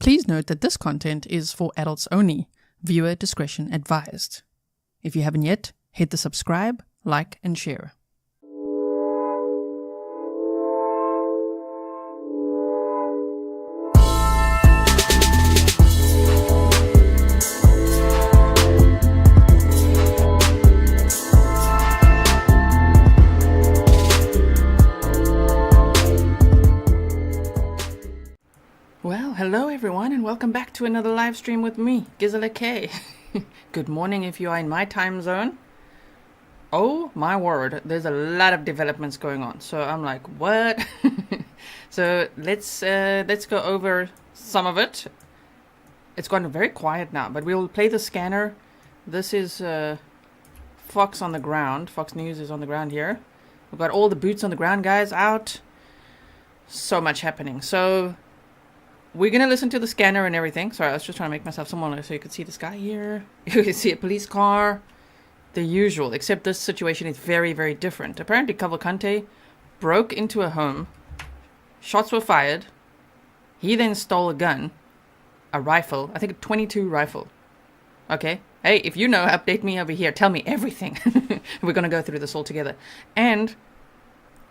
Please note that this content is for adults only. Viewer discretion advised. If you haven't yet, hit the subscribe, like, and share. Well, hello everyone and welcome back to another live stream with me, Grizzly K. Good morning if you are in my time zone. Oh my word, there's a lot of developments going on. So I'm like, what? So let's go over some of it. It's gone very quiet now, but we'll play the scanner. This is Fox on the ground. Fox News is on the ground here. We've got all the boots on the ground guys out. So much happening. So we're going to listen to the scanner and everything. Sorry, I was just trying to make myself smaller so you could see this guy here. You can see a police car. The usual, except this situation is very, very different. Apparently, Cavalcante broke into a home. Shots were fired. He then stole a gun. A rifle. I think a .22 rifle. Okay. Hey, if you know, update me over here. Tell me everything. We're going to go through this all together. And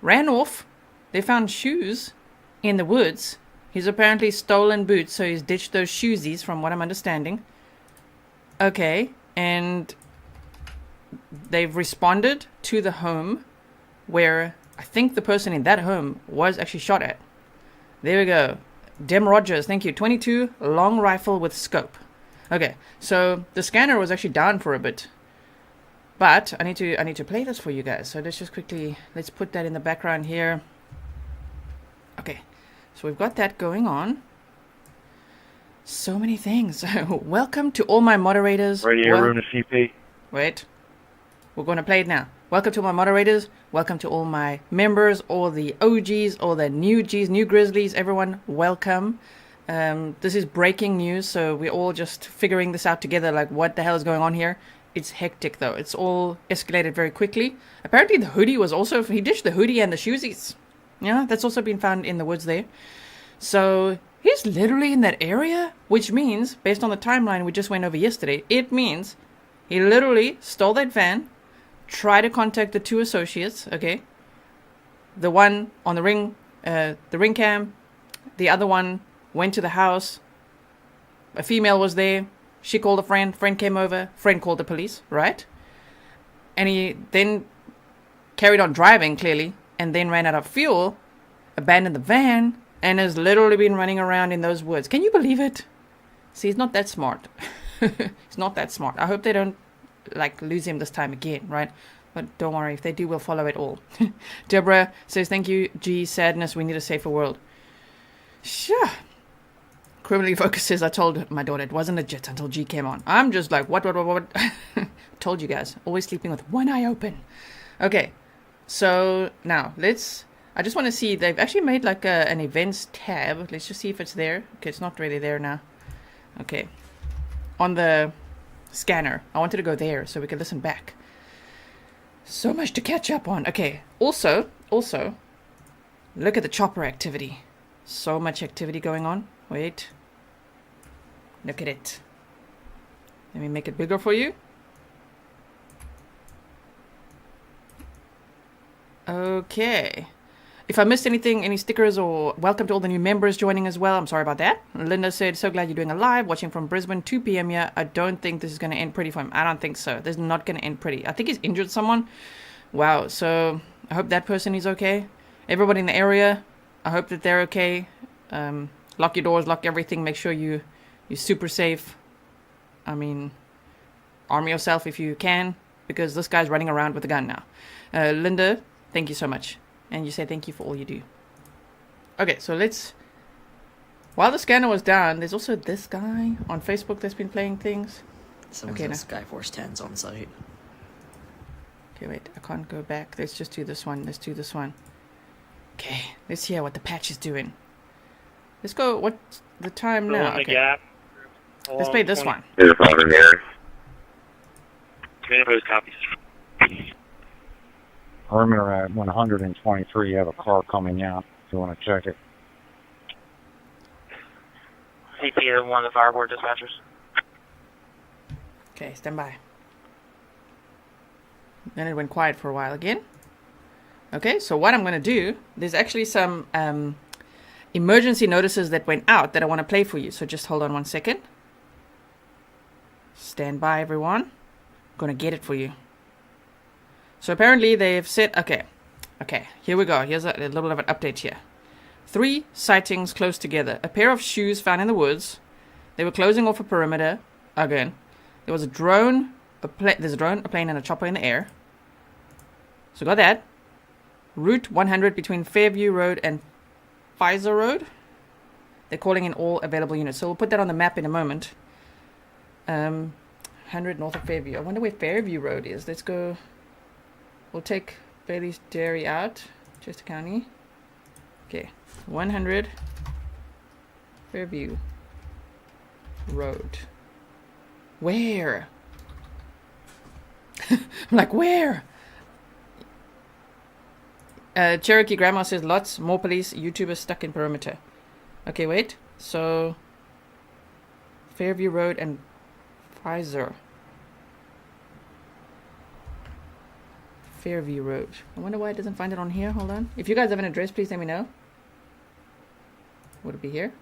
ran off. They found shoes in the woods. He's apparently stolen boots, so he's ditched those shoesies, from what I'm understanding. Okay, and they've responded to the home where I think the person in that home was actually shot at. There we go. Dem Rogers, thank you. .22 long rifle with scope. Okay, so the scanner was actually down for a bit. But I need to play this for you guys. So let's just quickly, let's put that in the background here. Okay. So we've got that going on. So many things. Welcome to all my moderators. Radio room to CP. Wait. We're going to play it now. Welcome to my moderators. Welcome to all my members, all the OGs, all the new Gs, new Grizzlies. Everyone, welcome. This is breaking news, so we're all just figuring this out together, like what the hell is going on here. It's hectic, though. It's all escalated very quickly. Apparently, the hoodie was also... He ditched the hoodie and the shoesies. Yeah, that's also been found in the woods there. So he's literally in that area, which means, based on the timeline we just went over yesterday, it means he literally stole that van, tried to contact the two associates, okay? The one on the ring cam, the other one went to the house, a female was there, she called a friend came over, friend called the police, right? And he then carried on driving, clearly, and then ran out of fuel, abandoned the van, and has literally been running around in those woods. Can you believe it? See, he's not that smart. He's not that smart. I hope they don't, lose him this time again, right? But don't worry, if they do, we'll follow it all. Deborah says, thank you, G, sadness, we need a safer world. Sure. Criminally Focused says, I told my daughter it wasn't legit until G came on. I'm just like, what? Told you guys, always sleeping with one eye open. Okay. So now I just want to see, they've actually made like an events tab. Let's just see if it's there. Okay, it's not really there now. Okay. On the scanner. I wanted to go there so we could listen back. So much to catch up on. Okay. Also, look at the chopper activity. So much activity going on. Wait. Look at it. Let me make it bigger for you. Okay. If I missed anything, any stickers, or welcome to all the new members joining as well, I'm sorry about that. Linda said, so glad you're doing a live, watching from Brisbane, 2 p.m. here. I don't think this is going to end pretty for him. I don't think so. This is not going to end pretty. I think he's injured someone. Wow. So I hope that person is okay. Everybody in the area, I hope that they're okay. Lock your doors, lock everything. Make sure you're super safe. I mean, arm yourself if you can, because this guy's running around with a gun now. Linda, thank you so much. And you say thank you for all you do. Okay, so while the scanner was down, there's also this guy on Facebook that's been playing things. Someone says Skyforce 10's on site. Okay, wait, I can't go back. Let's just do this one. Let's do this one. Okay, let's hear what the patch is doing. Let's go, what's the time now? Okay. Let's play this one. There's a problem there. Copies. Perimeter at 123, you have a car coming out if you want to check it. CP to one of the fireboard dispatchers. Okay, stand by. Then it went quiet for a while again. Okay, so what I'm going to do, there's actually some emergency notices that went out that I want to play for you. So just hold on 1 second. Stand by, everyone. I'm going to get it for you. So apparently they've said, okay, here we go. Here's a little bit of an update here. 3 sightings close together. A pair of shoes found in the woods. They were closing off a perimeter. Again, there was a drone, there's a drone, a plane, and a chopper in the air. So got that. Route 100 between Fairview Road and Pfizer Road. They're calling in all available units. So we'll put that on the map in a moment. 100 north of Fairview. I wonder where Fairview Road is. Let's go. We'll take Bailey's Dairy out. Chester County. Okay. 100 Fairview Road. Where? I'm like, where? Cherokee Grandma says lots more police, YouTubers stuck in perimeter. Okay, wait. So, Fairview Road and Pfizer. Fairview Road. I wonder why it doesn't find it on here. Hold on. If you guys have an address, please let me know. Would it be here?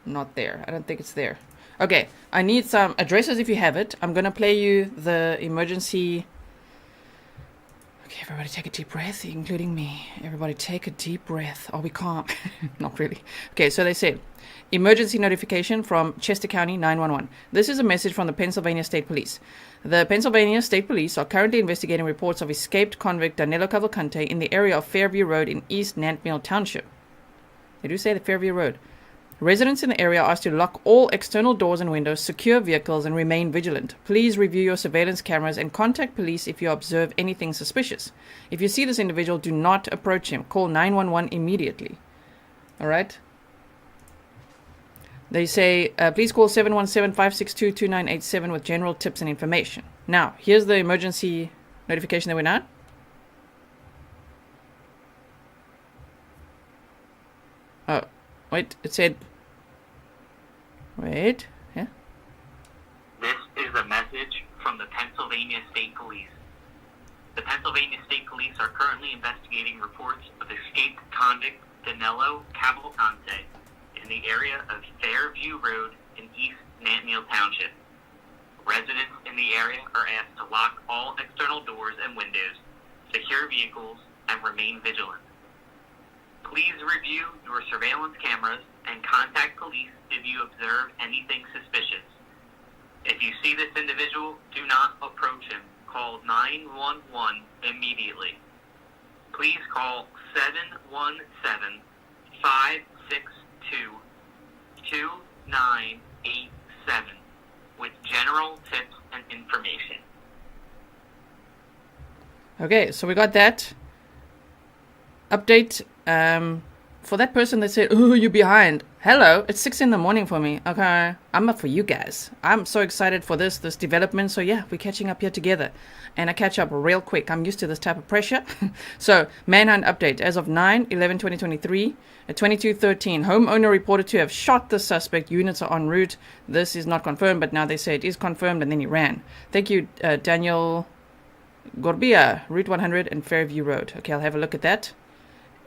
Not there. I don't think it's there. Okay, I need some addresses if you have it. I'm going to play you the emergency... Okay, everybody take a deep breath, including me. Everybody take a deep breath. Oh, we can't. Not really. Okay, so they said, emergency notification from Chester County 911. This is a message from the Pennsylvania State Police. The Pennsylvania State Police are currently investigating reports of escaped convict Danelo Cavalcante in the area of Fairview Road in East Nantmeal Township. They do say the Fairview Road. Residents in the area are asked to lock all external doors and windows, secure vehicles, and remain vigilant. Please review your surveillance cameras and contact police if you observe anything suspicious. If you see this individual, do not approach him. Call 911 immediately. All right? They say, please call 717-562-2987 with general tips and information. Now, here's the emergency notification that went out. Oh, wait, it said... Wait, yeah? This is a message from the Pennsylvania State Police. The Pennsylvania State Police are currently investigating reports of escaped convict Danelo Cavalcante in the area of Fairview Road in East Nantmeal Township. Residents in the area are asked to lock all external doors and windows, secure vehicles, and remain vigilant. Please review your surveillance cameras and contact police if you observe anything suspicious. If you see this individual, do not approach him. Call 911 immediately. Please call 717-562-2987 with general tips and information. Okay, so we got that update. For that person that said, oh, you're behind. Hello, it's 6 a.m. for me. Okay, I'm up for you guys. I'm so excited for this development. So yeah, we're catching up here together. And I catch up real quick. I'm used to this type of pressure. So, Manhunt update. As of 9/11/2023, at 22:13, homeowner reported to have shot the suspect. Units are en route. This is not confirmed, but now they say it is confirmed, and then he ran. Thank you, Daniel Gorbia, Route 100 and Fairview Road. Okay, I'll have a look at that.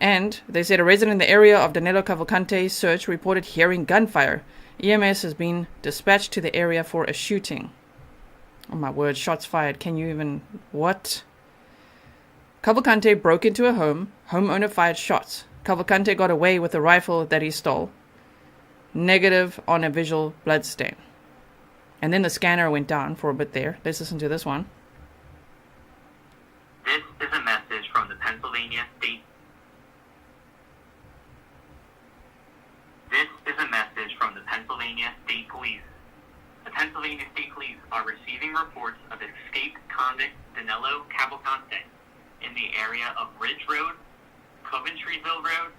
And they said a resident in the area of Danelo Cavalcante's search reported hearing gunfire. EMS has been dispatched to the area for a shooting. Oh my word, shots fired. Can you even... What? Cavalcante broke into a home. Homeowner fired shots. Cavalcante got away with the rifle that he stole. Negative on a visual bloodstain. And then the scanner went down for a bit there. Let's listen to this one. This is a message from the Pennsylvania State. This is a message from the Pennsylvania State Police. The Pennsylvania State Police are receiving reports of escaped convict Danelo Cavalcante in the area of Ridge Road, Coventryville Road,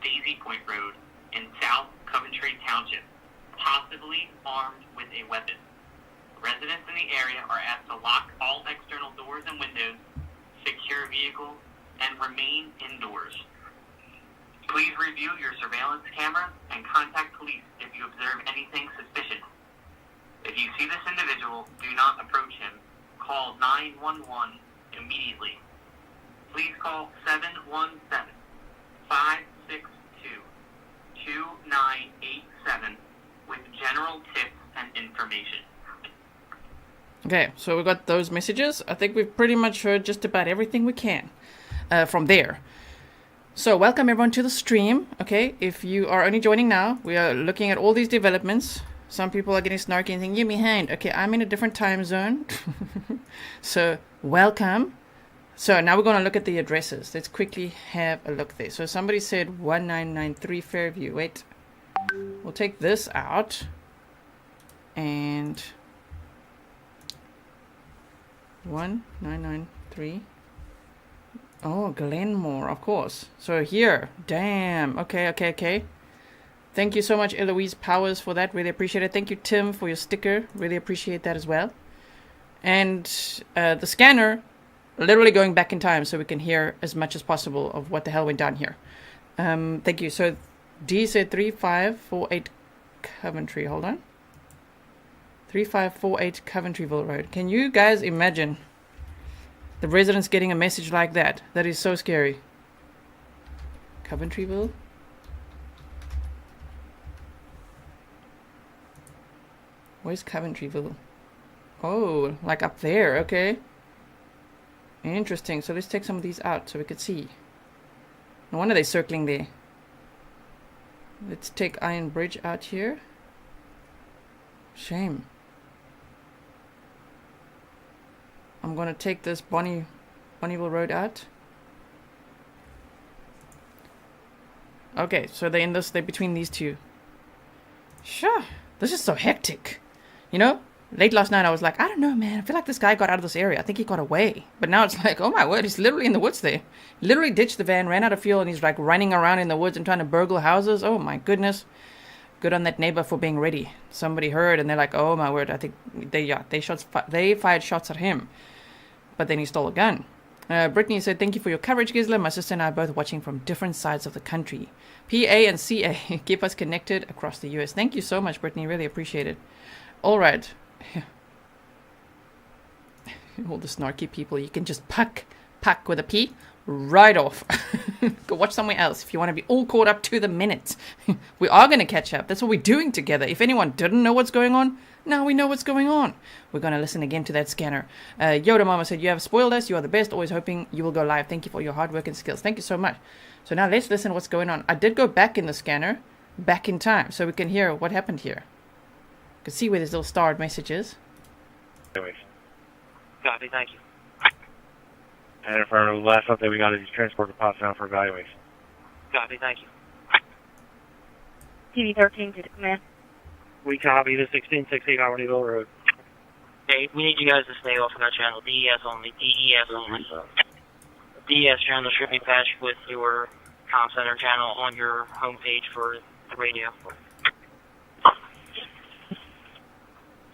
Daisy Point Road in South Coventry Township, possibly armed with a weapon. Residents in the area are asked to lock all external doors and windows, secure vehicles, and remain indoors. Please review your surveillance cameras and contact police if you observe anything suspicious. If you see this individual, do not approach him. Call 911 immediately. Please call 717-562-2987 with general tips and information. Okay, so we got those messages. I think we've pretty much heard just about everything we can from there. So welcome everyone to the stream. Okay, if you are only joining now, we are looking at all these developments. Some people are getting snarky and saying, give me a hand. Okay, I'm in a different time zone. So welcome. So now we're going to look at the addresses. Let's quickly have a look there. So somebody said 1993 Fairview. Wait, we'll take this out. And 1993. Oh, Glenmore, of course. So here, damn. Okay. Thank you so much, Eloise Powers, for that. Really appreciate it. Thank you, Tim, for your sticker. Really appreciate that as well. And the scanner, literally going back in time so we can hear as much as possible of what the hell went down here. Thank you. So D said 3548 Coventry. Hold on. 3548 Coventryville Road. Can you guys imagine the residents getting a message like that? That is so scary. Coventryville? Where's Coventryville? Oh, like up there. Okay. Interesting. So let's take some of these out so we could see. No wonder they're circling there. Let's take Iron Bridge out here. Shame. I'm gonna take this Bonneville Road out. Okay, so they're between these two. Sure. This is so hectic. You know, late last night I was like, I don't know, man. I feel like this guy got out of this area. I think he got away. But now it's like, oh my word, he's literally in the woods there. Literally ditched the van, ran out of fuel, and he's like running around in the woods and trying to burgle houses. Oh my goodness. Good on that neighbor for being ready. Somebody heard and they're like, oh my word, I think they fired shots at him. But then he stole a gun. Brittany said, thank you for your coverage, Grizzly. My sister and I are both watching from different sides of the country. PA and CA keep us connected across the US. Thank you so much, Brittany. Really appreciate it. All right. All the snarky people. You can just pack with a P right off. Go watch somewhere else if you want to be all caught up to the minute. We are going to catch up. That's what we're doing together. If anyone didn't know what's going on, now we know what's going on. We're going to listen again to that scanner. Yoda Mama said, you have spoiled us. You are the best. Always hoping you will go live. Thank you for your hard work and skills. Thank you so much. So now let's listen what's going on. I did go back in the scanner, back in time, so we can hear what happened here. You can see where there's little starred messages. Copy, thank you. And affirmative, the last update we got is transport deposit down for evaluation. Copy, thank you. TV-13 to the command. We copy the 1660 Harmonyville Road. Okay, we need you guys to stay off of that channel. DES only. DES only. DES channel should be patched with your comm center channel on your homepage for the radio.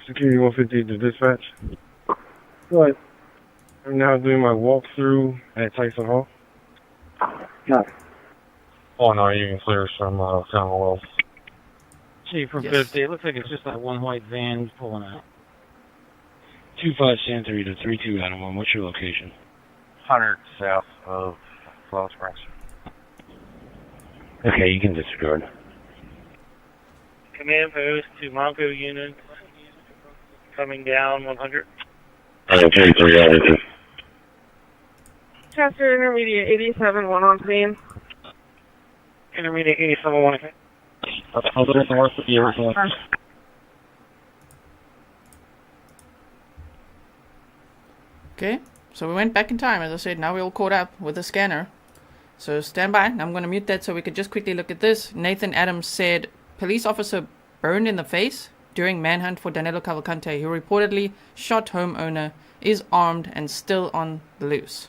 Security 150 to dispatch. Right. I'm now doing my walkthrough at Tyson Hall. No. Oh no, you can clear some Commonwealth. Chief from Yes. 50, it looks like it's just that one white van pulling out. 2573 to 32 Adam 1. What's your location? 100 south of Flower Springs. Okay, you can disregard. Command post to Monco unit. Coming down 100. Okay, 3 out of it. Chester Intermediate 87, 1 on scene. Intermediate 87, 1 on scene. Okay, so we went back in time. As I said, now we're all caught up with the scanner. So stand by. I'm going to mute that so we could just quickly look at this. Nathan Adams said, police officer burned in the face during manhunt for Danelo Cavalcante, who reportedly shot homeowner, is armed and still on the loose.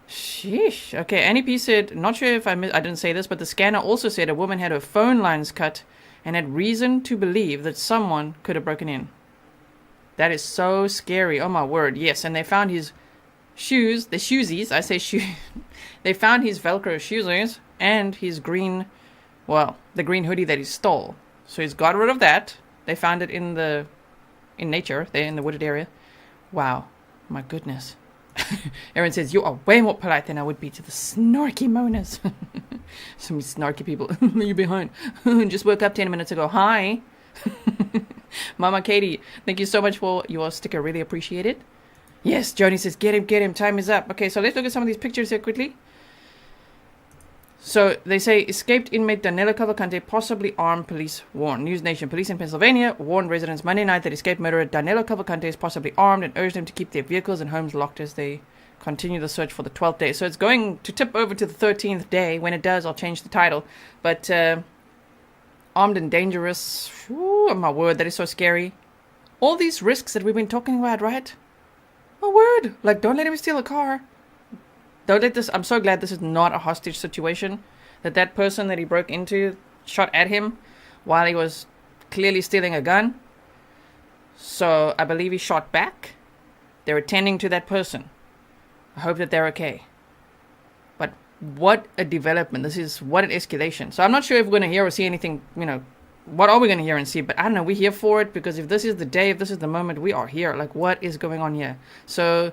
Sheesh. Okay, Annie P said, not sure if I didn't say this, but the scanner also said a woman had her phone lines cut and had reason to believe that someone could have broken in. That is so scary. Oh my word. Yes, and they found his shoes, the shoesies, I say shoe. They found his Velcro shoesies and his green, well, the green hoodie that he stole. So he's got rid of that. They found it in nature, there in the wooded area. Wow, my goodness. Aaron says, you are way more polite than I would be to the snarky moaners. Some snarky people. You're behind. Just woke up 10 minutes ago. Hi. Mama Katie, thank you so much for your sticker. Really appreciate it. Yes, Joni says, get him. Time is up. Okay, so let's look at some of these pictures here quickly. So they say, escaped inmate Danelo Cavalcante, possibly armed, police warn. News Nation, police in Pennsylvania warned residents Monday night that escaped murderer Danelo Cavalcante is possibly armed and urged them to keep their vehicles and homes locked as they continue the search for the 12th day. So it's going to tip over to the 13th day. When it does, I'll change the title. But armed and dangerous, oh my word, that is so scary. All these risks that we've been talking about, right? My word, like don't let him steal a car. Don't let this, I'm so glad this is not a hostage situation. That person that he broke into shot at him while he was clearly stealing a gun. So I believe he shot back. They're attending to that person. I hope that they're okay. But what a development. This is what an escalation. So I'm not sure if we're going to hear or see anything, what are we going to hear and see? But I don't know, we're here for it because if this is the day, if this is the moment, we are here. Like, what is going on here? So,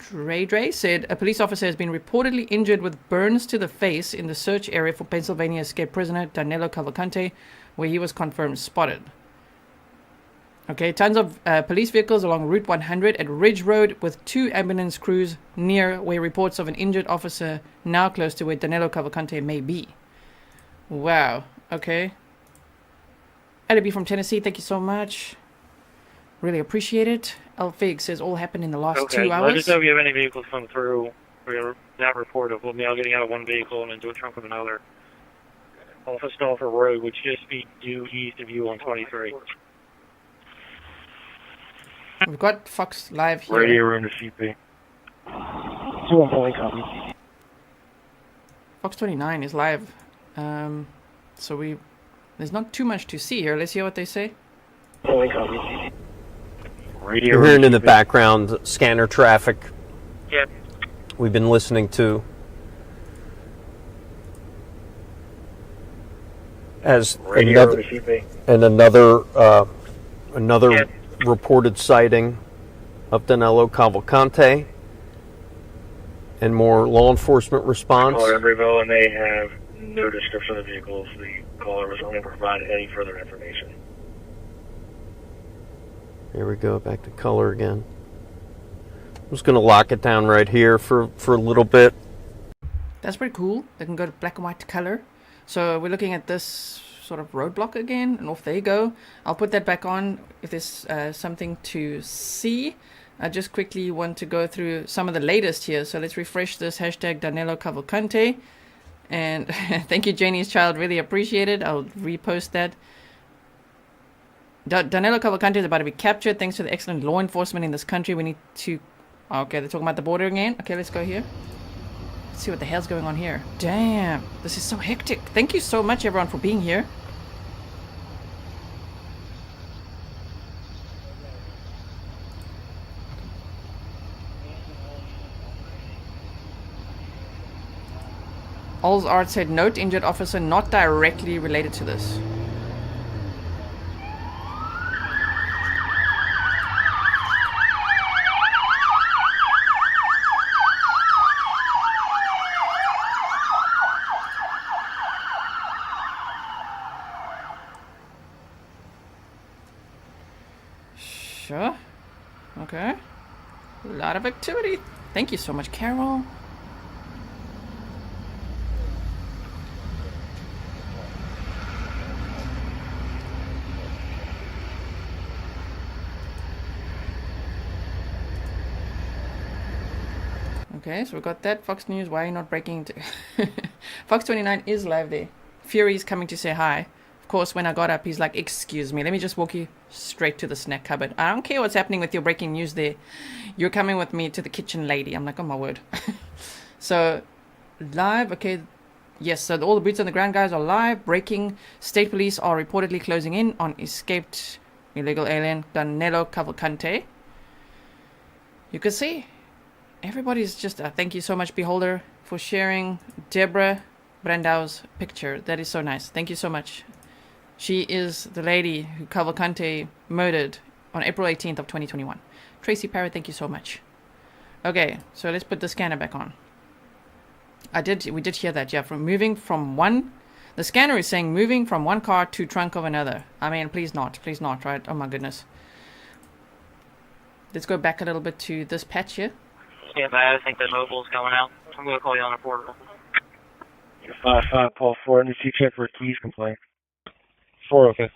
Dre said a police officer has been reportedly injured with burns to the face in the search area for Pennsylvania escaped prisoner Danelo Cavalcante, where he was confirmed spotted. Okay, tons of police vehicles along Route 100 at Ridge Road with 2 ambulance crews near where reports of an injured officer now close to where Danelo Cavalcante may be. Wow, okay. Alibi from Tennessee, thank you so much. Really appreciate it. Elfig says all happened in the last 2 hours. Let us know if you have any vehicles come through. We're not reported. We'll be getting out of one vehicle and into a trunk of another. Off of Stauffer Road, which just be due east of you on 23. We've got Fox live here. Radio room to CP. 2-1 copy. Fox 29 is live. So there's not too much to see here. Let's hear what they say. Copy. Radio You're room hearing to in the CP. background scanner traffic. Yep. We've been listening to as Radio room to CP. another Yep. reported sighting of Danelo Cavalcante and more law enforcement response. Caller Embryville, and they have no description of the vehicles. The caller was only provided any further information. Here we go, back to color again. I'm just going to lock it down right here for a little bit. That's pretty cool. They can go to black and white to color. So we're looking at this sort of roadblock again, and off they go. I'll put that back on if there's something to see. I just quickly want to go through some of the latest here. So let's refresh this hashtag Danelo Cavalcante. And thank you, Janie's Child. Really appreciate it. I'll repost that. Danelo Cavalcante is about to be captured thanks to the excellent law enforcement in this country. We need to... Okay, they're talking about the border again. Okay, let's go here. Let's see what the hell's going on here. Damn, this is so hectic. Thank you so much, everyone, for being here. All's Art said, note injured officer not directly related to this. Sure. Okay. A lot of activity. Thank you so much, Carol. Okay, so we got that. Fox News, why are you not breaking into... Fox 29 is live there. Fury's coming to say hi. Of course, when I got up, he's like, excuse me, let me just walk you straight to the snack cupboard. I don't care what's happening with your breaking news there. You're coming with me to the kitchen, lady. I'm like, oh my word. So, live, okay. Yes, so all the boots on the ground guys are live. Breaking. State police are reportedly closing in on escaped illegal alien Danelo Cavalcante. You can see. Everybody's just, thank you so much, Beholder. for sharing Deborah Brandao's picture. That is so nice. Thank you so much. She is the lady who Cavalcante murdered on April 18th of 2021. Tracy Parrott, thank you so much. Okay, so let's put the scanner back on. We did hear that, yeah, the scanner is saying moving from one car to trunk of another. I mean, please not, right? Oh my goodness. Let's go back a little bit to this patch here. Yeah, but I think the mobile's going out. I'm going to call you on a portable. 5-5, Paul 4, and you check for a keys complaint. 4, okay.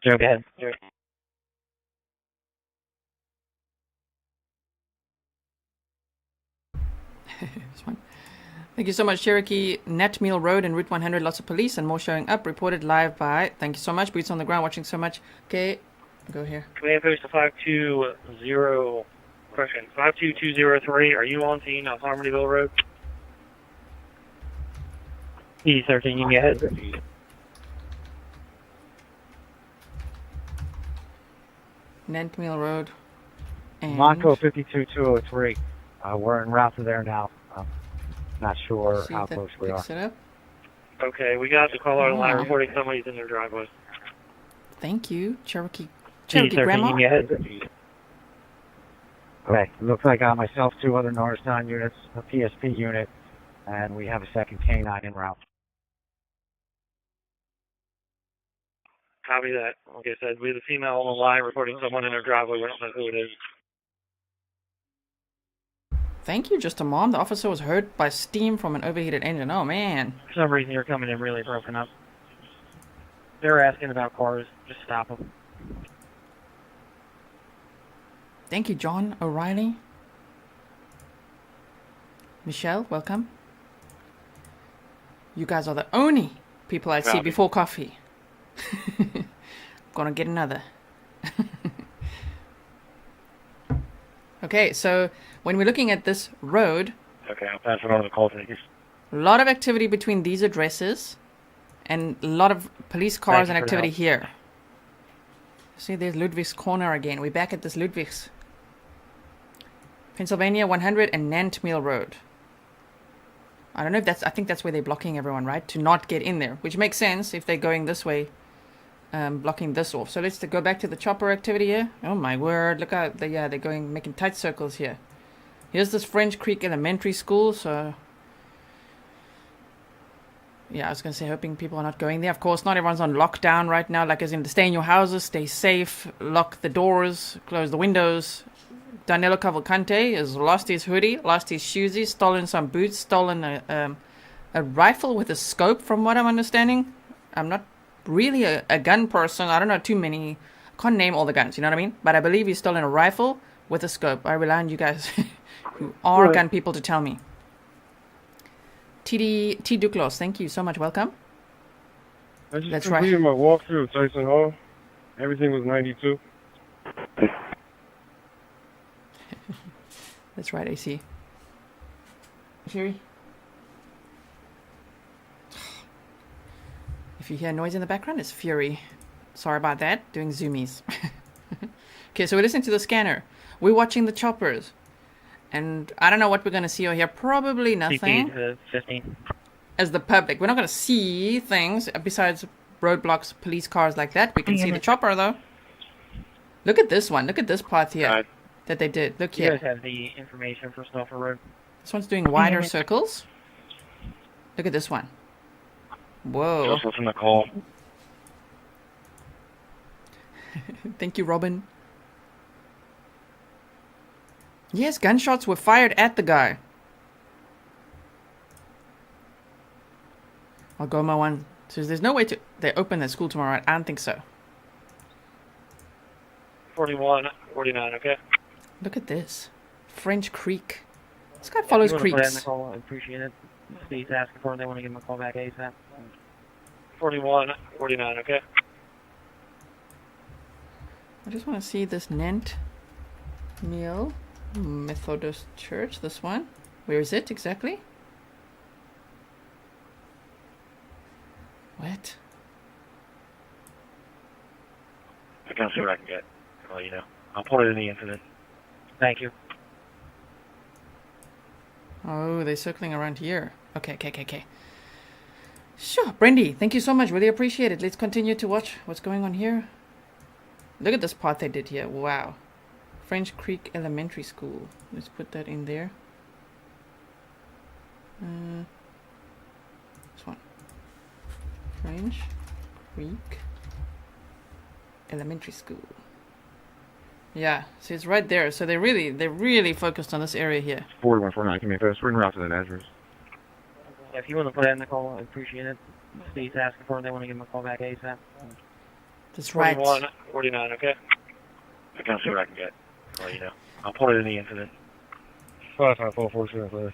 Yeah, go ahead. Yeah. This one. Thank you so much, Cherokee. Netmeal Road and Route 100, lots of police and more showing up. Reported live by. Thank you so much. Boots on the ground, watching so much. Okay, go here. Command post to 52203. Are you on scene on Harmonyville Road? E13, you can get ahead. Netmeal Road. And Monaco 52203. We're en route to there now. Not sure how close we are. It up. Okay, we got the call out line reporting somebody's in their driveway. Thank you, Cherokee You Grandma. can get ahead. Okay, looks like myself, 2 other Norristown units, a PSP unit, and we have a second K9 en route. Copy that. Like I said, we have a female on the line reporting someone in her driveway. We don't know who it is. Thank you, just a mom. The officer was hurt by steam from an overheated engine. Oh, man. For some reason, you're coming in really broken up. They're asking about cars. Just stop them. Thank you, John O'Reilly. Michelle, welcome. You guys are the only people I see before coffee. Gonna get another. Okay, so when we're looking at this road, Okay, I'll pass it on to the call takers. a lot of activity between these addresses and a lot of police cars and activity here. See, there's Ludwig's Corner again. We're back at this Ludwig's. Pennsylvania 100 and Nantmeal Road. I don't know if I think that's where they're blocking everyone, right? To not get in there, which makes sense if they're going this way, blocking this off. So let's go back to the chopper activity here. Oh my word, look out. They're making tight circles here. Here's this French Creek Elementary School, so yeah, I was going to say, hoping people are not going there. Of course, not everyone's on lockdown right now, like as in stay in your houses, stay safe, lock the doors, close the windows. Danelo Cavalcante has lost his hoodie, lost his shoesies, stolen some boots, stolen a rifle with a scope, from what I'm understanding. I'm not really a gun person. I don't know too many. I can't name all the guns, you know what I mean? But I believe he's stolen a rifle with a scope. I rely on you guys who are gun people to tell me. T. Duclos, thank you so much. Welcome. I just completed my walkthrough of Tyson Hall. Everything was 92. That's right, AC. Fury? If you hear noise in the background, it's Fury. Sorry about that. Doing zoomies. Okay, so we're listening to the scanner. We're watching the choppers. And I don't know what we're going to see or hear. Probably nothing. 15. As the public. We're not going to see things besides roadblocks, police cars like that. We can see the chopper, though. Look at this one. Look at this path here that they did. Look here. You guys have the information for Snowford Road. This one's doing wider circles. Look at this one. Whoa. Joseph's in the call. Thank you, Robin. Yes, gunshots were fired at the guy. Algoma 1 says there's no way to... They open that school tomorrow, right? I don't think so. 41, 49, okay? Look at this. French Creek. This guy follows creeks. I appreciate it. Steve's asking for it. They want to give him a call back ASAP. 41, 49, okay? I just want to see this Nant Mill Methodist Church. This one. Where is it exactly? What? I can't see what I can get. I'll let you know. I'll put it in the incident. Thank you. Oh, they're circling around here. Okay. Sure, Brandy, thank you so much. Really appreciate it. Let's continue to watch what's going on here. Look at this part they did here. Wow. French Creek Elementary School. Let's put that in there. This one. French Creek Elementary School. Yeah, so it's right there. So they really focused on this area here. 4149, come in fast. We're in route to that address. If you want to put that in the call, I appreciate it. Steve's asking for it. They want to give him a call back ASAP. That's right. 49, okay? I can't see what I can get. I'll let you know. I'll put it in the incident. 55447.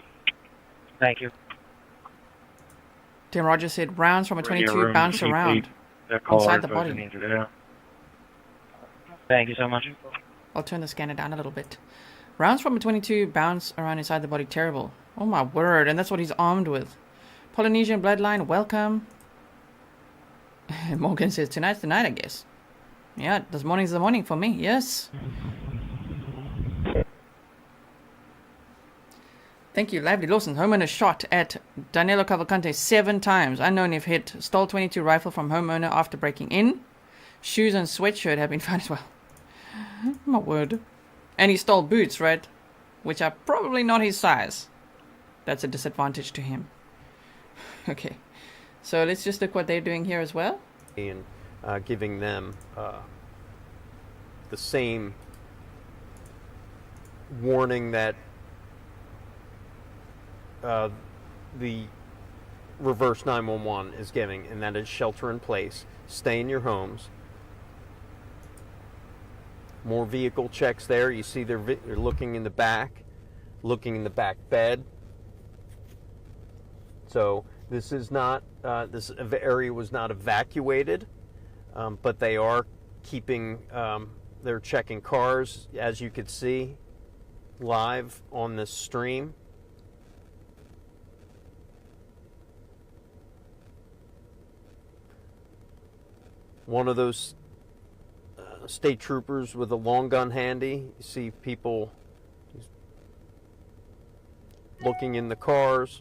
Thank you. Tim Rogers said rounds from a 22 bounce around inside the body. Thank you so much. I'll turn the scanner down a little bit. Rounds from a 22 bounce around inside the body. Terrible. Oh my word. And that's what he's armed with. Polynesian bloodline, welcome. Morgan says tonight's the night, I guess. Yeah, this morning's the morning for me. Yes. Thank you, Lively Lawson. Homeowner shot at Danelo Cavalcante 7 times. Unknown if hit. Stole 22 rifle from homeowner after breaking in. Shoes and sweatshirt have been found as well. My word. And he stole boots, right? Which are probably not his size. That's a disadvantage to him. Okay. So let's just look what they're doing here as well. And giving them the same warning that the reverse 911 is giving, and that is shelter in place, stay in your homes. More vehicle checks there. You see they're looking in the back bed. So this is not, this area was not evacuated, but they are keeping, they're checking cars, as you could see live on this stream. One of those state troopers with a long gun handy. You see people looking in the cars.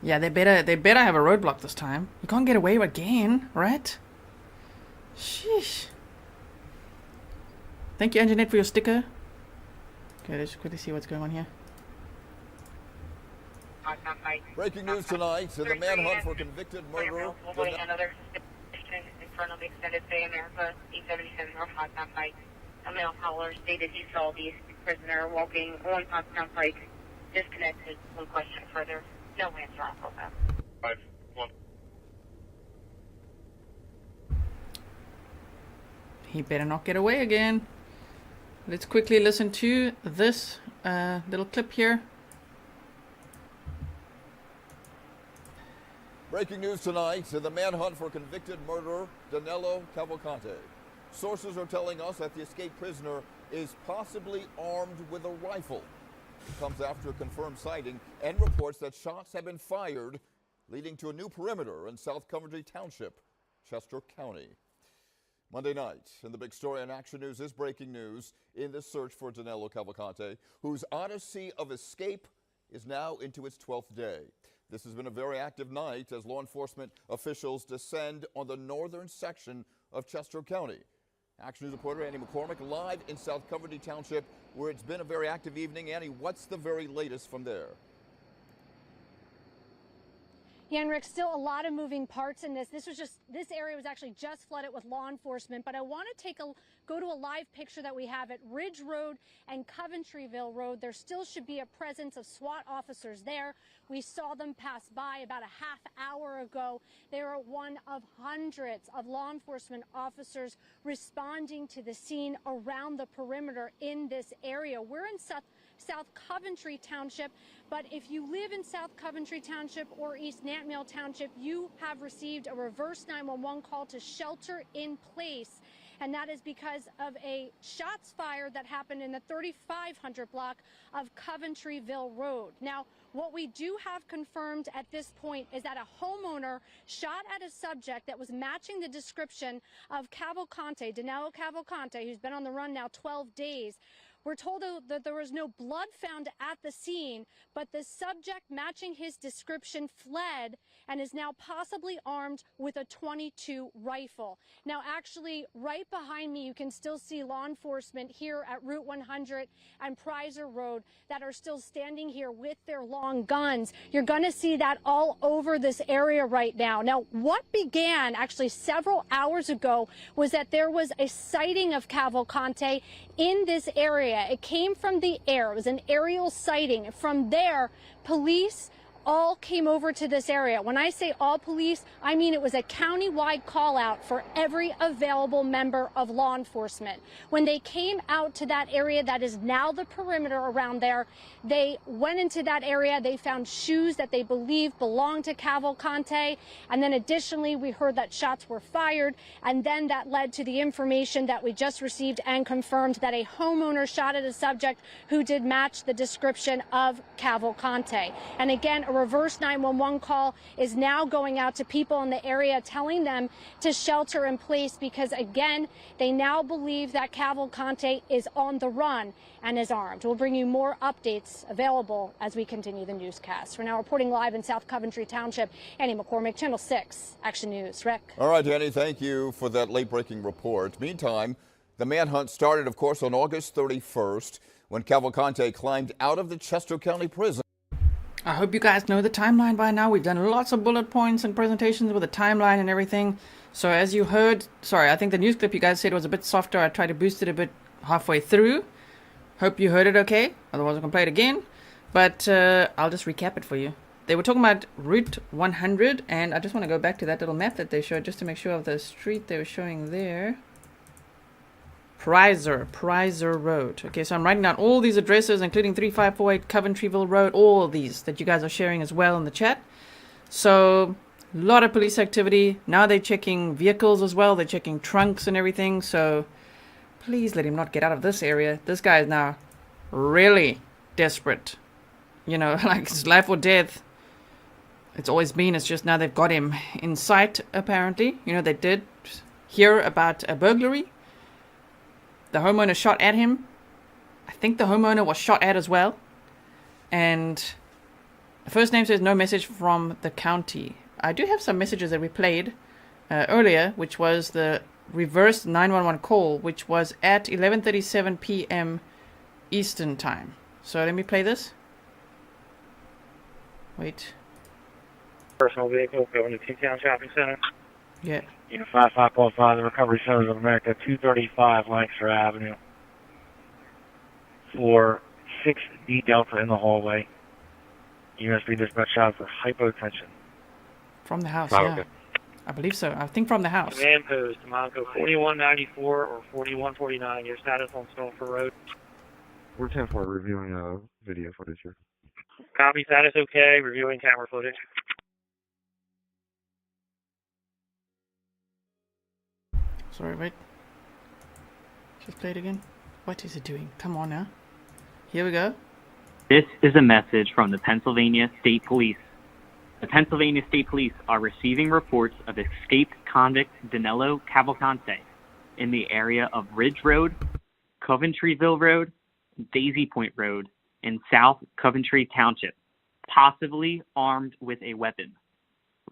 Yeah, they better have a roadblock this time. You can't get away again, right? Sheesh. Thank you, Anjanette, for your sticker. Okay, let's quickly see what's going on here. Breaking news tonight in the manhunt for convicted murderer. Another suspicion in front of the extended stay America, 877 North Pottstown Pike. A male caller stated he saw the prisoner walking on Pottstown Pike, disconnected. One question further. No answer on profile. 5-1. He better not get away again. Let's quickly listen to this little clip here. Breaking news tonight in the manhunt for convicted murderer Danelo Cavalcante. Sources are telling us that the escaped prisoner is possibly armed with a rifle. It comes after a confirmed sighting and reports that shots have been fired, leading to a new perimeter in South Coventry Township, Chester County. Monday night, and the big story on Action News is breaking news in the search for Danelo Cavalcante, whose odyssey of escape is now into its 12th day. This has been a very active night as law enforcement officials descend on the northern section of Chester County. Action News reporter Annie McCormick live in South Coventry Township, where it's been a very active evening. Annie, what's the very latest from there? Yeah, and Rick, still a lot of moving parts in this. This area was actually just flooded with law enforcement, but I want to go to a live picture that we have at Ridge Road and Coventryville Road. There still should be a presence of SWAT officers there. We saw them pass by about a half hour ago. They are one of hundreds of law enforcement officers responding to the scene around the perimeter in this area. We're in South Coventry Township. But if you live in South Coventry Township or East Nantmeal Township, you have received a reverse 911 call to shelter in place. And that is because of a shots fired that happened in the 3500 block of Coventryville Road. Now, what we do have confirmed at this point is that a homeowner shot at a subject that was matching the description of Cavalcante, Danelo Cavalcante, who's been on the run now 12 days. We're told that there was no blood found at the scene, but the subject matching his description fled and is now possibly armed with a .22 rifle. Now, actually, right behind me, you can still see law enforcement here at Route 100 and Prizer Road that are still standing here with their long guns. You're going to see that all over this area right now. Now, what began actually several hours ago was that there was a sighting of Cavalcante in this area. It came from the air. It was an aerial sighting. From there, police all came over to this area. When I say all police, I mean it was a county-wide call out for every available member of law enforcement. When they came out to that area that is now the perimeter around there, they went into that area. They found shoes that they believe belonged to Cavalcante. And then additionally, we heard that shots were fired. And then that led to the information that we just received and confirmed that a homeowner shot at a subject who did match the description of Cavalcante. And again, a reverse 911 call is now going out to people in the area telling them to shelter in place because, again, they now believe that Cavalcante is on the run and is armed. We'll bring you more updates available as we continue the newscast. We're now reporting live in South Coventry Township. Annie McCormick, Channel 6, Action News. Rick. All right, Annie, thank you for that late-breaking report. Meantime, the manhunt started, of course, on August 31st when Cavalcante climbed out of the Chester County Prison. I hope you guys know the timeline by now. We've done lots of bullet points and presentations with a timeline and everything. So as you heard, sorry, I think the news clip you guys said was a bit softer. I tried to boost it a bit halfway through. Hope you heard it okay. Otherwise I can play it again. But I'll just recap it for you. They were talking about Route 100, and I just want to go back to that little map that they showed just to make sure of the street they were showing there. Prizer Road. Okay, so I'm writing down all these addresses, including 3548 Coventryville Road, all of these that you guys are sharing as well in the chat. So, a lot of police activity. Now they're checking vehicles as well. They're checking trunks and everything. So, please let him not get out of this area. This guy is now really desperate. You know, like it's life or death. It's always been. It's just now they've got him in sight, apparently. You know, they did hear about a burglary. The homeowner shot at him. I think the homeowner was shot at as well. And the first name says no message from the county. I do have some messages that we played earlier, which was the reverse 911 call, which was at 11:37 p.m. Eastern time. So let me play this. Wait. Personal vehicle going to T-Town Shopping Center. Yeah. Unit 5545, the Recovery Centers of America, 235 Lancaster Avenue. For 6D Delta in the hallway. USB dispatch shot for hypotension. From the house, yeah. I believe so. I think from the house. Command post, Monaco 4194 or 4149. Your status on Sulphur Road. We're 10-4 reviewing video footage here. Copy, status okay. Reviewing camera footage. Sorry, wait. Just play it again. What is it doing? Come on now. Here we go. This is a message from the Pennsylvania State Police. The Pennsylvania State Police are receiving reports of escaped convict Danelo Cavalcante in the area of Ridge Road, Coventryville Road, Daisy Point Road in South Coventry Township, possibly armed with a weapon.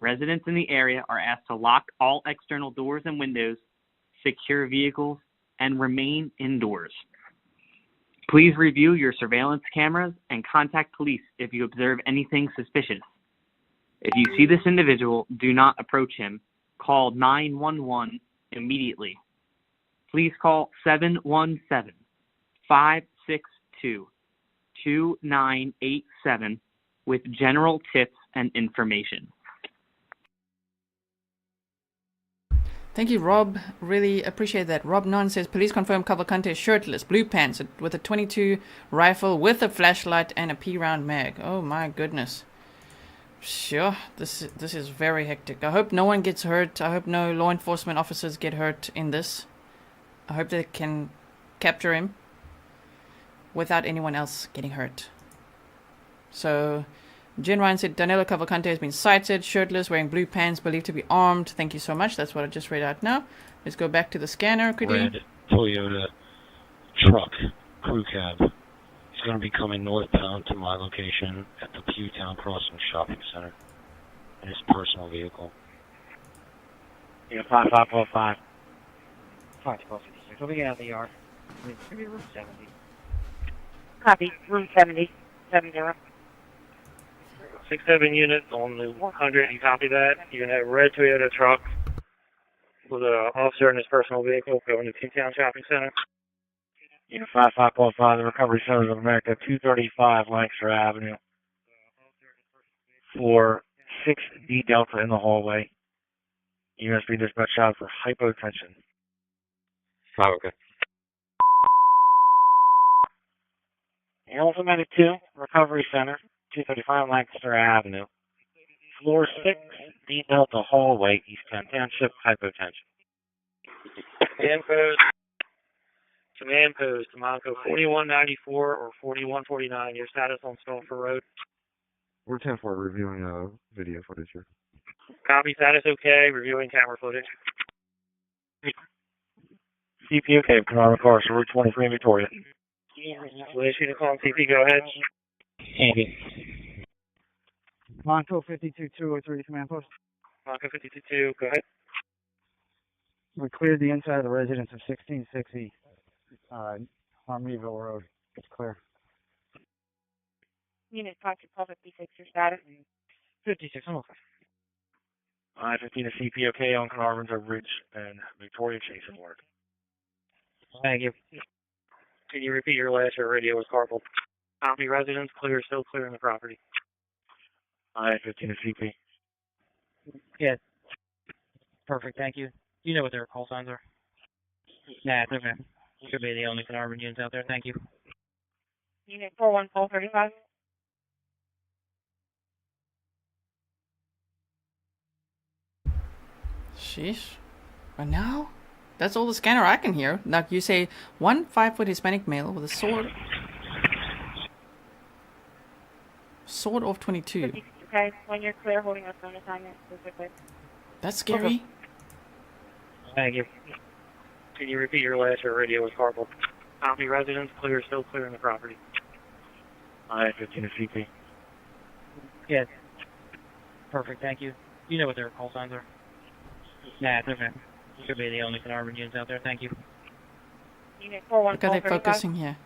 Residents in the area are asked to lock all external doors and windows, secure vehicles, and remain indoors. Please review your surveillance cameras and contact police if you observe anything suspicious. If you see this individual, do not approach him. Call 911 immediately. Please call 717-562-2987 with general tips and information. Thank you, Rob. Really appreciate that. Rob Non says, police confirm Cavalcante is shirtless, blue pants, with a 22 rifle, with a flashlight and a P-round mag. Oh my goodness. Sure, this is very hectic. I hope no one gets hurt. I hope no law enforcement officers get hurt in this. I hope they can capture him without anyone else getting hurt. So, Jen Ryan said, Danelo Cavalcante has been sighted, shirtless, wearing blue pants, believed to be armed. Thank you so much. That's what I just read out now. Let's go back to the scanner, quickly. Red Toyota truck, crew cab. He's going to be coming northbound to my location at the Pewtown Crossing Shopping Center in his personal vehicle. Yeah, 5545. 51256. We'll be out of the yard. Room 70. Copy. Room 70. 70. 6-7 units on the 100. You copy that? You're in a red Toyota truck with an officer in his personal vehicle going to Pewtown Shopping Center. Yeah, 5545. The Recovery Centers of America, 235 Lancaster Avenue. For 6D Delta in the hallway. USB dispatch out for hypotension. Oh, okay. Alpha Medic 2, Recovery Center, 235 Lancaster Avenue. Floor 6, D Delta hallway, East Penn Township, hypotension. Command post to Monaco 4194 or 4149. Your status on Stolfer Road. We're 10-4 reviewing video footage here. Copy, status okay. Reviewing camera footage. CP okay, Canara Cars, Route 23 in Victoria. We'll issue the call on CP. Go ahead. Thank you. Monco 52203 command post. Monaco 522, go ahead. We cleared the inside of the residence of 1660 Harmonyville Road. It's clear. Unit 556, your status? 56, I'm okay. I-15 to CP okay on Carnarvon's Ridge and Victoria Chase and Ward. Thank you. Can you repeat your last radio was garbled? Copy, residence clear, still clearing the property. I-15 to CP. Yeah. Perfect, thank you. You know what their call signs are? Nah, it's okay. Should be the only Carnarvon units out there, thank you. Unit 41435. Sheesh. But now? That's all the scanner I can hear. Like you say, 1 5-foot Hispanic male with a sword. Sword off 22. Okay, when you're clear, holding us on assignment, specifically. That's scary. Thank you. Can you repeat your last radio was garbled? Copy, residence clear, still clearing the property. I-15 to CP. Yeah. Perfect, thank you. You know what their call signs are? Nah, it's okay. Should be the only Carnarvon units out there, thank you. Unit Look how they're 41435. focusing here.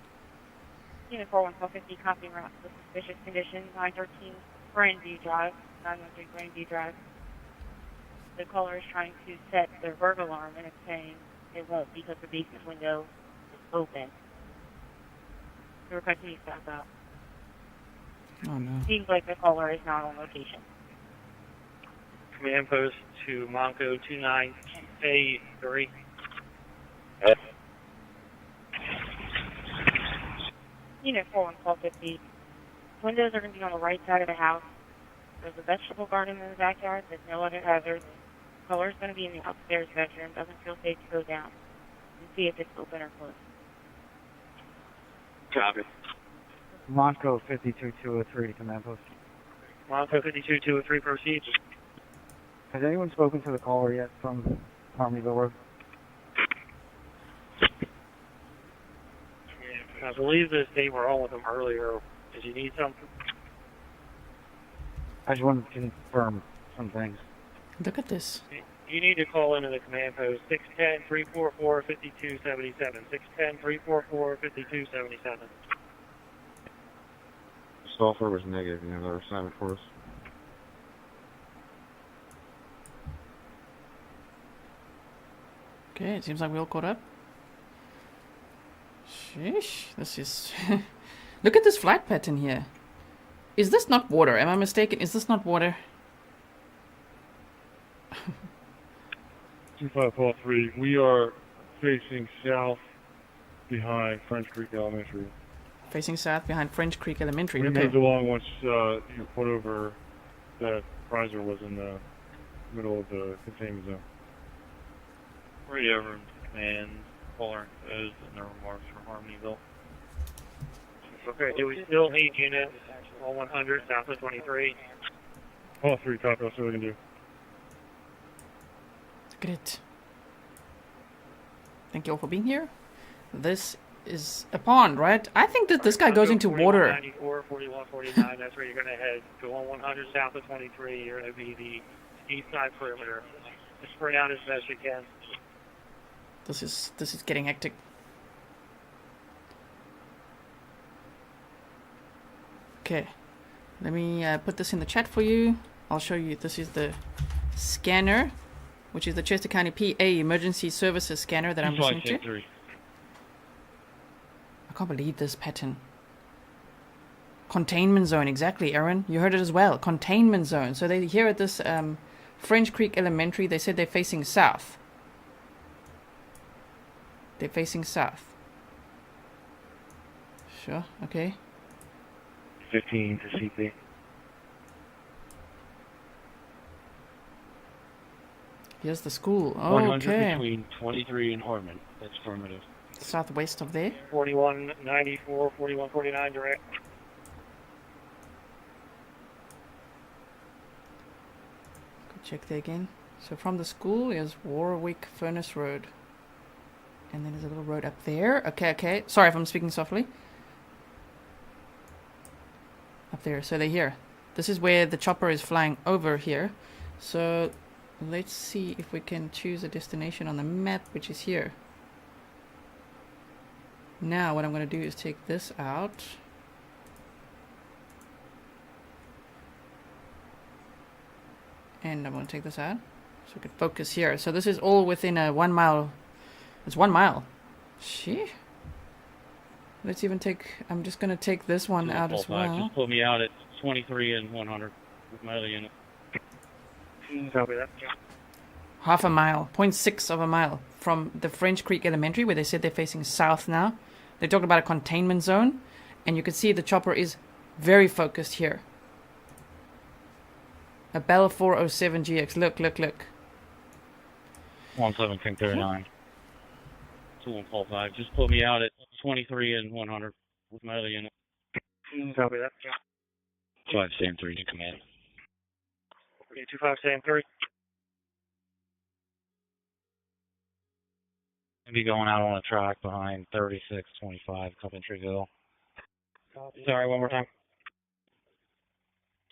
Unit 41450, copy route with suspicious condition, 913 Grandview Drive, 913 Grandview Drive. The caller is trying to set their burglar alarm and it's saying it won't because the basement window is open. The request needs to stop out. Oh no. Seems like the caller is not on location. Command post to Monco 29A3. Unit 41450. Windows are going to be on the right side of the house. There's a vegetable garden in the backyard. There's no other hazards. Color's going to be in the upstairs bedroom. Doesn't feel safe to go down and see if it's open or closed. Copy. Monco 52203 command post. Monco 52203 proceeds. Has anyone spoken to the caller yet from Harmonyville Road? I believe this they were on with them earlier. Did you need something? I just wanted to confirm some things. Look at this. You need to call into the command post 610-344-5277. 610-344-5277. Sulfur was negative, you have that assignment for us. Okay, it seems like we all caught up. Sheesh, this is... Look at this flight pattern here. Is this not water? Am I mistaken? Is this not water? 25 Paul 3. We are facing south behind French Creek Elementary. Facing south behind French Creek Elementary. We Okay. moved along once you put over that riser was in the middle of the containment zone. Radio room command, caller goes in the remarks for Harmonyville. Okay, do we still need units? All 100, south of 23. Paul 3, copy. That's what we can do. Great. Thank you all for being here. This is a pond, right? I think that this guy goes into water. 94, 41, 49, that's where you're going to head. Go on 100 south of 23. You're going to be the east side perimeter. Just spray out as best you can. This is getting hectic. Okay, let me put this in the chat for you. I'll show you. This is the scanner, which is the Chester County PA Emergency Services scanner that I'm listening to. I can't believe this pattern. Containment zone, exactly, Aaron. You heard it as well. Containment zone. So they here at this French Creek Elementary, they said they're facing south. They're facing south. Sure, okay. 15 to CP. Here's the school. 100 Okay. between 23 and Harmon. That's affirmative. Southwest of there. 41, 94, 41, 49 direct. Go check there again. So from the school is Warwick Furnace Road. And then there's a little road up there. Okay, okay. Sorry if I'm speaking softly. Up there. So they're here. This is where the chopper is flying over here. So let's see if we can choose a destination on the map, which is here. Now what I'm going to do is take this out. And I'm going to take this out. So we can focus here. So this is all within a 1 mile. It's 1 mile. Shit. Let's even take, I'm just going to take this one out as well. Just pull me out at 23 and 100 with my other unit. Copy that. Half a mile, 0.6 of a mile from the French Creek Elementary, where they said they're facing south now. They talked about a containment zone, and you can see the chopper is very focused here. A Bell 407 GX. Look, look, look. 17 King 39. 2145. Just pull me out at 23 and 100 with my other unit. Copy that. 5 Sam 3 to command. Okay, 25 Sam 3. I'll be going out on a track behind 3625 Coventryville. Sorry, one more time.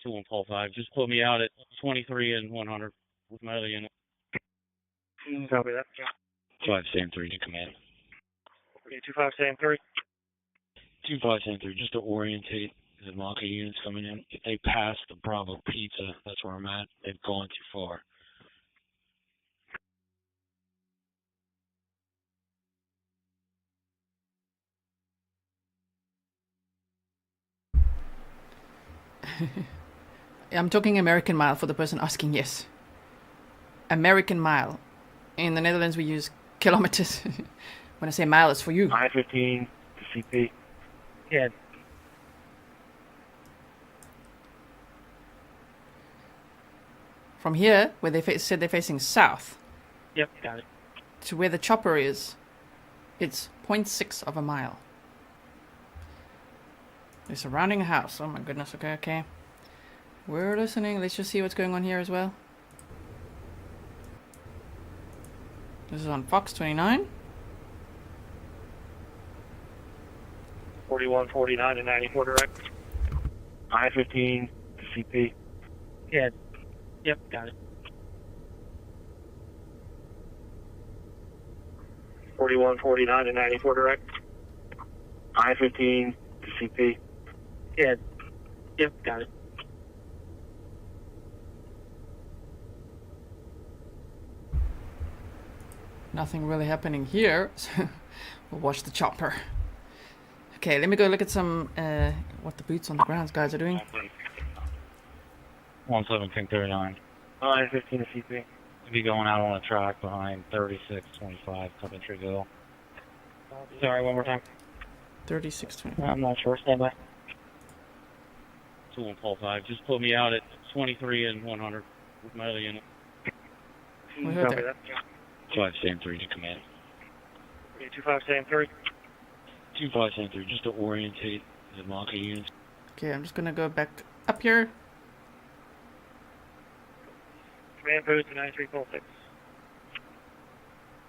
2145. Just pull me out at 23 and 100 with my other unit. Copy that. 5 Sam 3 to command. Okay, 25 Sam 3. 25 Sam 3, just to orientate the Maka units coming in. If they pass the Bravo Pizza, that's where I'm at. They've gone too far. I'm talking American mile for the person asking, yes. American mile. In the Netherlands, we use kilometers. When I say mile, it's for you. I-15 to CP. Yeah. From here, where they said they're facing south, Yep, got it. to where the chopper is, it's 0.6 of a mile. They're surrounding a house. Oh my goodness, okay, okay. We're listening. Let's just see what's going on here as well. This is on Fox 29. 41, 49, and 94 direct. I-15 to CP. Yeah. Yep, got it. 41, 49, and 94 direct. I-15 to CP. Yeah. Yep, got it. Nothing really happening here, so we'll watch the chopper. Okay, let me go look at some, what the boots on the grounds guys are doing. 17 King 39. I-15 to CP. To be going out on a track behind 3625 Coventryville. Sorry, one more time. 3620. I'm not sure. Stand by. 2145. Just put me out at 23 and 100 with my other unit. We heard that. 2573 to command. 2573. 2573, just to orientate the Maka units. Okay, I'm just gonna go back up here. Command post to 9346.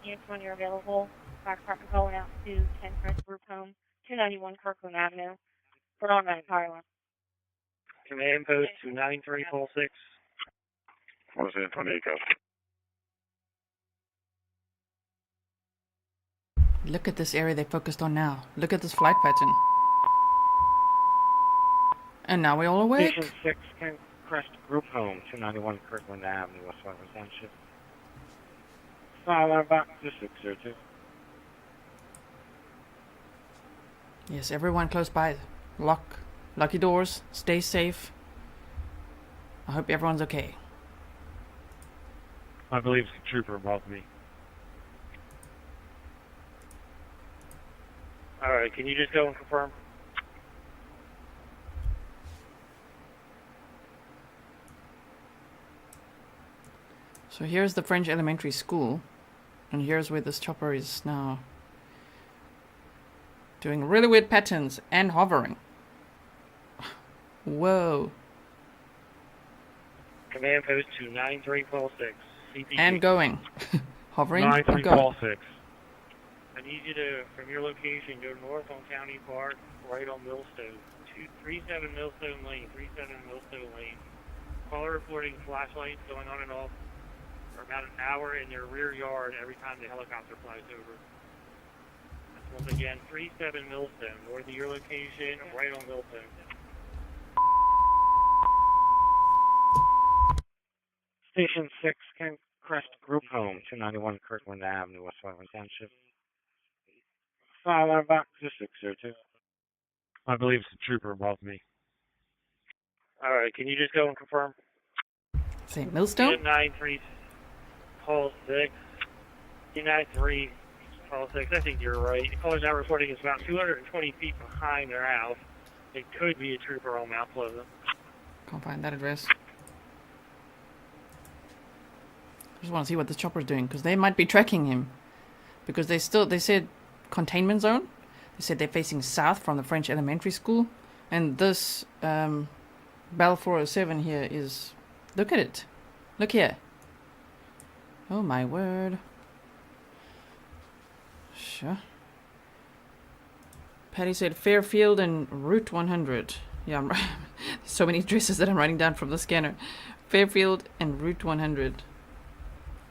Units, when you're available, fire department going out to 10 Crest Group Home, 291 Kirkland Avenue, for automatic fire alarm. Command post to 9346. Los Antonio. Look at this area they focused on now. Look at this flight pattern. And now we're all awake. Station 6, Ken Crest Group Home, 291 Kirkland Avenue, West Hartford Township. Fire alarm box to 602. Yes, everyone close by. Lock your doors. Stay safe. I hope everyone's okay. I believe it's a trooper above me. Alright, can you just go and confirm? So here's the French elementary school. And here's where this chopper is now doing really weird patterns and hovering. Whoa. Command post to 9346. CPG. And going. Hovering and going. 9346. I need you to, from your location, go north on County Park, right on Millstone. 37 Millstone Lane, 37 Millstone Lane. Caller reporting flashlights going on and off for about an hour in their rear yard every time the helicopter flies over. That's once again, 37 Millstone, north of your location, right on Millstone. Station 6, Ken Crest Group Home, 291 Kirkland Avenue, West Hartford Township. Fire alarm box to 602. I believe it's a trooper above me. Alright, can you just go and confirm? St. Millstone? 93, call 6. 293, call 6. I think you're right. The caller's now reporting it's about 220 feet behind their house. It could be a trooper on Mount Pleasant. Can't find that address. I just want to see what this chopper's doing, because they might be tracking him. Because they said containment zone. They said they're facing south from the French elementary school. And this Bell 407 here is... Look at it. Look here. Oh my word. Sure. Patty said Fairfield and Route 100. Yeah, I'm right. There's so many addresses that I'm writing down from the scanner. Fairfield and Route 100.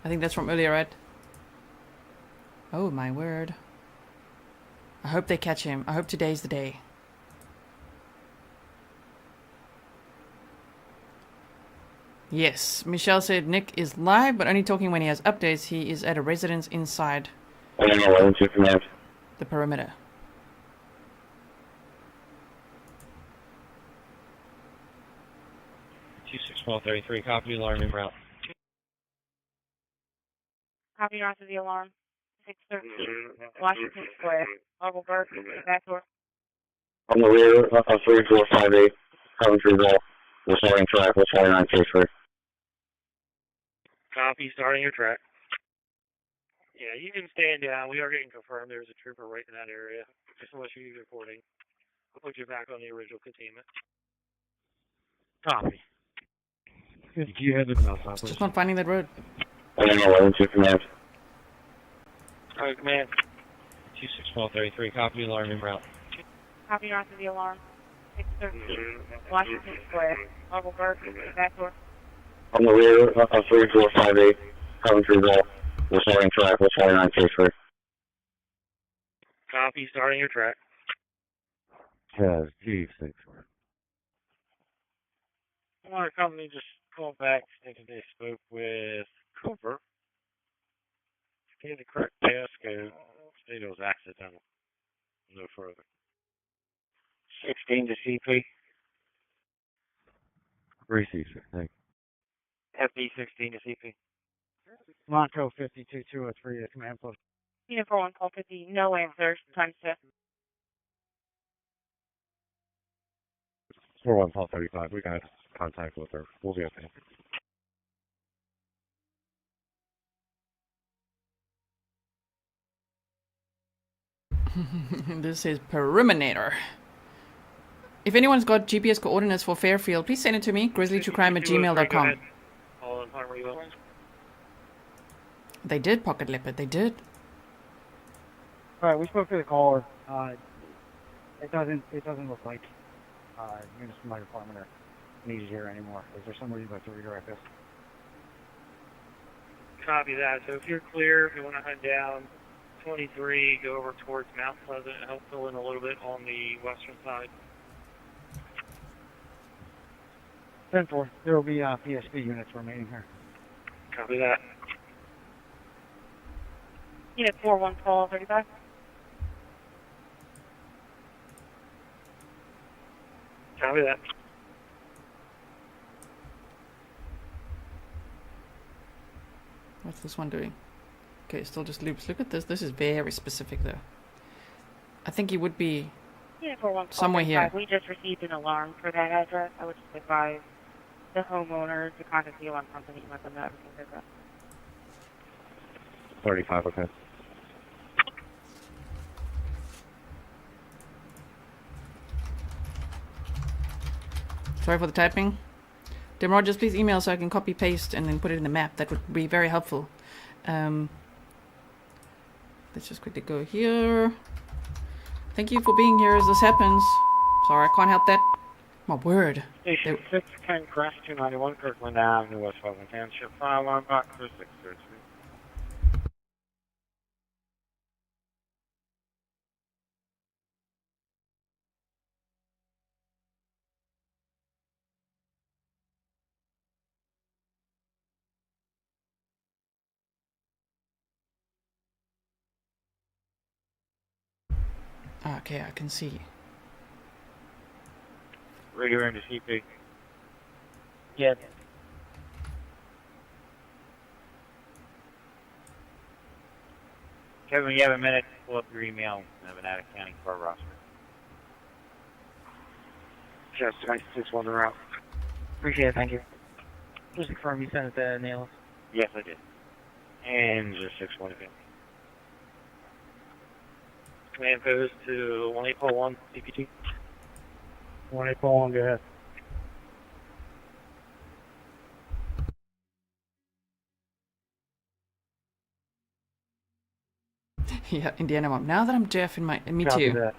I think that's from earlier, right? Oh my word. I hope they catch him. I hope today's the day. Yes, Michelle said Nick is live, but only talking when he has updates. He is at a residence inside the perimeter. $261233, copy, alarm in route. Copy north of the alarm. 613 Washington Square. Engelberg, back door. On the rear of 3458, Coventryville. We're starting track, we're 29 K3. Copy, starting your track. Yeah, you can stand down. We are getting confirmed there's a trooper right in that area. Just unless you're reporting. I'll put you back on the original containment. Copy. You had the Just not finding that road. I don't know, 11 to command. Alright, command. 261233, copy, alarm in route. Copy north of the alarm. 613 Washington Square. Engelberg, back door. On the rear of 3458, Coventryville. We're starting track, we're 29 K3. Copy, starting your track. Kaz, G6. Our company just called back thinking they spoke with Cooper. Gave the correct passcode. State it was accidental. No further. 16 to CP. Receiver, thank FD 16 to CP. Monco 52203 to command post. Unit 41, call 50, no answer, time shift. 41 Paul 35. We got contact with her. We'll be okay. This is Perimeter. If anyone's got GPS coordinates for Fairfield, please send it to me, grizzlytruecrime@gmail.com. They did, Pocket Leopard, they did. Alright, we spoke to the caller. It doesn't look like units from my department are needed here anymore. Is there somewhere you'd like to redirect us? Copy that. So if you're clear, if you want to head down 23, go over towards Mount Pleasant and help fill in a little bit on the western side. 10-4. There will be PSP units remaining here. Copy that. Unit 41, call 35. Copy that. What's this one doing? Okay, still just loops. Look at this. This is very specific though. I think he would be Unit 41, call somewhere 35. here. We just received an alarm for that address. I would just advise the homeowner to contact the alarm company and let them know everything's okay. 35, okay. Sorry for the typing. Dem Rogers, please email so I can copy paste and then put it in the map. That would be very helpful. Let's just quickly go here. Thank you for being here as this happens. Sorry, I can't help that. My word. Station 610, crash 291, Kirkland Avenue, West Welcome Township, fire alarm box for 632. Okay, I can see. Radio into CP. Yeah. Kevin, when you have a minute, pull up your email and have an out-of-county car roster. Just 26 on the route. Appreciate it, thank you. Just confirm you sent it to Neil. Yes, I did. And just 6-1 again. Command goes to 1841 CPT. 1841, go ahead. Yeah, Indiana Mom. Now that I'm deaf in me Copy too. that.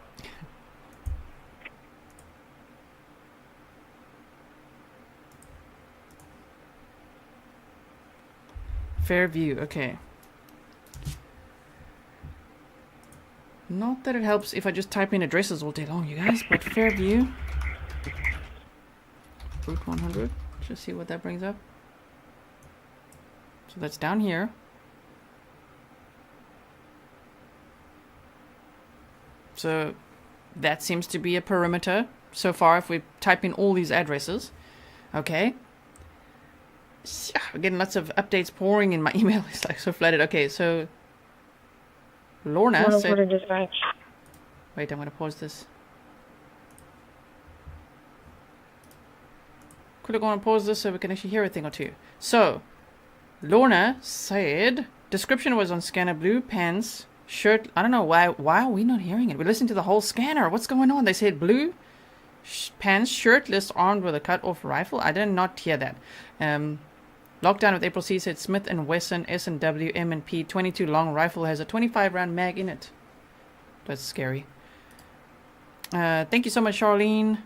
Fairview, okay. Not that it helps if I just type in addresses all day long, you guys, but Fairview. Route 100. Just see what that brings up. So that's down here. So that seems to be a perimeter so far if we type in all these addresses. Okay. I'm getting lots of updates pouring in my email. It's like so flooded. Okay, so Lorna said... Wait, I'm going to pause this. Could I go and pause this so we can actually hear a thing or two? So, Lorna said, description was on scanner blue, pants, shirt. I don't know why are we not hearing it? We listened to the whole scanner. What's going on? They said blue, pants, shirtless, armed with a cut-off rifle. I did not hear that. Lockdown with April C said Smith & Wesson S&W M&P 22 long rifle has a 25-round mag in it. That's scary. Thank you so much, Charlene.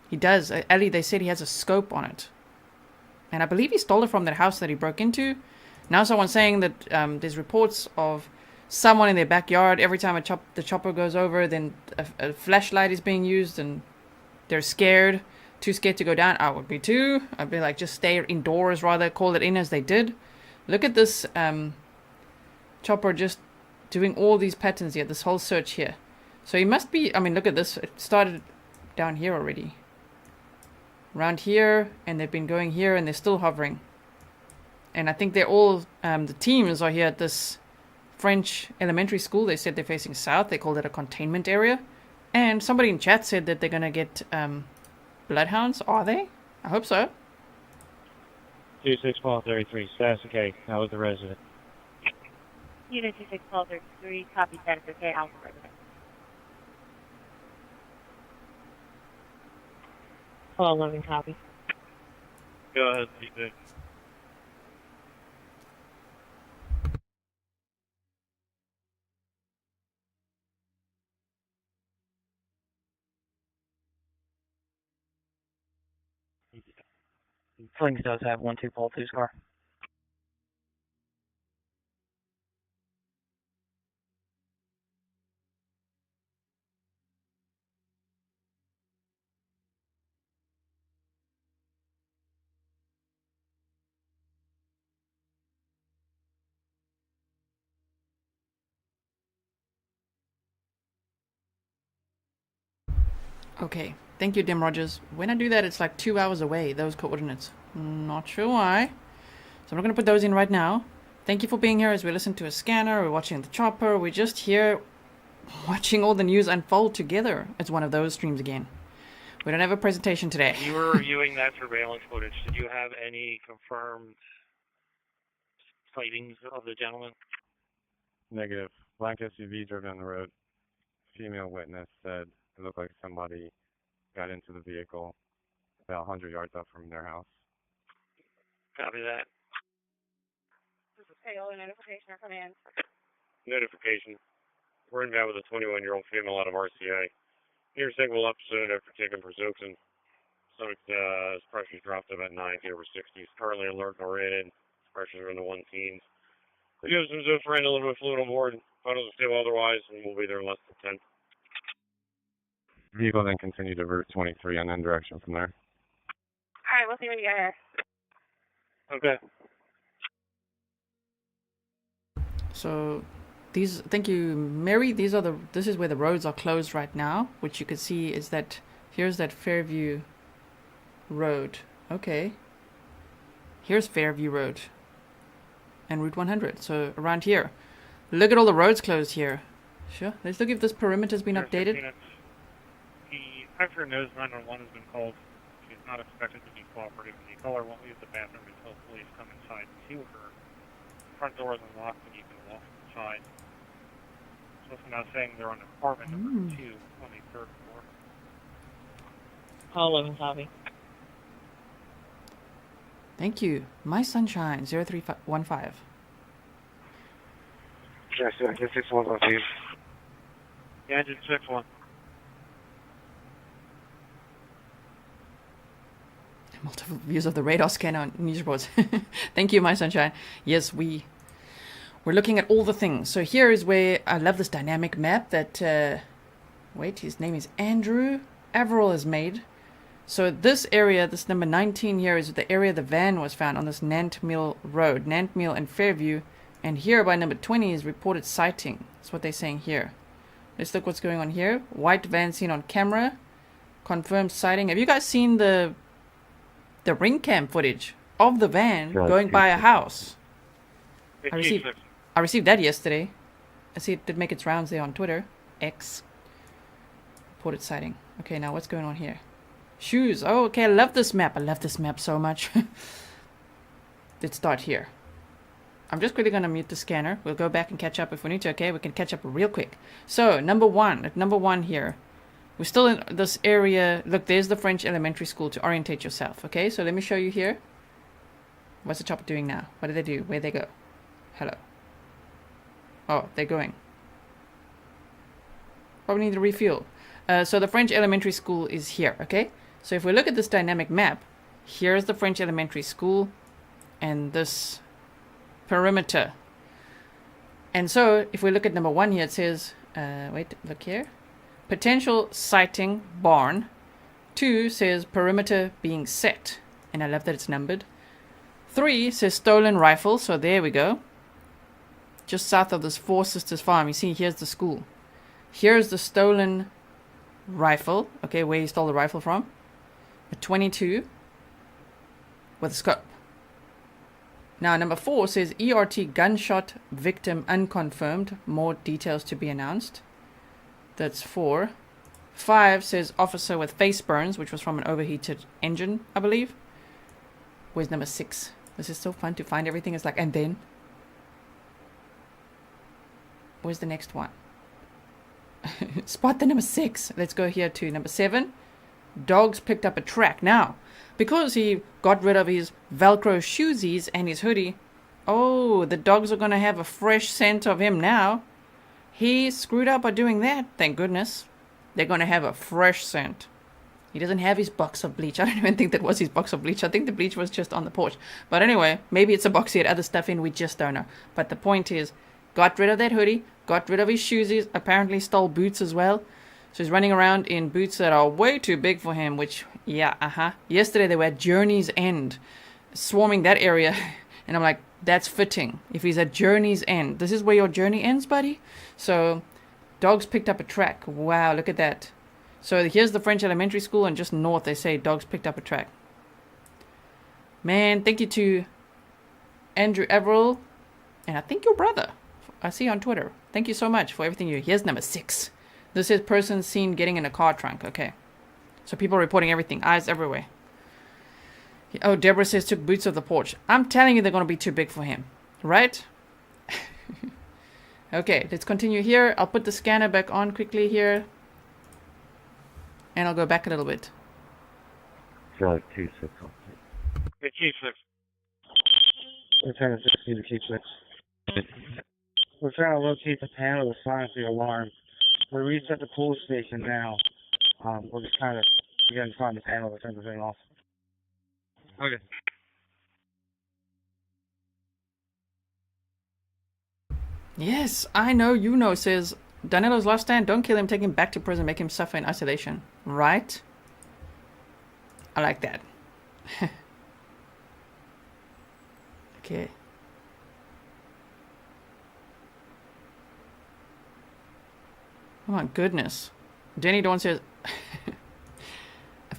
He does. Ellie, they said he has a scope on it. And I believe he stole it from that house that he broke into. Now someone's saying that there's reports of someone in their backyard. Every time the chopper goes over, then a flashlight is being used and they're scared. Too scared to go down. I would be too. I'd be like, just stay indoors rather. Call it in as they did. Look at this chopper just doing all these patterns here. This whole search here. So he must be, I mean, look at this. It started down here already. Around here. And they've been going here and they're still hovering. And I think they're all, the teams are here at this French elementary school. They said they're facing south. They called it a containment area. And somebody in chat said that they're going to get bloodhounds. Are they? I hope so. 26-12-33, status okay. How was the resident? Unit 26-12-33, copy status okay, Alpha resident. Call 11, copy. Go ahead, P6. Flings does have 1-2 Paul 2's car. Okay. Thank you, Dim Rogers. When I do that, it's like 2 hours away, those coordinates. Not sure why. So I'm not going to put those in right now. Thank you for being here as we listen to a scanner, we're watching the chopper, we're just here watching all the news unfold together. It's one of those streams again. We don't have a presentation today. You were reviewing that surveillance footage. Did you have any confirmed sightings of the gentleman? Negative. Black SUV drove down the road. Female witness said it looked like somebody got into the vehicle about 100 yards up from their house. Copy that. This is payload notification or command. Notification. We're inbound with a 21-year-old female out of RCA. Your signal up soon after taking Prazoxin. Stomach pressure dropped to about 90 over 60s. Currently alert and oriented. Pressures are in the 1-teens. We have some Zofran, a little bit of fluid on board. Vitals are stable otherwise, and we'll be there in less than 10. Vehicle then continued to Route 23 on end direction from there. Alright, we'll see what you got here. Okay. So these, thank you, Mary. This is where the roads are closed right now, which you can see is that here's that Fairview Road. Okay. Here's Fairview Road and Route 100. So around here, look at all the roads closed here. Sure. Let's look if this perimeter has been updated. The officer knows 911 has been called. She's not expected to be cooperative. The caller won't leave the bathroom until police come inside to her. The front door is unlocked and you can walk inside. So it's now saying they're on apartment number 2 on the 3rd floor. Call 11, copy. Thank you. My Sunshine 0315. Yes, I guess 6-1, please. Yeah, engine 6-1. Multiple views of the radar scanner on news reports. Thank you, My Sunshine. Yes, we're looking at all the things. So here is where I love this dynamic map that, wait, his name is Andrew Averill has made. So this area, this number 19 here, is the area the van was found on this Nant Mill Road. Nant Mill and Fairview. And here by number 20 is reported sighting. That's what they're saying here. Let's look what's going on here. White van seen on camera. Confirmed sighting. Have you guys seen the ring cam footage of the van going by a house? I received that yesterday. I see it did make its rounds there on Twitter. X. Reported sighting. Okay, now what's going on here? Shoes. Oh, okay, I love this map. I love this map so much. Let's start here. I'm just quickly going to mute the scanner. We'll go back and catch up if we need to, okay? We can catch up real quick. So, number one here. We're still in this area. Look, there's the French elementary school to orientate yourself, okay? So let me show you here. What's the chopper doing now? What do they do? Where'd they go? Hello. Oh, they're going. Probably need to refuel. So the French elementary school is here, okay? So if we look at this dynamic map, here's the French elementary school and this perimeter. And so if we look at number 1 here, it says, wait, look here. Potential sighting barn. 2 says perimeter being set. And I love that it's numbered. 3 says stolen rifle. So there we go. Just south of this Four Sisters farm. You see, here's the school. Here's the stolen rifle. Okay, where he stole the rifle from. A 22 with a scope. Now, number 4 says ERT gunshot victim unconfirmed. More details to be announced. That's 4. 5 says officer with face burns, which was from an overheated engine, I believe. Where's number 6? This is so fun to find everything. It's like, and then? Where's the next one? Spot the number 6. Let's go here to number 7. Dogs picked up a track. Now, because he got rid of his Velcro shoesies and his hoodie, oh, the dogs are going to have a fresh scent of him now. He screwed up by doing that, thank goodness. They're going to have a fresh scent. He doesn't have his box of bleach. I don't even think that was his box of bleach. I think the bleach was just on the porch. But anyway, maybe it's a box he had other stuff in. We just don't know. But the point is, got rid of that hoodie, got rid of his shoesies, apparently stole boots as well. So he's running around in boots that are way too big for him, which, yeah, Yesterday they were at Journey's End, swarming that area. And I'm like, that's fitting. If he's at Journey's End, this is where your journey ends, buddy? So, dogs picked up a track. Wow, look at that. So here's the French elementary school, and just north they say dogs picked up a track. Man, thank you to Andrew Everell, and I think your brother. I see you on Twitter. Thank you so much for everything you. Here's number 6. This is person seen getting in a car trunk. Okay. So people reporting everything. Eyes everywhere. Oh, Deborah says took boots off the porch. I'm telling you they're going to be too big for him. Right? Okay, let's continue here. I'll put the scanner back on quickly here. And I'll go back a little bit. Charlie 2-6. Hey, Chief 6. Lieutenant 16 to Chief 6. We're trying to locate the panel to silence the alarm. We reached at the police station now. We're just kind of getting to find the panel to turn the thing off. Okay. Yes, I know, you know, says Danelo's last stand. Don't kill him, take him back to prison, make him suffer in isolation. Right? I like that. Okay. Oh my goodness. Danny Dawn says,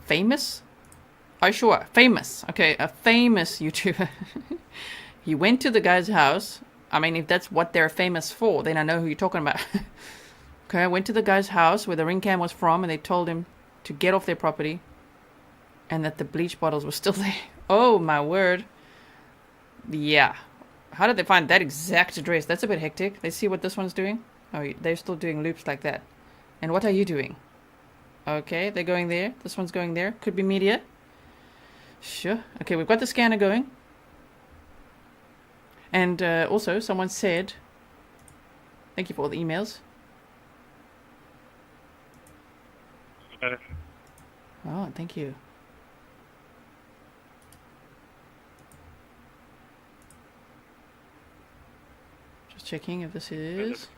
famous? Oh, sure. Famous. Okay, a famous YouTuber. He went to the guy's house. I mean, if that's what they're famous for, then I know who you're talking about. Okay, I went to the guy's house where the ring cam was from, and they told him to get off their property and that the bleach bottles were still there. Oh, my word. Yeah. How did they find that exact address? That's a bit hectic. Let's see what this one's doing. Oh, they're still doing loops like that. And what are you doing? Okay, they're going there. This one's going there. Could be media. Sure. Okay, we've got the scanner going. And also, someone said, thank you for all the emails. Oh, thank you. Just checking if this is...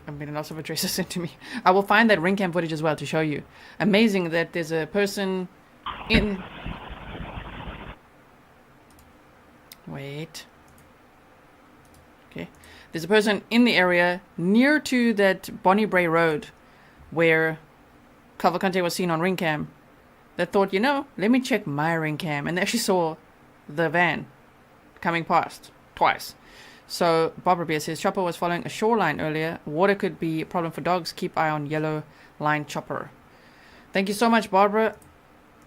I'm getting lots of addresses sent to me. I will find that ring cam footage as well to show you. Amazing that there's a person in... Wait. Okay. There's a person in the area near to that Bonnie Bray Road where Cavalcante was seen on ring cam that thought, you know, let me check my ring cam. And they actually saw the van coming past twice. So Barbara Beer says chopper was following a shoreline earlier. Water could be a problem for dogs. Keep eye on yellow line chopper. Thank you so much, Barbara.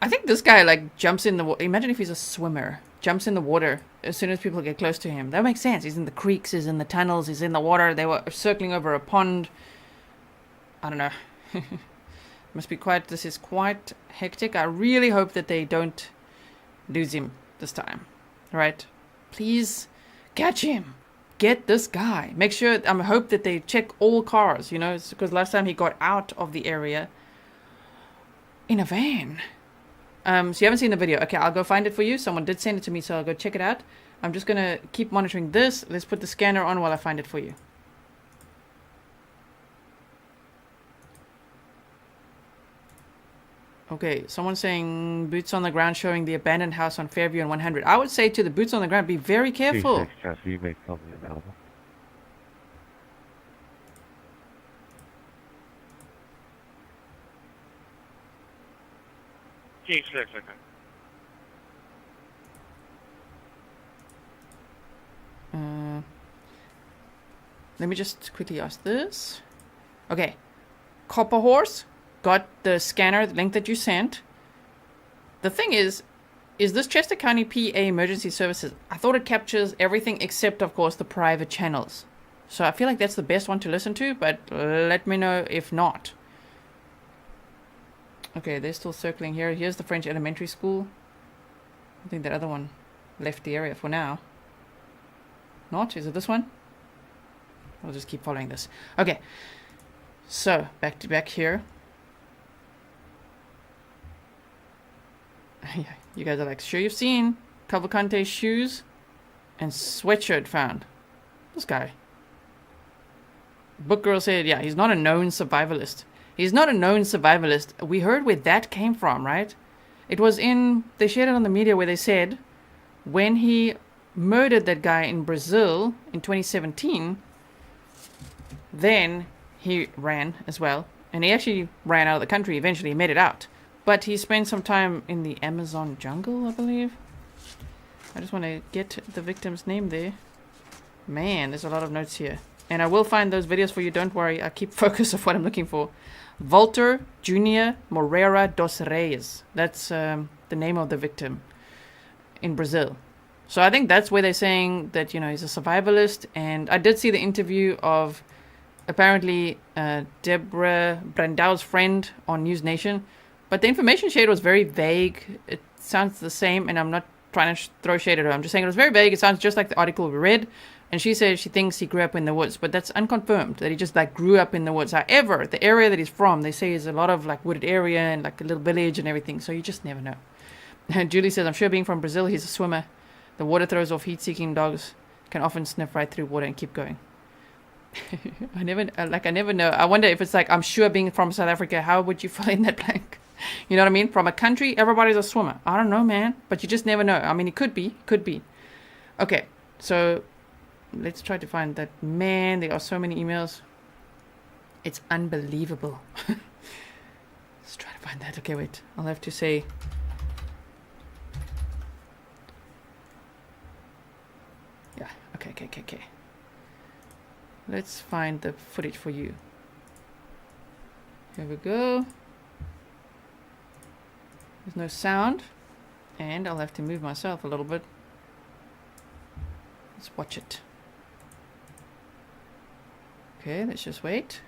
I think this guy like jumps in the water. Imagine if he's a swimmer. Jumps in the water as soon as people get close to him. That makes sense. He's in the creeks, he's in the tunnels, he's in the water. They were circling over a pond. I don't know. Must be quite, this is quite hectic. I really hope that they don't lose him this time. Right? Please catch him. Get this guy. Make sure, I hope that they check all cars, you know, because last time he got out of the area in a van. So you haven't seen the video. Okay, I'll go find it for you. Someone did send it to me, so I'll go check it out. I'm just going to keep monitoring this. Let's put the scanner on while I find it for you. Okay, someone's saying boots on the ground showing the abandoned house on Fairview and 100. I would say to the boots on the ground, be very careful. G6, okay. Let me just quickly ask this. Okay. Copper Horse got the scanner, the link that you sent. The thing is this Chester County PA Emergency Services? I thought it captures everything except, of course, the private channels. So I feel like that's the best one to listen to, but let me know if not. Okay, they're still circling here. Here's the French elementary school. I think that other one left the area for now. Not? Is it this one? I'll just keep following this. Okay. So, back here. Yeah, you guys are like, sure you've seen Cavalcante's shoes and sweatshirt found. This guy. Book Girl said, yeah, he's not a known survivalist. He's not a known survivalist. We heard where that came from, right? It was they shared it on the media where they said when he murdered that guy in Brazil in 2017, then he ran as well. And he actually ran out of the country eventually. He made it out. But he spent some time in the Amazon jungle, I believe. I just want to get the victim's name there. Man, there's a lot of notes here. And I will find those videos for you. Don't worry. I keep focus of what I'm looking for. Walter Junior Moreira dos Reis. That's the name of the victim in Brazil. So I think that's where they're saying that, you know, he's a survivalist. And I did see the interview of apparently Deborah Brandao's friend on News Nation. But the information shared was very vague. It sounds the same, and I'm not trying to throw shade at her. I'm just saying it was very vague. It sounds just like the article we read. And she said she thinks he grew up in the woods, but that's unconfirmed, that he just like grew up in the woods. However, the area that he's from, they say is a lot of like wooded area and like a little village and everything. So you just never know. And Julie says, I'm sure being from Brazil, he's a swimmer. The water throws off heat-seeking dogs can often sniff right through water and keep going. I never know. I wonder if it's like, I'm sure being from South Africa, how would you fill in that blank? You know what I mean? From a country, everybody's a swimmer. I don't know, man. But you just never know. I mean, it could be. Okay, so let's try to find that. Man, there are so many emails. It's unbelievable. Let's try to find that. Okay, wait. I'll have to say... Yeah, okay. Let's find the footage for you. Here we go. There's no sound. And I'll have to move myself a little bit. Let's watch it. Okay, let's just wait.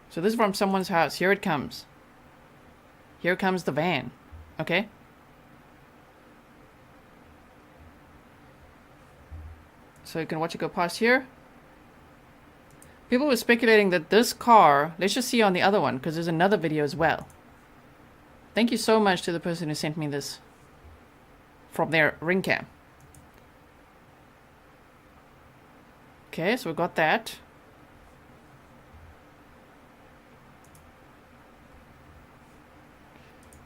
So this is from someone's house. Here it comes. Here comes the van. Okay? So you can watch it go past here. People were speculating that this car... Let's just see on the other one, because there's another video as well. Thank you so much to the person who sent me this from their ring cam. Okay, so we got that.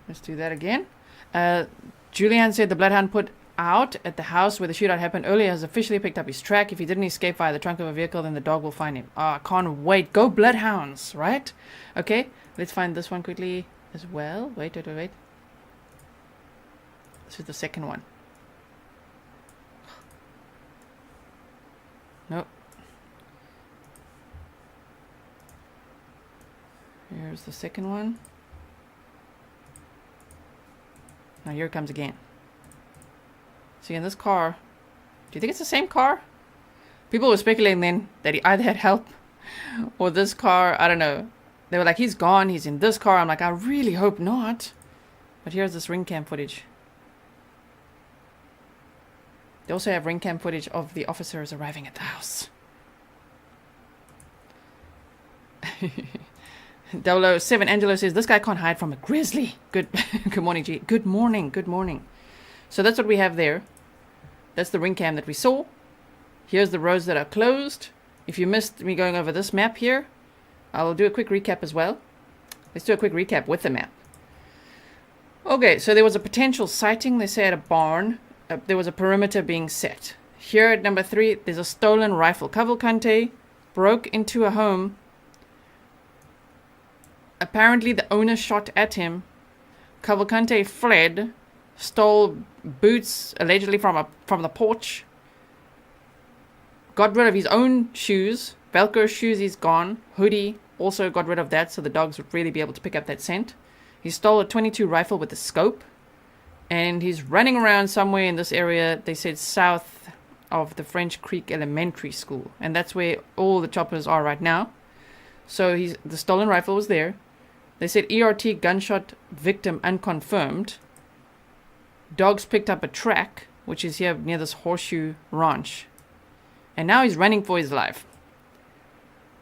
Let's do that again. Julianne said the Bloodhound put out at the house where the shootout happened earlier has officially picked up his track. If he didn't escape via the trunk of a vehicle, then the dog will find him. I can't wait. Go Bloodhounds, right? Okay, let's find this one quickly as well. Wait. This is the second one. Nope. Here's the second one. Now here it comes again. See, in this car, do you think it's the same car? People were speculating then that he either had help or this car, I don't know. They were like, he's gone, he's in this car. I'm like, I really hope not. But here's this ring cam footage. They also have ring cam footage of the officers arriving at the house. 007 Angelo says, this guy can't hide from a grizzly. Good morning, G. Good morning. So that's what we have there. That's the ring cam that we saw. Here's the roads that are closed. If you missed me going over this map here, I'll do a quick recap as well. Let's do a quick recap with the map. Okay, so there was a potential sighting, they say, at a barn. There was a perimeter being set. Here at number 3, there's a stolen rifle. Cavalcante broke into a home. Apparently the owner shot at him Cavalcante fled, stole boots allegedly from the porch, got rid of his own shoes, Velcro shoes he's gone, hoodie also got rid of that so the dogs would really be able to pick up that scent. He stole a .22 rifle with a scope, and he's running around somewhere in this area, they said south of the French Creek Elementary School, and that's where all the choppers are right now. So the stolen rifle was there. They said ERT gunshot victim unconfirmed. Dogs picked up a track, which is here near this horseshoe ranch. And now he's running for his life.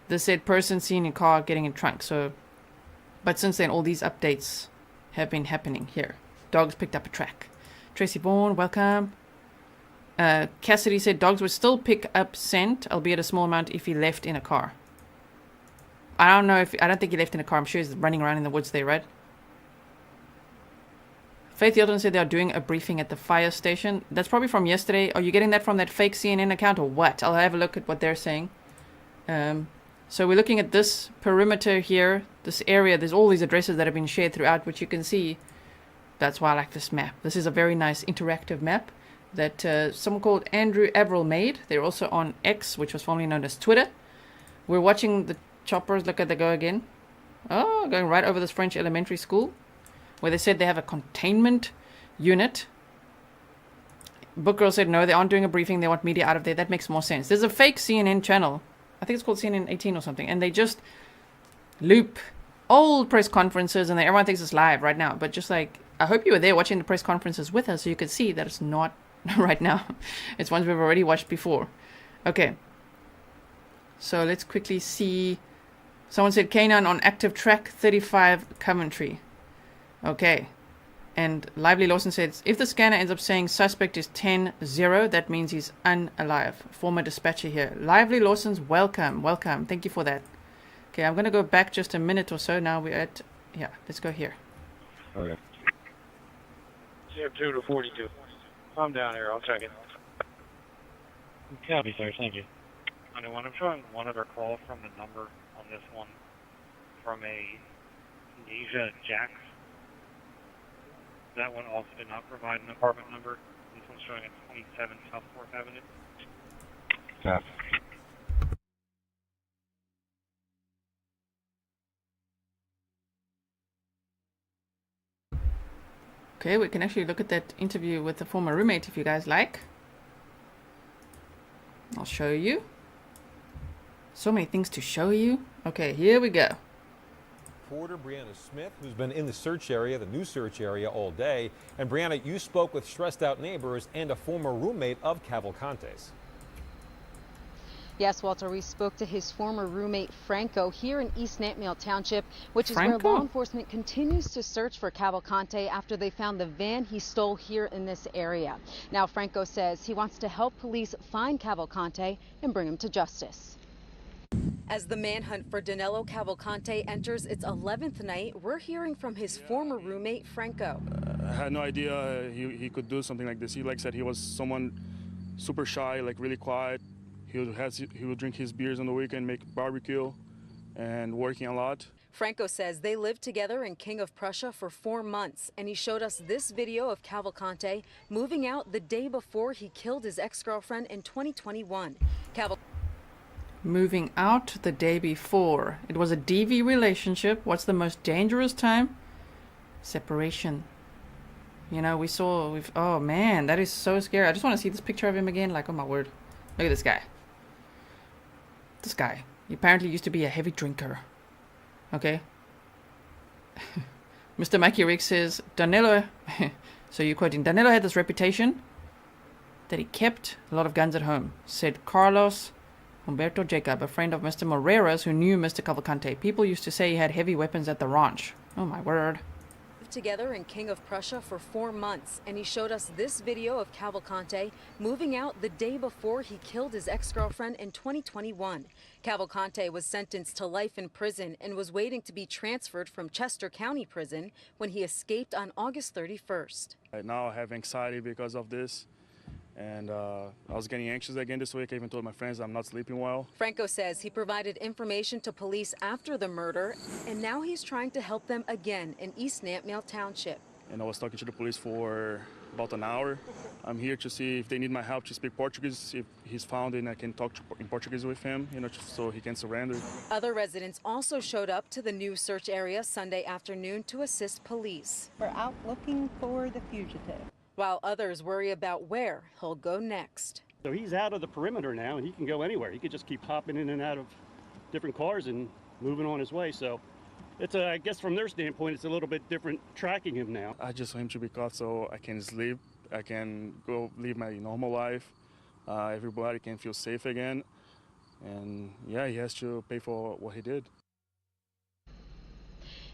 They said person seen in car getting in trunk. So, but since then, all these updates have been happening here. Dogs picked up a track. Tracy Bourne, welcome. Cassidy said dogs would still pick up scent, albeit a small amount if he left in a car. I don't think he left in a car. I'm sure he's running around in the woods there, right? Faith Hilton said they are doing a briefing at the fire station. That's probably from yesterday. Are you getting that from that fake CNN account or what? I'll have a look at what they're saying. So we're looking at this perimeter here, this area. There's all these addresses that have been shared throughout, which you can see. That's why I like this map. This is a very nice interactive map that someone called Andrew Averill made. They're also on X, which was formerly known as Twitter. We're watching the choppers. Look at the go again. Oh, going right over this French elementary school where they said they have a containment unit. Book Girl said no, they aren't doing a briefing. They want media out of there. That makes more sense. There's a fake CNN channel. I think it's called CNN 18 or something. And they just loop old press conferences and everyone thinks it's live right now. But just like, I hope you were there watching the press conferences with us so you could see that it's not right now. It's ones we've already watched before. Okay. So let's quickly see. Someone said K9 on active track 35 Coventry. Okay. And Lively Lawson says, if the scanner ends up saying suspect is 10-0, that means he's unalive. Former dispatcher here. Lively Lawson's welcome. Welcome. Thank you for that. Okay, I'm going to go back just a minute or so. Now we're at, yeah, let's go here. Okay. 02 to 42. I'm down here. I'll check it. Copy, sir. Thank you. When I'm showing one other call from the number on this one from a Asia Jax. That one also did not provide an apartment number. This one's showing at 27 South 4th Avenue. Yeah. Okay, we can actually look at that interview with the former roommate if you guys like. I'll show you. So many things to show you. Okay, here we go. Reporter Brianna Smith, who's been in the search area, the new search area, all day. And Brianna, you spoke with stressed out neighbors and a former roommate of Cavalcante's. Yes, Walter, we spoke to his former roommate, Franco, here in East Nantmeal Township, which is where law enforcement continues to search for Cavalcante after they found the van he stole here in this area. Now, Franco says he wants to help police find Cavalcante and bring him to justice. As the manhunt for Danelo Cavalcante enters its 11th night, we're hearing from his former roommate, Franco. I had no idea he could do something like this. He said he was someone super shy, really quiet. He would drink his beers on the weekend, make barbecue, and working a lot. Franco says they lived together in King of Prussia for 4 months, and he showed us this video of Cavalcante moving out the day before he killed his ex-girlfriend in 2021. Moving out the day before. It was a DV relationship. What's the most dangerous time? Separation. You know, oh man, that is so scary. I just want to see this picture of him again. Like, oh my word. Look at this guy. This guy. He apparently used to be a heavy drinker. Okay. Mr. Mikey Rick says, Danelo, so you're quoting, Danelo had this reputation that he kept a lot of guns at home, said Carlos Humberto Jacob, a friend of Mr. Moreira's who knew Mr. Cavalcante. People used to say he had heavy weapons at the ranch. Oh my word. Together in King of Prussia for 4 months, and he showed us this video of Cavalcante moving out the day before he killed his ex-girlfriend in 2021. Cavalcante was sentenced to life in prison and was waiting to be transferred from Chester County Prison when he escaped on August 31st. Right now I have anxiety because of this. And I was getting anxious again this week. I even told my friends I'm not sleeping well. Franco says he provided information to police after the murder, and now he's trying to help them again in East Nantmeal Township. and I was talking to the police for about an hour. I'm here to see if they need my help to speak Portuguese. If he's found and I can talk in Portuguese with him, so he can surrender. Other residents also showed up to the new search area Sunday afternoon to assist police. We're out looking for the fugitive. While others worry about where he'll go next. So he's out of the perimeter now, and he can go anywhere. He could just keep hopping in and out of different cars and moving on his way. So it's I guess from their standpoint, it's a little bit different tracking him now. I just want him to be caught so I can sleep. I can go live my normal life. Everybody can feel safe again. And yeah, he has to pay for what he did.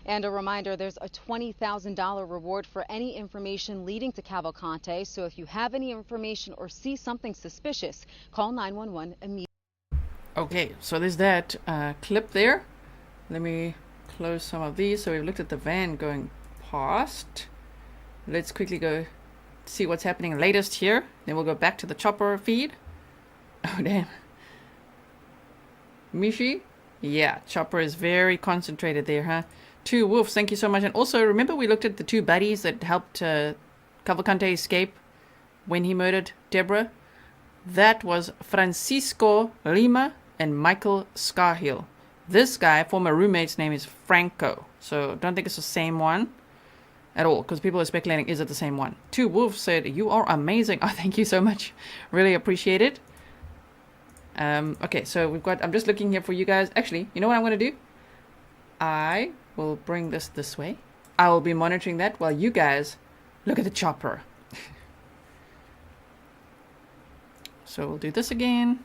And a reminder, there's a $20,000 reward for any information leading to Cavalcante. So if you have any information or see something suspicious, call 911 immediately. Okay, so there's that clip there. Let me close some of these. So we've looked at the van going past. Let's quickly go see what's happening latest here. Then we'll go back to the chopper feed. Oh, damn. Mishi? Yeah, chopper is very concentrated there, huh? 2 wolves, thank you so much. And also, remember we looked at the 2 buddies that helped Cavalcante escape when he murdered Deborah? That was Francisco Lima and Michael Scarhill. This guy, former roommate's name is Franco. So don't think it's the same one at all, because people are speculating, is it the same one? 2 wolves said, you are amazing. Oh, thank you so much. Really appreciate it. Okay, so I'm just looking here for you guys. Actually, you know what I'm going to do? I will bring this way. I will be monitoring that while you guys look at the chopper. So we'll do this again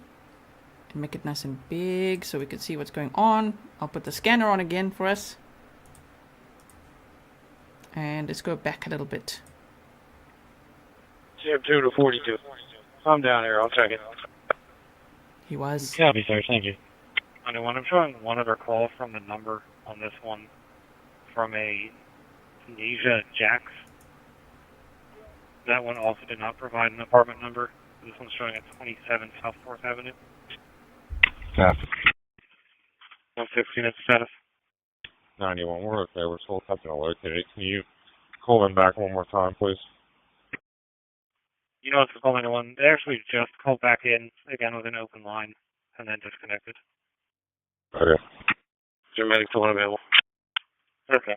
and make it nice and big so we can see what's going on. I'll put the scanner on again for us. And let's go back a little bit. Jib 2 to 42. I'm down here. I'll check it. He was. Copy, sir. Thank you. Anyone, I'm showing one other call from the number on this one from a Asia Jax. That one also did not provide an apartment number. This one's showing at 27 South 4th Avenue. Staff. 116 at status. 91, we're okay. We're still attempting to locate it. Can you call them back one more time, please? You know, it's call 91. They actually just called back in, again with an open line, and then disconnected. Okay. Is your medic still unavailable? Okay.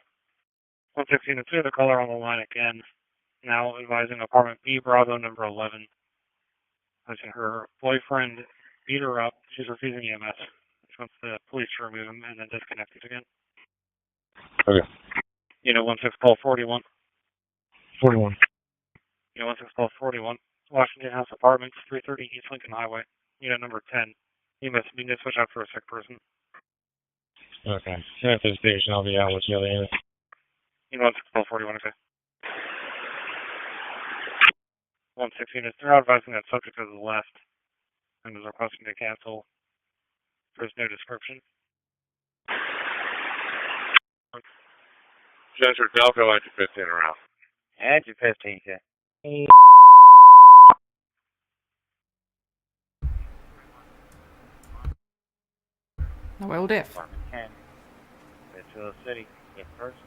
116 and 2, the caller on the line again. Now advising apartment B, Bravo, number 11. Her boyfriend beat her up. She's refusing EMS. She wants the police to remove him and then disconnected again. Okay. Unit 16 call 41. 41. Unit 16 call 41. Washington House Apartments, 330 East Lincoln Highway. Unit number 10. You must need to switch out for a sick person. Okay. At the station, I'll be out with you later. Unit 16 call 41, okay. 116 is they're advising that subject to the left and is requesting to cancel. There's no description. Jennifer Delco, Edge 15 around. Edge 15, okay. Well, deaf. Apartment 10. Pittsfield City. Get first.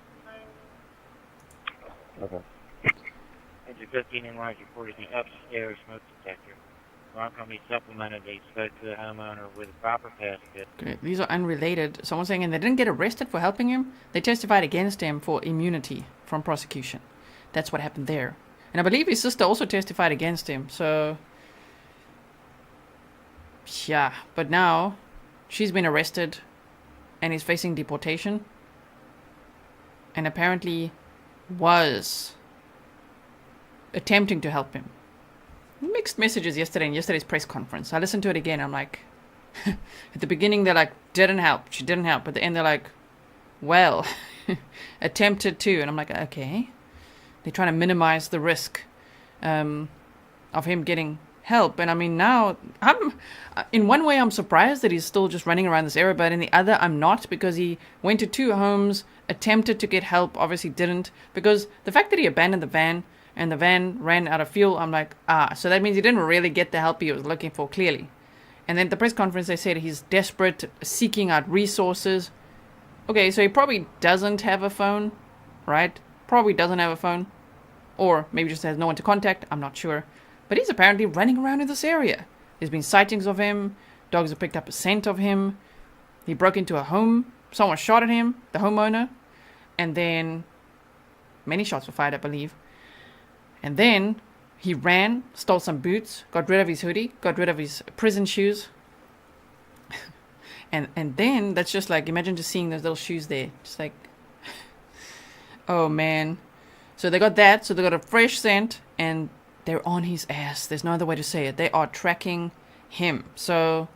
Okay. Edge 15 in line, reporting an upstairs smoke detector. Ron Company supplemented. They spoke to the homeowner with a proper pass kit. Okay, these are unrelated. Someone's saying, and they didn't get arrested for helping him. They testified against him for immunity from prosecution. That's what happened there. And I believe his sister also testified against him. So, yeah. But now, she's been arrested and is facing deportation. And apparently was attempting to help him. Mixed messages yesterday in yesterday's press conference. I listened to it again. I'm like, at the beginning they're like, didn't help. She didn't help. At the end they're like, well, attempted to. And I'm like, okay. They're trying to minimize the risk of him getting help. And I mean, now, in one way I'm surprised that he's still just running around this area, but in the other I'm not, because he went to 2 homes, attempted to get help, obviously didn't. Because the fact that he abandoned the van, and the van ran out of fuel, I'm like, so that means he didn't really get the help he was looking for, clearly. And then at the press conference, they said he's desperate, seeking out resources. Okay, so he probably doesn't have a phone, right? Probably doesn't have a phone. Or maybe just has no one to contact. I'm not sure. But he's apparently running around in this area. There's been sightings of him. Dogs have picked up a scent of him. He broke into a home. Someone shot at him, the homeowner. And then many shots were fired, I believe. And then he ran, stole some boots, got rid of his hoodie, got rid of his prison shoes. and then that's just like, imagine just seeing those little shoes there. Just like, oh man. So they got that. So they got a fresh scent and they're on his ass. There's no other way to say it. They are tracking him. So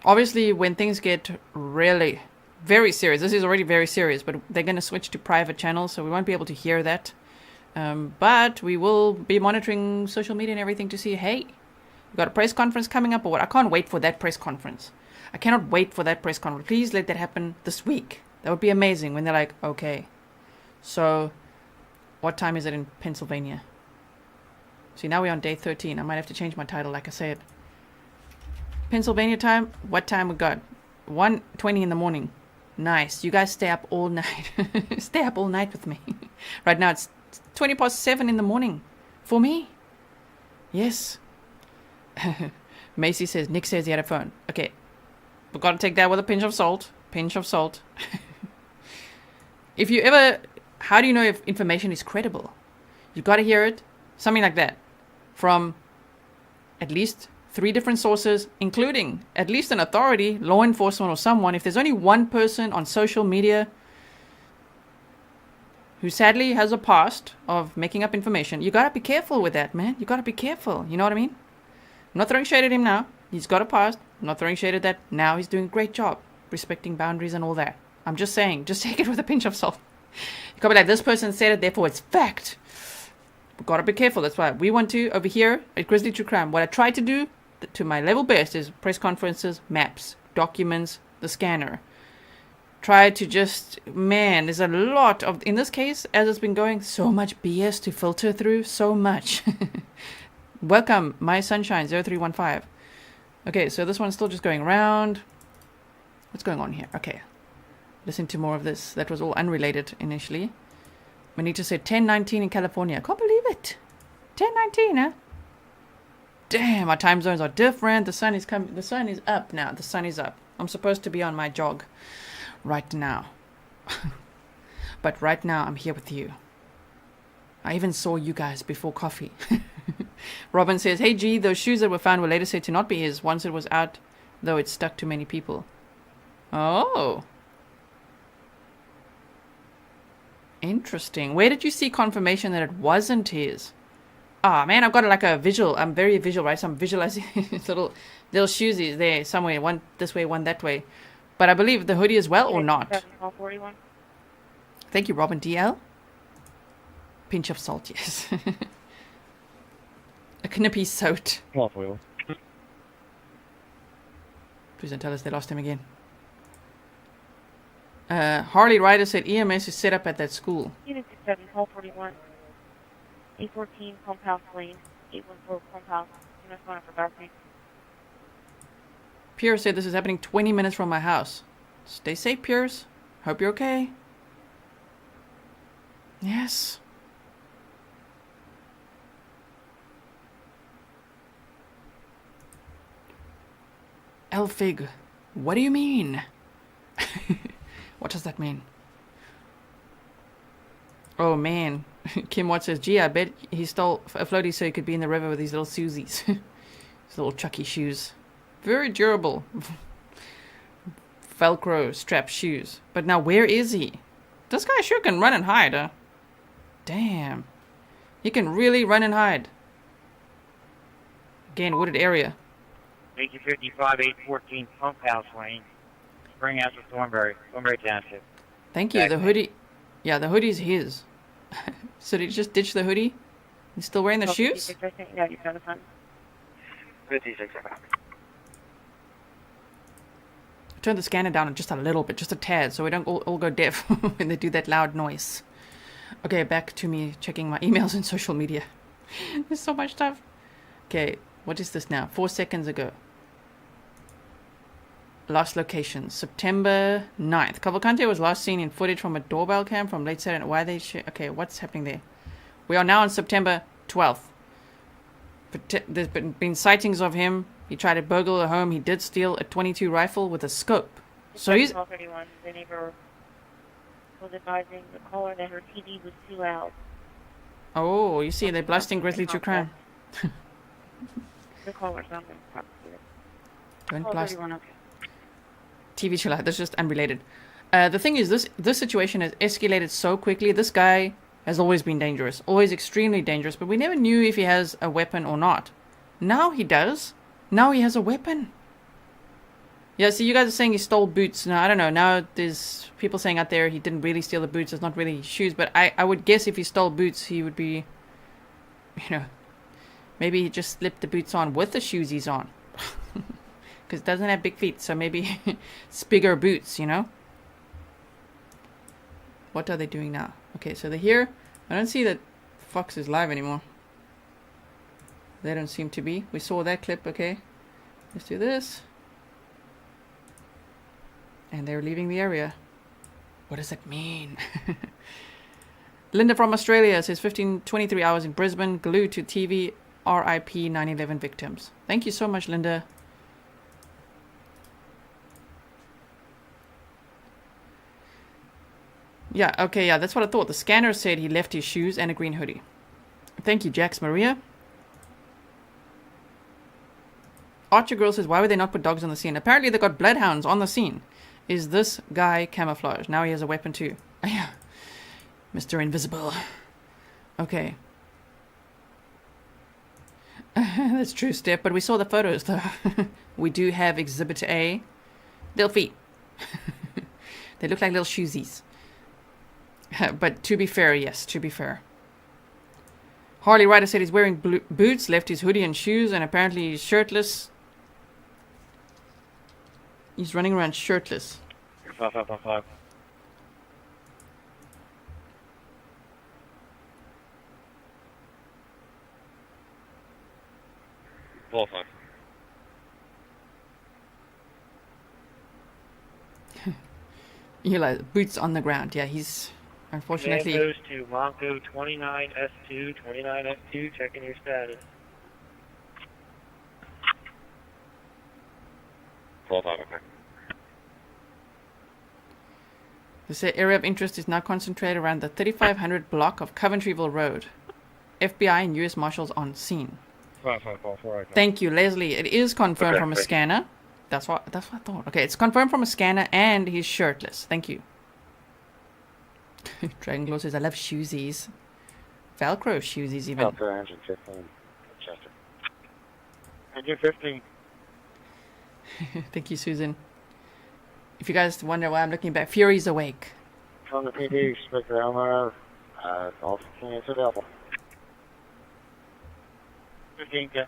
obviously when things get really very serious, this is already very serious, but they're going to switch to private channels. So we won't be able to hear that. But we will be monitoring social media and everything to see, hey, we got a press conference coming up or what? I can't wait for that press conference. I cannot wait for that press conference. Please let that happen this week. That would be amazing when they're like, okay, so what time is it in Pennsylvania? See, now we're on day 13. I might have to change my title, like I said. Pennsylvania time, what time we got? 1:20 in the morning. Nice. You guys stay up all night. Stay up all night with me. Right now it's 7:20 in the morning. For me? Yes. Macy says, Nick says he had a phone. Okay. We've got to take that with a pinch of salt. Pinch of salt. If you ever... How do you know if information is credible? You've got to hear it. Something like that. From at least 3 different sources, including at least an authority, law enforcement or someone. If there's only one person on social media who sadly has a past of making up information, you got to be careful with that, man. You got to be careful. You know what I mean? I'm not throwing shade at him now. He's got a past. I'm not throwing shade at that. Now he's doing a great job respecting boundaries and all that. I'm just saying, just take it with a pinch of salt. You can't be like, this person said it, therefore it's fact. We've got to be careful. That's why we want to, over here at Grizzly True Crime, what I try to do to my level best is press conferences, maps, documents, the scanner. Try to just, man, there's a lot of, in this case, as it's been going, so much BS to filter through, so much. Welcome, my sunshine 0315. Okay, so this one's still just going around. What's going on here? Okay, listen to more of this. That was all unrelated initially. We need to say 10:19 in California. I can't believe it. 10:19, huh? Damn, our time zones are different. The sun is coming. The sun is up now. The sun is up. I'm supposed to be on my jog right now. But right now, I'm here with you. I even saw you guys before coffee. Robin says, hey G, those shoes that were found were later said to not be his once it was out, though it stuck to many people. Oh. Interesting. Where did you see confirmation that it wasn't his? Ah, man, I've got like a visual. I'm very visual, right? So I'm visualizing little shoesies there somewhere. One this way, one that way. But I believe the hoodie as well, or not? Thank you, Robin DL. Pinch of salt, yes. A knippy soat. Please don't tell us they lost him again. Harley Ryder said EMS is set up at that school. Unit 7, Hall 41. 814 Pump House Lane. 814 Pump House. Unit 1 for Darkness. Pierce said this is happening 20 minutes from my house. Stay safe, Pierce. Hope you're okay. Yes. Elfig, what do you mean? What does that mean? Oh man, Kim Watt says, gee, I bet he stole a floaty so he could be in the river with these little Susies. These little Chucky shoes. Very durable. Velcro strap shoes. But now where is he? This guy sure can run and hide, huh? Damn. He can really run and hide. Again, wooded area. 1855, 814 Pump House Lane. Spring House of Thornbury Township. Thank you. The hoodie. Yeah, the hoodie's his. So did he just ditch the hoodie? He's still wearing the shoes? Yeah, you found the phone. 56. Turn the scanner down just a little bit, just a tad, so we don't all go deaf when they do that loud noise. Okay, back to me checking my emails and social media. There's so much stuff. Okay, what is this now? 4 seconds ago. Last location, September 9th. Cavalcante was last seen in footage from a doorbell cam from late Saturday. Why they okay, what's happening there? We are now on September 12th. There's been sightings of him. He tried to burgle a home. He did steal a .22 rifle with a scope. So he's... 1231, the neighbor was advising the caller that her TV was too loud. Oh, you see, they're blasting Grizzly True Crime. The caller's not going to talk to you. Don't blast. 1231, okay. TV chill out. That's just unrelated. The thing is, this situation has escalated so quickly. This guy has always been dangerous, always extremely dangerous, but we never knew if he has a weapon or not. Now he does. Now he has a weapon. Yeah, so you guys are saying he stole boots. Now, I don't know. Now there's people saying out there he didn't really steal the boots. It's not really shoes, but I would guess if he stole boots, he would be, maybe he just slipped the boots on with the shoes he's on. Because it doesn't have big feet, so maybe it's bigger boots, What are they doing now? Okay, so they're here. I don't see that Fox is live anymore. They don't seem to be. We saw that clip, okay. Let's do this. And they're leaving the area. What does that mean? Linda from Australia says 23 hours in Brisbane, glued to TV, RIP 9/11 victims. Thank you so much, Linda. Yeah, okay, yeah, that's what I thought. The scanner said he left his shoes and a green hoodie. Thank you, Jax Maria. Archer Girl says, why would they not put dogs on the scene? Apparently they got bloodhounds on the scene. Is this guy camouflaged? Now he has a weapon too. Yeah. Mr. Invisible. Okay. That's true, Step, but we saw the photos though. We do have Exhibit A. Little feet. They look like little shoesies. But to be fair, yes, to be fair. Harley Ryder said he's wearing boots, left his hoodie and shoes, and apparently he's shirtless. He's running around shirtless. 5555. Qualify. Eli, boots on the ground. Yeah, he's unfortunately. Name goes to Monco 29S2, 29S2, checking your status. 12-5, okay. This area of interest is now concentrated around the 3500 block of Coventryville Road. FBI and U.S. Marshals on scene. 5544, okay. Thank you, Leslie. It is confirmed from a scanner. That's what I thought. Okay, it's confirmed from a scanner and he's shirtless. Thank you. Dragon Glow says, I love shoesies. Velcro shoesies even. Delta engine 15. Chester. Engine 15. Thank you, Susan. If you guys wonder why I'm looking back, Fury's awake. From the PD, Inspector Homeowner, all 15 to Delta. 15, yeah.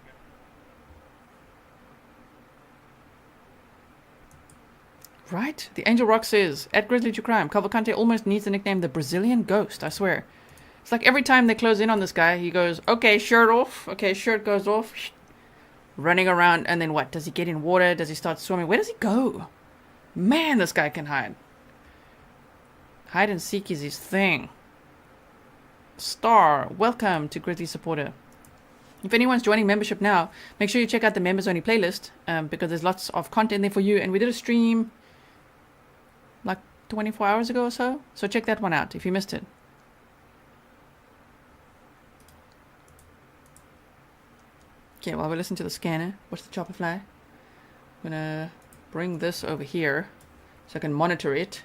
Right? The Angel Rock says, at Grizzly True Crime, Cavalcante almost needs the nickname the Brazilian Ghost, I swear. It's like every time they close in on this guy, he goes, okay, shirt off. Okay, shirt goes off. Running around, and then what? Does he get in water? Does he start swimming? Where does he go? Man, this guy can hide. Hide and seek is his thing. Star, welcome to Grizzly Supporter. If anyone's joining membership now, make sure you check out the members only playlist, because there's lots of content there for you. And we did a stream like 24 hours ago or so. So check that one out if you missed it. Okay, while we listen to the scanner, watch the chopper fly. I'm gonna bring this over here so I can monitor it.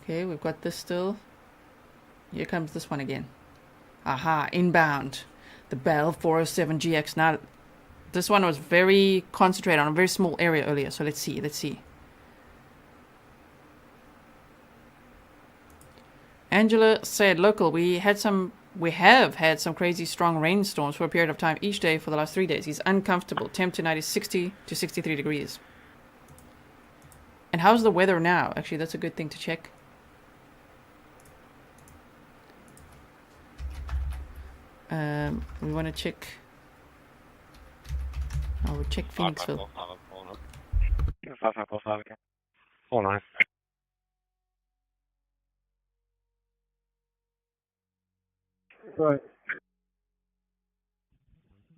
Okay, we've got this still. Here comes this one again. Aha, inbound. The Bell 407 GX. Now, this one was very concentrated on a very small area earlier. So let's see. Angela said, local, we have had some crazy strong rainstorms for a period of time each day for the last 3 days. He's uncomfortable. Temp tonight is 60 to 63 degrees. And how's the weather now? Actually, that's a good thing to check. We want to check. Oh, we'll check Phoenixville. 5545, okay. 49. Right.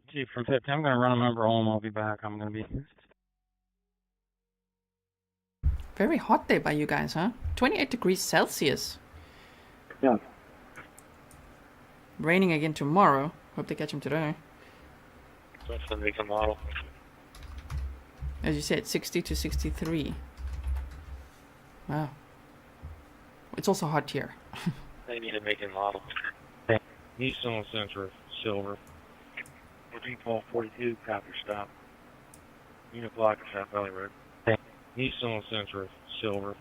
Chief from 50, I'm going to run a member home. I'll be back. I'm going to be... Very hot there by you guys, huh? 28 degrees Celsius. Yeah. Raining again tomorrow. Hope they catch him today. That's the make and model. As you said, 60 to 63. Wow. It's also hot here. They need a make and model. Nissan Sentra, silver. Default 42, copy stop. Unit block at South Valley Road. Nissan Sentra, silver.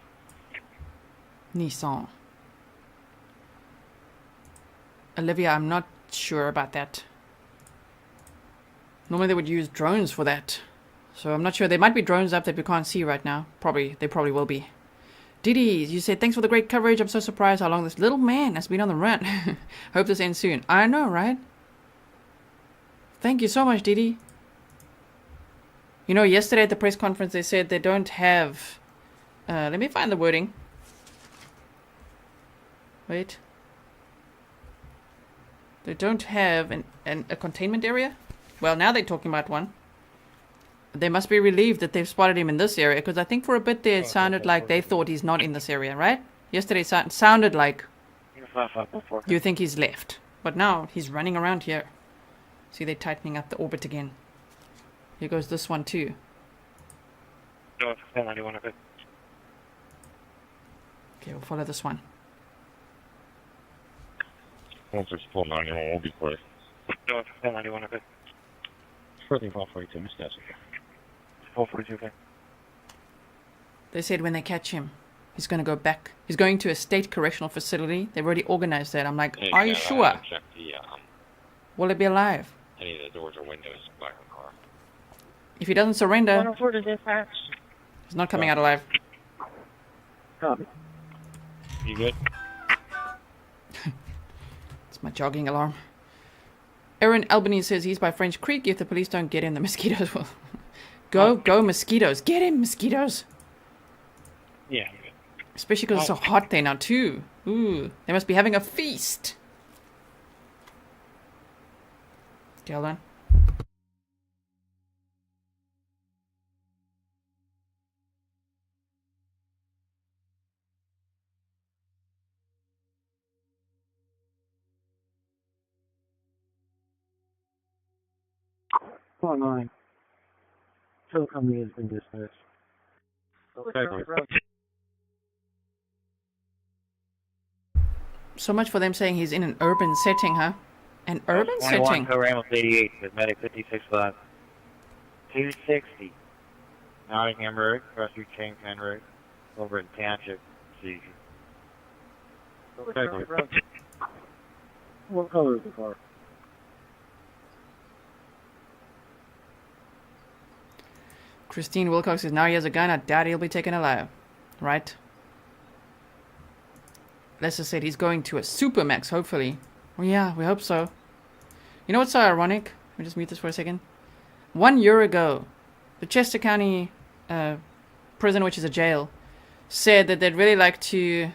Nissan. Olivia, I'm not sure about that. Normally they would use drones for that. So I'm not sure. There might be drones up that we can't see right now. They probably will be. Diddy, you said, thanks for the great coverage. I'm so surprised how long this little man has been on the run. Hope this ends soon. I know, right? Thank you so much, Didi. You know, yesterday at the press conference, they said they don't have... let me find the wording. Wait. They don't have a containment area? Well, now they're talking about one. They must be relieved that they've spotted him in this area, because I think for a bit there it sounded like they thought he's not in this area, right? Yesterday it sounded like you think he's left. But now he's running around here. See, they're tightening up the orbit again. Here goes this one too. No, 1091, okay. Okay, we'll follow this one. Once it's full 91, we'll be quick. No, 1091, okay. Further 442, Mr. Jessica. 442, okay. They said when they catch him, he's going to go back. He's going to a state correctional facility. They've already organized that. I'm like, are you sure? Check the, Will it be alive? any of the doors or windows by the car. If he doesn't surrender, 104 to dispatch. he's not coming out alive. Copy. You good? It's my jogging alarm. Aaron Albany says he's by French Creek. If the police don't get him, the mosquitoes will. Go mosquitoes. Get him, mosquitoes. Yeah. Especially because it's so hot there now, too. Ooh, they must be having a feast. Okay, hold on. Call 9. Tow company has been dispatched. Okay. So much for them saying he's in an urban setting, huh? An urban 21, setting? Tow Ramos 88, with medic 56-5. 260. Nottingham Road, cross through Kingpin Road, over in Township, seizure. Okay. What color is the car? Christine Wilcox says now he has a gun. I doubt he'll be taken alive. Right? Lester said he's going to a Supermax, hopefully. Well, yeah, we hope so. You know what's so ironic? Let me just mute this for a second. 1 year ago, the Chester County prison, which is a jail, said that they'd really like to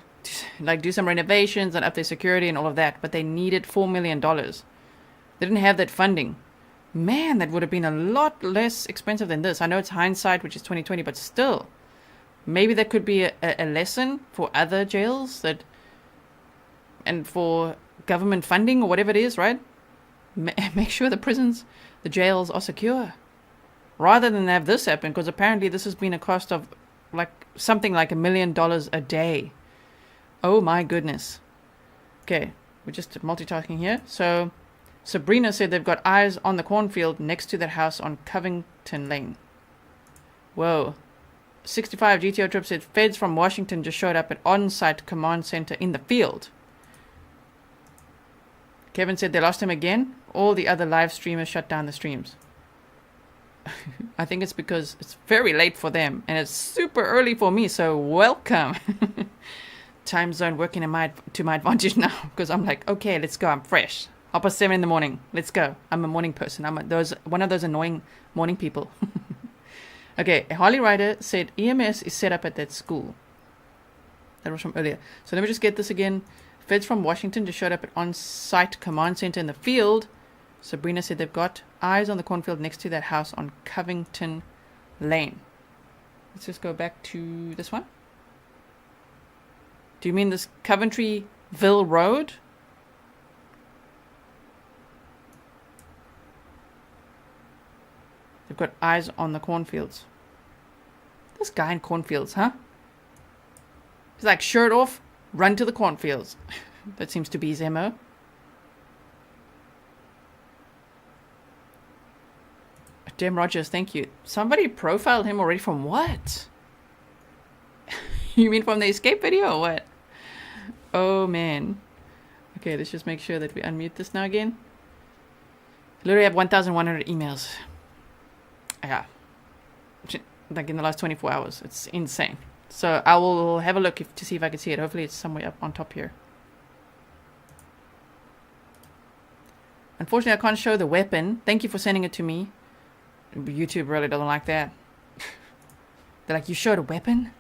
do some renovations and up their security and all of that, but they needed $4 million. They didn't have that funding. Man, that would have been a lot less expensive than this. I know it's hindsight, which is 2020, but still. Maybe that could be a lesson for other jails and for government funding or whatever it is, right? Make sure the prisons, the jails are secure. Rather than have this happen, because apparently this has been a cost of something like $1 million a day. Oh my goodness. Okay, we're just multitasking here. So Sabrina said they've got eyes on the cornfield next to that house on Covington Lane. Whoa. 65 GTO Trip said feds from Washington just showed up at on-site command center in the field. Kevin said they lost him again. All the other live streamers shut down the streams. I think it's because it's very late for them and it's super early for me, so welcome. Time zone working to my advantage now because I'm like, okay, let's go. I'm fresh. 7:30 in the morning. Let's go. I'm a morning person. I'm one of those annoying morning people. Okay, a Harley Rider said EMS is set up at that school. That was from earlier. So let me just get this again. Feds from Washington just showed up at on-site command center in the field. Sabrina said they've got eyes on the cornfield next to that house on Covington Lane. Let's just go back to this one. Do you mean this Coventryville Road? They've got eyes on the cornfields. This guy in cornfields, huh? He's like, shirt off, run to the cornfields. That seems to be his MO. Dem Rogers, thank you. Somebody profiled him already from what? You mean from the escape video or what? Oh man. Okay, let's just make sure that we unmute this now again. Literally have 1,100 emails. Yeah. Like in the last 24 hours. It's insane. So I will have a look to see if I can see it. Hopefully it's somewhere up on top here. Unfortunately, I can't show the weapon. Thank you for sending it to me. YouTube really doesn't like that. They're like, you showed a weapon?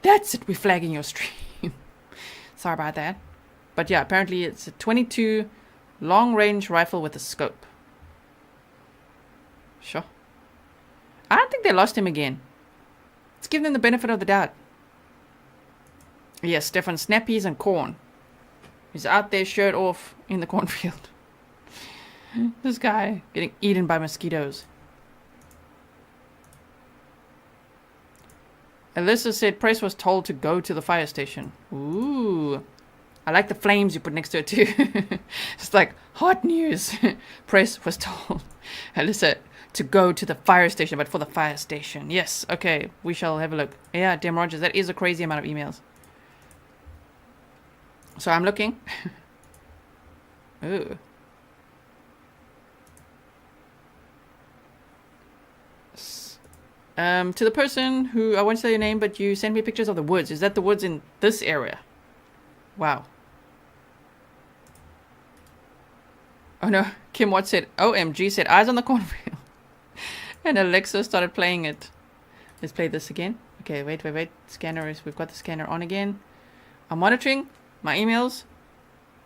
That's it, we're flagging your stream. Sorry about that. But yeah, apparently it's a 22 long-range rifle with a scope. Sure. I don't think they lost him again. Let's give them the benefit of the doubt. Yes, Stefan, snappies and corn. He's out there shirt off in the cornfield. This guy getting eaten by mosquitoes. Alyssa said Press was told to go to the fire station. Ooh. I like the flames you put next to it too. It's like hot news. Press was told, Alyssa, to go to the fire station, but for the fire station. Yes, okay, we shall have a look. Yeah, Dem Rogers, that is a crazy amount of emails. So I'm looking. Ooh. To the person who, I won't say your name, but you sent me pictures of the woods. Is that the woods in this area? Wow. Oh no, Kim Watt said, OMG, said eyes on the cornfield. And Alexa started playing it. Let's play this again. Okay, wait. Scanner is, we've got the scanner on again. I'm monitoring my emails.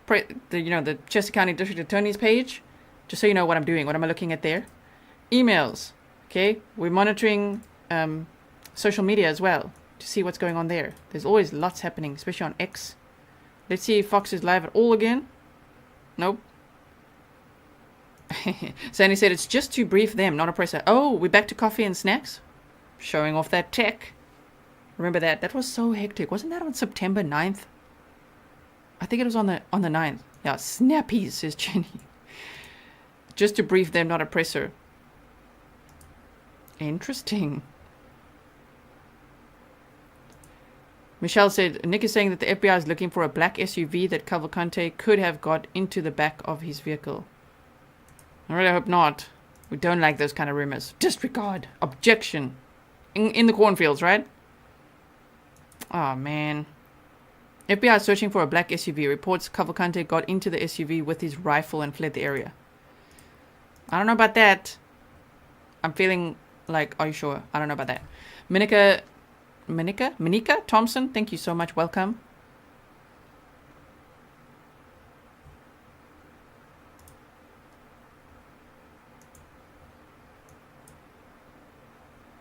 The Chester County District Attorney's page. Just so you know what I'm doing. What am I looking at there? Emails. Okay, we're monitoring social media as well to see what's going on there. There's always lots happening, especially on X. Let's see if Fox is live at all again. Nope. Sandy said it's just to brief them, not a presser. Oh, we're back to coffee and snacks? Showing off that tech. Remember that? That was so hectic. Wasn't that on September 9th? I think it was on the 9th. Yeah, snappies, says Jenny. Just to brief them, not a presser. Interesting. Michelle said, Nick is saying that the FBI is looking for a black SUV that Cavalcante could have got into the back of his vehicle. I really hope not. We don't like those kind of rumors. Disregard. Objection. In the cornfields, right? Oh, man. FBI is searching for a black SUV. Reports Cavalcante got into the SUV with his rifle and fled the area. I don't know about that. I'm feeling like, are you sure? I don't know about that. Monica Thompson, thank you so much. Welcome.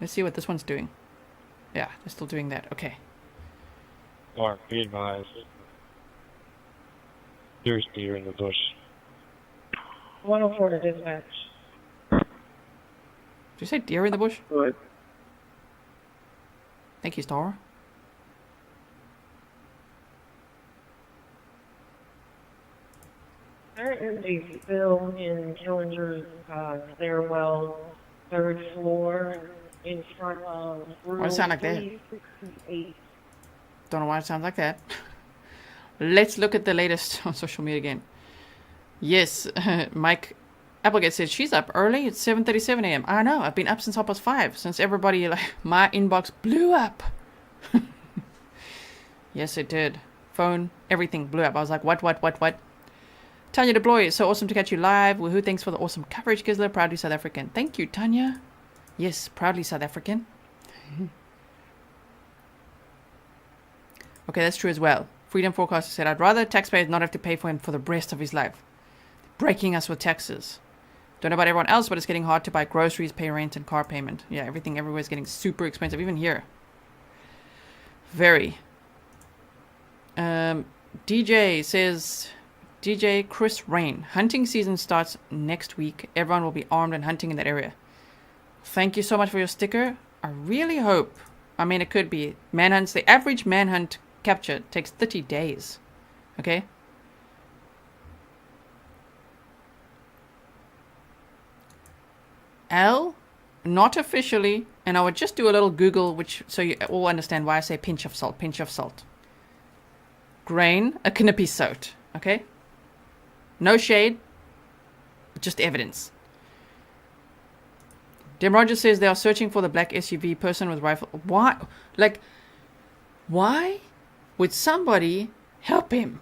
Let's see what this one's doing. Yeah, they're still doing that. Okay. Mark, be advised. There's deer in the bush. 104 to dispatch. Did you say deer in the bush? Good. Thank you, Star. There is a spill in Killinger's stairwell, 3rd floor, in front of room Why does it sound like that? 368. Don't know why it sounds like that. Let's look at the latest on social media again. Yes, Mike Applegate says she's up early. It's 7:37 a.m. I know. I've been up since 5:30. Since everybody, my inbox blew up. Yes, it did. Phone, everything blew up. I was like, what? Tanya Deploy, it's so awesome to catch you live. Woohoo, thanks for the awesome coverage, Grizzly. Proudly South African. Thank you, Tanya. Yes, proudly South African. Okay, that's true as well. Freedom Forecaster said, I'd rather taxpayers not have to pay for him for the rest of his life. Breaking us with taxes. Don't know about everyone else, but it's getting hard to buy groceries, pay rent, and car payment. Yeah, everything everywhere is getting super expensive, even here. Very. DJ says, DJ Chris Rain, hunting season starts next week. Everyone will be armed and hunting in that area. Thank you so much for your sticker. I really hope, I mean, it could be manhunts. The average manhunt capture takes 30 days. Okay? L, not officially, and I would just do a little Google, which so you all understand why I say pinch of salt, pinch of salt. Grain, a knippy soat, okay? No shade, just evidence. Dem Rogers says they are searching for the black SUV person with rifle. Why? Like, why would somebody help him?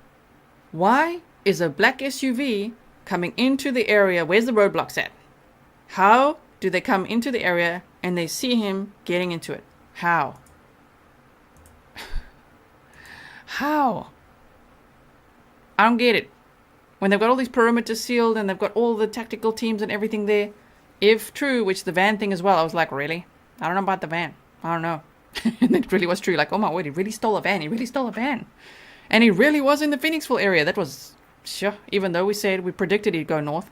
Why is a black SUV coming into the area? Where's the roadblocks at? How do they come into the area and they see him getting into it? How? How? I don't get it. When they've got all these perimeters sealed and they've got all the tactical teams and everything there, if true, which the van thing as well, I was like, really? I don't know about the van. I don't know. And it really was true. Like, oh my word, he really stole a van. He really stole a van. And he really was in the Phoenixville area. That was, sure, even though we predicted he'd go north.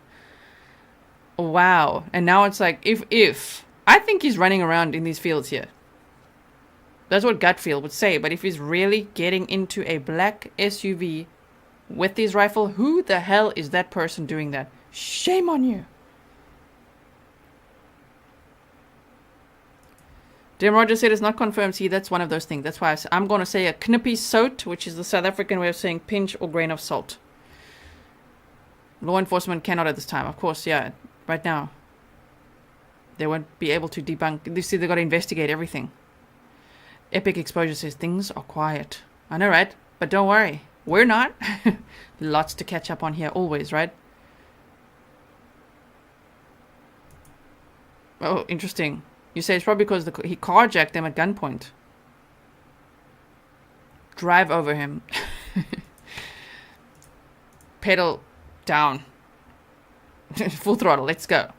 Wow. And now it's like, if I think he's running around in these fields here. That's what gut feel would say. But if he's really getting into a black SUV with his rifle, who the hell is that person doing that? Shame on you. Jim Rogers said it's not confirmed. See, that's one of those things. That's why I'm going to say a knippy soat, which is the South African way of saying pinch or grain of salt. Law enforcement cannot at this time. Of course, yeah, right now. They won't be able to debunk. You see, they've got to investigate everything. Epic Exposure says things are quiet. I know, right? But don't worry. We're not. Lots to catch up on here always, right? Oh, interesting. You say it's probably because he carjacked them at gunpoint. Drive over him. Pedal down. Full throttle, let's go.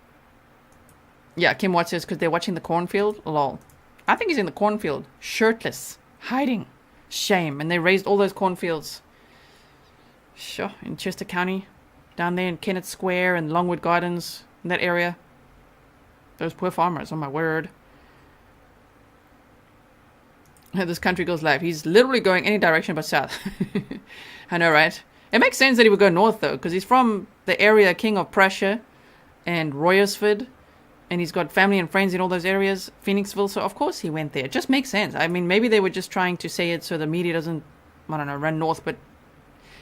Yeah, Kim Watts says because they're watching the cornfield. Lol. I think he's in the cornfield. Shirtless. Hiding. Shame. And they raised all those cornfields. Sure, in Chester County. Down there in Kennett Square and Longwood Gardens. In that area. Those poor farmers, oh my word. This country goes live. He's literally going any direction but south. I know, right? It makes sense that he would go north, though, because he's from the area King of Prussia and Royersford, and he's got family and friends in all those areas, Phoenixville, so of course he went there. It just makes sense. I mean, maybe they were just trying to say it so the media doesn't, I don't know, run north, but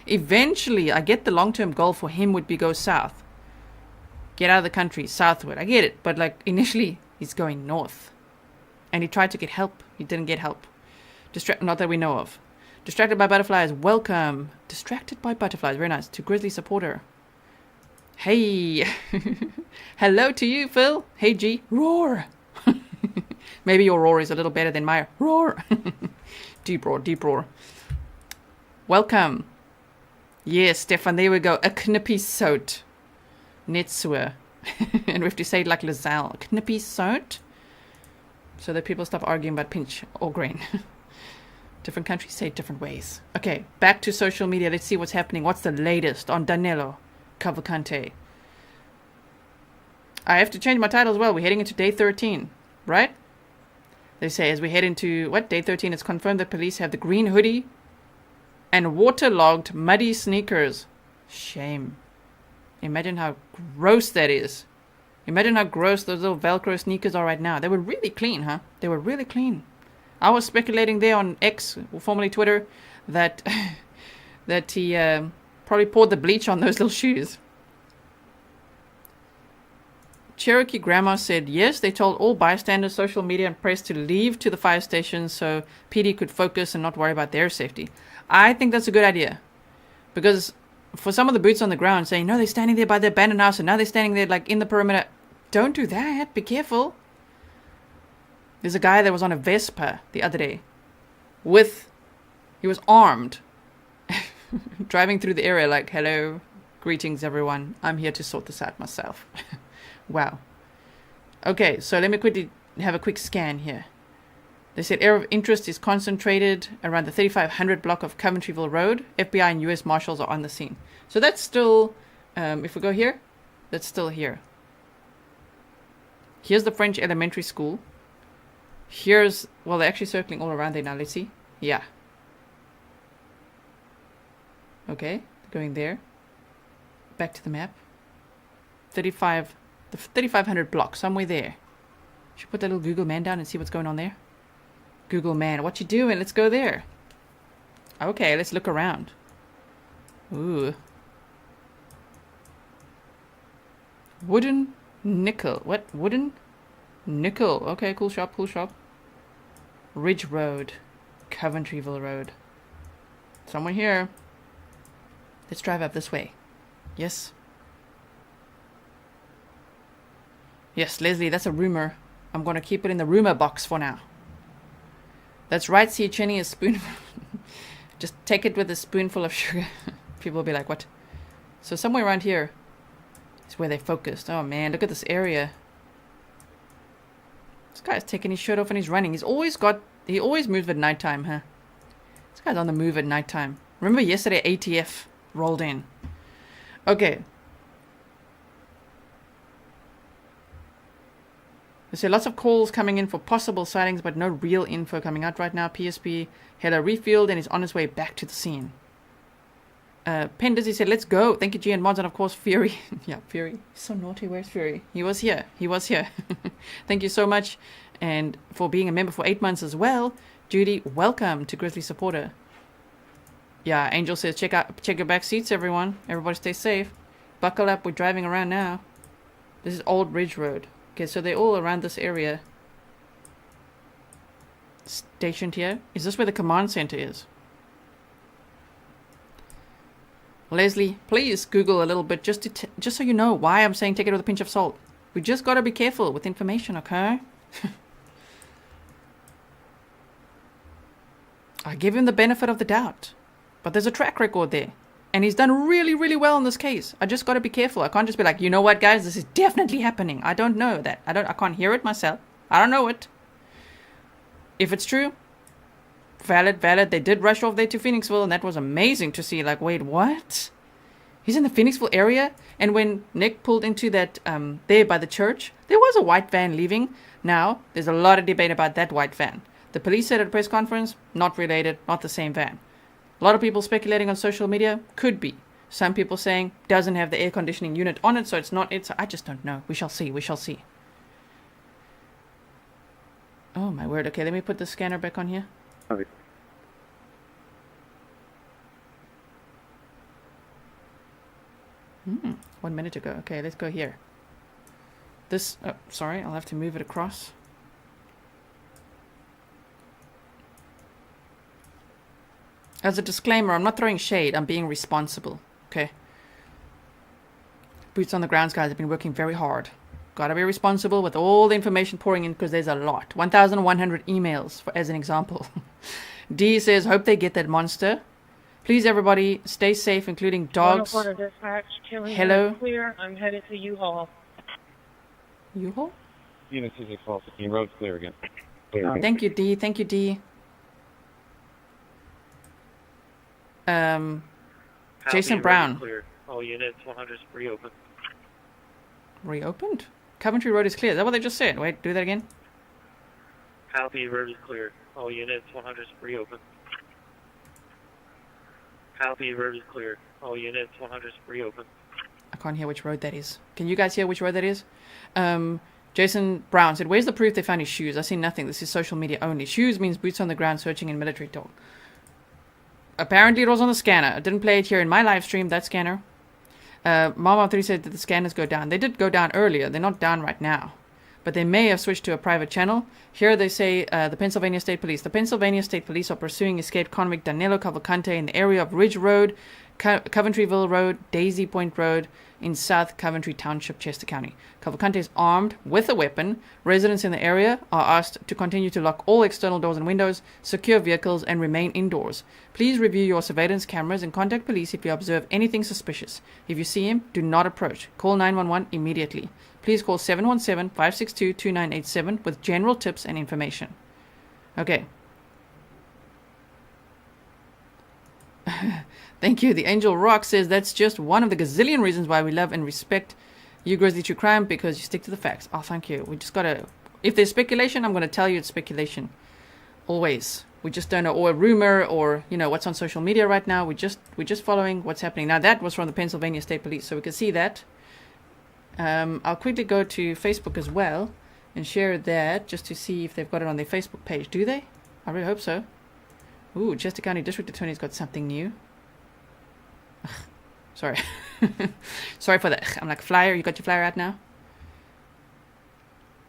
eventually, I get the long-term goal for him would be go south. Get out of the country, southward. I get it. But, like, initially, he's going north. And he tried to get help. He didn't get help. Not that we know of. Distracted by Butterflies, welcome. Distracted by Butterflies, very nice. To Grizzly supporter. Hey. Hello to you, Phil. Hey, G. Roar. Maybe your roar is a little better than my roar. Deep roar, deep roar. Welcome. Yes, Stefan, there we go. A knippy soat. Netsua. And we have to say it like Lazelle. Knippy soat. So that people stop arguing about pinch or grain. Different countries say it different ways. Okay, back to social media. Let's see what's happening. What's the latest on Danelo Cavalcante? I have to change my title as well. We're heading into day 13, right? They say as we head into, what, day 13, it's confirmed that police have the green hoodie and waterlogged muddy sneakers. Shame. Imagine how gross that is. Imagine how gross those little Velcro sneakers are right now. They were really clean, huh? They were really clean. I was speculating there on X, formerly Twitter, that that he probably poured the bleach on those little shoes. Cherokee Grandma said, yes, they told all bystanders, social media, and press to leave to the fire station so PD could focus and not worry about their safety. I think that's a good idea. Because for some of the boots on the ground saying, no, they're standing there by the abandoned house and now they're standing there like in the perimeter. Don't do that. Be careful. There's a guy that was on a Vespa the other day. He was armed Driving through the area like, hello, greetings everyone. I'm here to sort this out myself. Wow. Okay, so let me quickly have a quick scan here. They said area of interest is concentrated around the 3500 block of Coventryville Road. FBI and US Marshals are on the scene. So that's still, if we go here, that's still here. Here's the French elementary school. Here's, well, they're actually circling all around there now. Let's see. Yeah. Okay, going there. Back to the map. The 3500 block, somewhere there. Should put that little Google man down and see what's going on there. Google man, what you doing? Let's go there. Okay, let's look around. Ooh. Wooden nickel. What? Wooden nickel. Okay, cool shop, cool shop. Ridge Road. Coventryville Road. Somewhere here. Let's drive up this way. Yes. Yes, Leslie, that's a rumor. I'm going to keep it in the rumor box for now. That's right, see Chenny, a spoon. Just take it with a spoonful of sugar. People will be like, what? So somewhere around here is where they focused. Oh man, look at this area. This guy's taking his shirt off and he's running. He always moves at nighttime, huh? This guy's on the move at nighttime. Remember yesterday ATF rolled in. Okay. They say lots of calls coming in for possible sightings, but no real info coming out right now. PSP had a refueled and is on his way back to the scene. Pendizzy said, let's go. Thank you, G and Mods, and of course, Fury. Yeah, Fury. He's so naughty. Where's Fury? He was here. He was here. Thank you so much. And for being a member for 8 months as well. Judy, welcome to Grizzly Supporter. Yeah, Angel says, check your back seats, everyone. Everybody stay safe. Buckle up. We're driving around now. This is Old Ridge Road. Okay, so they're all around this area. Stationed here. Is this where the command center is? Leslie, please Google a little bit just so you know why I'm saying take it with a pinch of salt. We just got to be careful with information, okay? I give him the benefit of the doubt. But there's a track record there. And he's done really, really well in this case. I just got to be careful. I can't just be like, you know what, guys? This is definitely happening. I don't know that. I can't hear it myself. I don't know it. If it's true, valid. They did rush off there to Phoenixville, and that was amazing to see. Like, wait, what? He's in the Phoenixville area? And when Nick pulled into that, there by the church, there was a white van leaving. Now, there's a lot of debate about that white van. The police said at a press conference, not related, not the same van. A lot of people speculating on social media, could be. Some people saying doesn't have the air conditioning unit on it, so it's not it. So I just don't know. We shall see. We shall see. Oh my word. Okay, let me put the scanner back on here. Okay. 1 minute ago. Okay, let's go here. This, oh, sorry, I'll have to move it across. As a disclaimer, I'm not throwing shade. I'm being responsible. Okay. Boots on the ground guys have been working very hard. Gotta be responsible with all the information pouring in because there's a lot. 1,100 emails, as an example. D says, hope they get that monster. Please, everybody, stay safe, including dogs. Hello. Clear. I'm headed to U-Haul. U-Haul? Unit 2615, road's clear again. Thank you, D. Thank you, D. Jason Brown. Clear. All units 100 reopened. Reopened? Coventry Road is clear. Is that what they just said? Wait, do that again. Copy, road is clear. All units 100 reopened. Copy, road is clear. All units 100 reopened. I can't hear which road that is. Can you guys hear which road that is? Jason Brown said, where's the proof they found his shoes? I see nothing. This is social media only. Shoes means boots on the ground searching in military talk. Apparently it was on the scanner. I didn't play it here in my live stream, that scanner. Mama3 said that the scanners go down. They did go down earlier. They're not down right now. But they may have switched to a private channel. Here they say the Pennsylvania State Police. The Pennsylvania State Police are pursuing escaped convict Danelo Cavalcante in the area of Ridge Road, Coventryville Road, Daisy Point Road, in South Coventry Township, Chester County. Cavalcante is armed with a weapon. Residents in the area are asked to continue to lock all external doors and windows, secure vehicles, and remain indoors. Please review your surveillance cameras and contact police if you observe anything suspicious. If you see him, do not approach. Call 911 immediately. Please call 717-562-2987 with general tips and information. Okay. Thank you. The Angel Rock says that's just one of the gazillion reasons why we love and respect you, Grizzly True Crime, because you stick to the facts. Oh, thank you. We just gotta... If there's speculation, I'm gonna tell you it's speculation. Always. We just don't know, or a rumor, or, you know, what's on social media right now. We're just following what's happening. Now, that was from the Pennsylvania State Police, so we can see that. I'll quickly go to Facebook as well and share that just to see if they've got it on their Facebook page. Do they? I really hope so. Ooh, Chester County District Attorney's got something new. Ugh, sorry. Sorry for that. I'm like, flyer, you got your flyer out now?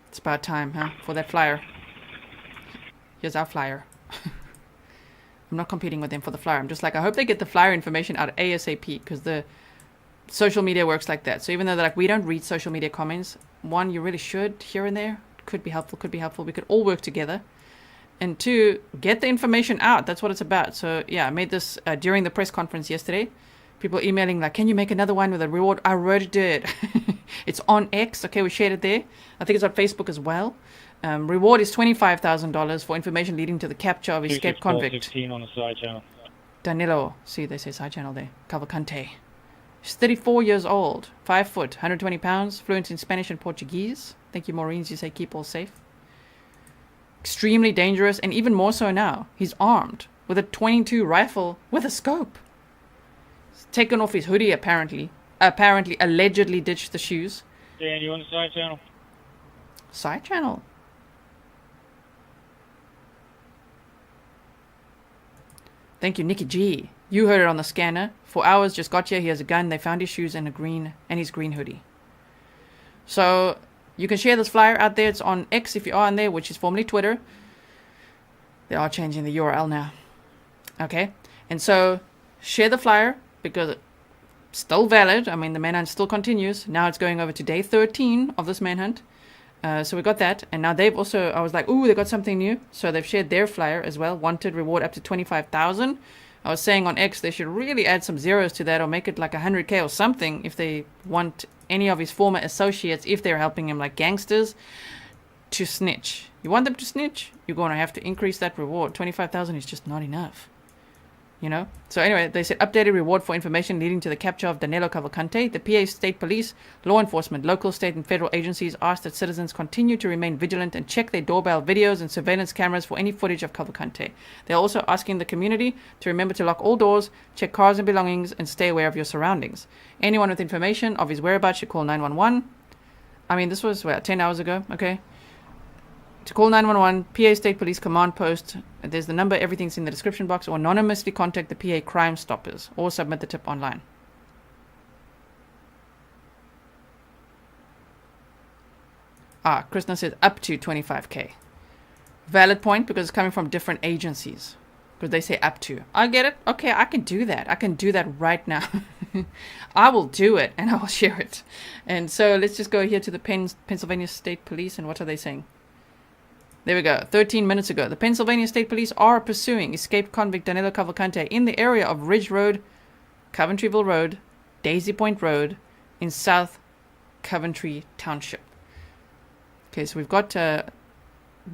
It's about time, huh? For that flyer. Here's our flyer. I'm not competing with them for the flyer. I'm just like, I hope they get the flyer information out ASAP, because the social media works like that. So even though they're like, we don't read social media comments, one, you really should here and there. Could be helpful, could be helpful. We could all work together. And two, get the information out. That's what it's about. So yeah, I made this during the press conference yesterday. People emailing like, can you make another one with a reward? I already did. It's on X. Okay, we shared it there. I think it's on Facebook as well. Reward is $25,000 for information leading to the capture of escaped convict. 16 on the side channel. Danilo, see, they say side channel there. Cavalcante. He's 34 years old, 5 foot, 120 pounds, fluent in Spanish and Portuguese. Thank you, Maureen. You say keep all safe. Extremely dangerous, and even more so now. He's armed with a .22 rifle with a scope. He's taken off his hoodie, apparently. Allegedly ditched the shoes. Dan, you on the side channel? Side channel. Thank you, Nikki G. You heard it on the scanner. 4 hours, just got here. He has a gun. They found his shoes and his green hoodie. So you can share this flyer out there. It's on X if you are on there, which is formerly Twitter. They are changing the URL now. Okay? And so share the flyer because it's still valid. I mean, the manhunt still continues. Now it's going over to day 13 of this manhunt. So we got that. And now they've also, I was like, ooh, they got something new. So they've shared their flyer as well. Wanted reward up to 25,000. I was saying on X they should really add some zeros to that or make it like 100K or something if they want any of his former associates, if they're helping him like gangsters, to snitch. You want them to snitch? You're going to have to increase that reward. 25,000 is just not enough. You know? So anyway, they said updated reward for information leading to the capture of Danelo Cavalcante. The PA State Police, law enforcement, local, state and federal agencies asked that citizens continue to remain vigilant and check their doorbell videos and surveillance cameras for any footage of Cavalcante. They're also asking the community to remember to lock all doors, check cars and belongings, and stay aware of your surroundings. Anyone with information of his whereabouts should call 911. I mean, this was, 10 hours ago, okay? To call 911, PA State Police Command Post. There's the number, everything's in the description box, or anonymously contact the PA Crime Stoppers, or submit the tip online. Krishna says up to 25K. Valid point, because it's coming from different agencies. Because they say up to. I get it. Okay, I can do that. I can do that right now. I will do it, and I will share it. And so let's just go here to the Pennsylvania State Police, and what are they saying? There we go. 13 minutes ago. The Pennsylvania State Police are pursuing escaped convict Danelo Cavalcante in the area of Ridge Road, Coventryville Road, Daisy Point Road in South Coventry Township. Okay, so we've got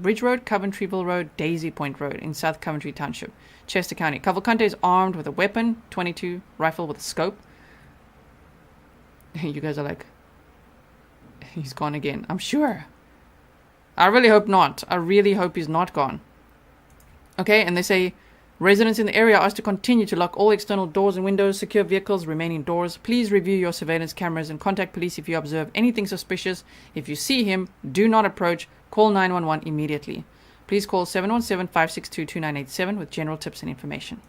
Ridge Road, Coventryville Road, Daisy Point Road in South Coventry Township, Chester County. Cavalcante is armed with a weapon, .22 rifle with a scope. You guys are like, he's gone again. I'm sure. I really hope not. I really hope he's not gone. Okay, and they say residents in the area are asked to continue to lock all external doors and windows, secure vehicles, remain indoors. Please review your surveillance cameras and contact police if you observe anything suspicious. If you see him, do not approach. Call 911 immediately. Please call 717-562-2987 with general tips and information.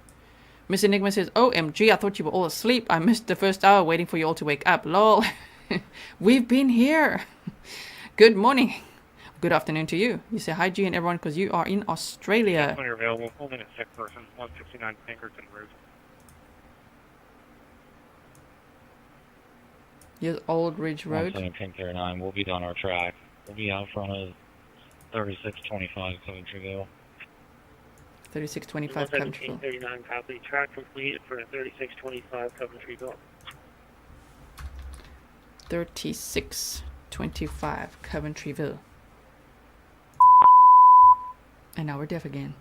Miss Enigma says, OMG, I thought you were all asleep. I missed the first hour waiting for you all to wake up. Lol. We've been here. Good morning. Good afternoon to you. You say hi, G, and everyone, because you are in Australia. When you're available, hold in a sick person, 169 Pinkerton Road. Here's Old Ridge Road. 1039. We'll be down our track. We'll be out front of 3625 Coventryville. 3625 Coventryville. 1739, copy. Track complete for 3625 Coventryville. 3625 Coventryville. And now we're deaf again.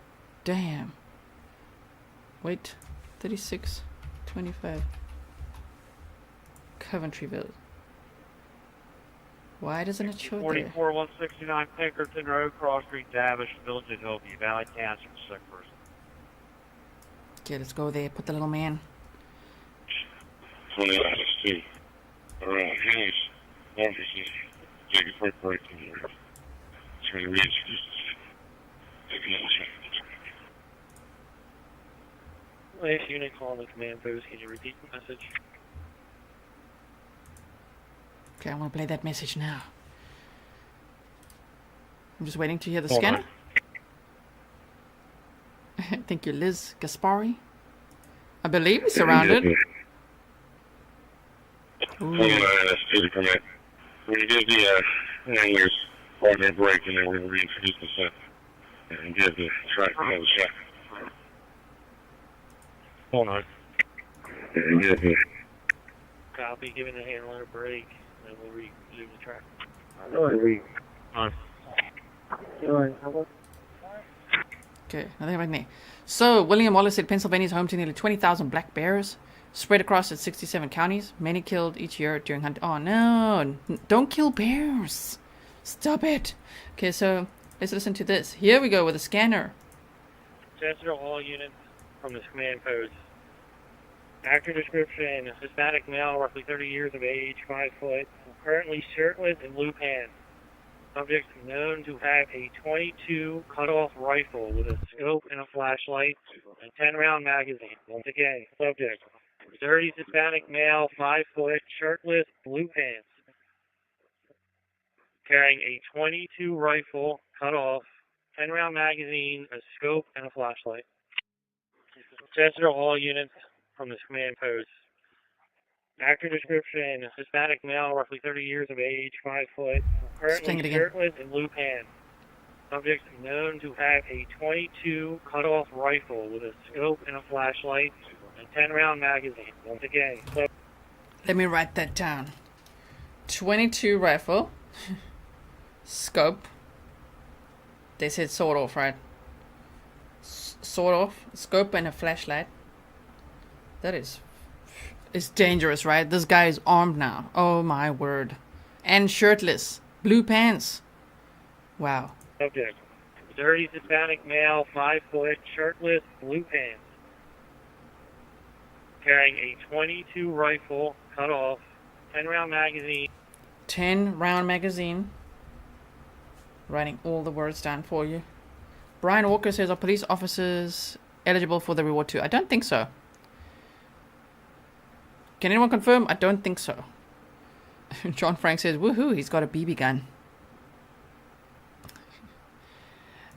Damn. Wait. 3625 Coventryville. Why doesn't it show there? 44169 Pinkerton Road, Cross Street, Davish, Village of Hillview, Valley Cancer, sick person. Okay, let's go there. Put the little man. 20 IST. Around Hayes, offices, take a quick break in here. Trying to reach. Last unit calling the command post. Can you repeat the message? Okay, I want to play that message now. I'm just waiting to hear the Hold scanner. Thank you, Liz Gaspari. I believe he's surrounded. Ooh. Hold on, IST to command. When you give the hangers 5 minute break and then we're going to reintroduce the set and give the track another shot. Hold on. And give the Copy. Giving the handler a break. And then we'll resume the track. Okay, nothing right there. So, William Wallace said Pennsylvania is home to nearly 20,000 black bears spread across its 67 counties, many killed each year during hunting. Oh no, don't kill bears. Stop it. Okay, so let's listen to this. Here we go with a scanner. Censor all units from this command post. Actor description, Hispanic male, roughly 30 years of age, 5 foot, currently shirtless and blue pants. Subject known to have a .22 cutoff rifle with a scope and a flashlight and 10-round magazine. Once again, subject, 30 Hispanic male, 5 foot, shirtless, blue pants, carrying a .22 rifle, cutoff, 10-round magazine, a scope, and a flashlight. Censor all units from this command post. Actor description, Hispanic male, roughly 30 years of age, 5 foot, currently shirtless and blue pants. Subject known to have a .22 cutoff rifle with a scope and a flashlight and 10-round magazine. Once again, Let me write that down. 22 rifle, scope. They said sort of, right? Sort of, scope and a flashlight. That is... It's dangerous, right? This guy is armed now. Oh my word. And shirtless. Blue pants. Wow. subject, 30 Hispanic male, 5 foot, shirtless, blue pants, carrying a .22 rifle, cut off, 10-round magazine. 10-round magazine. Writing all the words down for you. Brian Walker says, are police officers eligible for the reward too? I don't think so. Can anyone confirm? I don't think so. John Frank says, woohoo, he's got a BB gun.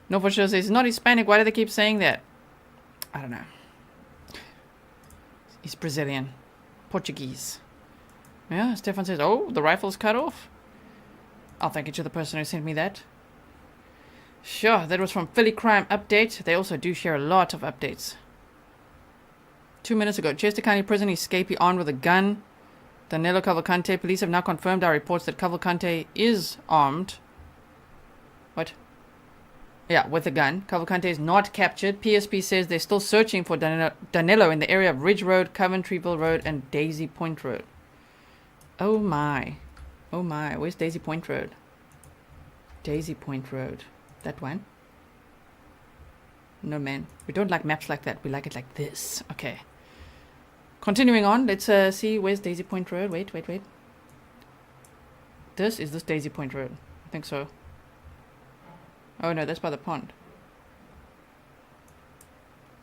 No for sure says, he's not Hispanic. Why do they keep saying that? I don't know. He's Brazilian. Portuguese. Yeah, Stefan says, oh, the rifle's cut off. I'll thank you to the person who sent me that. Sure, that was from Philly Crime Update. They also do share a lot of updates. 2 minutes ago, Chester County Prison escapee armed with a gun. Danelo Cavalcante. Police have now confirmed our reports that Cavalcante is armed. What? Yeah, with a gun. Cavalcante is not captured. PSP says they're still searching for Danelo in the area of Ridge Road, Coventryville Road, and Daisy Point Road. Oh my. Oh my. Where's Daisy Point Road? Daisy Point Road. That one? No, man. We don't like maps like that. We like it like this. Okay. Continuing on. Let's see. Where's Daisy Point Road? Wait. This is Daisy Point Road. I think so. Oh no, that's by the pond.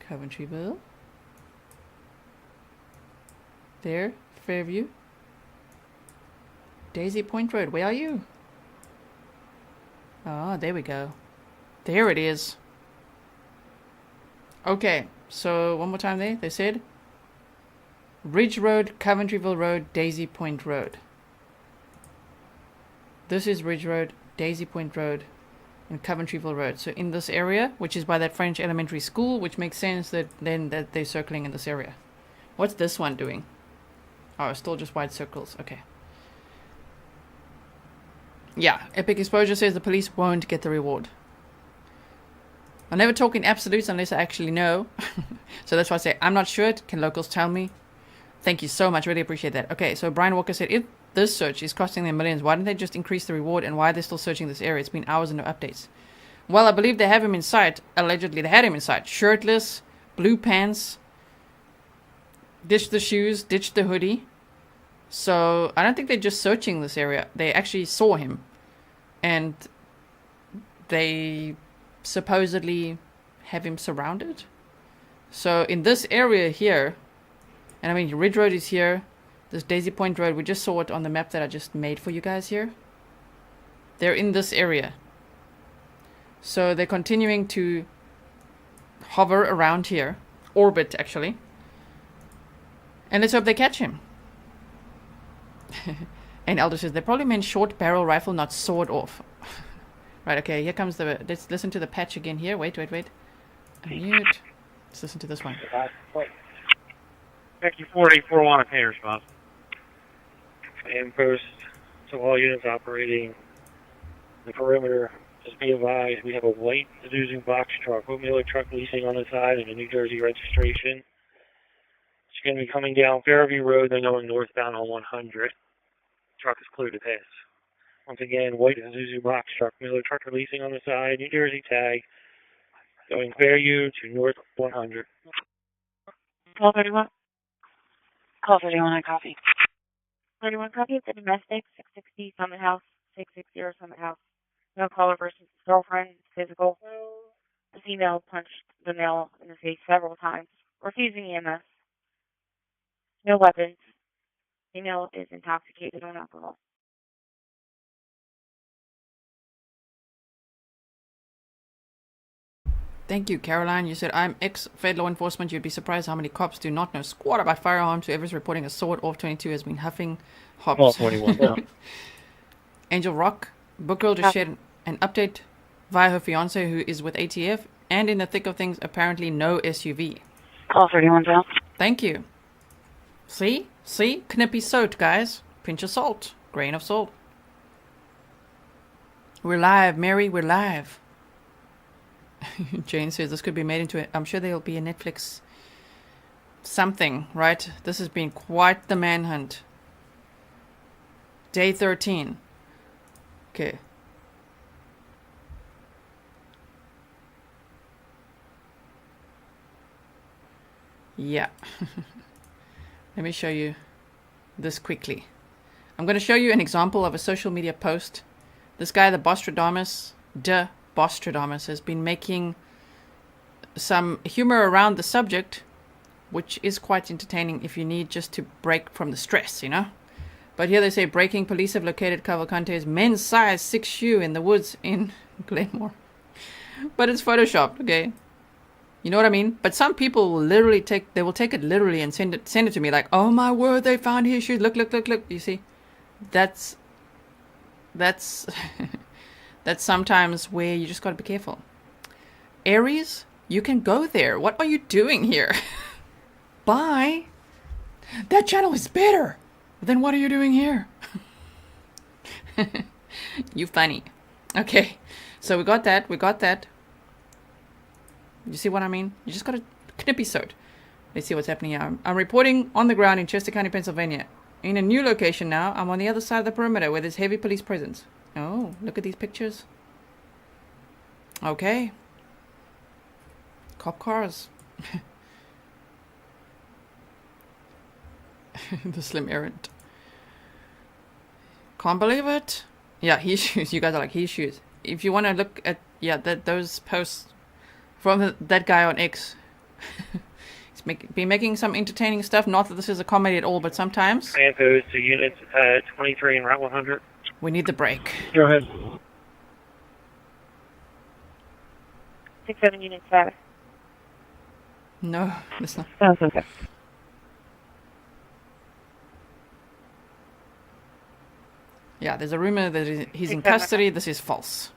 Coventryville. There. Fairview. Daisy Point Road. Where are you? Oh, there we go. There it is. Okay, so one more time there. They said Ridge Road, Coventryville Road, Daisy Point Road. This is Ridge Road, Daisy Point Road, and Coventryville Road. So in this area, which is by that French elementary school, which makes sense that they're circling in this area. What's this one doing? Oh, still just wide circles. Okay. Yeah, Epic Exposure says the police won't get the reward. I'll never talk in absolutes unless I actually know. So that's why I say, I'm not sure. Can locals tell me? Thank you so much. Really appreciate that. Okay, so Brian Walker said, if this search is costing them millions, why didn't they just increase the reward, and why are they still searching this area? It's been hours and no updates. Well, I believe they have him in sight. Allegedly, they had him in sight. Shirtless, blue pants, ditched the shoes, ditched the hoodie. So I don't think they're just searching this area. They actually saw him. And they supposedly have him surrounded. So in this area here, and I mean Ridge Road is here, this Daisy Point Road, we just saw it on the map that I just made for you guys here. They're in this area. So they're continuing to hover around here, orbit actually. And let's hope they catch him. And Elder says, they probably meant short barrel rifle, not sword off. Right, okay, here comes the... Let's listen to the patch again here. Wait. Unmute. Let's listen to this one. Thank you, 4841, pay response. And post to all units operating the perimeter. Just be advised, we have a white Isuzu box truck, Homeowner truck leasing on the side and a New Jersey registration. It's going to be coming down Fairview Road, then going northbound on 100. Truck is clear to pass. Once again, white Isuzu box truck, Miller truck releasing on the side, New Jersey tag, going Fairview to north 100. Call 31. Call 31, I copy. 31 copy, it's a domestic, 660 Summit House, 660 Summit House. No caller versus girlfriend, physical. The female punched the male in the face several times, refusing EMS. No weapons. Female is intoxicated on alcohol. Thank you, Caroline. You said, I'm ex-Fed law enforcement. You'd be surprised how many cops do not know squat about firearms. Whoever's reporting a sword off 22 has been huffing hops. Oh, 21, yeah. Angel Rock. Book Girl just shared an update via her fiance who is with ATF. And in the thick of things, apparently no SUV. Call 31 down. Thank you. See? Knippy salt, guys. Pinch of salt. Grain of salt. We're live, Mary. We're live. Jane says this could be made into it. I'm sure there'll be a Netflix something, right? This has been quite the manhunt. Day 13. Okay. Yeah. Let me show you this quickly. I'm going to show you an example of a social media post. This guy, the Bostradamus, has been making some humor around the subject, which is quite entertaining if you need just to break from the stress, you know. But here they say, breaking, police have located Cavalcante's men's size 6 shoe in the woods in Glenmore. But it's photoshopped, okay? You know what I mean? But some people will literally take it literally and send it to me like, oh my word, they found his shoes. Look. You see? That's that's sometimes where you just got to be careful. Aries, you can go there. What are you doing here? Bye. That channel is better. Then what are you doing here? You funny. Okay. So we got that. You see what I mean? You just got a knippy sewed. Let's see what's happening here. I'm reporting on the ground in Chester County, Pennsylvania. In a new location now. I'm on the other side of the perimeter where there's heavy police presence. Oh, look at these pictures. Okay. Cop cars. The slim errant. Can't believe it. Yeah, his shoes. You guys are like his shoes. If you want to look at those posts from that guy on X. He's been making some entertaining stuff. Not that this is a comedy at all, but sometimes. And those to units 23 and Route 100. We need the break. Go ahead. 6-7 unit status. No, it's not. Sounds okay. Yeah, there's a rumor that he's in custody. This is false.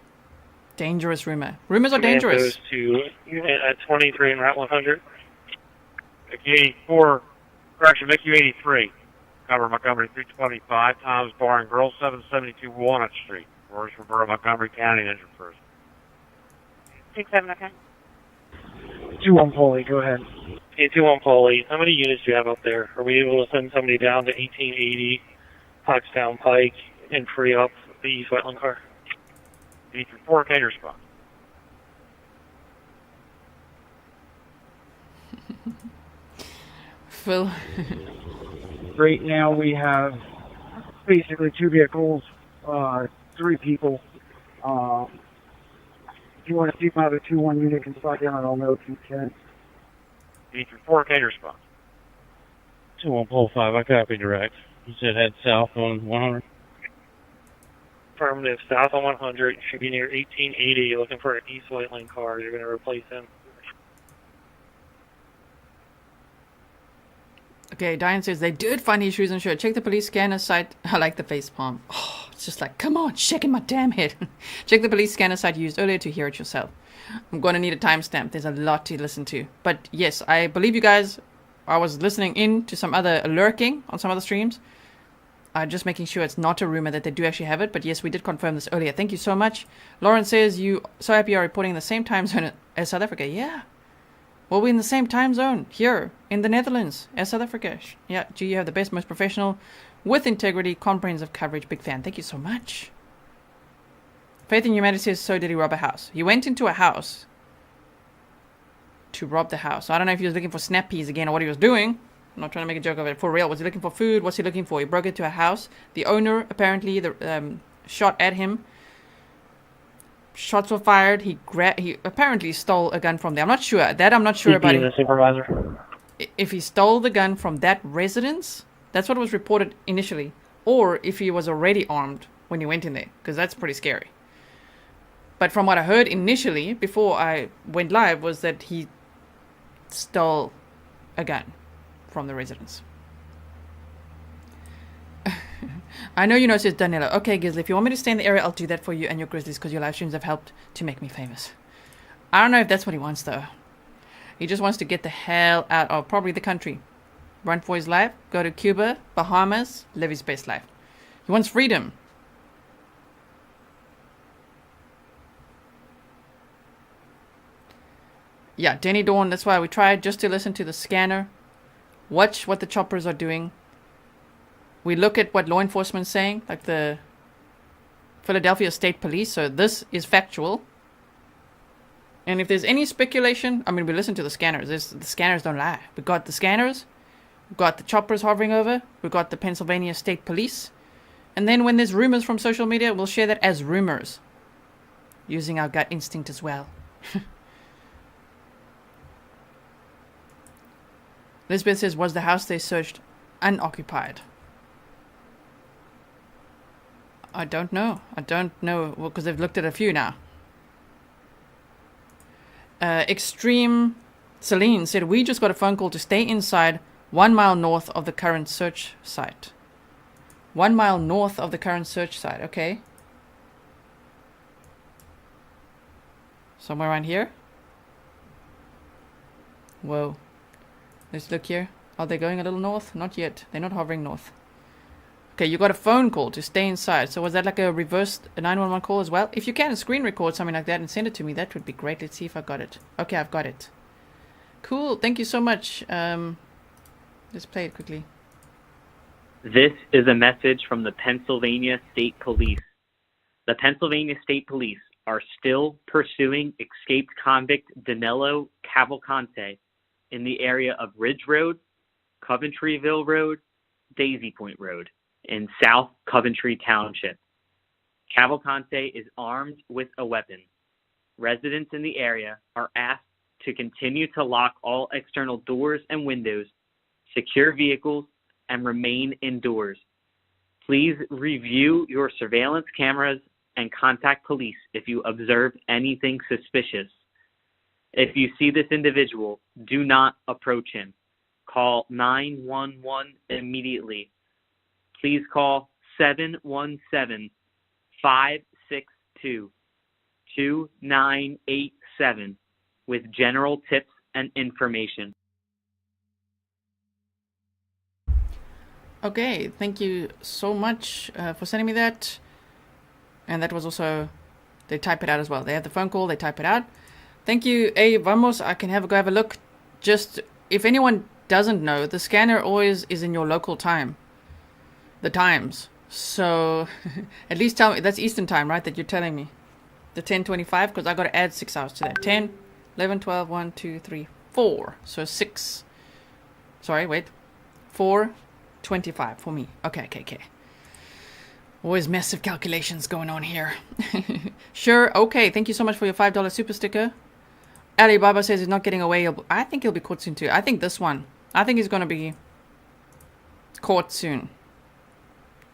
Dangerous rumor. Rumors are dangerous. Goes to unit at 23 and Route 100. Mickey 84, correction, Mickey 83. Cover Montgomery 325 times Bar and Grill 772 Walnut Street. Orders for Borough Montgomery County, engine first. 67, okay. 2-1 Polly, go ahead. Okay, 2-1 Polly. How many units do you have up there? Are we able to send somebody down to 1880 Pottstown Pike and free up the East Wetland car? D4, can respond. Phil. Right now we have basically 2 vehicles, 3 people. If you want to see if I have a 2-1 unit can slide down, I'll know if you can. D4, can respond. 2-1 Pole 5, I copy direct. You said head south on 100? Affirmative, south on 100, should be near 1880. You're looking for an East White Lane car. You're going to replace him. Okay, Diane says they did find his shoes and shirt. Check the police scanner site. I like the face palm. Oh, it's just like, come on, shaking my damn head. Check the police scanner site used earlier to hear it yourself. I'm going to need a timestamp. There's a lot to listen to. But yes, I believe you guys. I was listening in to some other lurking on some other streams. Just making sure it's not a rumor that they do actually have it. But yes, we did confirm this earlier. Thank you so much. Lauren says, you so happy you're reporting the same time zone as South Africa. Yeah. Well, we're in the same time zone here in the Netherlands as South Africa. Yeah, gee, you have the best, most professional, with integrity, comprehensive coverage. Big fan. Thank you so much. Faith in Humanity says, so did he rob a house? He went into a house to rob the house. I don't know if he was looking for snap peas again or what he was doing. I'm not trying to make a joke of it. For real, was he looking for food? What's he looking for? He broke into a house. The owner apparently shot at him. Shots were fired. He apparently stole a gun from there. I'm not sure. I'm not sure about the supervisor. If he stole the gun from that residence, that's what was reported initially, or if he was already armed when he went in there, because that's pretty scary. But from what I heard initially, before I went live, was that he stole a gun from the residence. I know you know, says Danilo. Okay, Grizzly, if you want me to stay in the area, I'll do that for you and your Grizzlies, because your live streams have helped to make me famous. I don't know if that's what he wants, though. He just wants to get the hell out of probably the country. Run for his life, go to Cuba, Bahamas, live his best life. He wants freedom. Yeah, Denny Dawn, that's why we tried just to listen to the scanner. Watch what the choppers are doing. We look at what law enforcement is saying, like the Philadelphia State Police. So this is factual. And if there's any speculation, I mean, we listen to the scanners. The scanners don't lie. We got the scanners. We've got the choppers hovering over. We've got the Pennsylvania State Police. And then when there's rumors from social media, we'll share that as rumors. Using our gut instinct as well. Elizabeth says, was the house they searched unoccupied? I don't know. Well, because they've looked at a few now. Extreme Celine said, we just got a phone call to stay inside 1 mile north of the current search site. 1 mile north of the current search site. Okay. Somewhere around here? Whoa. Let's look here. Are they going a little north? Not yet. They're not hovering north. Okay, you got a phone call to stay inside. So was that like a reversed 911 call as well? If you can screen record something like that and send it to me, that would be great. Let's see if I got it. Okay, I've got it. Cool. Thank you so much. Let's play it quickly. This is a message from the Pennsylvania State Police. The Pennsylvania State Police are still pursuing escaped convict Danelo Cavalcante in the area of Ridge Road, Coventryville Road, Daisy Point Road in South Coventry Township. Cavalcante is armed with a weapon. Residents in the area are asked to continue to lock all external doors and windows, secure vehicles, and remain indoors. Please review your surveillance cameras and contact police if you observe anything suspicious. If you see this individual, do not approach him. Call 911 immediately. Please call 717-562-2987 with general tips and information. Okay, thank you so much for sending me that. And that was also, they type it out as well. They have the phone call, they type it out. Thank you. Hey, vamos, I can go have a look. Just, if anyone doesn't know, the scanner always is in your local time. The times. So, at least tell me, that's Eastern time, right, that you're telling me? The 10:25, because I got to add 6 hours to that. 10, 11, 12, 1, 2, 3, 4. So 6. Sorry, wait. 4:25 for me. Okay. Always massive calculations going on here. Sure, okay. Thank you so much for your $5 super sticker. Alibaba says he's not getting away. I think he'll be caught soon too. I think this one. I think he's going to be caught soon.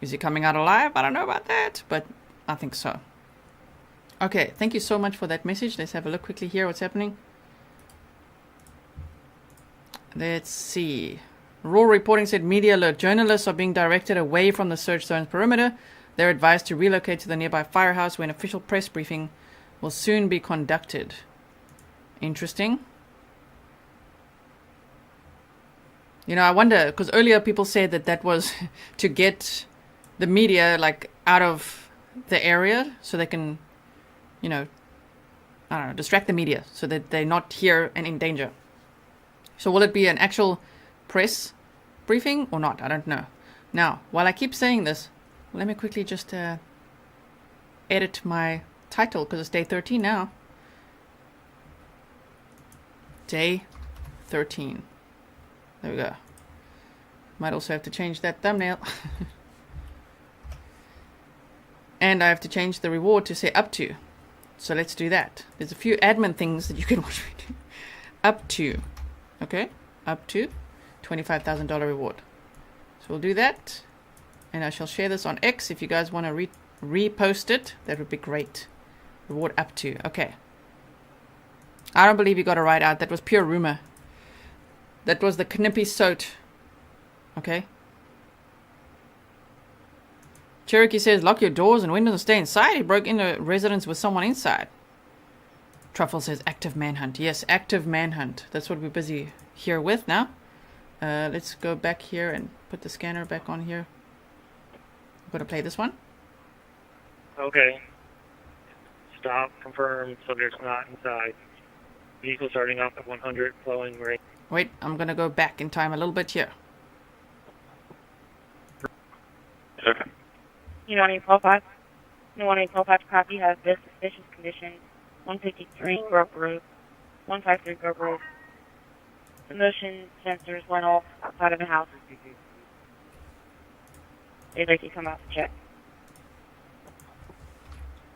Is he coming out alive? I don't know about that, but I think so. Okay, thank you so much for that message. Let's have a look quickly here what's happening. Let's see. Raw reporting said media alert. Journalists are being directed away from the search zone's perimeter. They're advised to relocate to the nearby firehouse where an official press briefing will soon be conducted. Interesting. You know, I wonder, because earlier people said that was to get the media, like, out of the area so they can, you know, I don't know, distract the media so that they're not here and in danger. So will it be an actual press briefing or not? I don't know. Now, while I keep saying this, let me quickly just edit my title because it's day 13 now. Day 13. There we go. Might also have to change that thumbnail. And I have to change the reward to say up to. So let's do that. There's a few admin things that you can watch me do. Up to. Okay? Up to $25,000 reward. So we'll do that. And I shall share this on X. If you guys want to repost it, that would be great. Reward up to. Okay. I don't believe you got it right out. That was pure rumor. That was the Knippy Soat. Okay? Cherokee says, lock your doors and windows and stay inside. He broke into a residence with someone inside. Truffle says, active manhunt. Yes, active manhunt. That's what we're busy here with now. Let's go back here and put the scanner back on here. I'm going to play this one. Okay. Stop. Confirm. Subject's not inside. Vehicle starting off at 100. Flowing rate. Wait, I'm going to go back in time a little bit here. Okay. You know, 185. You know, 185 copy has this suspicious condition. 153 Grove Road. 153 Grove Road. The motion sensors went off outside of the house. They'd like you to come out to check.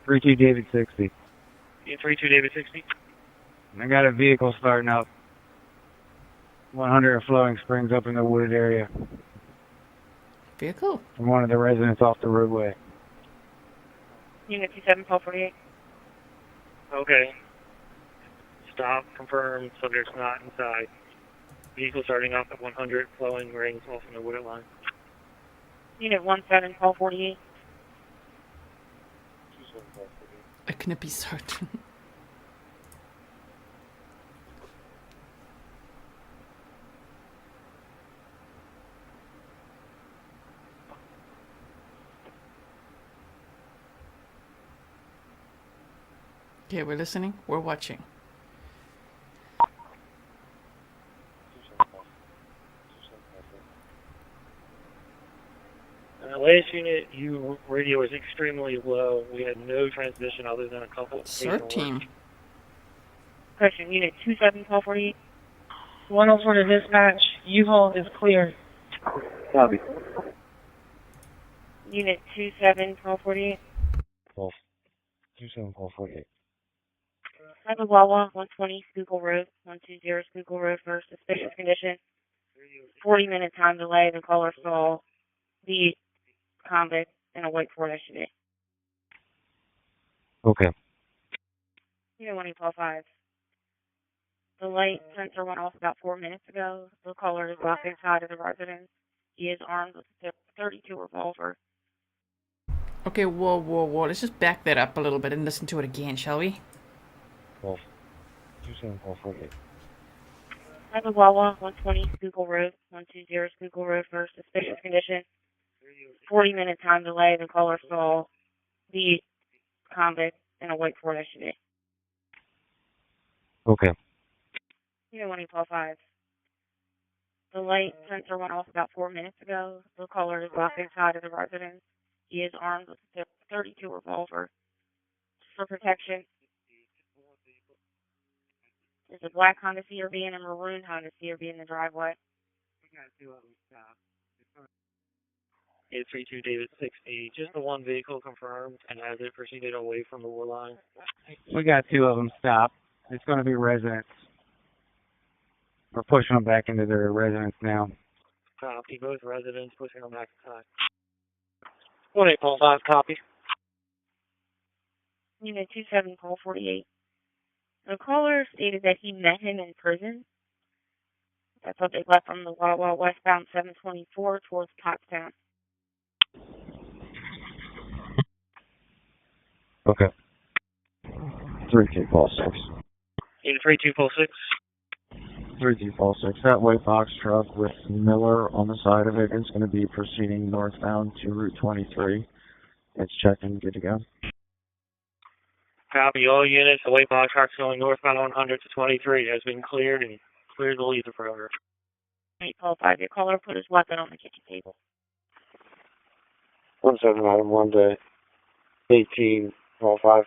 32 David 60. Yeah, 32 David 60. I got a vehicle starting up. 100 Flowing Springs up in the wooded area. Vehicle? From one of the residents off the roadway. Unit 27-1248. Okay. Stop. Confirm. Subject's not inside. Vehicle starting off at 100. Flowing rings off in the wooded line. Unit 17-1248. A Knippy Soat. Okay, we're listening. We're watching. Last unit, your radio was extremely low. We had no transmission other than a couple of CERT team. Question, Unit 27-1248. 104 to dispatch. U-Haul is clear. Copy. Unit 27-1248. 27-1248. Private Wawa, 120 Schuylkill Road, 120 Schuylkill Road for suspicious condition. 40-minute time delay. The caller saw the convict in a white Ford SUV. Okay. Unit 185. The light sensor went off about 4 minutes ago. The caller is locked inside of the residence. He is armed with a .32 revolver. Okay, whoa. Let's just back that up a little bit and listen to it again, shall we? Well, 27448. That's a Wawa, 120 Schuylkill Road, 120 Schuylkill Road for suspicious condition. 40-minute time delay. The caller saw the convict in a white Ford SUV. Okay. You know when he called 5. The light sensor went off about 4 minutes ago. The caller is locked inside of the residence. He is armed with a 32 revolver for protection. There's a black Honda CRV and a maroon Honda CRV in the driveway. 832 David 60. Just the one vehicle confirmed, and as it proceeded away from the war line. We got 2 of them stopped. It's going to be residents. We're pushing them back into their residence now. Copy. Both residents pushing them back inside. 1845, copy. Unit 27, call 48. The caller stated that he met him in prison. That's what they left from the Wawa westbound 724 towards Pottstown. Okay. 3246. 83246. 3246. That white box truck with Miller on the side of it is going to be proceeding northbound to Route 23. It's checked and good to go. Copy all units. The white box truck's going northbound 100 to 23 has been cleared and cleared to leave the perimeter. 845. Your caller put his weapon on the kitchen table. 1791 to 18, call 5.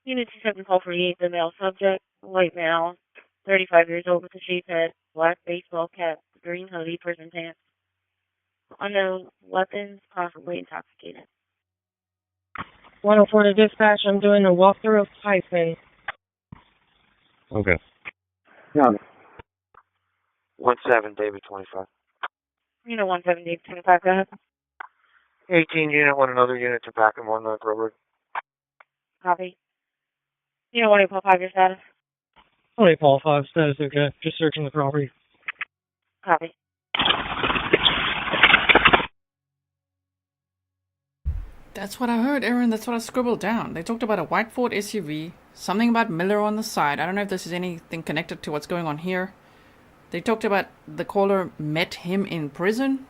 Unit 27, call 48. The male subject, white male, 35 years old with a shaved head, black baseball cap, green hoodie, prison pants. Unknown weapons, possibly intoxicated. 104 to dispatch. I'm doing a walkthrough of Tyson. Okay. Yeah. 17, David 25. Unit 170, 25, go ahead. 18 unit, want another unit to back and 1 Grove Road. Copy. Unit 1845, your status. 1845, status okay. Just searching the property. Copy. That's what I heard, Aaron. That's what I scribbled down. They talked about a white Ford SUV, something about Miller on the side. I don't know if this is anything connected to what's going on here. They talked about the caller met him in prison.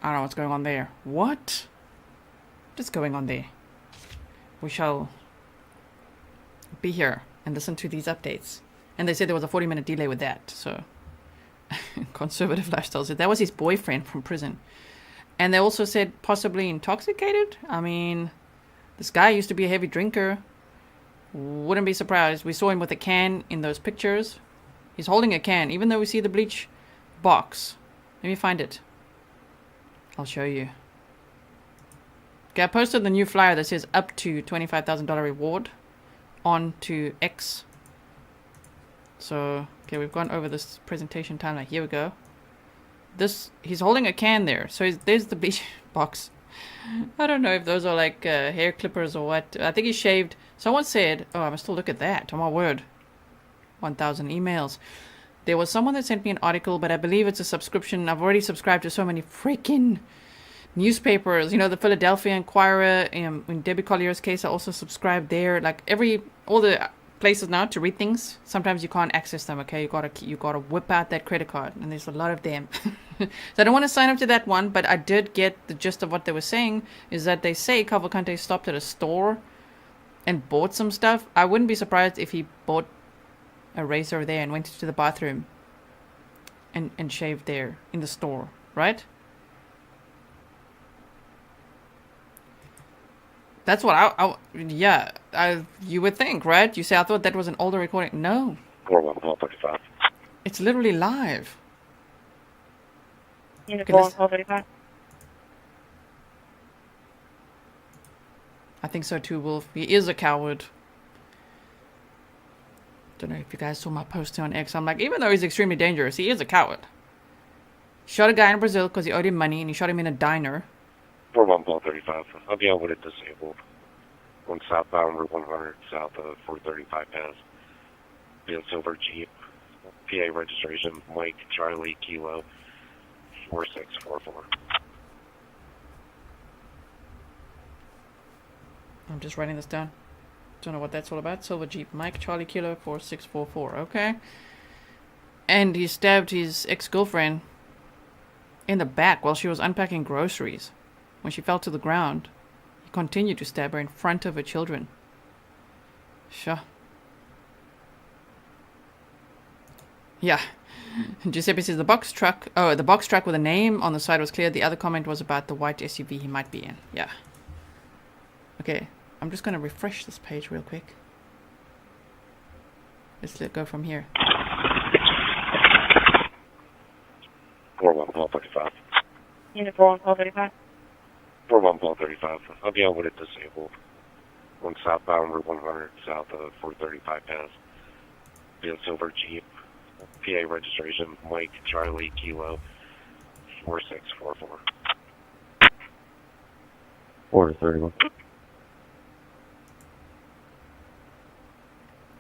I don't know what's going on there. What? What's going on there? We shall be here and listen to these updates. And they said there was a 40-minute delay with that. So, conservative lifestyle. So that was his boyfriend from prison. And they also said possibly intoxicated. I mean, this guy used to be a heavy drinker. Wouldn't be surprised. We saw him with a can in those pictures. He's holding a can, even though we see the bleach box. Let me find it. I'll show you. Okay, I posted the new flyer that says up to $25,000 reward onto X. So, okay, we've gone over this presentation timeline. Here we go. He's holding a can there. So there's the bleach box. I don't know if those are like hair clippers or what. I think he shaved. Someone said, oh, I must still look at that. Oh my word. 1,000 emails. There was someone that sent me an article, but I believe it's a subscription. I've already subscribed to so many freaking newspapers. You know, the Philadelphia Inquirer. In Debbie Collier's case, I also subscribed there. Like all the places now to read things. Sometimes you can't access them. Okay, you gotta whip out that credit card, and there's a lot of them. So I don't want to sign up to that one, but I did get the gist of what they were saying. Is that they say Cavalcante stopped at a store and bought some stuff. I wouldn't be surprised if he bought a razor there and went to the bathroom and shaved there in the store, right? That's what you would think, right? You say, I thought that was an older recording. No. 4135. It's literally live. Unit 435. I think so too, Wolf. He is a coward. Don't know if you guys saw my post on X. I'm like, even though he's extremely dangerous, he is a coward. Shot a guy in Brazil because he owed him money, and he shot him in a diner. 4135. I'll be able to disabled. Going southbound Route 100, south of 435 pass. Being silver Jeep. PA registration, Mike Charlie Kilo 4644. I'm just writing this down. Don't know what that's all about. Silver Jeep. Mike Charlie Kilo 4644. Okay. And he stabbed his ex-girlfriend in the back while she was unpacking groceries. When she fell to the ground, he continued to stab her in front of her children. Sure. Yeah. Giuseppe says the box truck with a name on the side was clear. The other comment was about the white SUV he might be in. Yeah. Okay. I'm just going to refresh this page real quick. Let's go from here. 4-1 Paul 35. Unit 4-1 Paul 35. 4-1 Paul 35. I'll be over at disabled. Going southbound Route 100, south of 435 Pass. Be a silver Jeep. PA registration, Mike Charlie Kilo 4644. Order 31.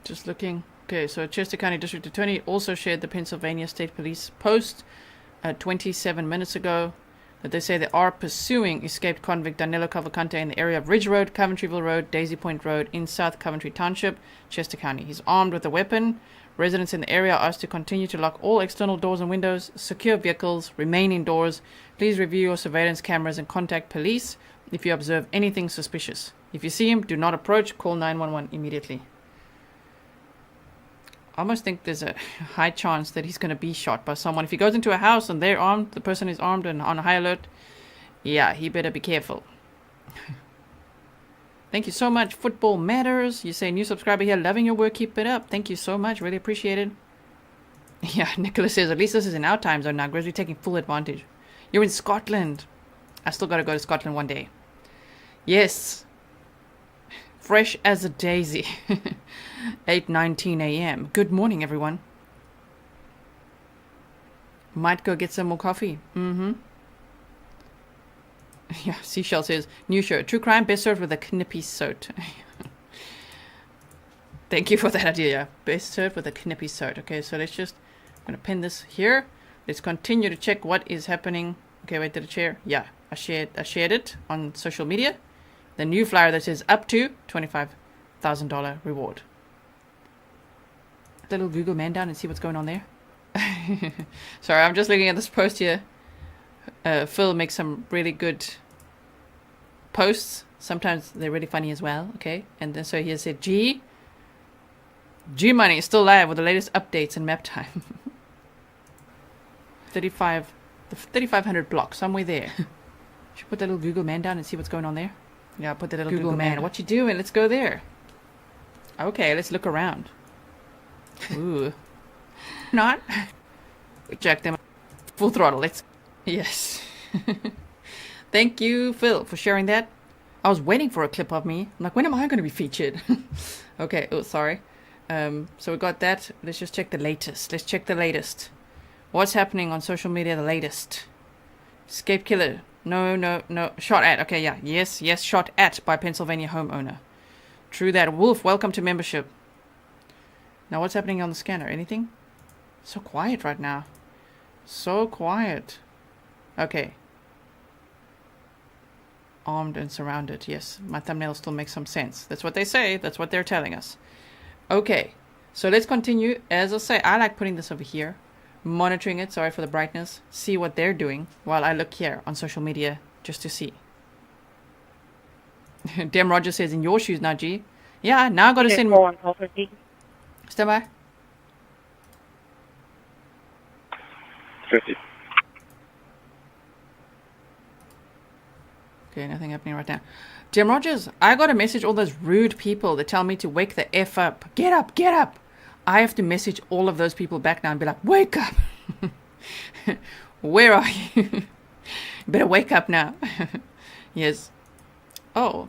Just looking. Okay, so Chester County District Attorney also shared the Pennsylvania State Police post 27 minutes ago that they say they are pursuing escaped convict Danelo Cavalcante in the area of Ridge Road, Coventryville Road, Daisy Point Road in South Coventry Township, Chester County. He's armed with a weapon. Residents in the area are asked to continue to lock all external doors and windows, secure vehicles, remain indoors. Please review your surveillance cameras and contact police if you observe anything suspicious. If you see him, do not approach. Call 911 immediately. I almost think there's a high chance that he's going to be shot by someone. If he goes into a house and they're armed, the person is armed and on high alert, yeah, he better be careful. Thank you so much, Football Matters. You say, new subscriber here, loving your work, keep it up. Thank you so much, really appreciate it. Yeah, Nicholas says, at least this is in our time zone now. Grizzly taking full advantage. You're in Scotland. I still got to go to Scotland one day. Yes. Fresh as a daisy. 8:19 a.m. Good morning, everyone. Might go get some more coffee. Mm-hmm. Yeah, Seashell says, new show, true crime best served with a knippy soat. Thank you for that idea. Yeah. Best served with a knippy soat. Okay, so let's just, I'm going to pin this here. Let's continue to check what is happening. Okay, wait, did it share? Yeah, I shared it on social media. The new flyer that says up to $25,000 reward. Little Google man down and see what's going on there. Sorry, I'm just looking at this post here. Phil makes some really good posts. Sometimes they're really funny as well. Okay, and then so he said, G Money is still live with the latest updates in Maptime. 3,500 blocks, somewhere there. Should put that little Google man down and see what's going on there. Yeah, put that little Google man. What you doing? Let's go there. Okay, let's look around. Ooh. Not. Check them. Full throttle. Let's. Yes. Thank you, Phil, for sharing that. I was waiting for a clip of me. I'm like, when am I going to be featured? Okay. Oh, sorry. So we got that. Let's just check the latest. Let's check the latest. What's happening on social media? The latest. Escape killer. No. Shot at. Okay, yeah. Yes. Shot at by Pennsylvania homeowner. True that. Wolf, welcome to membership. Now, what's happening on the scanner? Anything? So quiet right now. So quiet. Okay. Armed and surrounded. Yes, my thumbnail still makes some sense. That's what they say. That's what they're telling us. Okay. So let's continue. As I say, I like putting this over here. Monitoring it. Sorry for the brightness. See what they're doing while I look here on social media just to see. Dem Rogers says, in your shoes now, G. Yeah, now I got to send more. Stand by. 50. Okay, nothing happening right now. Jim Rogers, I got to message all those rude people that tell me to wake the F up. Get up, get up. I have to message all of those people back now and be like, wake up. Where are you? Better wake up now. Yes. Oh,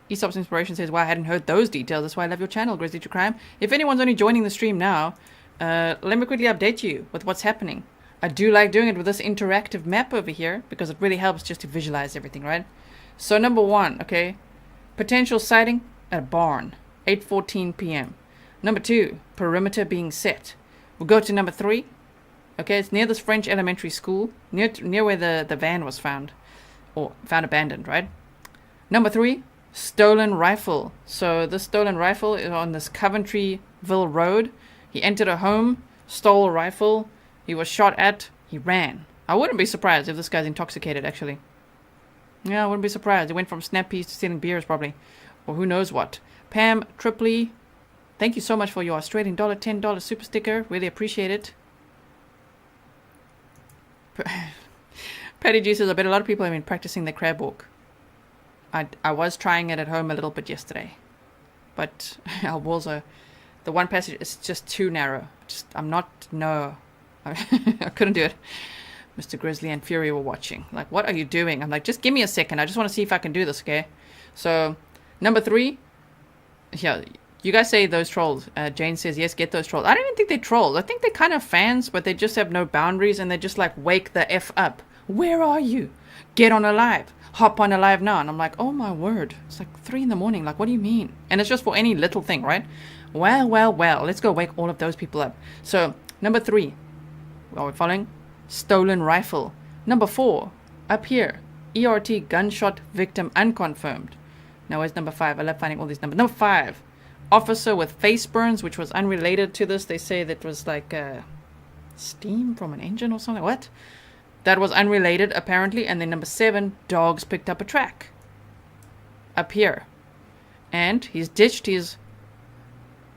Aesop's Inspiration says, wow, I hadn't heard those details. That's why I love your channel, Grizzly to Crime. If anyone's only joining the stream now, let me quickly update you with what's happening. I do like doing it with this interactive map over here because it really helps just to visualize everything, right? So number one, okay, potential sighting at a barn, 8:14 p.m. Number two, perimeter being set. We'll go to number three. Okay, it's near this French elementary school, near where the van was found, or found abandoned, right? Number three, stolen rifle. So this stolen rifle is on this Coventryville Road. He entered a home, stole a rifle. He was shot at. He ran. I wouldn't be surprised if this guy's intoxicated, actually. Yeah, I wouldn't be surprised. He went from snap peas to stealing beers, probably. Or who knows what. Pam Tripoli, thank you so much for your Australian $10 super sticker. Really appreciate it. Patty G says, I bet a lot of people have been practicing the crab walk. I was trying it at home a little bit yesterday. But our walls are... The one passage is just too narrow. I'm not... No. I couldn't do it. Mr. Grizzly and Fury were watching. Like, what are you doing? I'm like, just give me a second. I just want to see if I can do this, okay? So, number 3. Yeah, you guys say those trolls. Jane says, yes, get those trolls. I don't even think they're trolls. I think they're kind of fans, but they just have no boundaries, and they just, like, wake the F up. Where are you? Get on a live. Hop on a live now. And I'm like, oh, my word. It's like 3 in the morning. Like, what do you mean? And it's just for any little thing, right? Well. Let's go wake all of those people up. So, number 3. Are we following? Stolen rifle. Number 4, up here, ERT gunshot victim unconfirmed. Now where's number 5? I love finding all these numbers. Number 5, officer with face burns, which was unrelated to this. They say that was like steam from an engine or something. What? That was unrelated apparently. And then number 7, dogs picked up a track. Up here. And he's ditched his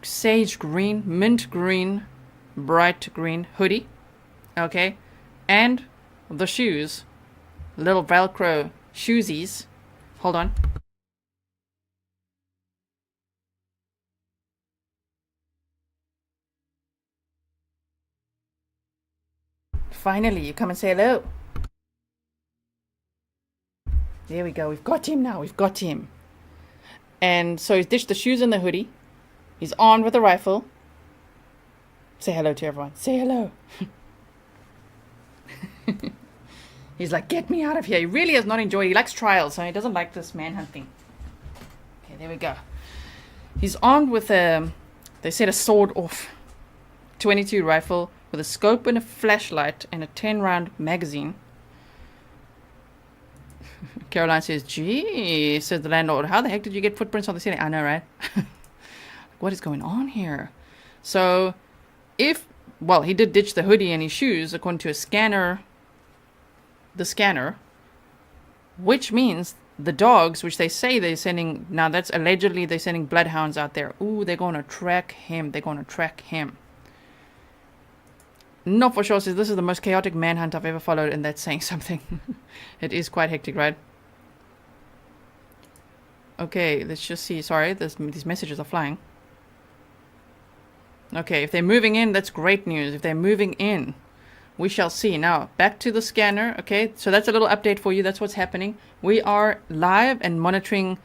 sage green, mint green, bright green hoodie. Okay. And the shoes, little Velcro shoesies. Hold on. Finally, you come and say hello. There we go. We've got him now. We've got him. And so he's ditched the shoes and the hoodie. He's armed with a rifle. Say hello to everyone. Say hello. He's like, get me out of here. He really is not enjoying it. He likes trials, so he doesn't like this manhunt thing. Okay, there we go. He's armed with a, they said a sawed-off 22 rifle with a scope and a flashlight and a 10-round magazine. Caroline says, gee, says the landlord, how the heck did you get footprints on the ceiling? I know, right? What is going on here? So, well, he did ditch the hoodie and his shoes, according to a scanner, the scanner, which means the dogs, which they say they're sending, now that's allegedly they're sending bloodhounds out there. Ooh, they're going to track him. They're going to track him. No, for sure says, this is the most chaotic manhunt I've ever followed, and that's saying something. It is quite hectic, right? Okay, let's just see. Sorry, these messages are flying. Okay, if they're moving in, that's great news. If they're moving in, we shall see. Now, back to the scanner. Okay, so that's a little update for you. That's what's happening. We are live and monitoring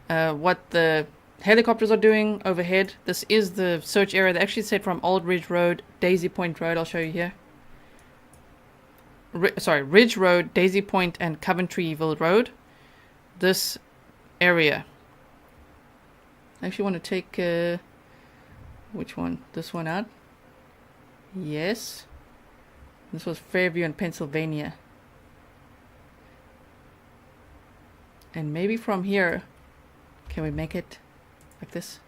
what the helicopters are doing overhead. This is the search area. They actually said from Old Ridge Road, Daisy Point Road. I'll show you here. Ridge Road, Daisy Point, and Coventryville Road. This area. I actually want to take... which one? This one out? Yes. This was Fairview in Pennsylvania. And maybe from here, can we make it like this?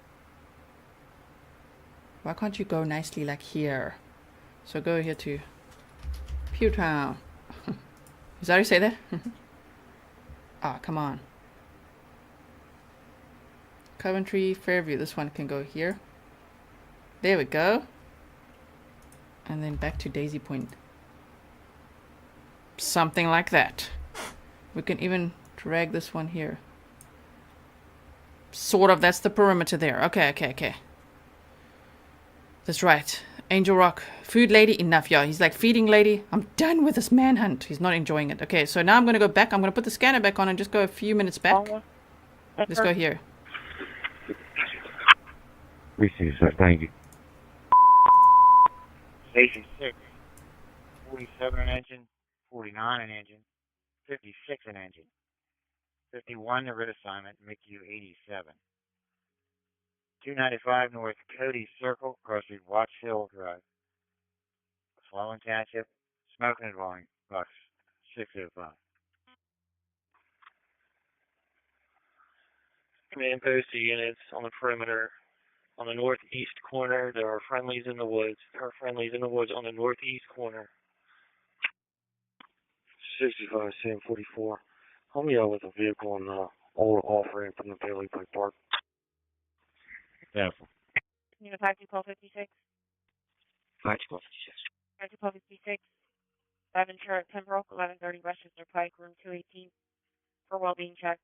Why can't you go nicely like here? So go here to Pewtown. Is that how you say that? Ah, come on. Coventry, Fairview. This one can go here. There we go. And then back to Daisy Point. Something like that. We can even drag this one here. Sort of, that's the perimeter there. Okay. That's right. Angel Rock. Food lady, enough. Yeah, he's like, feeding lady, I'm done with this manhunt. He's not enjoying it. Okay, so now I'm going to go back. I'm going to put the scanner back on and just go a few minutes back. Let's go here. Receive, sir. Thank you. Station 6, 47 an engine, 49 an engine, 56 an engine, 51 the red assignment, MICU 87. 295 North Cody Circle, across the Watts Hill Drive. Following Township, smoking involving box 605. Command post to units on the perimeter. On the northeast corner, there are friendlies in the woods. There are friendlies in the woods on the northeast corner. 65, Sam 44. Help me out with a vehicle on the old off-ramp from the Bailey Bike Park. Yeah. Unit 5256. 5256. 5256. 11 Chart Pembroke, 1130 Westchester Pike, room 218. For well-being check.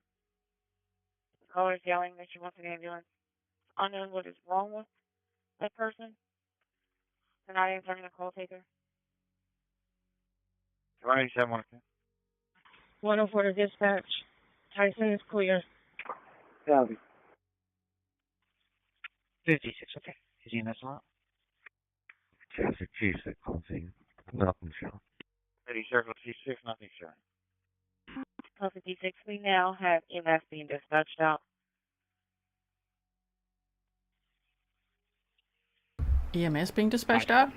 Caller is yelling that she wants an ambulance. Unknown what is wrong with that person. They're not answering the call taker. 27. 104 to dispatch. Tyson is clear. Copy. 56, okay. Is he in this one? Traffic Chief at Containment. Nothing show. 30 Circle T6, nothing showing. Call 56, we now have EMS being dispatched out. EMS being dispatched out?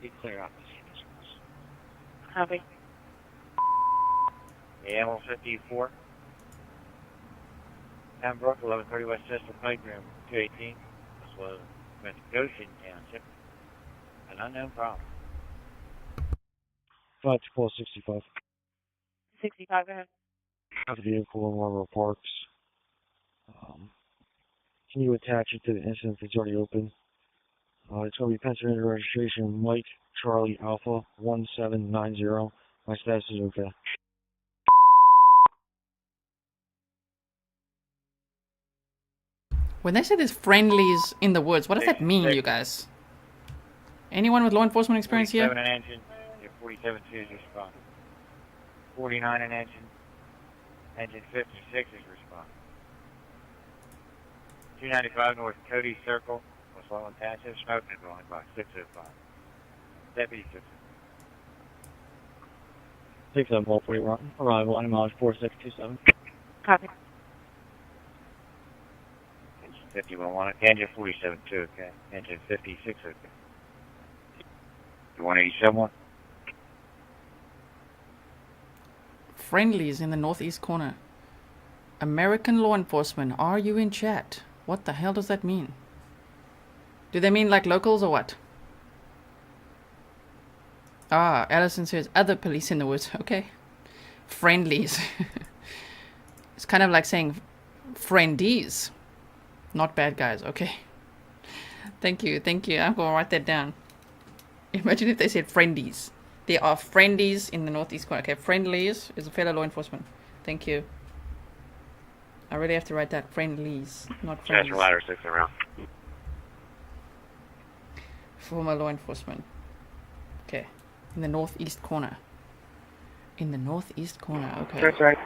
Be clear out. Copy. Animal 54. Pembroke, 1130 Westchester Pike, room 218. This was Goshen Township. An unknown problem. 565. 65, go ahead. Have a vehicle in Marlboro Parks. Can you attach it to the incident that's already open? It's going to be Pennsylvania registration Mike Charlie Alpha 1790. My status is okay. When they say there's friendlies in the woods, what does that mean, you guys? Anyone with law enforcement experience here? 47 an engine. 47 is responding. 49 an engine. Engine 56 is responding. 295 North Cody Circle, West Lowland Township, smoking and going by 605. Deputy 6. 67 arrival, mileage 4627. Copy. Engine 51, engine 47 too, okay. Engine 56, okay. You 187? Friendlies in the northeast corner. American law enforcement, are you in chat? What the hell does that mean? Do they mean like locals or what? Ah, Allison says other police in the woods. Okay. Friendlies. It's kind of like saying friendies. Not bad guys. Okay. Thank you. Thank you. I'm going to write that down. Imagine if they said friendies. There are friendies in the northeast corner. Okay, friendlies is a fellow law enforcement. Thank you. I really have to write that. Friendlies, not friendlies. Transfer ladder 6 around. Former law enforcement. Okay. In the northeast corner. In the northeast corner, okay. That's right.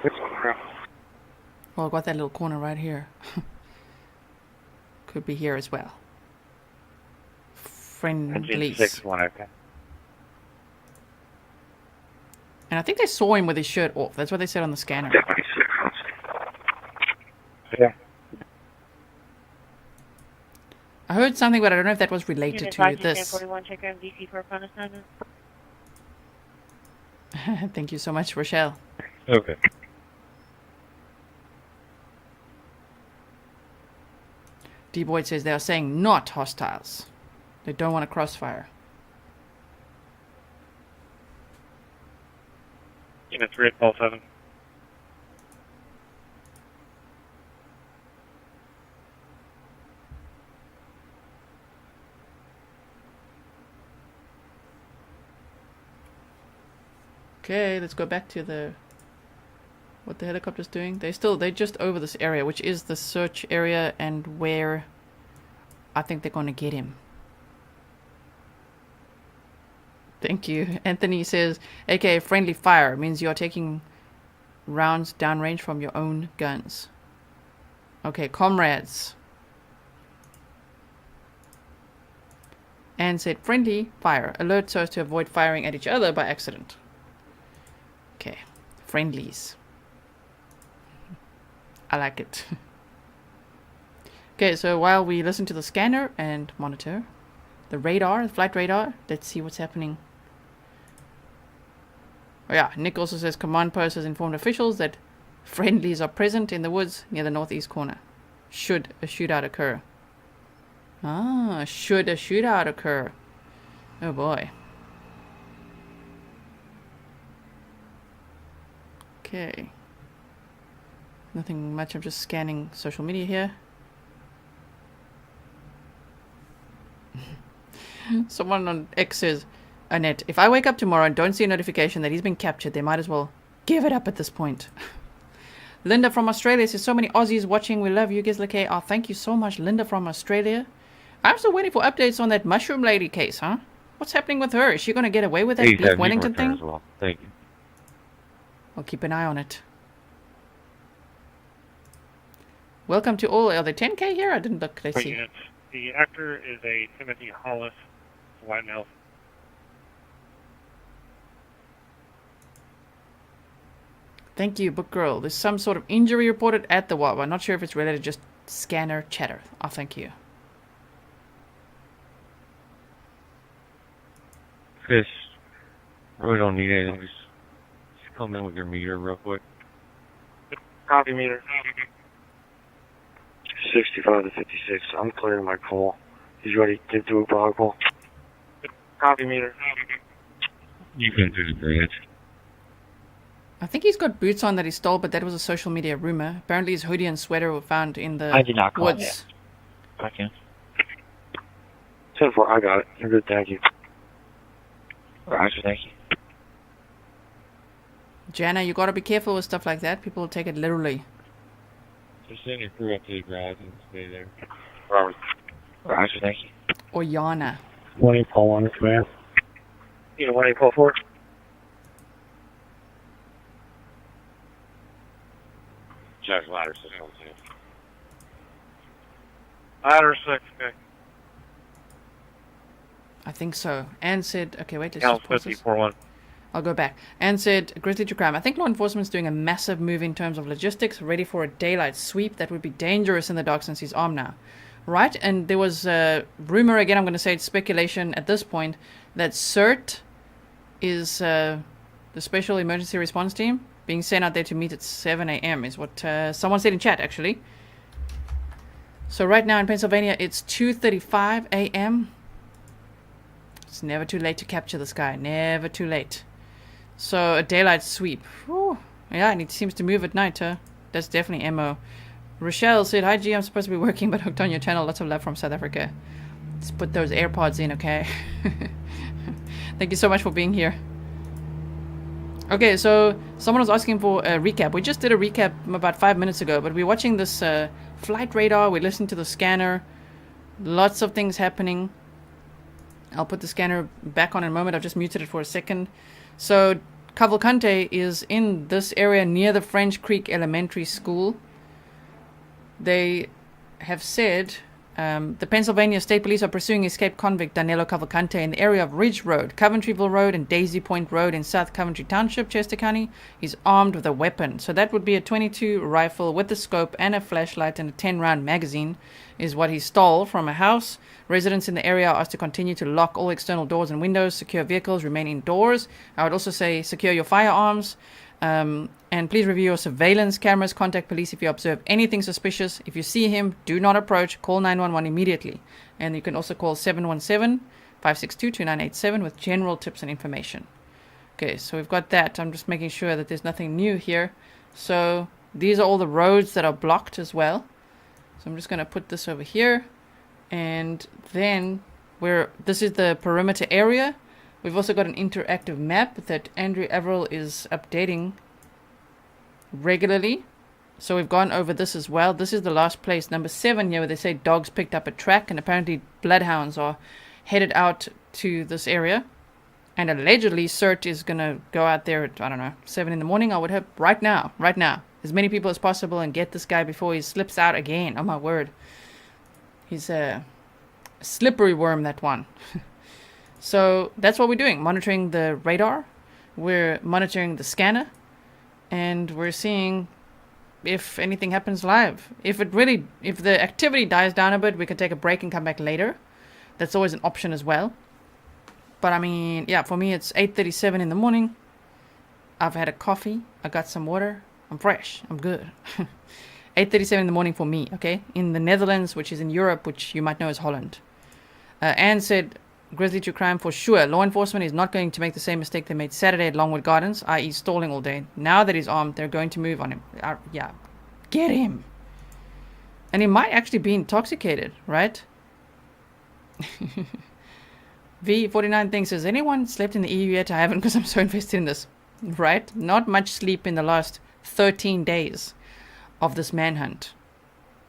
Well, I've got that little corner right here. Could be here as well. Engine Friendlies. 61, okay. And I think they saw him with his shirt off. That's what they said on the scanner. Yeah. I heard something, but I don't know if that was related to this. 41, check on DC for a phone assignment. Thank you so much, Rochelle. Okay. D. Boyd says they are saying not hostiles. They don't want a crossfire. Unit 3847. Okay, let's go back to what the helicopter's doing. They're just over this area, which is the search area and where I think they're going to get him. Thank you. Anthony says, aka friendly fire means you're taking rounds downrange from your own guns. Okay, comrades. And said friendly fire. Alert so as to avoid firing at each other by accident. Okay, friendlies. I like it. Okay, so while we listen to the scanner and monitor the radar, the flight radar, let's see what's happening. Oh yeah, Nick also says command post has informed officials that Friendlies are present in the woods near the northeast corner. Should a shootout occur. Ah, should a shootout occur. Oh boy. Okay. Nothing much, I'm just scanning social media here. Someone on X says, Annette, if I wake up tomorrow and don't see a notification that he's been captured, they might as well give it up at this point. Linda from Australia says, so many Aussies watching. We love you, Grizzly K. Oh, thank you so much, Linda from Australia. I'm still waiting for updates on that mushroom lady case, huh? What's happening with her? Is she going to get away with that Beef Wellington thing? Well. Thank you. I'll keep an eye on it. Welcome to all. Are there 10K here? I didn't look. Let's see. Yes. The actor is a Timothy Hollis, white male. Thank you, Book Girl. There's some sort of injury reported at the WAP. I'm not sure if it's related to just scanner chatter. Oh, thank you. Fish, really don't need anything. Just come in with your meter real quick. Copy meter. 65 to 56. I'm clearing my call. He's ready to do a protocol. Copy meter. You can do the bridge. I think he's got boots on that he stole, but that was a social media rumor. Apparently his hoodie and sweater were found in the I did not call woods. I can. 10-4, I got it. You're good, thank you. Roger, thank you. Jana, you gotta be careful with stuff like that. People will take it literally. Just send your crew up to the garage and stay there. Robert. Roger, thank you. Or Yana. 1 Paul 1 command. You know, 1 Paul 4. Jack ladder 6. Ladder 6, okay. I think so. Anne said, okay, wait, let's Cal just pause this. 54-1. I'll go back. Anne said, Grizzly to crime. I think law enforcement's doing a massive move in terms of logistics, ready for a daylight sweep. That would be dangerous in the dark since he's armed now. Right? And there was a rumor, again, I'm going to say it's speculation at this point, that CERT is the Special Emergency Response Team being sent out there to meet at 7 a.m. is what someone said in chat, actually. So right now in Pennsylvania, it's 2:35 a.m. It's never too late to capture this guy. Never too late. So a daylight sweep. Whew. Yeah, and it seems to move at night, huh? That's definitely MO. Rochelle said, hi G, I'm supposed to be working but hooked on your channel. Lots of love from South Africa. Let's put those AirPods in, okay? Thank you so much for being here. Okay, so someone was asking for a recap. We just did a recap about 5 minutes ago, but we're watching this flight radar. We listened to the scanner. Lots of things happening. I'll put the scanner back on in a moment. I've just muted it for a second. So Cavalcante is in this area near the French Creek Elementary School. They have said the Pennsylvania State Police are pursuing escaped convict Danelo Cavalcante in the area of Ridge Road, Coventryville Road, and Daisy Point Road in South Coventry Township, Chester County. He's armed with a weapon. So that would be a .22 rifle with a scope and a flashlight and a 10-round magazine is what he stole from a house. Residents in the area are asked to continue to lock all external doors and windows, secure vehicles, remain indoors. I would also say secure your firearms. And please review your surveillance cameras. Contact police if you observe anything suspicious. If you see him, do not approach. Call 911 immediately. And you can also call 717-562-2987 with general tips and information. Okay, so we've got that. I'm just making sure that there's nothing new here. So these are all the roads that are blocked as well. So I'm just going to put this over here. And then this is the perimeter area. We've also got an interactive map that Andrew Averill is updating regularly. So we've gone over this as well. This is the last place, number 7 here, where they say dogs picked up a track, and apparently bloodhounds are headed out to this area. And allegedly CERT is going to go out there at, I don't know, 7 in the morning. I would hope right now, as many people as possible and get this guy before he slips out again. Oh my word. He's a slippery worm, that one. So that's what we're doing, monitoring the radar, we're monitoring the scanner, and we're seeing if anything happens live. If the activity dies down a bit, we can take a break and come back later. That's always an option as well. But I mean, yeah, for me it's 8:37 in the morning. I've had a coffee, I got some water, I'm fresh. I'm good. 8:37 in the morning for me, okay? In the Netherlands, which is in Europe, which you might know as Holland. Anne said, Grizzly to crime for sure. Law enforcement is not going to make the same mistake they made Saturday at Longwood Gardens, i.e. stalling all day. Now that he's armed, they're going to move on him. Yeah, get him. And he might actually be intoxicated, right? V49 thinks, has anyone slept in the EU yet? I haven't because I'm so invested in this. Right? Not much sleep in the last 13 days of this manhunt.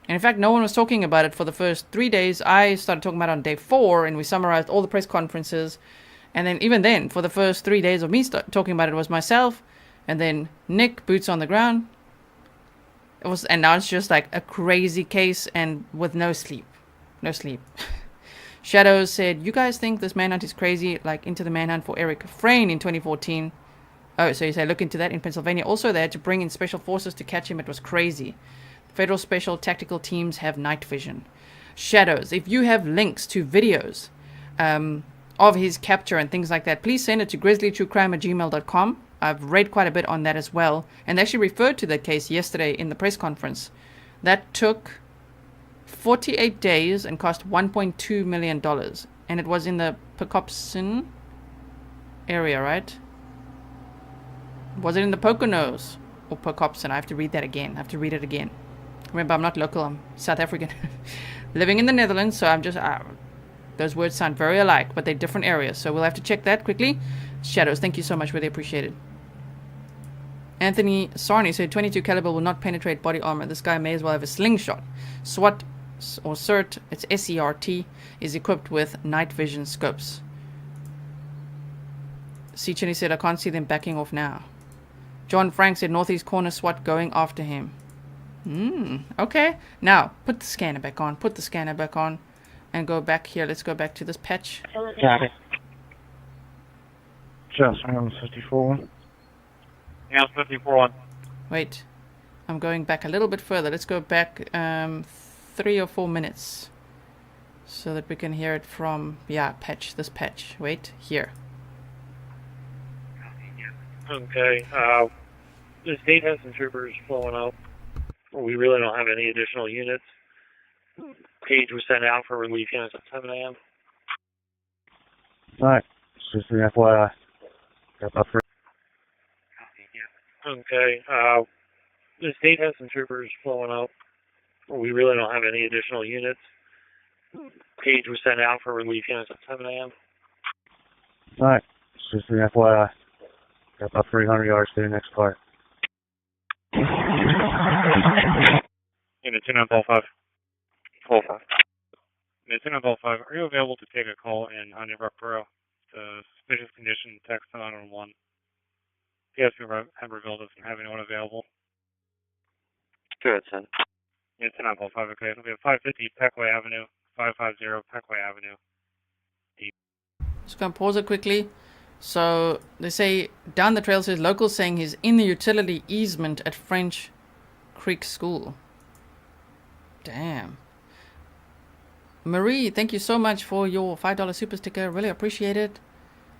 And in fact, no one was talking about it for the first 3 days. I started talking about it on day 4, and we summarized all the press conferences. And then, even then, for the first 3 days of me talking about it was myself, and then Nick, boots on the ground. And now it's just like a crazy case and with no sleep. No sleep. Shadows said, you guys think this manhunt is crazy, like into the manhunt for Eric Frayne in 2014. Oh, so you say look into that in Pennsylvania. Also, they had to bring in special forces to catch him. It was crazy. Federal Special Tactical Teams have night vision. Shadows, if you have links to videos of his capture and things like that, please send it to grizzlytruecrime@gmail.com. I've read quite a bit on that as well. And they actually referred to that case yesterday in the press conference. That took 48 days and cost $1.2 million. And it was in the Pocopson area, right? Was it in the Poconos or Pocopson? I have to read that again. I have to read it again. Remember, I'm not local. I'm South African. Living in the Netherlands, so I'm just... those words sound very alike, but they're different areas. So we'll have to check that quickly. Shadows, thank you so much. Really appreciate it. Anthony Sarney said 22 caliber will not penetrate body armor. This guy may as well have a slingshot. SWAT or CERT, it's SERT, is equipped with night vision scopes. Seachini said, I can't see them backing off now. John Frank said, Northeast Corner SWAT going after him. Okay. Now, put the scanner back on. Put the scanner back on. And go back here. Let's go back to this patch. Got it. Just 54. Yeah, 54. Wait. I'm going back a little bit further. Let's go back 3 or 4 minutes. So that we can hear it from, patch. This patch. Wait, here. Okay. The state has some troopers flowing up. We really don't have any additional units. Page was sent out for relief units at 7 a.m. Alright, just an FYI. Got about 3. Okay. The state has some troopers flowing up. We really don't have any additional units. Page was sent out for relief units at 7 a.m. Alright, just an FYI. Got about 300 yards to the next part. Unit 2955. 45. Unit 2955, are you available to take a call in Honeybuck Borough? Suspicious condition, text to 911. PSP Hemberville doesn't have anyone available. Good, son. Unit 2955, okay. It'll be at 550 Peckway Avenue, 550 Peckway Avenue. Just gonna pause it quickly. So they say down the trail says locals saying he's in the utility easement at French Creek School. Damn. Marie, thank you so much for your $5 super sticker. Really appreciate it.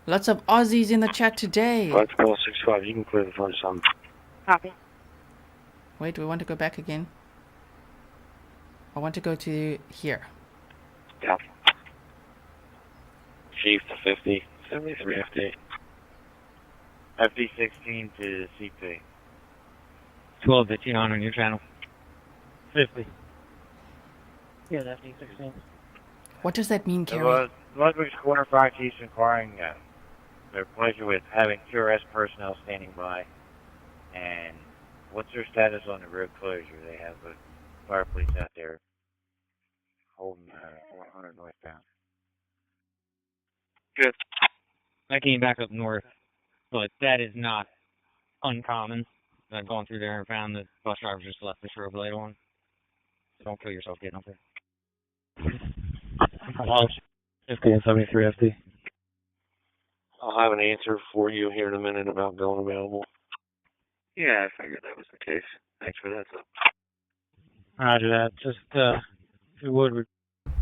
Lots of Aussies in the chat today. 565, you can clear the front some. Copy. Wait, we want to go back again. I want to go to here. Yeah. Chief to 50, 73 FD. FD 16 to CP. 1215 on your channel. 50. Yeah, that's FD 16. What does that mean, Kerry? The Ludwig's Corner Fire Chiefs inquiring their pleasure with having QRS personnel standing by. And what's their status on the road closure? They have a fire police out there holding 100 northbound. Good. I came back up north, but that is not uncommon. I've gone through there and found that bus drivers just left the strobe light on. So don't kill yourself getting up there. 50 and 73 FD. I'll have an answer for you here in a minute about going available. Yeah, I figured that was the case. Thanks for that, son. Roger that. Just, if you would...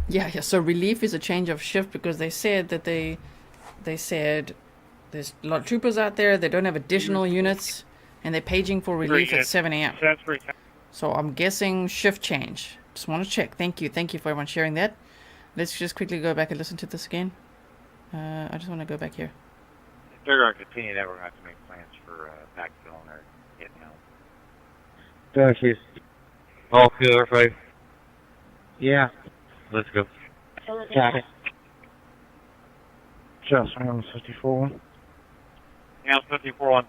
Yeah, so relief is a change of shift because they said that they said there's a lot of troopers out there, they don't have additional units, and they're paging for relief at 7 a.m. So I'm guessing shift change. Just want to check. Thank you for everyone sharing that. Let's just quickly go back and listen to this again. I just want to go back here. If they're going to continue that, we're going to have to make plans for backfilling or getting help. Thank you. All clear, right? Yeah. Let's go. Got it. Just on 54. Yeah, 54-1.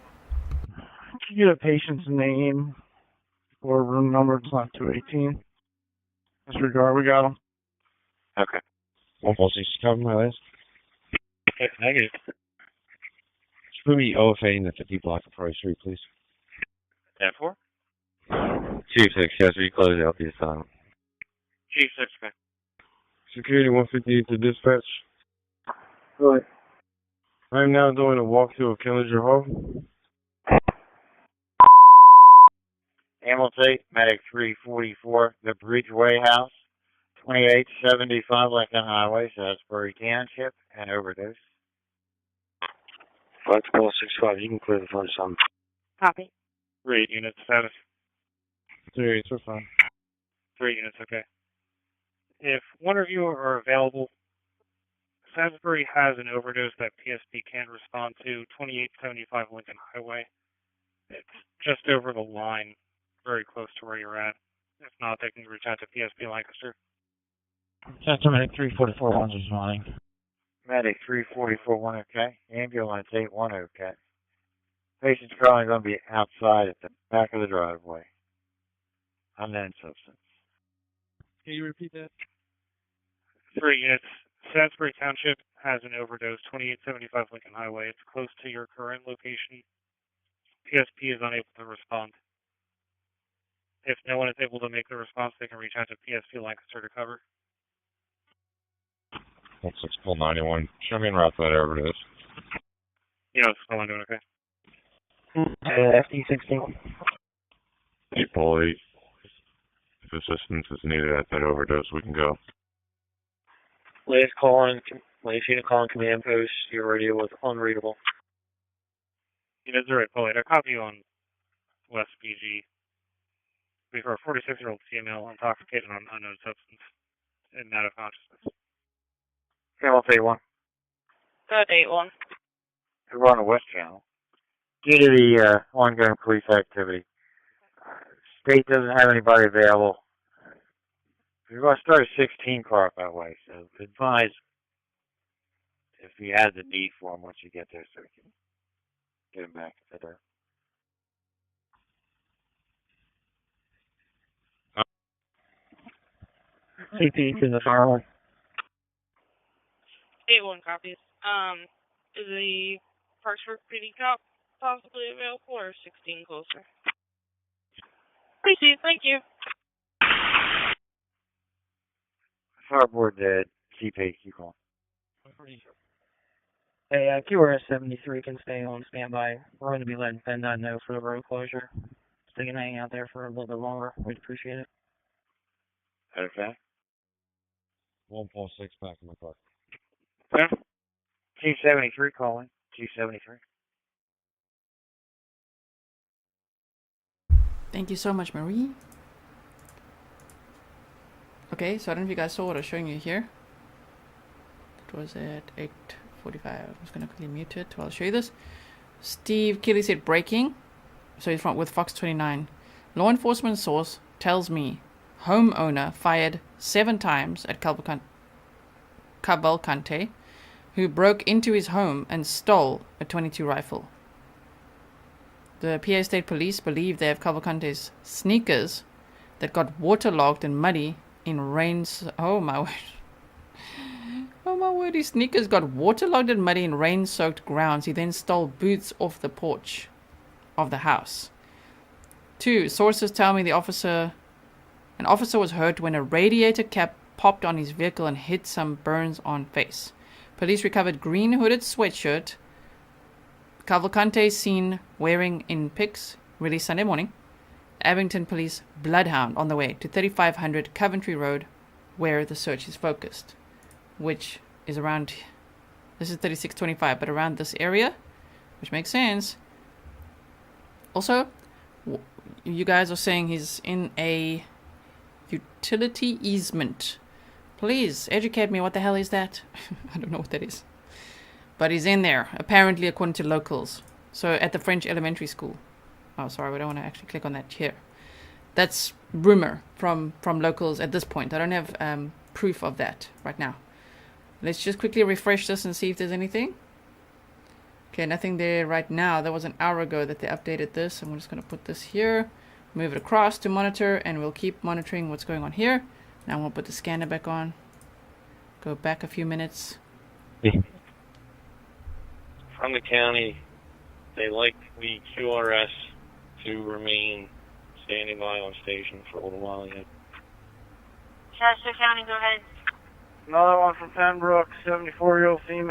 Can you get a patient's name or room number? It's not 218. Disregard, we got him. Okay. 146 cover my list. Okay, negative. Screw me OFA in the 50 block of Price Street, please. 10-4. Chief 6, yes, we close out the assignment. Chief 6, okay. Security 158 to dispatch. Right. I'm now doing a walkthrough of Killinger Hall. Ambulance 8, Medic 344, the Bridgeway House, 2875 Lincoln Highway, Salisbury Township, and overdose. 5-65, you can clear the front son. Copy. 3 units, status. 3 8, we're fine. 3 units, okay. If one of you are available, Salisbury has an overdose that PSP can respond to, 2875 Lincoln Highway. It's just over the line, very close to where you're at. If not, they can reach out to PSP Lancaster. That's Medic 344-1's responding. Medic 344-1, okay. Ambulance 8-1, okay. Patient's probably going to be outside at the back of the driveway. Unknown substance. Can you repeat that? 3 units. Salisbury Township has an overdose, 2875 Lincoln Highway. It's close to your current location. PSP is unable to respond. If no one is able to make the response, they can reach out to PSP Lancaster to cover. 16 pull 91. Show me en route to that overdose. You know, it's still doing okay. FD16. Hey, Paul 8. If assistance is needed at that overdose, we can go. Latest unit calling command post. Your radio was unreadable. Unit 0, Paul 8. I copy you on West BG. We have a 46-year-old female intoxicated on unknown substance and out of consciousness. Ambulance 8-1. Good, 8-1. We're on the West Channel. Due to the ongoing police activity, state doesn't have anybody available. We're going to start a 16 car up that way, so advise if you have the need for them once you get there so we can get them back if they're there. CP to the firearm. 8-1 copies. Is the Parksburg PD cop possibly available or 16 closer? Appreciate it, thank you. Fireboard dead. Keep going. Hey, QRS 73 can stay on standby. We're going to be letting PennDOT know for the road closure. So they can hang out there for a little bit longer. We'd appreciate it. Okay. 146 back in my car. Yeah. Chief 73 calling. Chief 73. Thank you so much, Marie. Okay, so I don't know if you guys saw what I was showing you here. It was at 8:45. I'm just gonna quickly mute it while I show you this. Steve Kelly said breaking. So he's from with Fox 29. Law enforcement source tells me homeowner fired 7 times at Cavalcante, who broke into his home and stole a .22 rifle. The PA State Police believe they have Cavalcante's sneakers that got waterlogged and muddy in rain. Oh my word. Oh my word, his sneakers got waterlogged and muddy in rain-soaked grounds. He then stole boots off the porch of the house. 2, sources tell me an officer was hurt when a radiator cap popped on his vehicle and hit some burns on face. Police recovered green hooded sweatshirt Cavalcante seen wearing in pics released Sunday morning. Abington Police Bloodhound on the way to 3500 Coventry Road, where the search is focused, which is around, this is 3625, but around this area, which makes sense. Also, you guys are saying he's in a utility easement. Please educate me. What the hell is that? I don't know what that is. But he's in there, apparently, according to locals. So at the French elementary school. Oh, sorry, we don't want to actually click on that here. That's rumor from locals at this point. I don't have proof of that right now. Let's just quickly refresh this and see if there's anything. Okay, nothing there right now. That was an hour ago that they updated this. I'm just going to put this here, move it across to monitor, and we'll keep monitoring what's going on here. Now we'll put the scanner back on. Go back a few minutes. From the county, they like the QRS to remain standing by on station for a little while yet. Chester County, go ahead. Another one from Pembroke, 74-year-old female.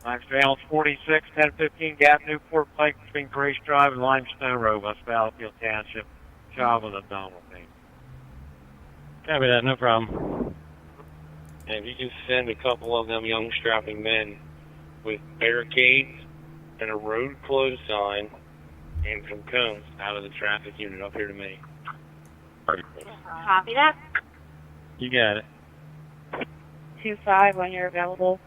I'm Valence 46, 1015 Gap, Newport Pike between Grace Drive and Limestone Road, West Battlefield Township. Child with abdominal pain. Copy that, no problem. And if you can send a couple of them young strapping men with barricades and a road closed sign and some cones out of the traffic unit up here to me. Copy that. You got it. 2-5 when you're available.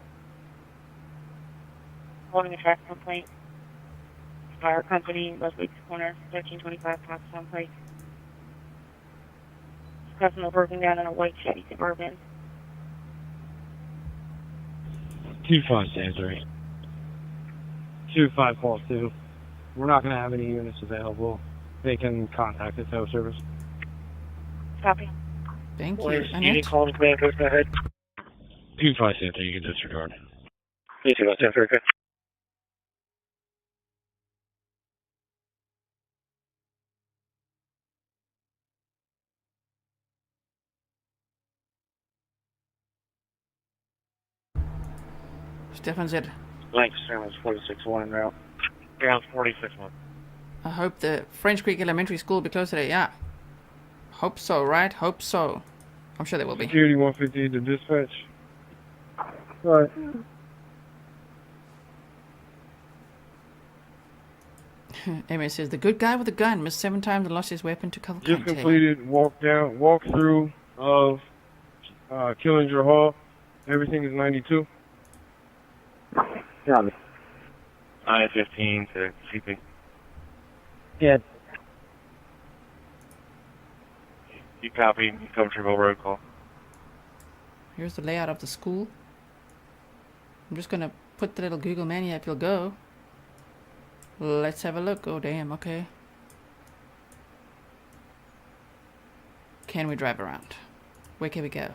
Holding a traffic complaint. Fire company, Leslie Corner, 1325 Pottstown Pike. Customer broken down in a white Chevy Suburban. 25 Sandry. 25 Paul 2. We're not going to have any units available. They can contact the tow service. Copy. Thank you. Unit calling command, go ahead. 25 Sandry, you can disregard. 25 Sandry, okay. Stefan said, Lancaster was 46-1 en route. Ground 46-1. I hope the French Creek Elementary School will be closed today. Yeah. Hope so, right? Hope so. I'm sure they will be. Security 150 to dispatch. Right. Amy says, the good guy with the gun missed 7 times and lost his weapon to Cavalcante. Just completed walkthrough of Killinger Hall. Everything is 92. Copy. I-15 to CP. Yeah. You copy. You come Treville Road call. Here's the layout of the school. I'm just going to put the little Google Mania if you'll go. Let's have a look. Oh, damn. Okay. Can we drive around? Where can we go?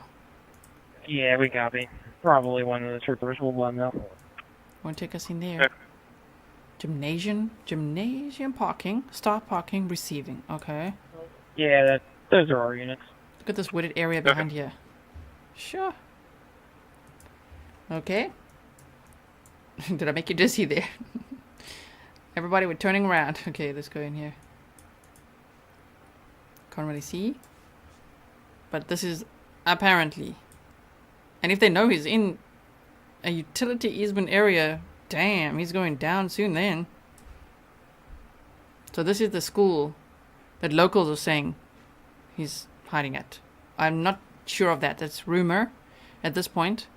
Yeah, we copy. Probably one of the troopers will run though. Want to take us in there? Gymnasium parking, stop parking, receiving. Okay. Yeah, those are our units. Look at this wooded area behind here. Sure. Okay. Did I make you dizzy there? Everybody, we're turning around. Okay, let's go in here. Can't really see. But this is apparently. And if they know he's in a utility easement area, damn, he's going down soon then. So this is the school that locals are saying he's hiding at. I'm not sure of that. That's rumor at this point.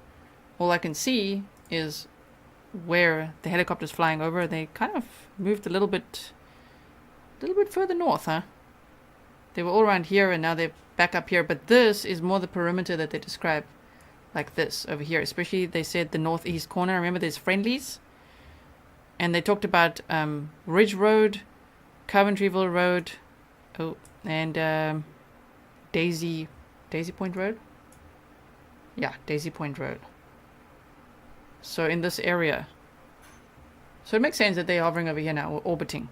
All I can see is where the helicopter's flying over. They kind of moved a little bit further north, huh? They were all around here and now they're back up here. But this is more the perimeter that they describe. Like this over here, especially they said the northeast corner. Remember there's friendlies, and they talked about Ridge Road, Coventryville Road, and Daisy Point Road. Yeah, Daisy Point Road. So in this area, so it makes sense that they're hovering over here now, or orbiting.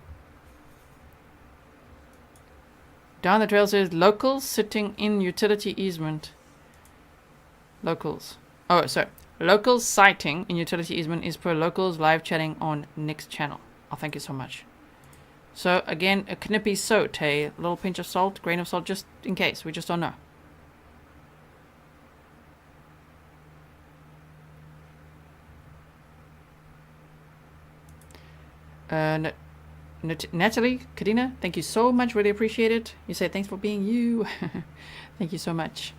Down the trail says locals sitting in utility easement. Locals. Oh, sorry. Locals sighting in utility easement is per locals live chatting on Nick's channel. Oh, thank you so much. So, again, a knippy sote, a little pinch of salt, grain of salt, just in case. We just don't know. Natalie, Kadina, thank you so much. Really appreciate it. You said thanks for being you. Thank you so much.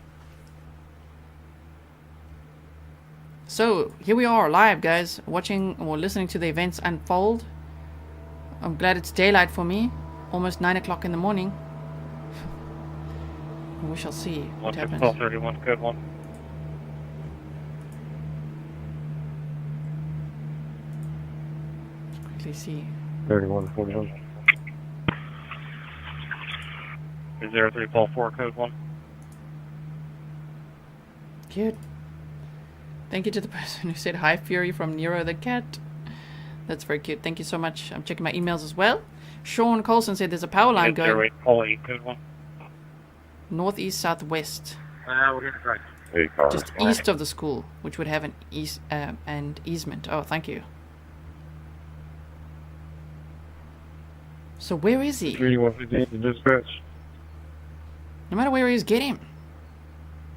So here we are live, guys, watching or listening to the events unfold. I'm glad it's daylight for me. Almost 9 o'clock in the morning. We shall see what happens. 1231, code 1. Let's quickly see. 3141. 03 Paul 4, code 1. Cute. Thank you to the person who said hi, Fury, from Nero the cat. That's very cute. Thank you so much. I'm checking my emails as well. Sean Colson said there's a power line going. 08 Paul 8, code 1. Northeast, southwest. We're going to try. Just east of the school, which would have an easement. Oh, thank you. So where is he? 3158 to dispatch. No matter where he is, get him.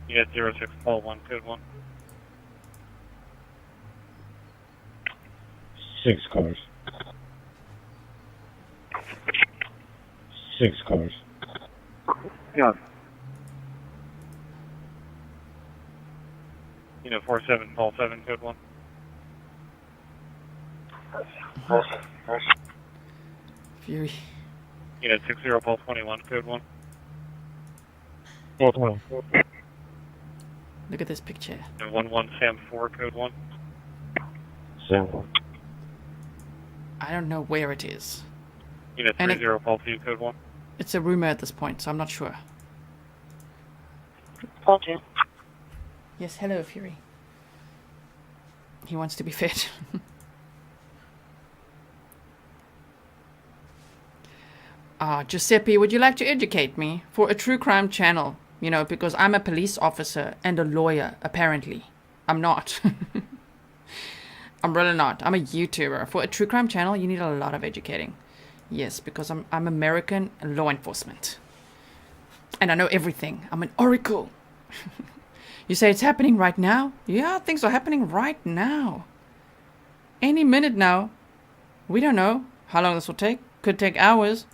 Yeah, 06 Paul 1, code 1. 6 cars. 6 cars. Yeah. 47 Paul 7, code 1. Fury. 60 Paul 21, code 1. Paul 20. Look at this picture. 11 Sam 4, code 1. Sam 4. I don't know where it is. 30 Paul 2, code 1. It's a rumor at this point, so I'm not sure. Paul 2. Yes, hello, Fury. He wants to be fed. Giuseppe, would you like to educate me for a true crime channel? You know, because I'm a police officer and a lawyer, apparently. I'm not. I'm really not. I'm a YouTuber. For a true crime channel, you need a lot of educating. Yes, because I'm American law enforcement. And I know everything. I'm an oracle. You say it's happening right now? Yeah, things are happening right now. Any minute now. We don't know how long this will take. Could take hours.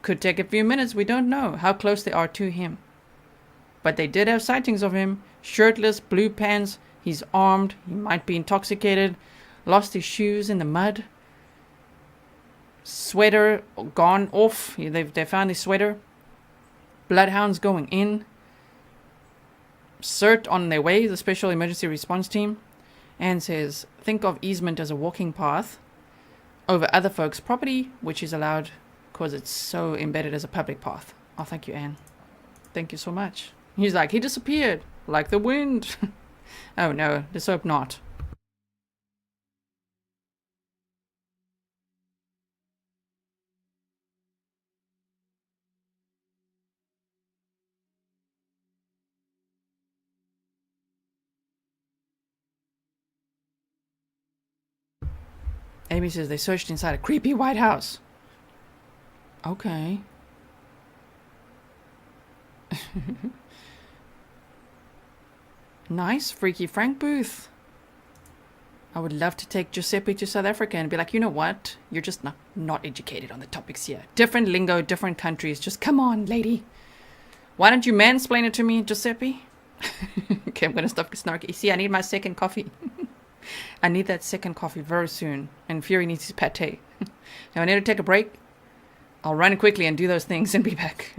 Could take a few minutes. We don't know how close they are to him. But they did have sightings of him. Shirtless, blue pants. He's armed. He might be intoxicated. Lost his shoes in the mud. Sweater gone off. They found his sweater. Bloodhounds going in. CERT on their way, the Special Emergency Response Team. And says, think of easement as a walking path over other folks' property, which is allowed because it's so embedded as a public path. Oh, thank you, Anne. Thank you so much. He's like, he disappeared like the wind. Oh no, let's hope not. Amy says they searched inside a creepy White House. Okay. Nice, Freaky Frank booth. I would love to take Giuseppe to South Africa and be like, you know what? You're just not educated on the topics here. Different lingo, different countries. Just come on, lady. Why don't you mansplain it to me, Giuseppe? Okay, I'm going to stop snarky. See, I need my second coffee. I need that second coffee very soon. And Fury needs his pate. Now I need to take a break. I'll run quickly and do those things and be back.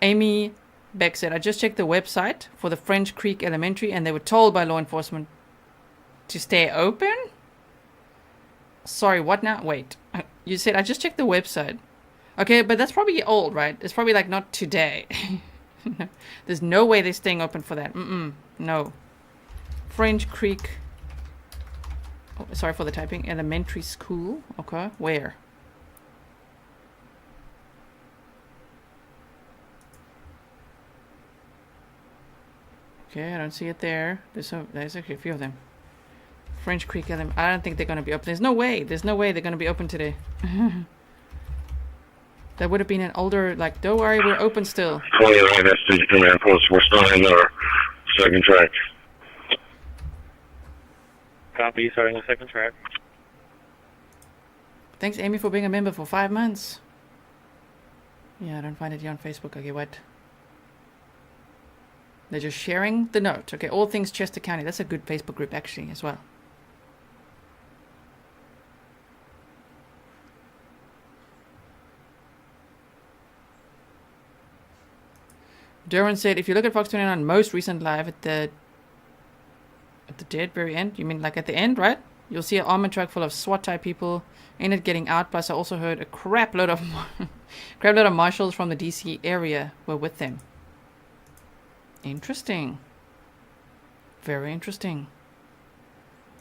Amy Beck said, I just checked the website for the French Creek Elementary and they were told by law enforcement to stay open? Sorry, what now? Wait. You said, I just checked the website. Okay, but that's probably old, right? It's probably like not today. There's no way they're staying open for that. No. French Creek. Oh, sorry for the typing. Elementary school. Okay, where? Okay, I don't see it there. There's actually a few of them. French Creek Elementary. I don't think they're going to be open. There's no way they're going to be open today. That would have been an older, like, don't worry, we're open still. 29 ST Command Post. We're still in our second track. Copy, starting the second track. Thanks, Amy, for being a member for 5 months. Yeah, I don't find it here on Facebook. Okay, what? They're just sharing the note. Okay, all things Chester County. That's a good Facebook group, actually, as well. Derwin said, if you look at Fox 29 most recent live at the dead very end, you mean like at the end, right? You'll see an armored truck full of SWAT type people in it getting out. Plus, I also heard a crap load of marshals from the DC area were with them. Interesting. Very interesting.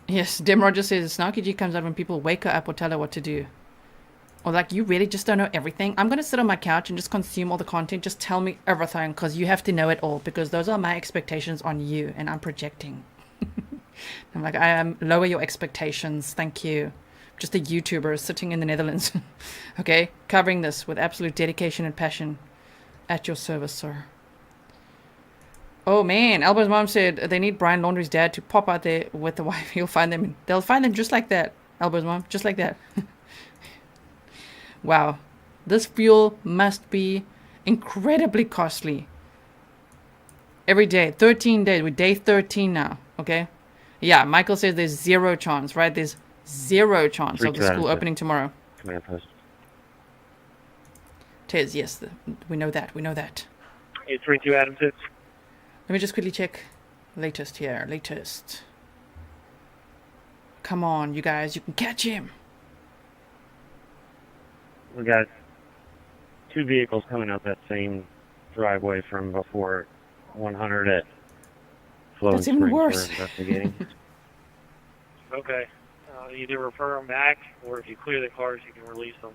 Yes, Dem Rogers says Snarky G comes out when people wake her up or tell her what to do. Or like, you really just don't know everything? I'm going to sit on my couch and just consume all the content. Just tell me everything, because you have to know it all, because those are my expectations on you, and I'm projecting. I'm like, lower your expectations. Thank you. Just a YouTuber sitting in the Netherlands. Okay? Covering this with absolute dedication and passion. At your service, sir. Oh, man. Albo's mom said they need Brian Laundrie's dad to pop out there with the wife. He'll find them. They'll find them just like that. Albo's mom. Just like that. Wow. This fuel must be incredibly costly. Every day. 13 days. We're day 13 now. Okay? Yeah, Michael says there's 0 chance, right? There's 0 chance of the school opening tomorrow. Command post. Tez, yes. We know that. We know that. 832 Adam 6. Let me just quickly check. Latest here. Latest. Come on, you guys. You can catch him. We got 2 vehicles coming up that same driveway from before 100 at Flowing That's even Springs worse. we're investigating. Okay. Either refer them back, or if you clear the cars, you can release them.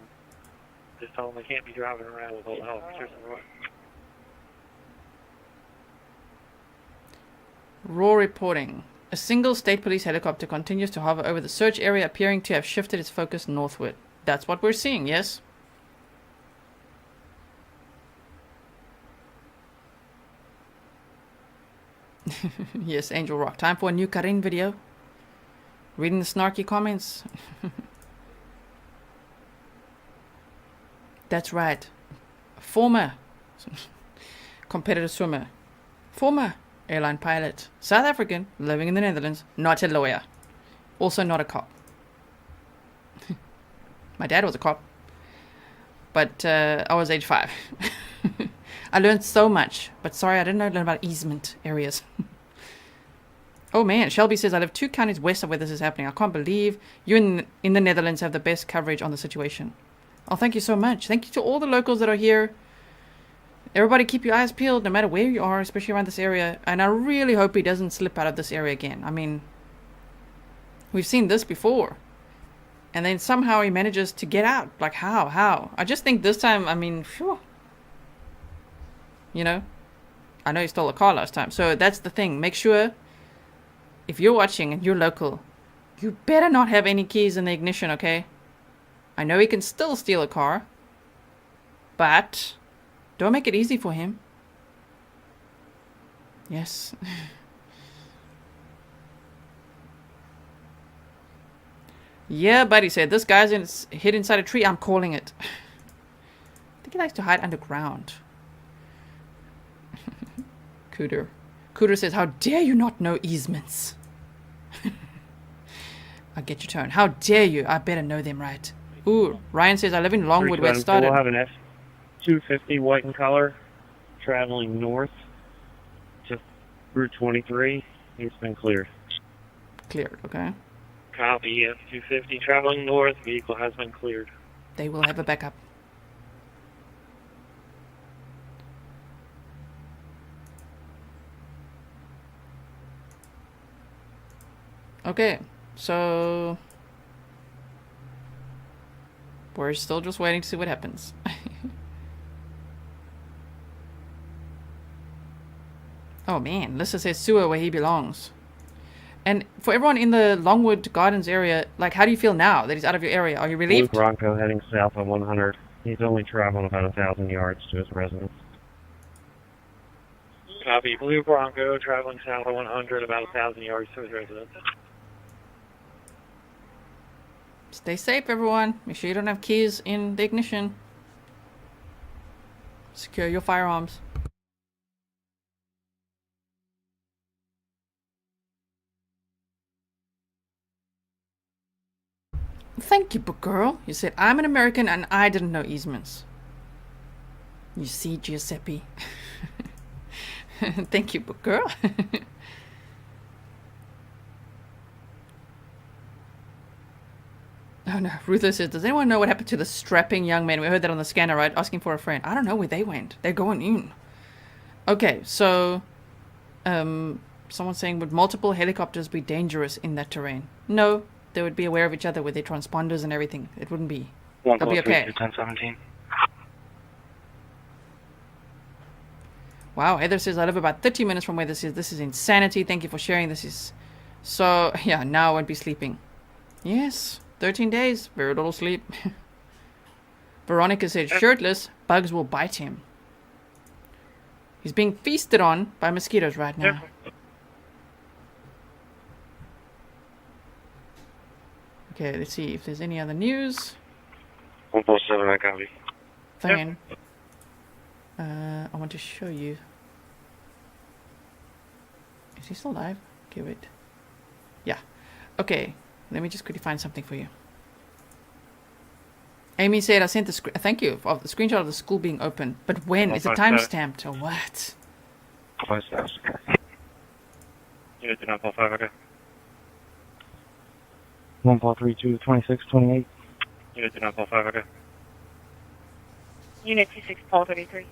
Just tell them they can't be driving around with all the officers in the road. Raw reporting. A single state police helicopter continues to hover over the search area, appearing to have shifted its focus northward. That's what we're seeing, yes? Yes, Angel Rock. Time for a new Karin video. Reading the snarky comments. That's right. Former competitive swimmer. Former airline pilot. South African, living in the Netherlands. Not a lawyer. Also not a cop. My dad was a cop. But I was age 5. I learned so much. But sorry, I didn't learn about easement areas. Oh man, Shelby says, I live 2 counties west of where this is happening. I can't believe you in the Netherlands have the best coverage on the situation. Oh, thank you so much. Thank you to all the locals that are here. Everybody keep your eyes peeled no matter where you are, especially around this area. And I really hope he doesn't slip out of this area again. I mean, we've seen this before. And then somehow he manages to get out. Like, how? I just think this time, I mean, phew. You know? I know he stole a car last time. So that's the thing. Make sure, if you're watching and you're local, you better not have any keys in the ignition, okay? I know he can still steal a car. But don't make it easy for him. Yes. Yeah, buddy said, this guy's hid inside a tree. I'm calling it. I think he likes to hide underground. Cooter. Cooter says, how dare you not know easements? I get your tone. How dare you? I better know them right. Ooh, Ryan says, I live in Longwood where it started. We'll have an F-250 white in color traveling north to Route 23. It's been cleared. Cleared, okay. Copy, F-250 traveling north. Vehicle has been cleared. They will have a backup. Okay, so we're still just waiting to see what happens. Oh man, Lissa says sewer where he belongs. And for everyone in the Longwood Gardens area, like, how do you feel now that he's out of your area? Are you relieved? Blue Bronco heading south on 100. He's only traveling about 1,000 yards to his residence. Copy, Blue Bronco traveling south on 100, about 1,000 yards to his residence. Stay safe, everyone. Make sure you don't have keys in the ignition. Secure your firearms. Thank you, book girl. You said, I'm an American and I didn't know easements. You see, Giuseppe. Thank you, book girl. Oh no, Ruther says, does anyone know what happened to the strapping young men? We heard that on the scanner, right? Asking for a friend. I don't know where they went. They're going in. Okay, so someone's saying, would multiple helicopters be dangerous in that terrain? No, they would be aware of each other with their transponders and everything. It wouldn't be. They'll be okay. 1017. Wow, Heather says, I live about 30 minutes from where this is. This is insanity. Thank you for sharing. This is so, yeah, now I won't be sleeping. Yes, 13 days, very little sleep. Veronica said, shirtless, bugs will bite him. He's being feasted on by mosquitoes right now. Okay, let's see if there's any other news. 147, I copy. Fine. I want to show you. Is he still alive? Okay, wait. Yeah. Okay, let me just quickly find something for you. Amy said, I sent the thank you of the screenshot of the school being open. But when? Is it time stamped or what? 1432, 26, 28. Unit 945, okay. Unit 26, Paul 33.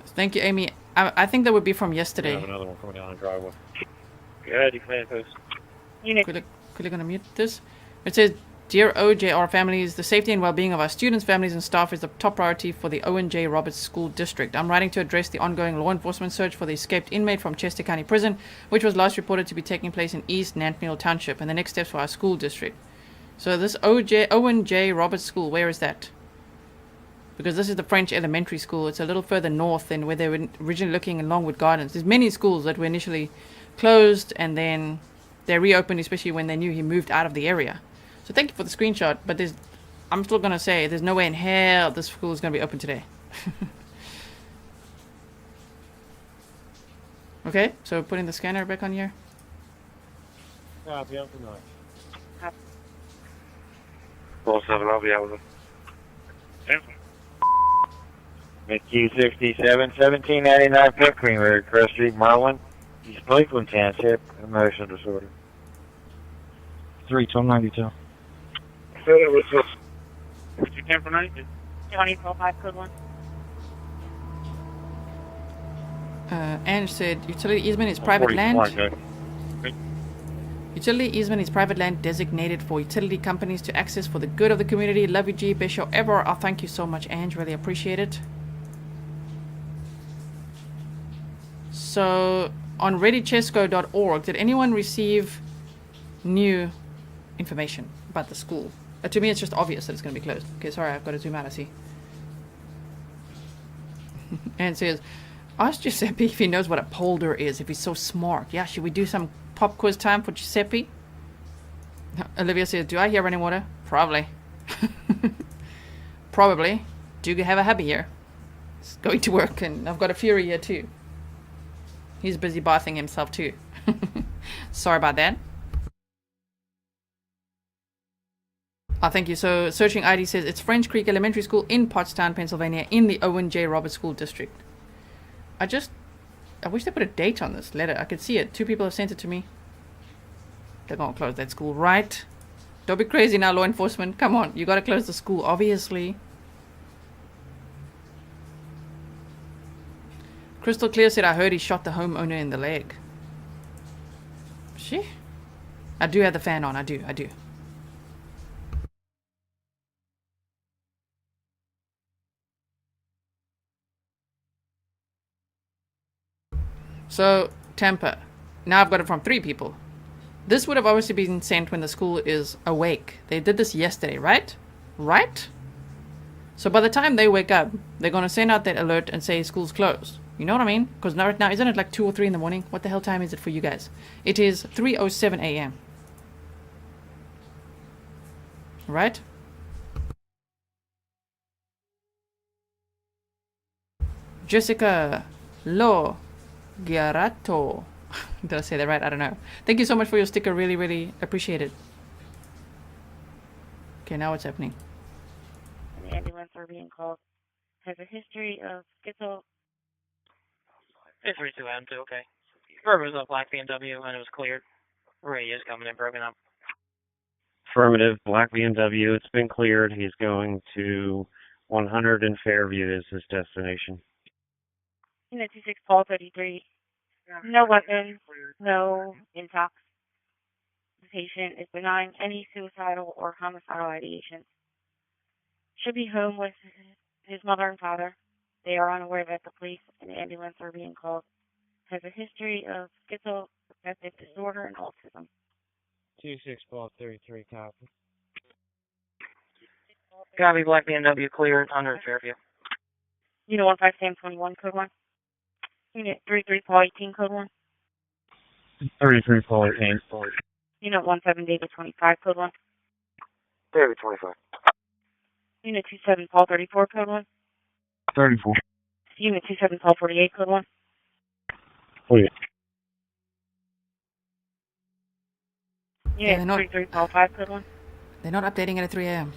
Thank you, Amy. I think that would be from yesterday. We have another one coming down the driveway. Good, you can post. Unit. Quickly gonna mute this. It says, Dear OJR families, the safety and well-being of our students, families, and staff is the top priority for the O&J Roberts School District. I'm writing to address the ongoing law enforcement search for the escaped inmate from Chester County Prison, which was last reported to be taking place in East Nantmeal Township, and the next steps for our school district. So this O&J Roberts School, where is that? Because this is the French elementary school. It's a little further north than where they were originally looking in Longwood Gardens. There's many schools that were initially closed and then they reopened, especially when they knew he moved out of the area. So thank you for the screenshot, but I'm still going to say there's no way in hell this school is going to be open today. Okay, so putting the scanner back on here. Copy, I'm tonight. 47, I'll be out with him. MQ-67, 1799 Pickering Road, Cross Street, Marlin, East Lakeland Township, emotional disorder. 31292. Would you camp for night? 2045, code 1. Ange said, utility easement is private land. Utility easement is private land designated for utility companies to access for the good of the community. Love you, G. Best show ever. Thank you so much, Ange. Really appreciate it. So, on readychesco.org, did anyone receive new information about the school? To me, it's just obvious that it's going to be closed. Okay, sorry, I've got to zoom out. I see. And it says, ask Giuseppe if he knows what a polder is, if he's so smart. Yeah, should we do some pop quiz time for Giuseppe? Olivia says, do I hear running water? Probably. Probably. Do you have a hubby here? He's going to work, and I've got a Fury here too. He's busy bathing himself too. Sorry about that. Thank you. So, searching ID says it's French Creek Elementary School in Pottstown, Pennsylvania, in the O&J Roberts School District. I wish they put a date on this letter. I could see it. 2 people have sent it to me. They're gonna close that school, right? Don't be crazy now, law enforcement. Come on, you gotta close the school, obviously. Crystal Clear said, I heard he shot the homeowner in the leg. She? I do have the fan on. I do. So, Tampa. Now I've got it from 3 people. This would have obviously been sent when the school is awake. They did this yesterday, right? Right? So by the time they wake up, they're going to send out that alert and say school's closed. You know what I mean? Because right now, isn't it like 2 or 3 in the morning? What the hell time is it for you guys? It is 3:07 a.m. Right? Jessica Lo Giarato. Did I say that right? I don't know. Thank you so much for your sticker. Really, really appreciate it. Okay, now what's happening? The ambulance are being called. Has a history of schizo. It's 32M2, okay. Affirmative was a black BMW and it was cleared. Radio's coming in broken up. Affirmative, black BMW, it's been cleared. He's going to 100 in Fairview is his destination. Unit 26, Paul 33. No weapons, no intox. The patient is denying any suicidal or homicidal ideations. Should be home with his mother and father. They are unaware that the police and ambulance are being called. Has a history of schizoaffective disorder and autism. 26 Paul 33, copy. Copy, black BMW cleared, 100 Fairview. Unit 15 Sam 21, code 1. Unit 33 Paul 18, code 1. 33 Paul 18. Unit 17 David 25, code 1. David 25. Unit 27 Paul 34, code 1. 34. Unit 27 Paul 48, code 1. 48. Unit 33 Paul 5, code 1. They're not updating it at 3 a.m.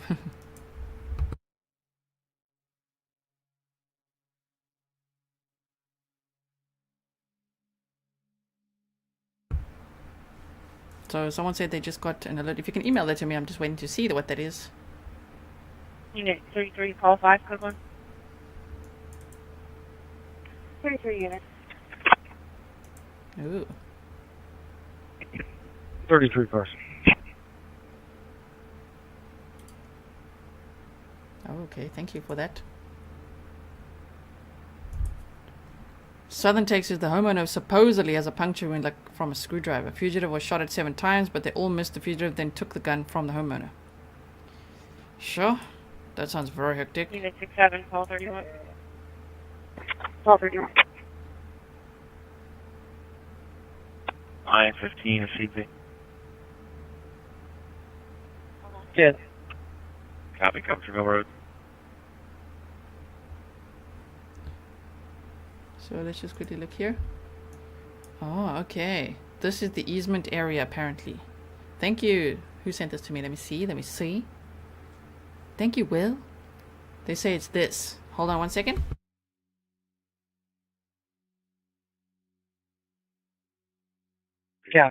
So someone said they just got an alert. If you can email that to me, I'm just waiting to see what that is. Unit 33 Paul 5, code 1. 33 units. Ooh. 33 cars. Oh, okay, thank you for that. Southern Texas, the homeowner supposedly has a puncture wound like from a screwdriver. Fugitive was shot at 7 times, but they all missed the fugitive, then took the gun from the homeowner. Sure, that sounds very hectic. Unit 67 Paul 31. Paul 31. I-15 CP. Yeah. Copy, Comfortville Road. So let's just quickly look here. Oh, okay. This is the easement area, apparently. Thank you. Who sent this to me? Let me see. Thank you, Will. They say it's this. Hold on one second. Yeah.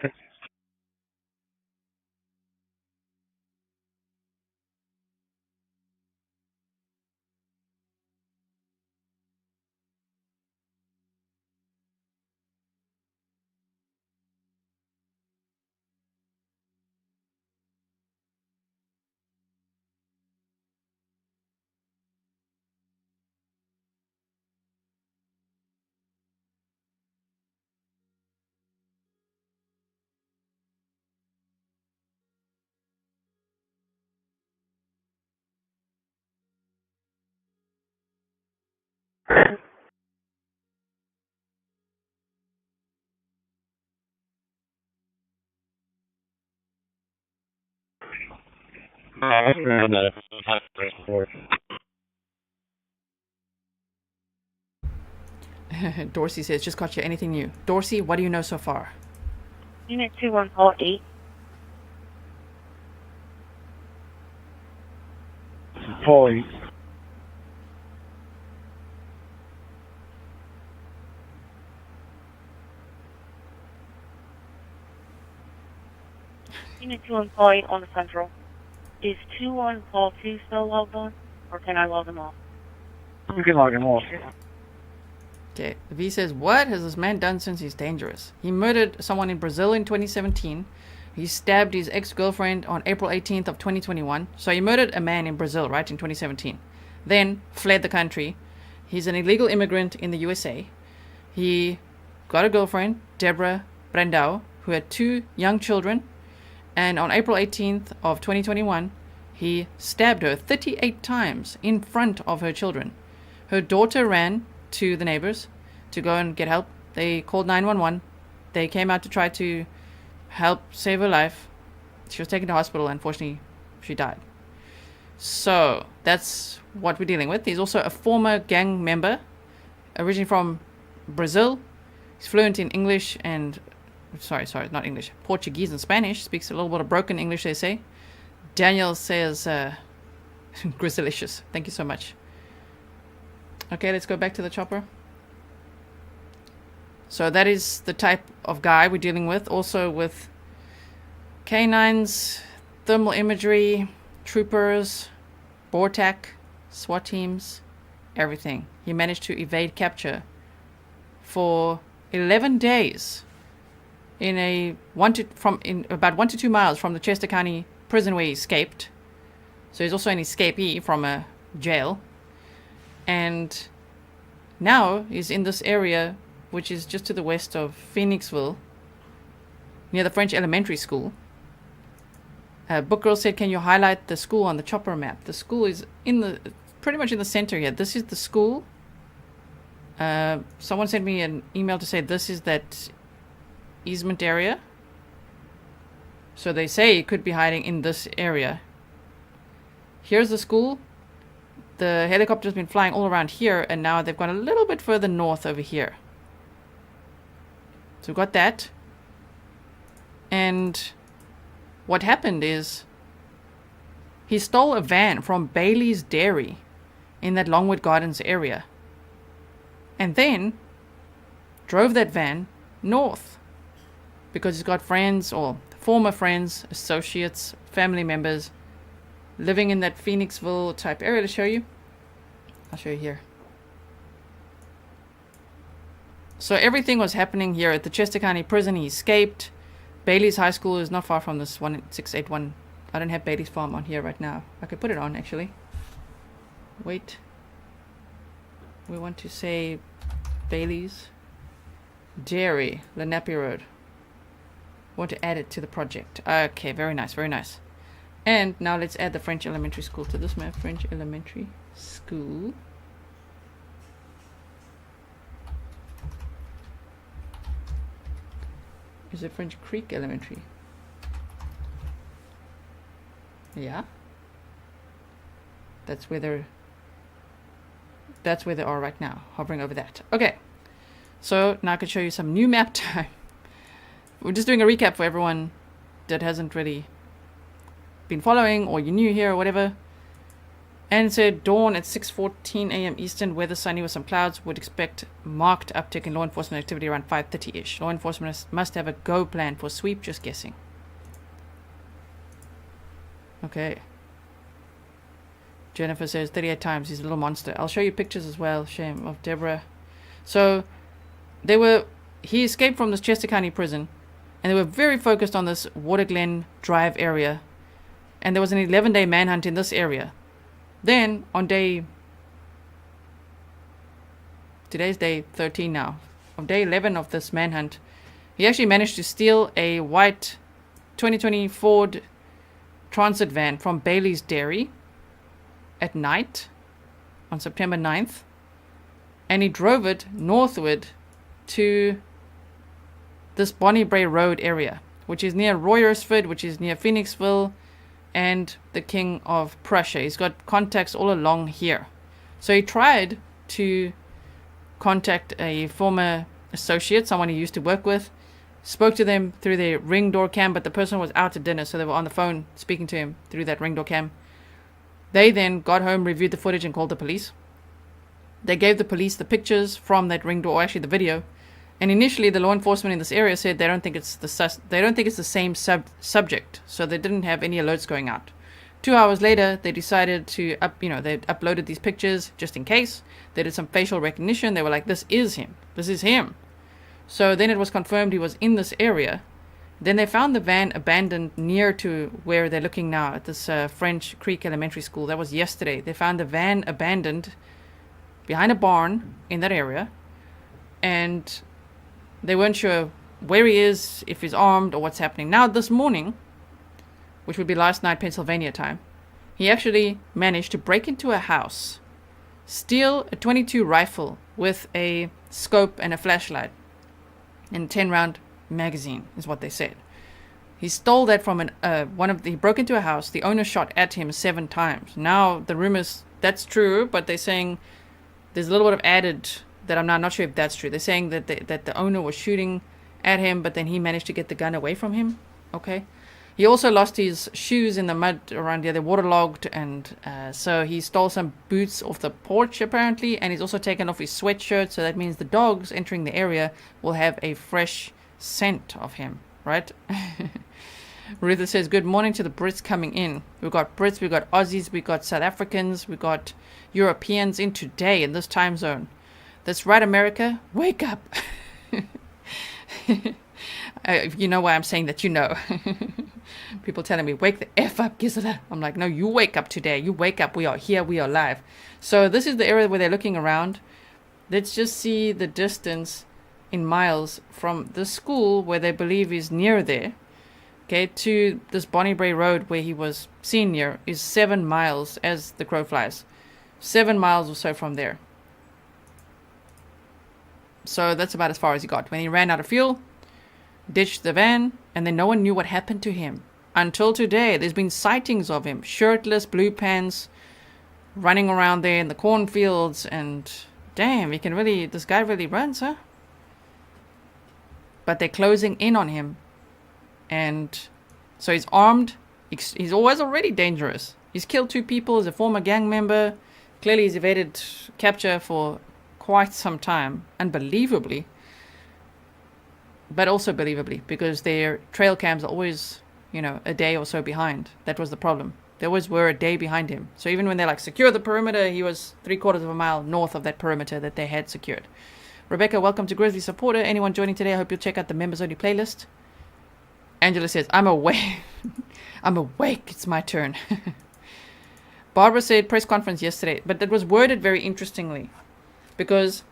Dorsey says, just got you anything new. Dorsey, what do you know so far? Unit 21 Paul 8. Paul 8. Unit 2 Paul 8 on the central. Is 2 on Paul 2 still logged on? Or can I log him off? You can log him off. Okay, V says, what has this man done since he's dangerous? He murdered someone in Brazil in 2017. He stabbed his ex-girlfriend on April 18th of 2021. So he murdered a man in Brazil, right, in 2017. Then fled the country. He's an illegal immigrant in the USA. He got a girlfriend, Deborah Brandao, who had 2 young children. And on April 18th of 2021, he stabbed her 38 times in front of her children. Her daughter ran to the neighbors to go and get help. They called 911. They came out to try to help save her life. She was taken to hospital. Unfortunately, she died. So that's what we're dealing with. He's also a former gang member, originally from Brazil. He's fluent in English and not English, Portuguese and Spanish. Speaks a little bit of broken English, they say. Daniel says, Grizzlicious. Thank you so much. Okay, let's go back to the chopper. So that is the type of guy we're dealing with. Also with K9's, thermal imagery, troopers, BORTAC, SWAT teams, everything. He managed to evade capture for 11 days in about 1 to 2 miles from the Chester County prison where he escaped. So he's also an escapee from a jail. And now he's in this area, which is just to the west of Phoenixville, near the French elementary school. Book Girl said, can you highlight the school on the chopper map? The school is pretty much in the center here. This is the school. Someone sent me an email to say this is that easement area. So they say it could be hiding in this area. Here's the school. The helicopter's been flying all around here, and now they've gone a little bit further north over here. So we've got that. And what happened is he stole a van from Bailey's Dairy in that Longwood Gardens area. And then drove that van north because he's got friends or former friends, associates, family members living in that Phoenixville type area. To show you, I'll show you here. So everything was happening here at the Chester County prison. He escaped. Bailey's High School is not far from this 1681. I don't have Bailey's Farm on here right now. I could put it on actually. Wait. We want to say Bailey's Dairy, Lenape Road. Want to add it to the project. Okay, very nice, very nice. And now let's add the French elementary school to this map. French elementary school. Is it French Creek Elementary? Yeah. That's where they are right now, hovering over that. Okay. So now I can show you some new map time. We're just doing a recap for everyone that hasn't really been following, or you're new here or whatever. And it said dawn at 6:14 a.m. Eastern, weather sunny with some clouds, would expect marked uptick in law enforcement activity around 5:30ish. Law enforcement must have a go plan for sweep, just guessing. Okay. Jennifer says 38 times, he's a little monster. I'll show you pictures as well, shame, of Deborah. So he escaped from this Chester County prison, and they were very focused on this Water Glen Drive area. And there was an 11-day manhunt in this area. Then on today's day 13 now, on day 11 of this manhunt, he actually managed to steal a white 2020 Ford Transit van from Bailey's Dairy at night on September 9th, and he drove it northward to this Bonnie Bray Road area, which is near Royersford, which is near Phoenixville, and the King of Prussia. He's got contacts all along here. So he tried to contact a former associate, someone he used to work with, spoke to them through their ring door cam, but the person was out at dinner, so they were on the phone speaking to him through that ring door cam. They then got home, reviewed the footage, and called the police. They gave the police the pictures from that ring door, or actually the video. And initially, the law enforcement in this area said they don't think it's the same subject, so they didn't have any alerts going out. 2 hours later, they decided to they uploaded these pictures just in case. They did some facial recognition. They were like, "This is him. This is him." So then it was confirmed he was in this area. Then they found the van abandoned near to where they're looking now at this French Creek Elementary School. That was yesterday. They found the van abandoned behind a barn in that area, and they weren't sure where he is, if he's armed, or what's happening. Now, this morning, which would be last night, Pennsylvania time, He actually managed to break into a house, steal a .22 rifle with a scope and a flashlight and a 10-round magazine, is what they said. He stole that from he broke into a house. The owner shot at him 7 times. Now the rumors that's true, but they're saying there's a little bit of added that I'm not sure if that's true. They're saying that the owner was shooting at him, but then he managed to get the gun away from him. Okay. He also lost his shoes in the mud around here. They're waterlogged, and so he stole some boots off the porch apparently, and he's also taken off his sweatshirt. So that means the dogs entering the area will have a fresh scent of him, right? Ruther says, good morning to the Brits coming in. We've got Brits, we've got Aussies, we've got South Africans, we've got Europeans in today in this time zone. That's right, America. Wake up. You know why I'm saying that, you know. People telling me, wake the F up, Gisela. I'm like, no, you wake up today. You wake up. We are here. We are live. So this is the area where they're looking around. Let's just see the distance in miles from the school where they believe is near there. Okay, to this Bonnie Bray Road where he was seen near is 7 miles as the crow flies. 7 miles or so from there. So that's about as far as he got. When he ran out of fuel, ditched the van, and then no one knew what happened to him. Until today, there's been sightings of him. Shirtless, blue pants, running around there in the cornfields, and damn, this guy really runs, huh? But they're closing in on him. And so he's armed. He's already dangerous. He's killed 2 people as a former gang member. Clearly he's evaded capture for quite some time. Unbelievably. But also believably, because their trail cams are always, a day or so behind. That was the problem. They always were a day behind him. So even when they secure the perimeter, he was 3/4 of a mile north of that perimeter that they had secured. Rebecca, welcome to Grizzly Supporter. Anyone joining today, I hope you'll check out the members only playlist. Angela says, I'm awake. I'm awake. It's my turn. Barbara said press conference yesterday, but it was worded very interestingly because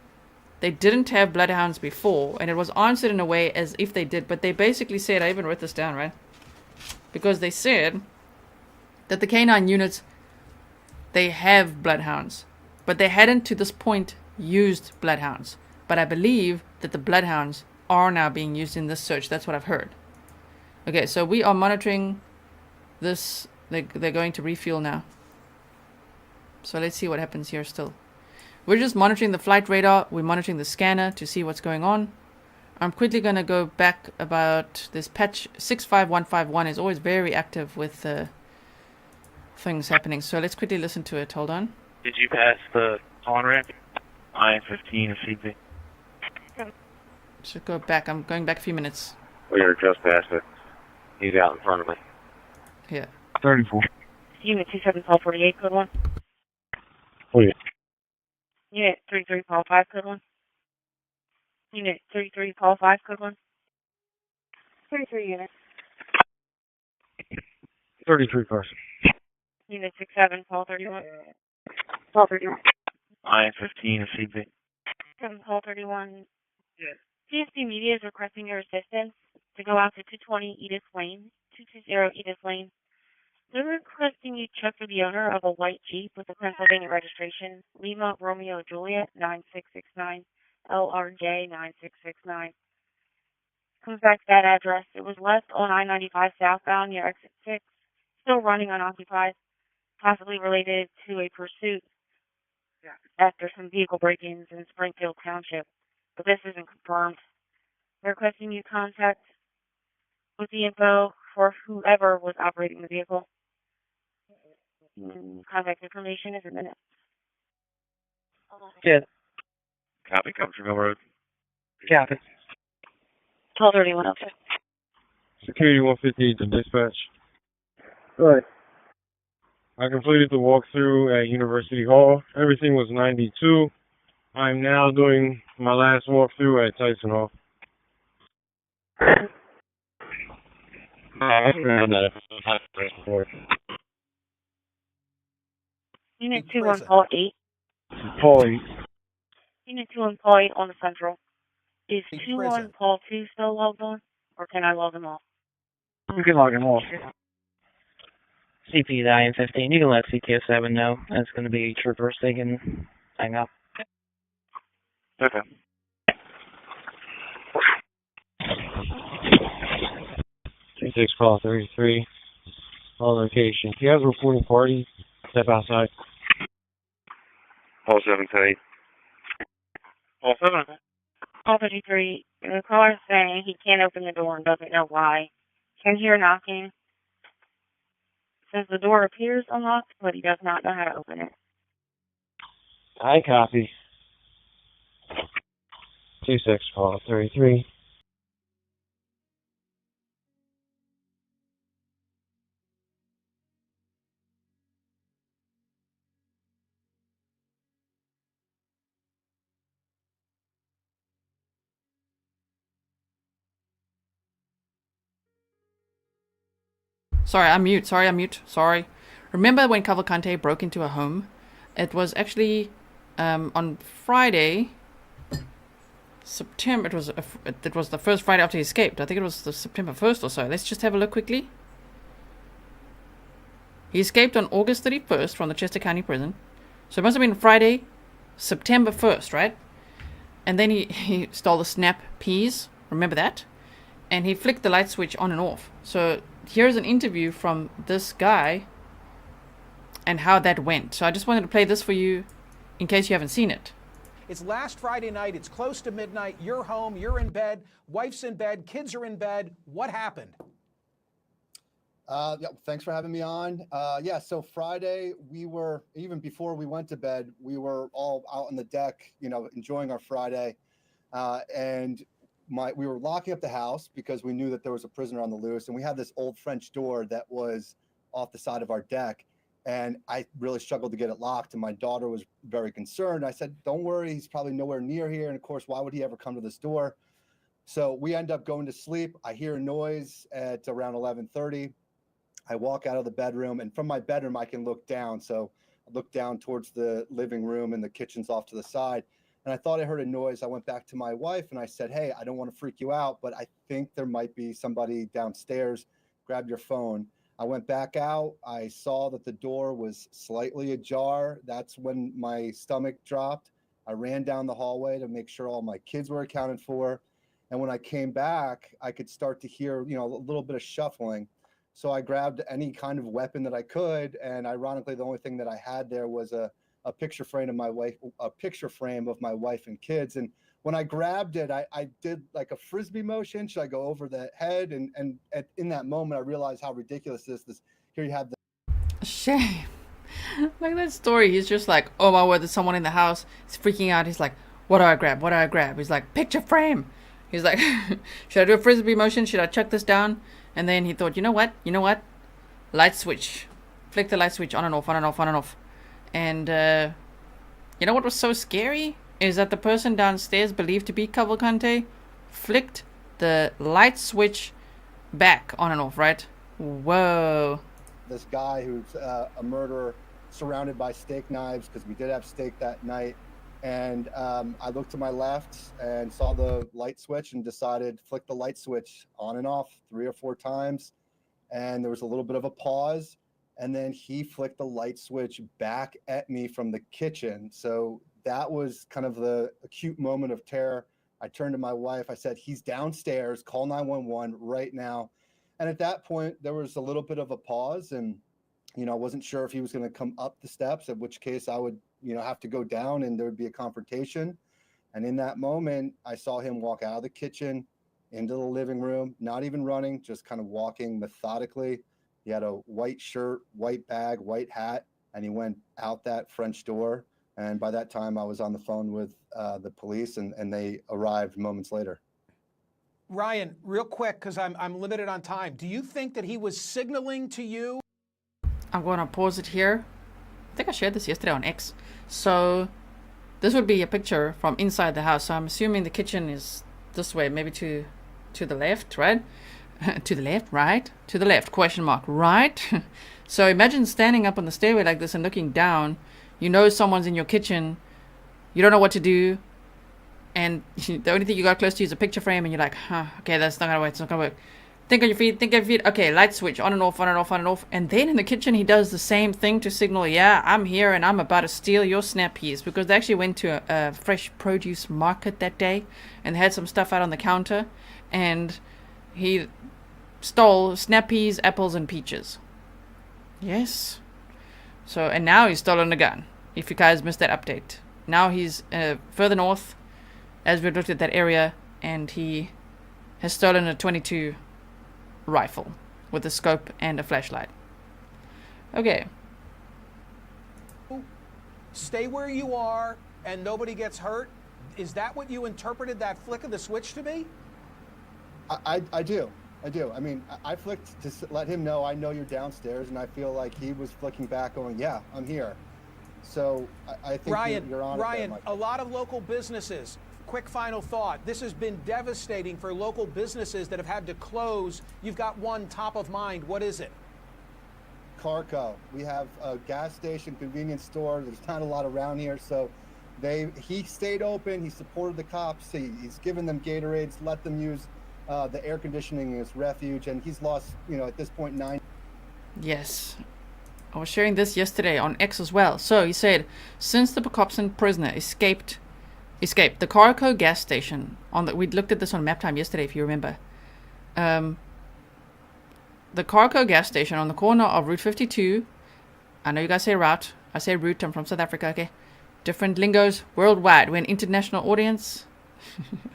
they didn't have bloodhounds before, and it was answered in a way as if they did, but they basically said, I even wrote this down, right? Because they said that the K9 units, they have bloodhounds, but they hadn't to this point used bloodhounds. But I believe that the bloodhounds are now being used in this search. That's what I've heard. Okay, so we are monitoring this. They're going to refuel now. So let's see what happens here still. We're just monitoring the flight radar. We're monitoring the scanner to see what's going on. I'm quickly going to go back about this patch 65151 is always very active with things happening. So let's quickly listen to it. Hold on. Did you pass the on-ramp? I-15 to CP. Should go back. I'm going back a few minutes. We are just past it. He's out in front of me. Yeah. 34. Unit 27 Paul 48, code 1. Oh, yeah. Unit 33 Paul 5, code 1. Unit 33 Paul 5, code 1. 33 unit. 33 person. Unit 67 Paul 31. Paul 31. I-15 to CP. 7 Paul 31. Yes. CSP Media is requesting your assistance to go out to 220 Edith Lane, 220 Edith Lane. They're requesting you check for the owner of a white Jeep with a Pennsylvania registration, Lima Romeo Juliet 9669, LRJ 9669. Comes back to that address. It was left on I-95 southbound near exit 6, still running unoccupied, possibly related to a pursuit after some vehicle break-ins in Springfield Township, but this isn't confirmed. They're requesting you contact with the info for whoever was operating the vehicle. Contact information is in minutes. Yeah. Copy, Comfort Mill Road. Copy. 1231, okay. Security 150 to dispatch. Right. I completed the walkthrough at University Hall. Everything was 92. I'm now doing my last walkthrough at Tyson Hall. Unit 21 Paul 8. Paul 8. Unit 21 Paul 8 on the central. Is 21 Paul 2 still logged on? Or can I log them off? You can log him off. CP to IM-15, you can let CTO-7 know. That's going to be troopers. They can hang up. Okay. 26 call 33. All location. If you have a reporting party, step outside. Call 710. Call 7. Call 53. The caller's saying he can't open the door and doesn't know why. Can hear knocking. Says the door appears unlocked, but he does not know how to open it. I copy. 26 call 33. Sorry, I'm mute. Sorry. Remember when Cavalcante broke into a home? It was actually on Friday, September. It was the first Friday after he escaped. I think it was the September 1st or so. Let's just have a look quickly. He escaped on August 31st from the Chester County Prison. So it must have been Friday, September 1st, right? And then he stole the snap peas. Remember that? And he flicked the light switch on and off. So here's an interview from this guy and how that went. So I just wanted to play this for you in case you haven't seen it. It's last Friday night. It's close to midnight. You're home. You're in bed. Wife's in bed. Kids are in bed. What happened? Yeah, thanks for having me on. Yeah, so Friday, we were, even before we went to bed, we were all out on the deck, enjoying our Friday. And we were locking up the house because we knew that there was a prisoner on the loose. And we had this old French door that was off the side of our deck. And I really struggled to get it locked. And my daughter was very concerned. I said, don't worry, he's probably nowhere near here. And of course, why would he ever come to this door? So we end up going to sleep. I hear a noise at around 11:30. I walk out of the bedroom, and from my bedroom, I can look down. So I look down towards the living room, and the kitchen's off to the side. And I thought I heard a noise. I went back to my wife and I said, hey, I don't want to freak you out, but I think there might be somebody downstairs. Grab your phone. I went back out. I saw that the door was slightly ajar. That's when my stomach dropped. I ran down the hallway to make sure all my kids were accounted for. And when I came back, I could start to hear, a little bit of shuffling. So I grabbed any kind of weapon that I could. And ironically, the only thing that I had there was a picture frame of my wife and kids. And when I grabbed it, I did like a Frisbee motion. Should I go over the head? And in that moment, I realized how ridiculous this is. Here you have the shame. Like that story. He's just like, oh my word, there's someone in the house. He's freaking out. He's like, what do I grab? What do I grab? He's like, picture frame. He's like, should I do a Frisbee motion? Should I chuck this down? And then he thought, you know what? Light switch. Flick the light switch on and off, on and off, on and off. And you know what was so scary? Is that the person downstairs, believed to be Cavalcante, flicked the light switch back on and off, right? Whoa. This guy who's a murderer, surrounded by steak knives, because we did have steak that night. And I looked to my left and saw the light switch and decided flick the light switch on and off 3 or 4 times. And there was a little bit of a pause. And then he flicked the light switch back at me from the kitchen. So that was kind of the acute moment of terror. I turned to my wife. I said, he's downstairs. Call 911 right now. And at that point, there was a little bit of a pause. And, I wasn't sure if he was going to come up the steps, in which case I would, have to go down and there would be a confrontation. And in that moment, I saw him walk out of the kitchen into the living room, not even running, just kind of walking methodically. He had a white shirt, white bag, white hat, and he went out that French door. And by that time, I was on the phone with the police, and they arrived moments later. Ryan, real quick, because I'm limited on time. Do you think that he was signaling to you? I'm going to pause it here. I think I shared this yesterday on X. So this would be a picture from inside the house. So I'm assuming the kitchen is this way, maybe to the left, right? To the left, right? To the left, question mark, right? So imagine standing up on the stairway like this and looking down. You know someone's in your kitchen. You don't know what to do. And the only thing you got close to is a picture frame, and you're like, okay, that's not going to work. It's not going to work. Think on your feet, think on your feet. Okay, light switch, on and off, on and off, on and off. And then in the kitchen, he does the same thing to signal, yeah, I'm here and I'm about to steal your snap peas. Because they actually went to a fresh produce market that day and they had some stuff out on the counter. And he stole snap peas, apples, and peaches. Yes. So, and now he's stolen a gun. If you guys missed that update. Now he's further north as we looked at that area and he has stolen a .22 rifle with a scope and a flashlight. Okay. Stay where you are and nobody gets hurt. Is that what you interpreted that flick of the switch to be? I do. I mean, I flicked to let him know I know you're downstairs, and I feel like he was flicking back going, yeah, I'm here. So I think you're on Ryan, it there, a lot of local businesses, quick final thought. This has been devastating for local businesses that have had to close. You've got one top of mind. What is it? Carco. We have a gas station, convenience store. There's not a lot around here, so he stayed open. He supported the cops. He's given them Gatorades, let them use the air conditioning as refuge, and he's lost, at this point 9. Yes. I was sharing this yesterday on X as well. So he said, since the Pocopson prisoner escaped the Carco gas station we looked at this on Maptime yesterday, if you remember. The Carco gas station on the corner of Route 52. I know you guys say route. I say route. I'm from South Africa. Okay. Different lingos worldwide. We're an international audience.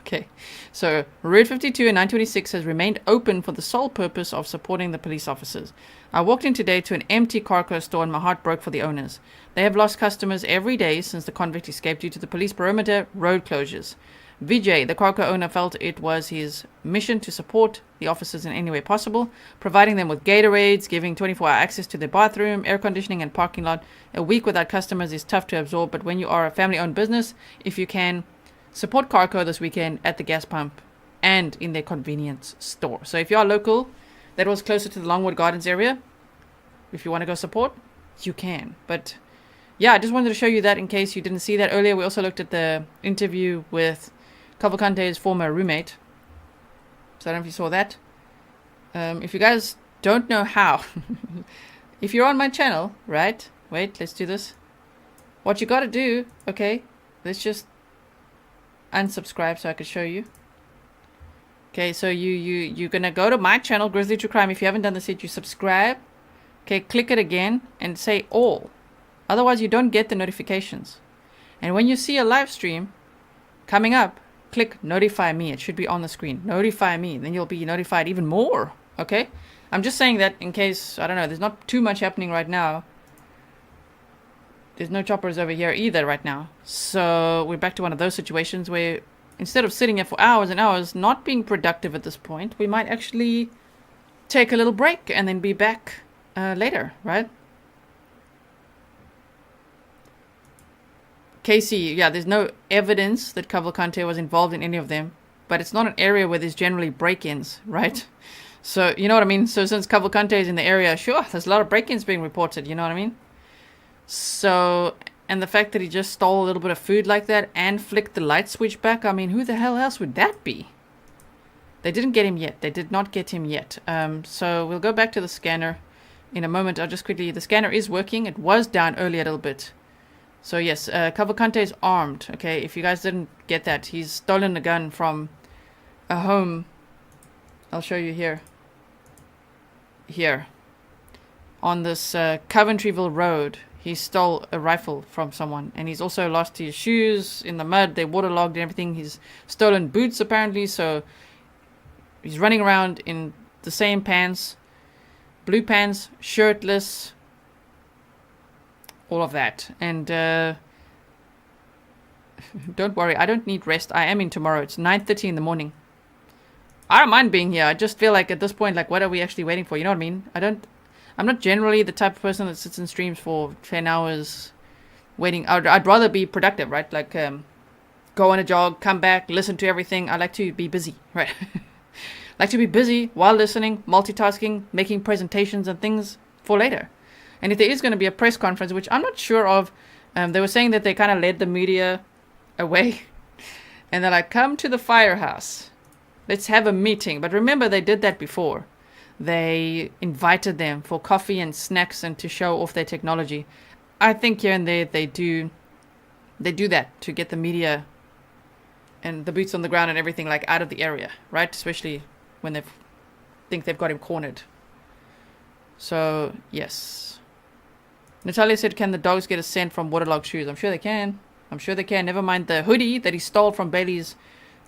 Okay, so Route 52 and 926 has remained open for the sole purpose of supporting the police officers. I walked in today to an empty Carco store and my heart broke for the owners. They have lost customers every day since the convict escaped due to the police perimeter road closures. Vijay, the Carco owner, felt it was his mission to support the officers in any way possible, providing them with Gatorades, giving 24-hour access to their bathroom, air conditioning, and parking lot. A week without customers is tough to absorb, but when you are a family-owned business, if you can, support Carco this weekend at the gas pump and in their convenience store. So if you are local, that was closer to the Longwood Gardens area, if you want to go support, you can. But yeah, I just wanted to show you that in case you didn't see that earlier. We also looked at the interview with Cavalcante's former roommate. So I don't know if you saw that. If you guys don't know how, if you're on my channel, right? Wait, let's do this. What you got to do, okay, let's just unsubscribe so I can show you. Okay, so you're gonna go to my channel, Grizzly True Crime. If you haven't done this yet, you subscribe. Okay, click it again and say all. Otherwise, you don't get the notifications. And when you see a live stream coming up, click notify me. It should be on the screen. Notify me. Then you'll be notified even more. Okay? I'm just saying that in case, I don't know, there's not too much happening right now. There's no choppers over here either right now. So we're back to one of those situations where instead of sitting here for hours and hours, not being productive at this point, we might actually take a little break and then be back later, right? Casey, yeah, there's no evidence that Cavalcante was involved in any of them, but it's not an area where there's generally break-ins, right? So, you know what I mean? So since Cavalcante is in the area, sure, there's a lot of break-ins being reported, you know what I mean? So, and the fact that he just stole a little bit of food like that and flicked the light switch back, I mean, who the hell else would that be? They didn't get him yet. They did not get him yet. So we'll go back to the scanner in a moment. I'll just quickly, the scanner is working. It was down earlier a little bit. So yes, Cavalcante is armed. Okay, if you guys didn't get that, he's stolen a gun from a home. I'll show you here. Here. On this Coventryville Road. He stole a rifle from someone, and he's also lost his shoes in the mud. They're waterlogged and everything. He's stolen boots, apparently, so he's running around in the same pants, blue pants, shirtless, all of that. And don't worry, I don't need rest. I am in tomorrow. It's 9:30 in the morning. I don't mind being here. I just feel like at this point, like, what are we actually waiting for? You know what I mean? I'm not generally the type of person that sits in streams for 10 hours waiting. I'd rather be productive, right? Like, go on a jog, come back, listen to everything. I like to be busy, right? Like to be busy while listening, multitasking, making presentations and things for later. And if there is going to be a press conference, which I'm not sure of, they were saying that they kind of led the media away. And they're like, come to the firehouse. Let's have a meeting. But remember, they did that before. They invited them for coffee and snacks and to show off their technology. I think here and there they do that to get the media and the boots on the ground and everything like out of the area, right? Especially when they think they've got him cornered. So, yes. Natalia said, can the dogs get a scent from waterlogged shoes? I'm sure they can. I'm sure they can. Never mind the hoodie that he stole from Bailey's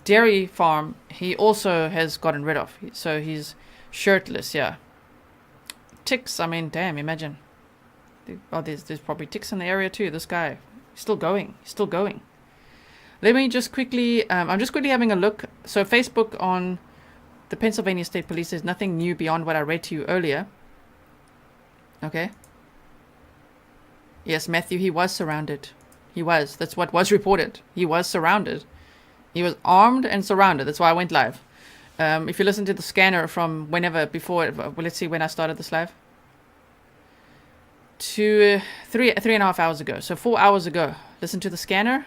dairy farm. He also has gotten rid of. So he's shirtless, yeah. Ticks, I mean, damn, imagine. Oh, there's probably ticks in the area too. This guy, he's still going. He's still going. Let me just quickly, I'm just quickly having a look. So Facebook on the Pennsylvania State Police, there's nothing new beyond what I read to you earlier. Okay. Yes, Matthew, he was surrounded. He was. That's what was reported. He was surrounded. He was armed and surrounded. That's why I went live. If you listen to the scanner from whenever before, well, let's see when I started this live. Three and a half hours ago. So 4 hours ago. Listen to the scanner.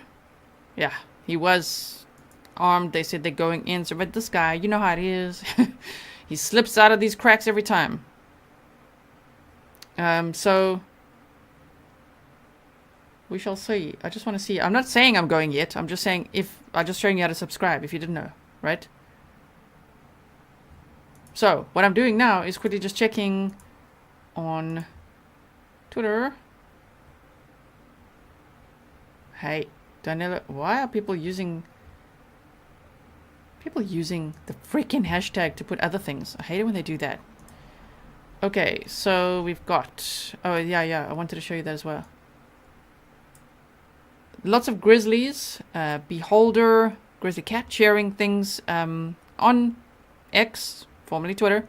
Yeah, he was armed. They said they're going in. So, but this guy, you know how it is. He slips out of these cracks every time. So we shall see. I just want to see. I'm not saying I'm going yet. I'm just saying I'm just showing you how to subscribe if you didn't know, right? So what I'm doing now is quickly just checking on Twitter. Hey, Danilo, why are people using the freaking hashtag to put other things? I hate it when they do that. Okay, so we've got... Oh, yeah, I wanted to show you that as well. Lots of Grizzlies, Beholder, Grizzly Cat sharing things on X, formerly Twitter,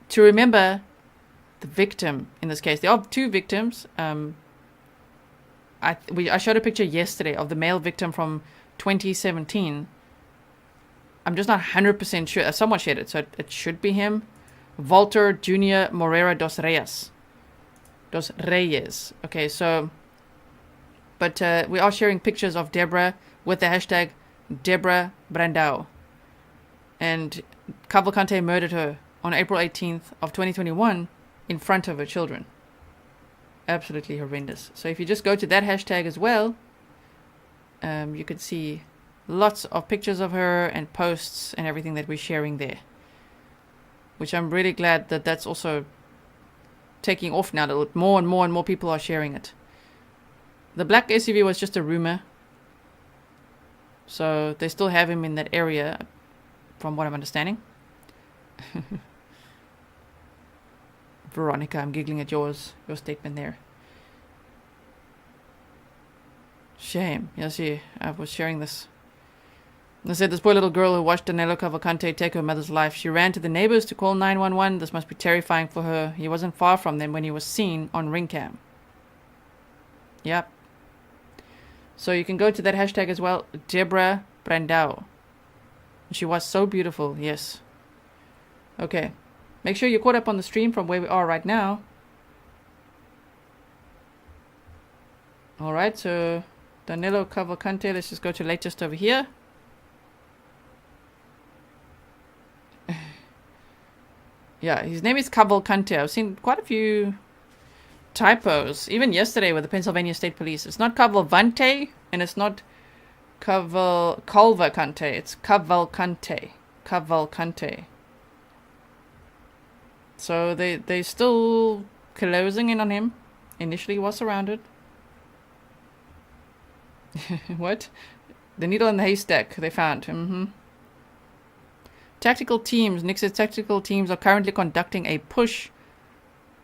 to remember the victim in this case. There are two victims. I showed a picture yesterday of the male victim from 2017. I'm just not 100% sure. Someone shared it, so it should be him. Walter Jr. Morera dos Reyes. Okay, so... But we are sharing pictures of Deborah with the hashtag Deborah Brandao. And Cavalcante murdered her on April 18th of 2021 in front of her children. Absolutely horrendous. So if you just go to that hashtag as well, you could see lots of pictures of her and posts and everything that we're sharing there. Which I'm really glad that that's also taking off now. That more and more people are sharing it. The black SUV was just a rumor. So they still have him in that area, from what I'm understanding. Veronica, I'm giggling at your statement there. Shame. Yes, I was sharing this. I said, this poor little girl who watched Danelo Cavalcante take her mother's life. She ran to the neighbors to call 911. This must be terrifying for her. He wasn't far from them when he was seen on ring cam. Yep. So you can go to that hashtag as well. Deborah Brandao. She was so beautiful. Yes. Okay. Make sure you're caught up on the stream from where we are right now. Alright, so Danelo Cavalcante. Let's just go to latest over here. Yeah, his name is Cavalcante. I've seen quite a few typos, even yesterday with the Pennsylvania State Police. It's not Cavalcante, and it's not Cavalcante. It's Cavalcante. Cavalcante. So they still closing in on him. Initially he was surrounded. What? The needle in the haystack they found. Tactical teams, Nick says tactical teams are currently conducting a push.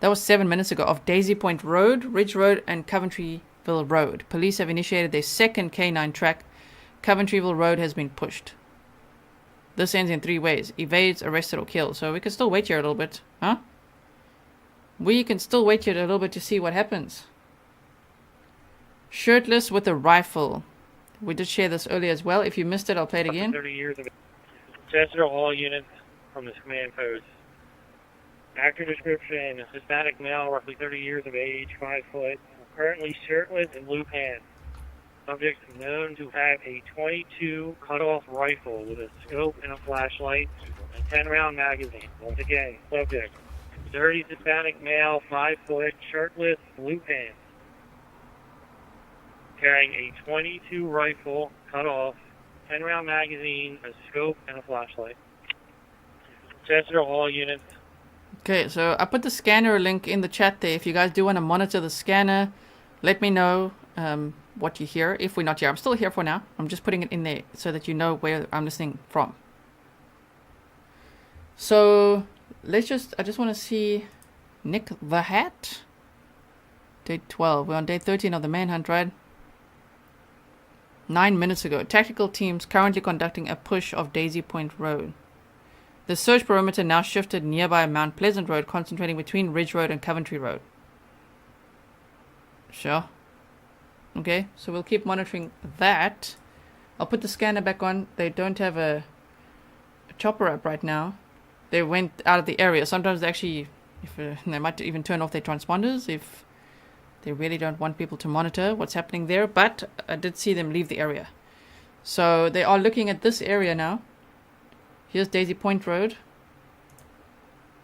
That was 7 minutes ago, of Daisy Point Road, Ridge Road, and Coventryville Road. Police have initiated their second K9 track. Coventryville Road has been pushed. This ends in 3 ways. Evades, arrested, or killed. So we can still wait here a little bit. Huh? We can still wait here a little bit to see what happens. Shirtless with a rifle. We did share this earlier as well. If you missed it, I'll play it again. 30 years of Chester, all units from this command post. Actor description, Hispanic male, roughly 30 years of age, 5 foot, currently shirtless and blue pants. Subject known to have a .22 cutoff rifle with a scope and a flashlight and 10-round magazine. Once again, subject, 30 Hispanic male, 5 foot, shirtless, blue pants, carrying a .22 rifle, cutoff, 10-round magazine, a scope, and a flashlight. Chester, all units. Okay, so I put the scanner link in the chat there. If you guys do want to monitor the scanner, let me know what you hear. If we're not here, I'm still here for now. I'm just putting it in there so that you know where I'm listening from. So I just want to see Nick the Hat. Day 12. We're on day 13 of the manhunt, right? 9 minutes ago. Tactical teams currently conducting a push of Daisy Point Road. The search perimeter now shifted nearby Mount Pleasant Road, concentrating between Ridge Road and Coventry Road. Sure. Okay, so we'll keep monitoring that. I'll put the scanner back on. They don't have a chopper up right now. They went out of the area. Sometimes they actually, they might even turn off their transponders if they really don't want people to monitor what's happening there. But I did see them leave the area. So they are looking at this area now. Here's Daisy Point Road.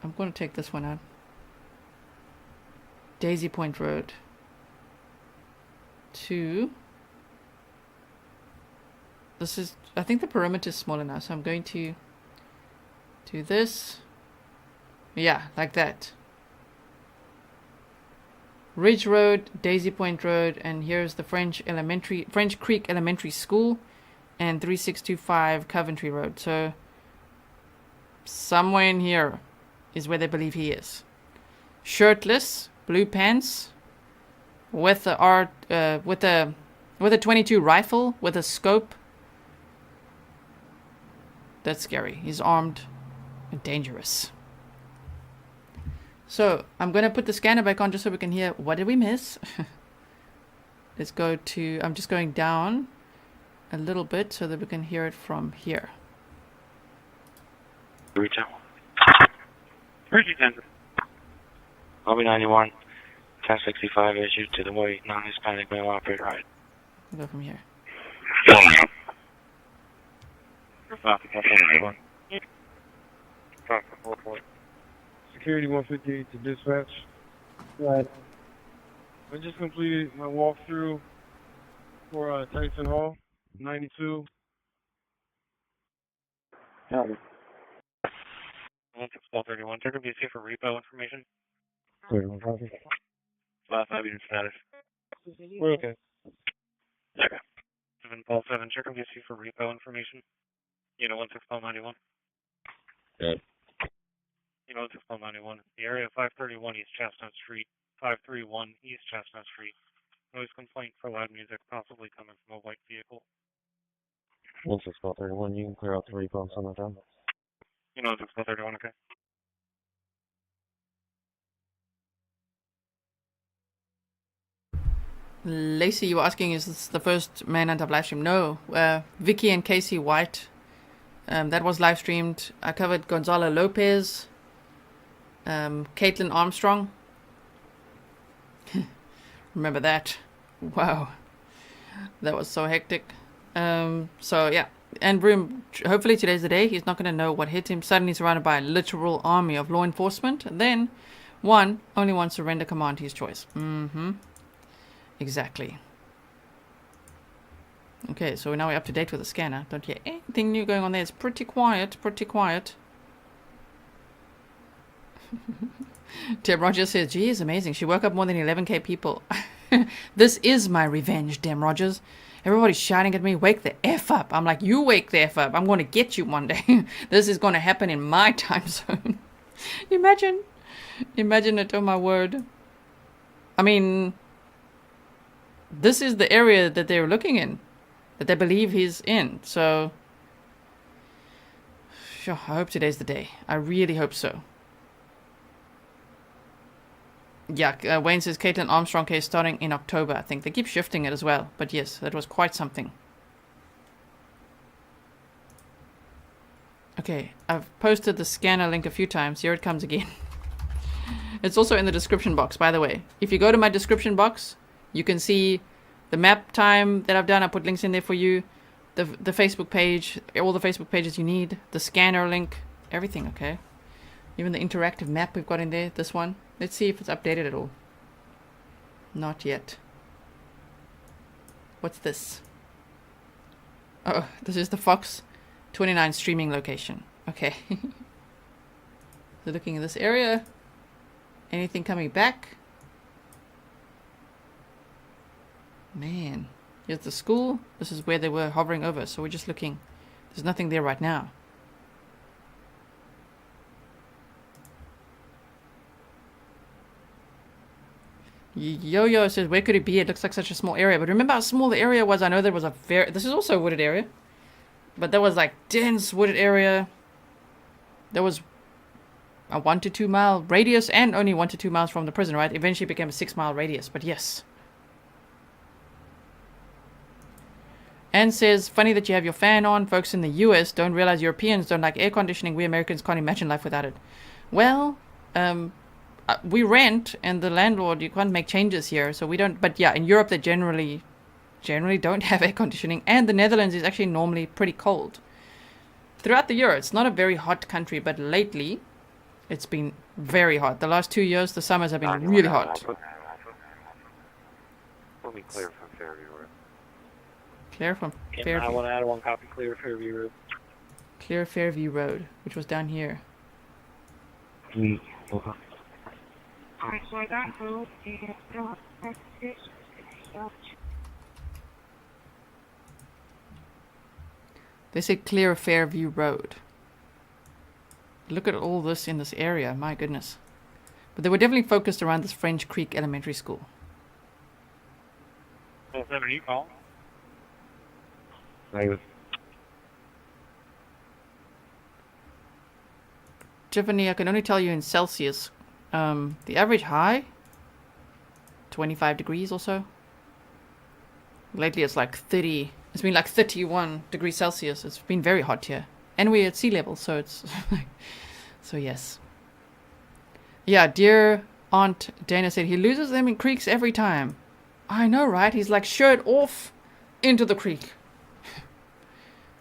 I'm going to take this one out. Daisy Point Road. 2. This is, I think the perimeter is smaller now, so I'm going to do this. Yeah, like that. Ridge Road, Daisy Point Road, and here's the French Creek Elementary School, and 3625 Coventry Road. So somewhere in here is where they believe he is. Shirtless, blue pants, with a 22 rifle with a scope. That's scary. He's armed and dangerous. So I'm gonna put the scanner back on just so we can hear. What did we miss? Let's go to. I'm just going down a little bit so that we can hear it from here. Retail. Lobby 91, 1065 issued to the white non-Hispanic male operator ride. We'll go from here. Security 158 to dispatch. Right. I just completed my walkthrough for Tyson Hall, 92. Copy. 1231, check if you see for repo information. 31 copy. 5 unit status. We're okay. Okay. 7 check if you see for repo information. Unit 16191. Good. Unit 16191. The area 531 East Chestnut Street, 531 East Chestnut Street. Noise complaint for loud music possibly coming from a white vehicle. 16131, you can clear out the repos on the job. 16131, okay. Lacey, you were asking, is this the first manhunt I've live streamed? No. Vicky and Casey White. That was live streamed. I covered Gonzalo Lopez. Caitlin Armstrong. Remember that? Wow. That was so hectic. So yeah. And hopefully today's the day. He's not going to know what hit him. Suddenly surrounded by a literal army of law enforcement. And then only one surrender command, his choice. Exactly. Okay, so now we're up to date with the scanner. Don't hear anything new going on there. It's pretty quiet, Deb Rogers says, gee, it's amazing. She woke up more than 11k people. This is my revenge, Dem Rogers. Everybody's shouting at me, wake the F up. I'm like, you wake the F up. I'm going to get you one day. This is going to happen in my time zone. Imagine it, oh my word. I mean, this is the area that they're looking in, that they believe he's in. So, sure, I hope today's the day. I really hope so. Yeah, Wayne says Caitlin Armstrong case starting in October, I think. They keep shifting it as well. But yes, that was quite something. Okay, I've posted the scanner link a few times. Here it comes again. It's also in the description box, by the way. If you go to my description box, you can see The map time that I've done, I put links in there for you. The Facebook page, all the Facebook pages you need. The scanner link, everything, okay? Even the interactive map we've got in there, this one. Let's see if it's updated at all. Not yet. What's this? Oh, this is the Fox 29 streaming location. Okay. So looking at this area. Anything coming back? Man. Here's the school. This is where they were hovering over. So we're just looking. There's nothing there right now. Yo-Yo says, where could it be? It looks like such a small area. But remember how small the area was? I know there was a very... This is also a wooded area. But there was like dense wooded area. There was a 1 to 2 mile radius and only 1 to 2 miles from the prison, right? Eventually it became a 6 mile radius. But yes. And says, funny that you have your fan on. Folks in the US don't realize Europeans don't like air conditioning. We Americans can't imagine life without it. Well, we rent, and the landlord, you can't make changes here, so we don't. But yeah, in Europe they generally don't have air conditioning, and the Netherlands is actually normally pretty cold. Throughout the year, it's not a very hot country, but lately it's been very hot. The last 2 years, the summers have been really hot. Let me clear from Fairview Road. Clear from Fairview. I want to add one copy. Clear Fairview Road. Clear Fairview Road, which was down here. Alright, so I got road and They say clear Fairview Road. Look at all this in this area, my goodness. But they were definitely focused around this French Creek Elementary School. 7, you call? Tiffany, I can only tell you in Celsius. The average high, 25 degrees or so. Lately it's like 30. It's been like 31 degrees Celsius. It's been very hot here. And we're at sea level, so it's... so yes. Yeah, dear Aunt Dana said he loses them in creeks every time. I know, right? He's like shirt off into the creek.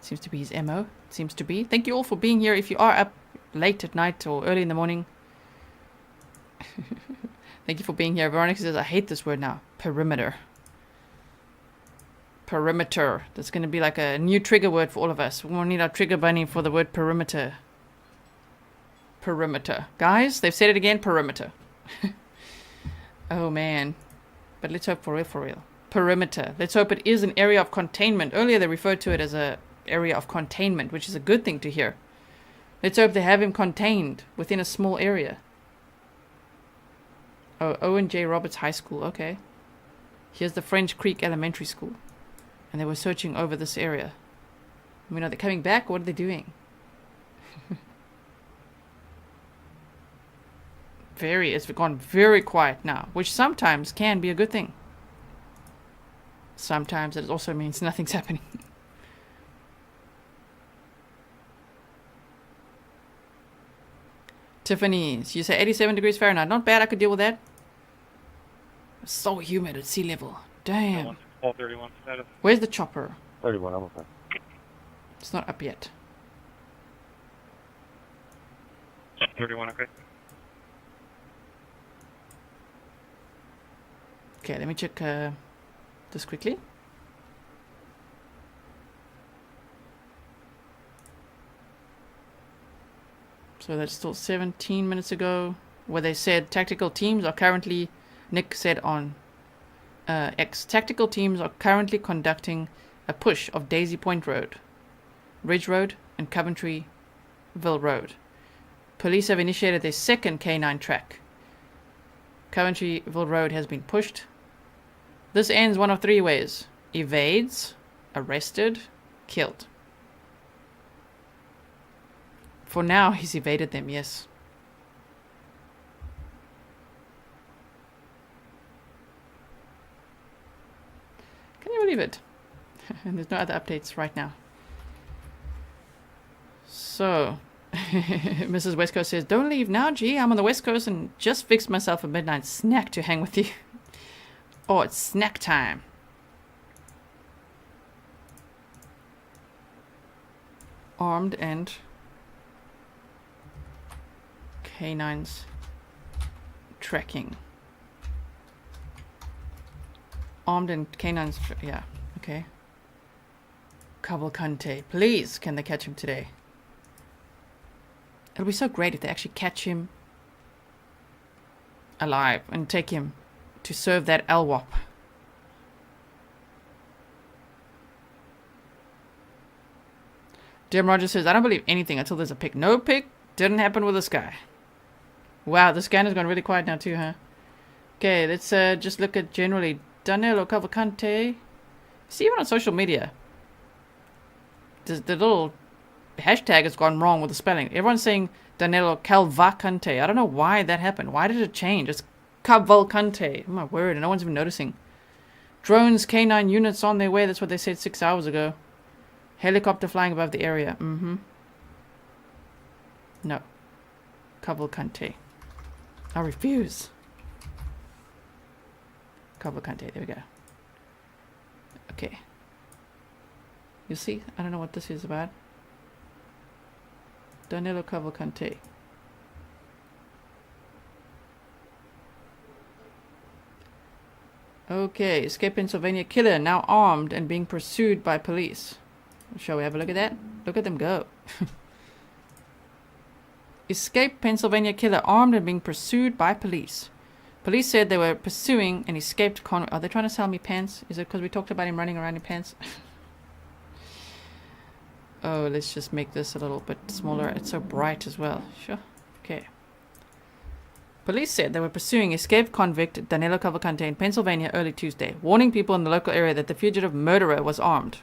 Seems to be his MO. Seems to be. Thank you all for being here. If you are up late at night or early in the morning... Thank you for being here. Veronica says, I hate this word now. Perimeter. Perimeter. That's going to be like a new trigger word for all of us. We will need our trigger bunny for the word perimeter. Perimeter. Guys, they've said it again. Perimeter. Oh, man. But let's hope for real. Perimeter. Let's hope it is an area of containment. Earlier they referred to it as a area of containment, which is a good thing to hear. Let's hope they have him contained within a small area. Oh, Owen J. Roberts High School. Okay. Here's the French Creek Elementary School. And they were searching over this area. I mean, are they coming back? What are they doing? It's gone very quiet now, which sometimes can be a good thing. Sometimes it also means nothing's happening. Tiffany, you say 87 degrees Fahrenheit. Not bad, I could deal with that. It's so humid at sea level. Damn. 31 status. Where's the chopper? 31, I'm okay. It's not up yet. 31, okay. Okay, let me check this quickly. So that's still 17 minutes ago, where they said tactical teams are currently, Nick said on X, tactical teams are currently conducting a push of Daisy Point Road, Ridge Road, and Coventryville Road. Police have initiated their second K9 track. Coventryville Road has been pushed. This ends one of three ways: evades, arrested, killed. For now, he's evaded them, yes. Can you believe it? And there's no other updates right now. So, Mrs. West Coast says, don't leave now, G. I'm on the West Coast and just fixed myself a midnight snack to hang with you. Oh, it's snack time. Armed and K9's tracking. Armed and K9's, yeah, okay. Cavalcante, please, can they catch him today? It'll be so great if they actually catch him alive and take him to serve that LWAP. Jim Rogers says, I don't believe anything until there's a pic. No pic. Didn't happen with this guy. Wow, the scanner's gone really quiet now too, huh? Okay, let's just look at generally. Danelo Cavalcante. See, even on social media, the little hashtag has gone wrong with the spelling. Everyone's saying Danelo Cavalcante. I don't know why that happened. Why did it change? It's Cavalcante. Oh my word, no one's even noticing. Drones, K9 units on their way. That's what they said 6 hours ago. Helicopter flying above the area. No. Cavalcante. I refuse. Cavalcante. There we go. Okay. You see? I don't know what this is about. Danelo Cavalcante. Okay. Escaped Pennsylvania killer now armed and being pursued by police. Shall we have a look at that? Look at them go. Escaped Pennsylvania killer armed and being pursued by police. Police said they were pursuing an escaped Are they trying to sell me pants? Is it because we talked about him running around in pants? Oh, let's just make this a little bit smaller. It's so bright as well. Sure. Okay. Police said they were pursuing escaped convict Danelo Cavalcante in Pennsylvania early Tuesday, warning people in the local area that the fugitive murderer was armed.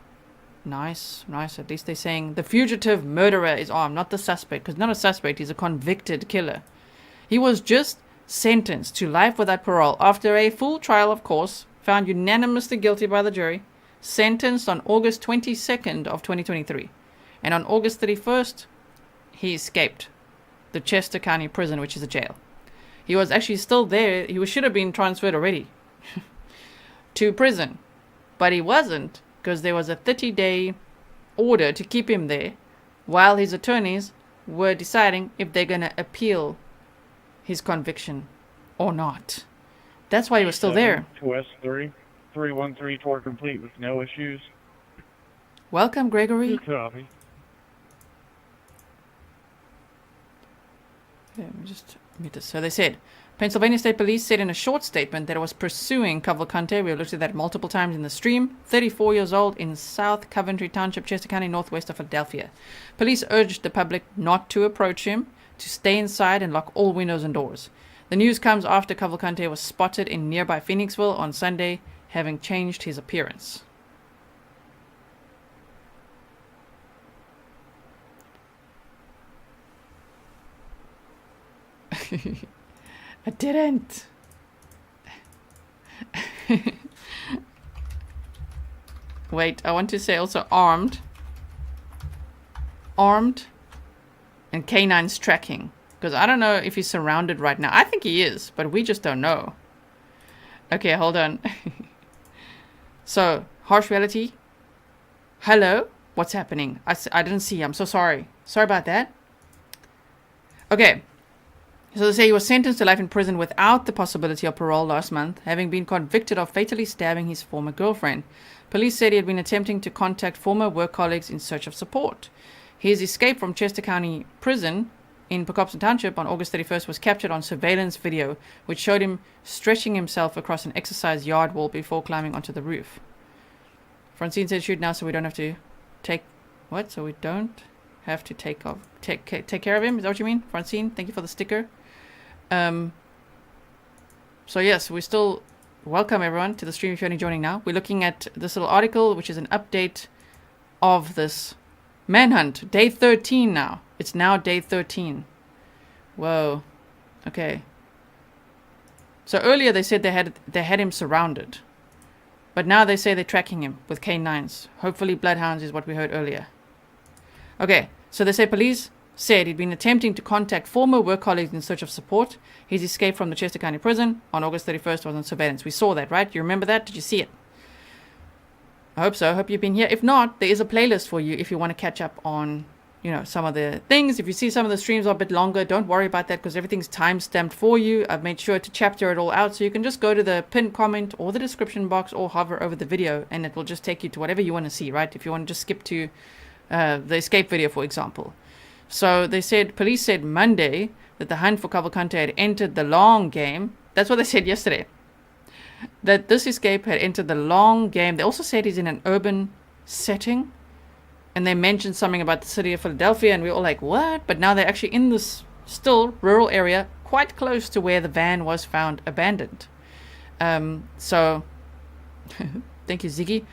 Nice, nice. At least they're saying the fugitive murderer is armed, not the suspect. Because not a suspect, he's a convicted killer. He was just sentenced to life without parole after a full trial, of course, found unanimously guilty by the jury, sentenced on August 22nd of 2023. And on August 31st, he escaped the Chester County Prison, which is a jail. He was actually still there. He should have been transferred already to prison. But he wasn't, because there was a 30-day order to keep him there while his attorneys were deciding if they're going to appeal his conviction or not. That's why he was still there. To S3, 313 tour complete with no issues. Welcome, Gregory. Good copy. Let me just mute this. So they said, Pennsylvania State Police said in a short statement that it was pursuing Cavalcante. We looked at that multiple times in the stream. 34 years old in South Coventry Township, Chester County, northwest of Philadelphia. Police urged the public not to approach him, to stay inside and lock all windows and doors. The news comes after Cavalcante was spotted in nearby Phoenixville on Sunday, having changed his appearance. I didn't. Wait, I want to say also armed. Armed and K9's tracking. Because I don't know if he's surrounded right now. I think he is, but we just don't know. Okay, hold on. So, harsh reality. Hello? What's happening? I didn't see. I'm so sorry. Sorry about that. Okay. So they say he was sentenced to life in prison without the possibility of parole last month, having been convicted of fatally stabbing his former girlfriend. Police said he had been attempting to contact former work colleagues in search of support. His escape from Chester County Prison in Pocopson Township on August 31st was captured on surveillance video, which showed him stretching himself across an exercise yard wall before climbing onto the roof. Francine said shoot now so we don't have to take... What? So we don't have to take care of him? Is that what you mean? Francine, thank you for the sticker. So yes, we still welcome everyone to the stream if you're only joining now. We're looking at this little article, which is an update of this manhunt. Day 13 now. It's now day 13. Whoa. Okay. So earlier they said they had him surrounded. But now they say they're tracking him with K9's. Hopefully Bloodhounds is what we heard earlier. Okay, so they say police said he'd been attempting to contact former work colleagues in search of support. His escape from the Chester County Prison on August 31st was on surveillance. We saw that, right? You remember that? Did you see it? I hope so. I hope you've been here. If not, there is a playlist for you if you want to catch up on you know, some of the things. If you see some of the streams are a bit longer, don't worry about that because everything's time-stamped for you. I've made sure to chapter it all out, so you can just go to the pinned comment or the description box or hover over the video, and it will just take you to whatever you want to see, right? If you want to just skip to the escape video, for example. So they said, police said Monday that the hunt for Cavalcante had entered the long game. That's what they said yesterday. That this escape had entered the long game. They also said he's in an urban setting. And they mentioned something about the city of Philadelphia, and we were all like, what? But now they're actually in this still rural area, quite close to where the van was found abandoned. So, thank you, Ziggy.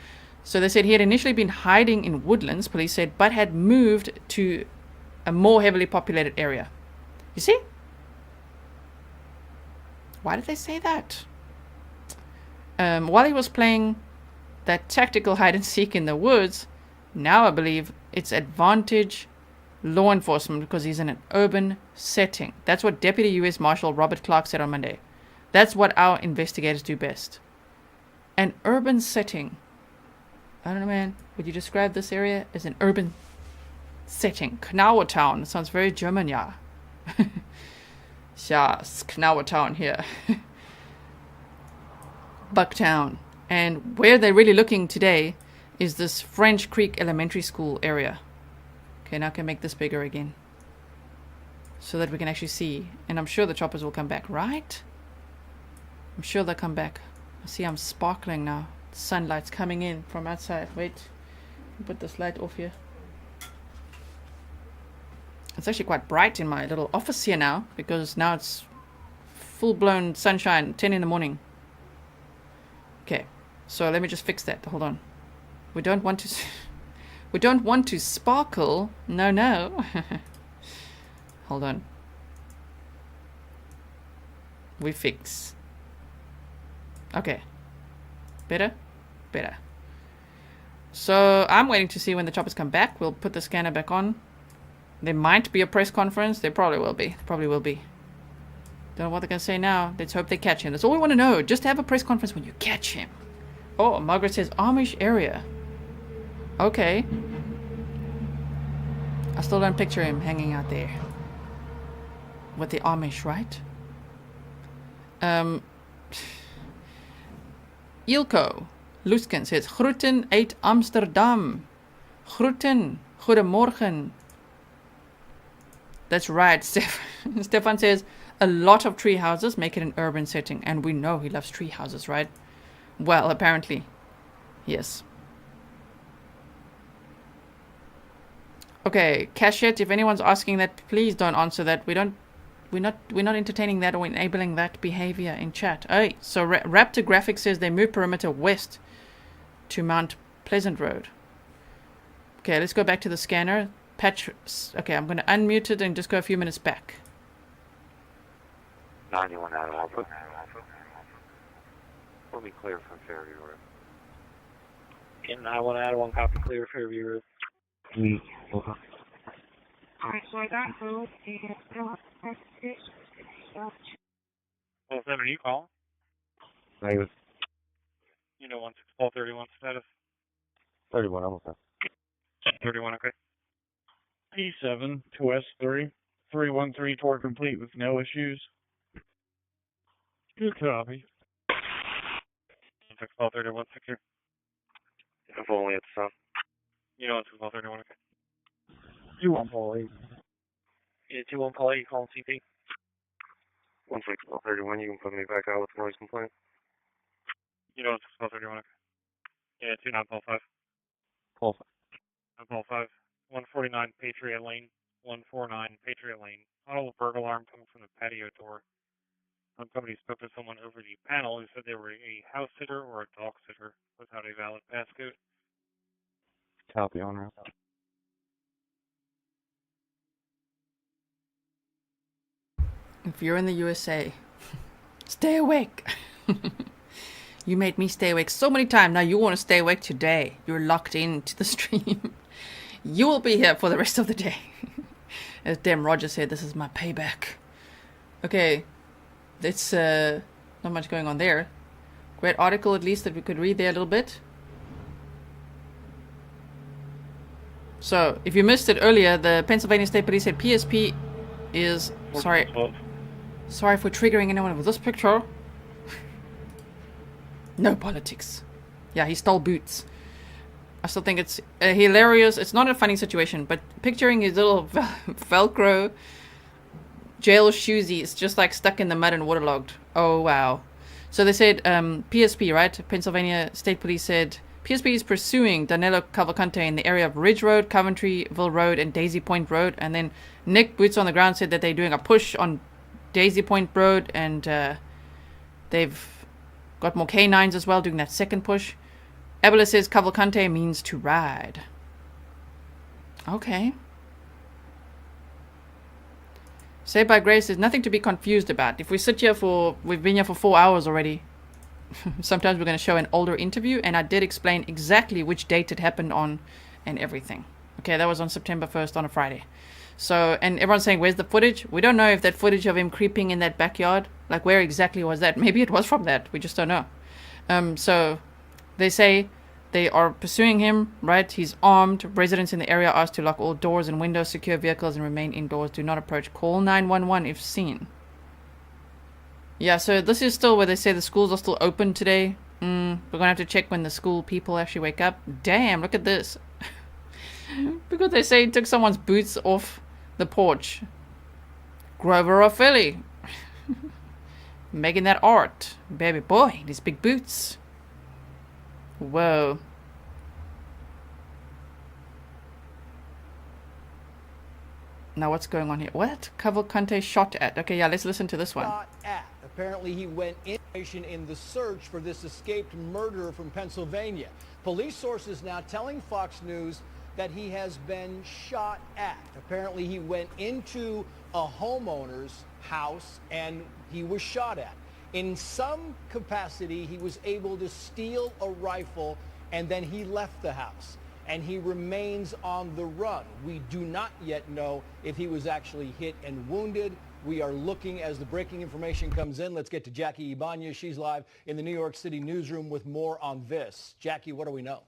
So they said he had initially been hiding in Woodlands, police said, but had moved to a more heavily populated area. You see? Why did they say that? While he was playing that tactical hide-and-seek in the woods, now I believe it's advantage law enforcement because he's in an urban setting. That's what Deputy U.S. Marshal Robert Clark said on Monday. That's what our investigators do best. An urban setting. I don't know, man. Would you describe this area as an urban setting? Knauer Town. Sounds very German, yeah. Yes, Knauer Town here. Bucktown. And where they're really looking today is this French Creek Elementary School area. Okay, now I can make this bigger again. So that we can actually see. And I'm sure the choppers will come back, right? I'm sure they'll come back. I see I'm sparkling now. The sunlight's coming in from outside. Wait. Put this light off here. It's actually quite bright in my little office here now. Because now it's full-blown sunshine. 10 in the morning. Okay. So let me just fix that. Hold on. We don't want to sparkle. No. Hold on. We fix. Okay. Better? So I'm waiting to see when the choppers come back. We'll put the scanner back on. There might be a press conference. There probably will be. Don't know what they're going to say now. Let's hope they catch him. That's all we want to know. Just have a press conference when you catch him. Oh, Margaret says Amish area. Okay. I still don't picture him hanging out there. With the Amish, right? Ilko Luskin says Groeten uit Amsterdam. Groeten. Goedemorgen. That's right, Stefan says a lot of tree houses make it an urban setting. And we know he loves tree houses, right? Well, apparently. Yes. Okay, Cachette, if anyone's asking that, please don't answer that. We're not entertaining that or enabling that behavior in chat. Hey, so Raptor Graphics says they move perimeter west to Mount Pleasant Road. Okay, let's go back to the scanner. Patch. Okay, I'm going to unmute it and just go a few minutes back. 91 out of Alpha. We'll be clear from Fairview Road. Getting 91 out of 1, copy clear Fairview Road. Alright, so I got hold and Well, Senator, you call? Negative. You know 16431 status. 31, I'm okay. 31, okay. P7 to S3. 313 tour complete with no issues. Good copy. 16431 secure. I'm only at the sun. You know 16431, okay. 21 Paul 8. Yeah, 21 Paul 8, calling CP. 16431, you can put me back out with noise complaint. You know 16431, okay. Yeah, 29 Paul 5. Paul 5. Paul 5. 149 Patriot Lane. 149 Patriot Lane. Audible burglar alarm coming from the patio door. Somebody spoke to someone over the panel who said they were a house sitter or a dog sitter without a valid passcode. Copy on route. If you're in the USA, stay awake. You made me stay awake so many times. Now you want to stay awake today. You're locked into the stream. You will be here for the rest of the day. As Dem Rogers said, this is my payback. Okay. It's not much going on there. Great article, at least, that we could read there a little bit. So, if you missed it earlier, the Pennsylvania State Police said PSP is... Sorry for triggering anyone with this picture. No politics. Yeah, he stole boots. I still think it's hilarious. It's not a funny situation, but picturing his little Velcro jail shoesies just like stuck in the mud and waterlogged. Oh, wow. So they said PSP, right? Pennsylvania State Police said PSP is pursuing Danelo Cavalcante in the area of Ridge Road, Coventryville Road, and Daisy Point Road. And then Nick, boots on the ground, said that they're doing a push on Daisy Point Road, and they've got more K9's as well, doing that second push. Ebola says Cavalcante means to ride. Okay. Saved by Grace is nothing to be confused about. If we sit here we've been here for 4 hours already. Sometimes we're going to show an older interview, and I did explain exactly which date it happened on and everything. Okay, that was on September 1st on a Friday. So, and everyone's saying, where's the footage? We don't know if that footage of him creeping in that backyard, like where exactly was that? Maybe it was from that. We just don't know. So they say they are pursuing him, right? He's armed. Residents in the area are asked to lock all doors and windows, secure vehicles, and remain indoors. Do not approach. Call 911 if seen. Yeah, so this is still where they say the schools are still open today. We're going to have to check when the school people actually wake up. Damn, look at this. Because they say he took someone's boots off the porch. Grover or Philly. Making that art. Baby boy, these big boots. Whoa. Now what's going on here? What? Cavalcante shot at. Okay, yeah, let's listen to this one. Shot at. Apparently he went in the search for this escaped murderer from Pennsylvania. Police sources now telling Fox News that he has been shot at. Apparently he went into a homeowner's house and he was shot at. In some capacity, he was able to steal a rifle and then he left the house and he remains on the run. We do not yet know if he was actually hit and wounded. We are looking as the breaking information comes in. Let's get to Jackie Ibanez. She's live in the New York City newsroom with more on this. Jackie, what do we know?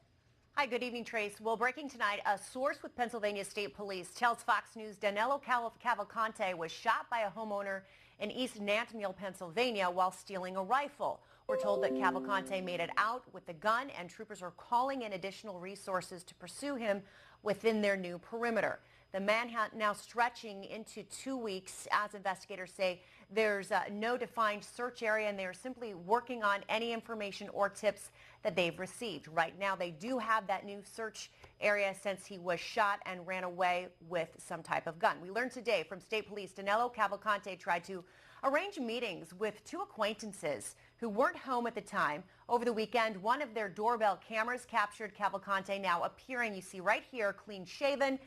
Hi, good evening, Trace. Well, breaking tonight, a source with Pennsylvania State Police tells Fox News Danelo Cavalcante was shot by a homeowner in East Nantmeal, Pennsylvania, while stealing a rifle. We're told that Cavalcante made it out with the gun, and troopers are calling in additional resources to pursue him within their new perimeter. The manhunt now stretching into 2 weeks, as investigators say. There's no defined search area, and they're simply working on any information or tips that they've received. Right now, they do have that new search area since he was shot and ran away with some type of gun. We learned today from State Police Danelo Cavalcante tried to arrange meetings with two acquaintances who weren't home at the time. Over the weekend, one of their doorbell cameras captured Cavalcante now appearing, you see right here, clean-shaven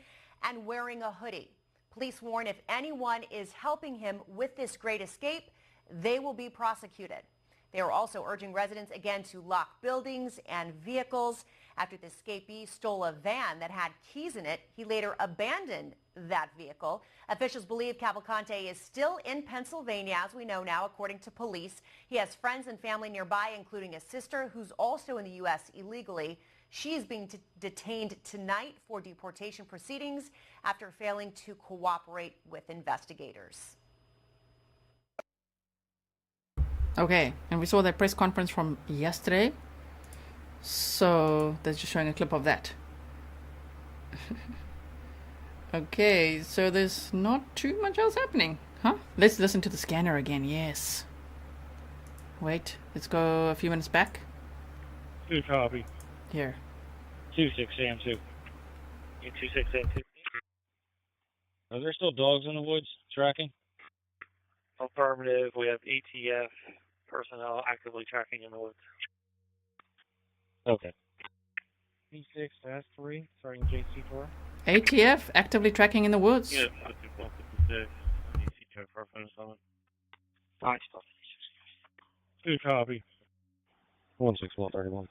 and wearing a hoodie. Police warn if anyone is helping him with this great escape, they will be prosecuted. They are also urging residents again to lock buildings and vehicles. After the escapee stole a van that had keys in it, he later abandoned that vehicle. Officials believe Cavalcante is still in Pennsylvania, as we know now, according to police. He has friends and family nearby, including a sister who's also in the U.S. illegally. She is being detained tonight for deportation proceedings after failing to cooperate with investigators. Okay, and we saw that press conference from yesterday. So they're just showing a clip of that. Okay, so there's not too much else happening, huh? Let's listen to the scanner again, yes. Wait, let's go a few minutes back. Good copy. Here. 26AM2. 26AM2. Are there still dogs in the woods tracking? Affirmative. We have ATF personnel actively tracking in the woods. Okay. P6-3, starting JC4. ATF actively tracking in the woods. Yeah, 5456. JC2 reference on it. Alright, Good copy. 16131.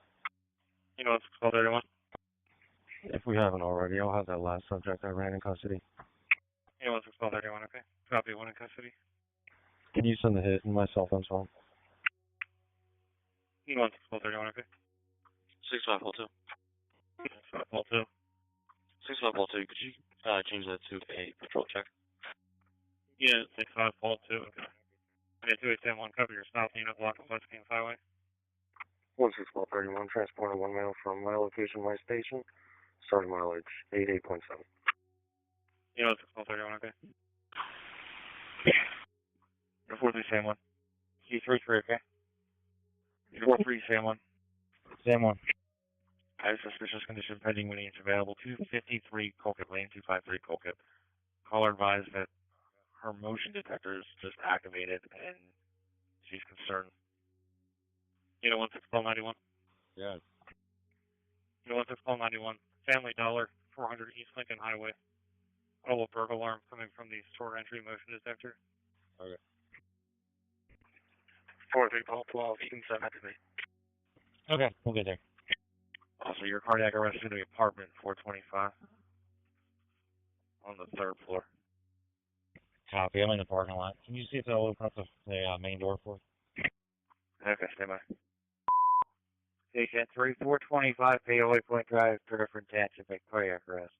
You know, it's 1231. If we haven't already, I'll have that last subject I ran in custody. You know, it's 1231, okay. Copy, one in custody. Can you send the hit and my cell phone's phone? You know, it's 1231, okay. 6542. 6542. 6542, could you change that to a patrol check? Yeah, 6542. Okay. Okay, 2871, cover your south unit block of West Kings Highway. 16131, transporting 1 male from my location, my station. Starting mileage 88.7. You know, 6131, okay. You're 4371. C33, okay? You're 4371. Same one. I have suspicious condition pending when it's available. 253 Colquitt Lane, 253 Colquitt. Caller advised that her motion detector is just activated and she's concerned. You know, 16191? Yes. You know, 16191. Family Dollar, 400 East Lincoln Highway. Auto burglar alarm coming from the store entry motion detector. Okay. 4312, you can send that to me. Okay, we'll get there. Also, your cardiac arrest is in the apartment 425 on the 3rd floor. Copy. I'm in the parking lot. Can you see if they'll open up the main door for us? Okay, stay by. Station 3425, Payola Point Drive, Griffin Township, cardiac arrest.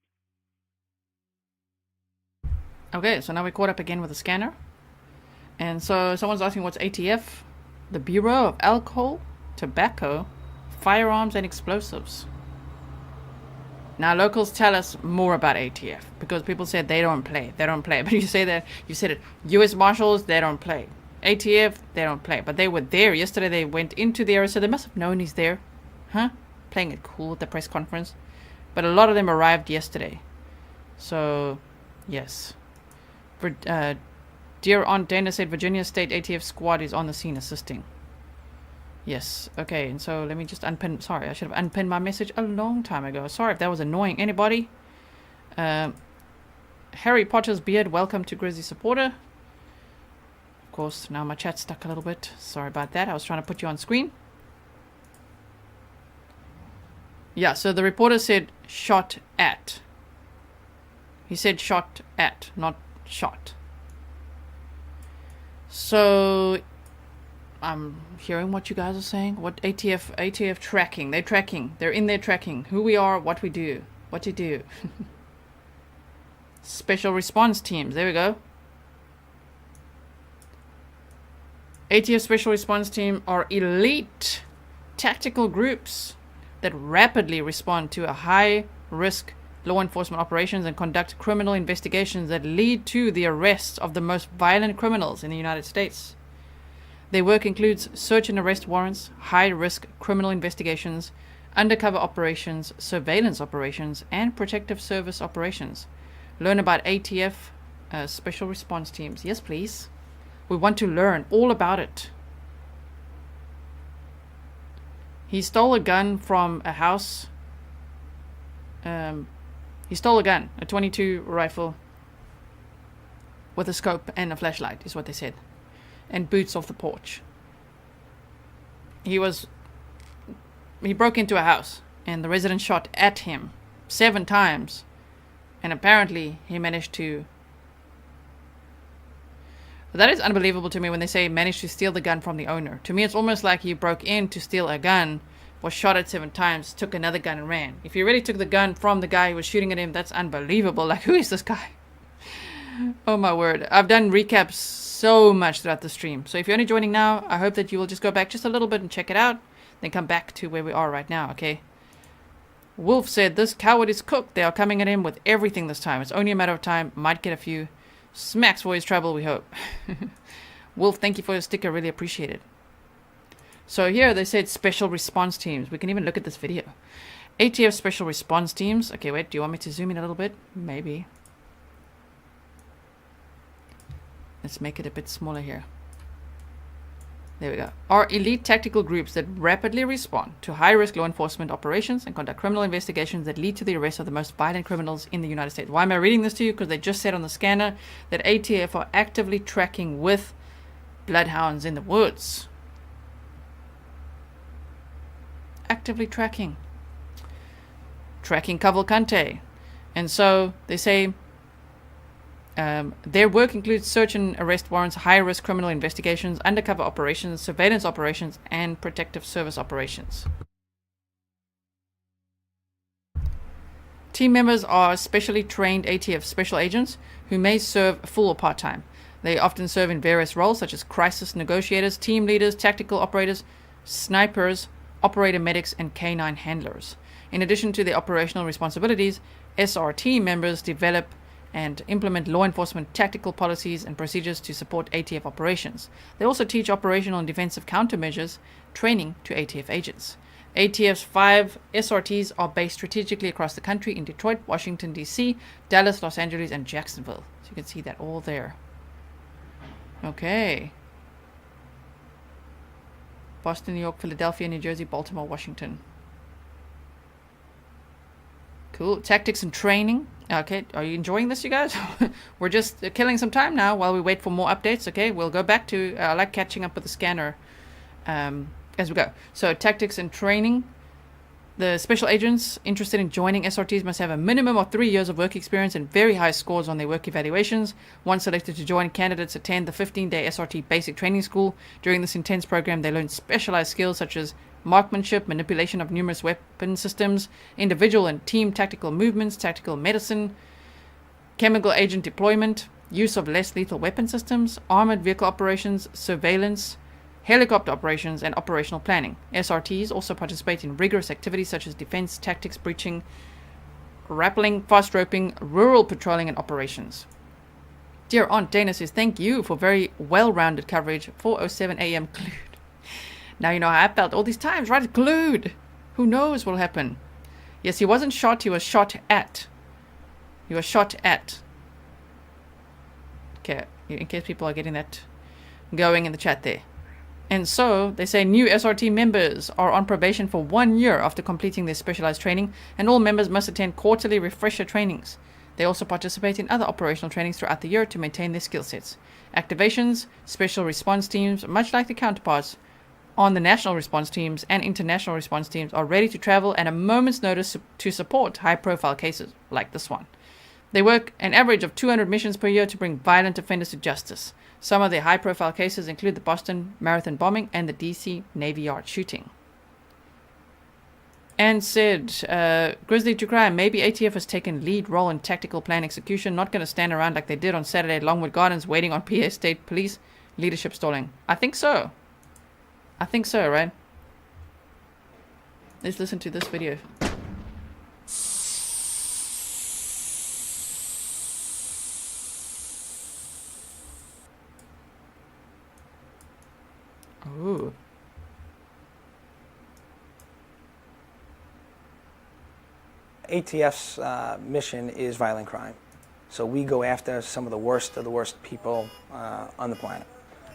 Okay, so now we caught up again with the scanner. And so someone's asking what's ATF? The Bureau of Alcohol, Tobacco, Firearms and Explosives. Now locals tell us more about ATF because people said they don't play. But you said it. US Marshals, they don't play. ATF, they don't play. But they were there yesterday. They went into the area, so they must have known he's there. Huh? Playing it cool at the press conference. But a lot of them arrived yesterday. So, yes. Dear Aunt Dana said Virginia State ATF squad is on the scene assisting. Yes, okay, and so let me just unpin. Sorry, I should have unpinned my message a long time ago. Sorry if that was annoying anybody. Harry Potter's beard, welcome to Grizzly Supporter. Of course, now my chat's stuck a little bit. Sorry about that. I was trying to put you on screen. Yeah, so the reporter said shot at. He said shot at, not shot. So I'm hearing what you guys are saying. What ATF tracking. They're tracking. They're in there tracking who we are, what we do. What you do. Special response teams. There we go. ATF Special Response Team are elite tactical groups that rapidly respond to a high-risk law enforcement operations and conduct criminal investigations that lead to the arrest of the most violent criminals in the United States. Their work includes search and arrest warrants, high-risk criminal investigations, undercover operations, surveillance operations, and protective service operations. Learn about ATF Special Response Teams. Yes, please. We want to learn all about it. He stole a gun from a house. He stole a gun, a .22 rifle with a scope and a flashlight, is what they said. And boots off the porch. He broke into a house and the resident shot at him 7 times. And apparently he managed to... That is unbelievable to me when they say managed to steal the gun from the owner. To me, it's almost like he broke in to steal a gun, was shot at 7 times, took another gun and ran. If he really took the gun from the guy who was shooting at him, that's unbelievable. Like, who is this guy? Oh my word. I've done recaps so much throughout the stream. So if you're only joining now, I hope that you will just go back just a little bit and check it out. Then come back to where we are right now, okay? Wolf said, this coward is cooked. They are coming at him with everything this time. It's only a matter of time. Might get a few smacks for his trouble, we hope. Wolf, thank you for your sticker. Really appreciate it. So here they said special response teams. We can even look at this video. ATF special response teams. Okay, wait. Do you want me to zoom in a little bit? Maybe. Let's make it a bit smaller here. There we go. Are elite tactical groups that rapidly respond to high-risk law enforcement operations and conduct criminal investigations that lead to the arrest of the most violent criminals in the United States. Why am I reading this to you? Because they just said on the scanner that ATF are actively tracking with bloodhounds in the woods. Actively tracking. Tracking Cavalcante. And so they say their work includes search and arrest warrants, high-risk criminal investigations, undercover operations, surveillance operations, and protective service operations. Team members are specially trained ATF special agents who may serve full or part-time. They often serve in various roles such as crisis negotiators, team leaders, tactical operators, snipers, operator medics, and K9 handlers. In addition to their operational responsibilities, SRT members develop and implement law enforcement tactical policies and procedures to support ATF operations. They also teach operational and defensive countermeasures training to ATF agents. ATF's 5 SRTs are based strategically across the country in Detroit, Washington, D.C., Dallas, Los Angeles, and Jacksonville. So you can see that all there. Okay. Boston, New York, Philadelphia, New Jersey, Baltimore, Washington. Cool. Tactics and training. Okay, are you enjoying this, you guys? We're just killing some time now while we wait for more updates. Okay, we'll go back to, I like catching up with the scanner as we go. So, tactics and training. The special agents interested in joining SRTs must have a minimum of 3 years of work experience and very high scores on their work evaluations. Once selected to join, candidates attend the 15-day SRT basic training school. During this intense program, they learn specialized skills such as marksmanship, manipulation of numerous weapon systems, individual and team tactical movements, tactical medicine, chemical agent deployment, use of less lethal weapon systems, armored vehicle operations, surveillance, helicopter operations, and operational planning. SRTs also participate in rigorous activities such as defense, tactics, breaching, rappelling, fast roping, rural patrolling, and operations. Dear Aunt Dana says, thank you for very well-rounded coverage. 4:07 a.m. glued. Now you know how I felt all these times, right? Glued. Who knows what'll happen? Yes, he wasn't shot, he was shot at. He was shot at. Okay, in case people are getting that going in the chat there. And so, they say new SRT members are on probation for 1 year after completing their specialized training, and all members must attend quarterly refresher trainings. They also participate in other operational trainings throughout the year to maintain their skill sets. Activations, special response teams, much like the counterparts on the national response teams and international response teams, are ready to travel at a moment's notice to support high-profile cases like this one. They work an average of 200 missions per year to bring violent offenders to justice. Some of their high-profile cases include the Boston Marathon bombing and the DC Navy Yard shooting. And said, Grizzly to crime, maybe ATF has taken lead role in tactical plan execution, not going to stand around like they did on Saturday at Longwood Gardens waiting on PA State Police leadership stalling. I think so. I think so, right? Let's listen to this video. Ooh. ATF's mission is violent crime. So we go after some of the worst people on the planet.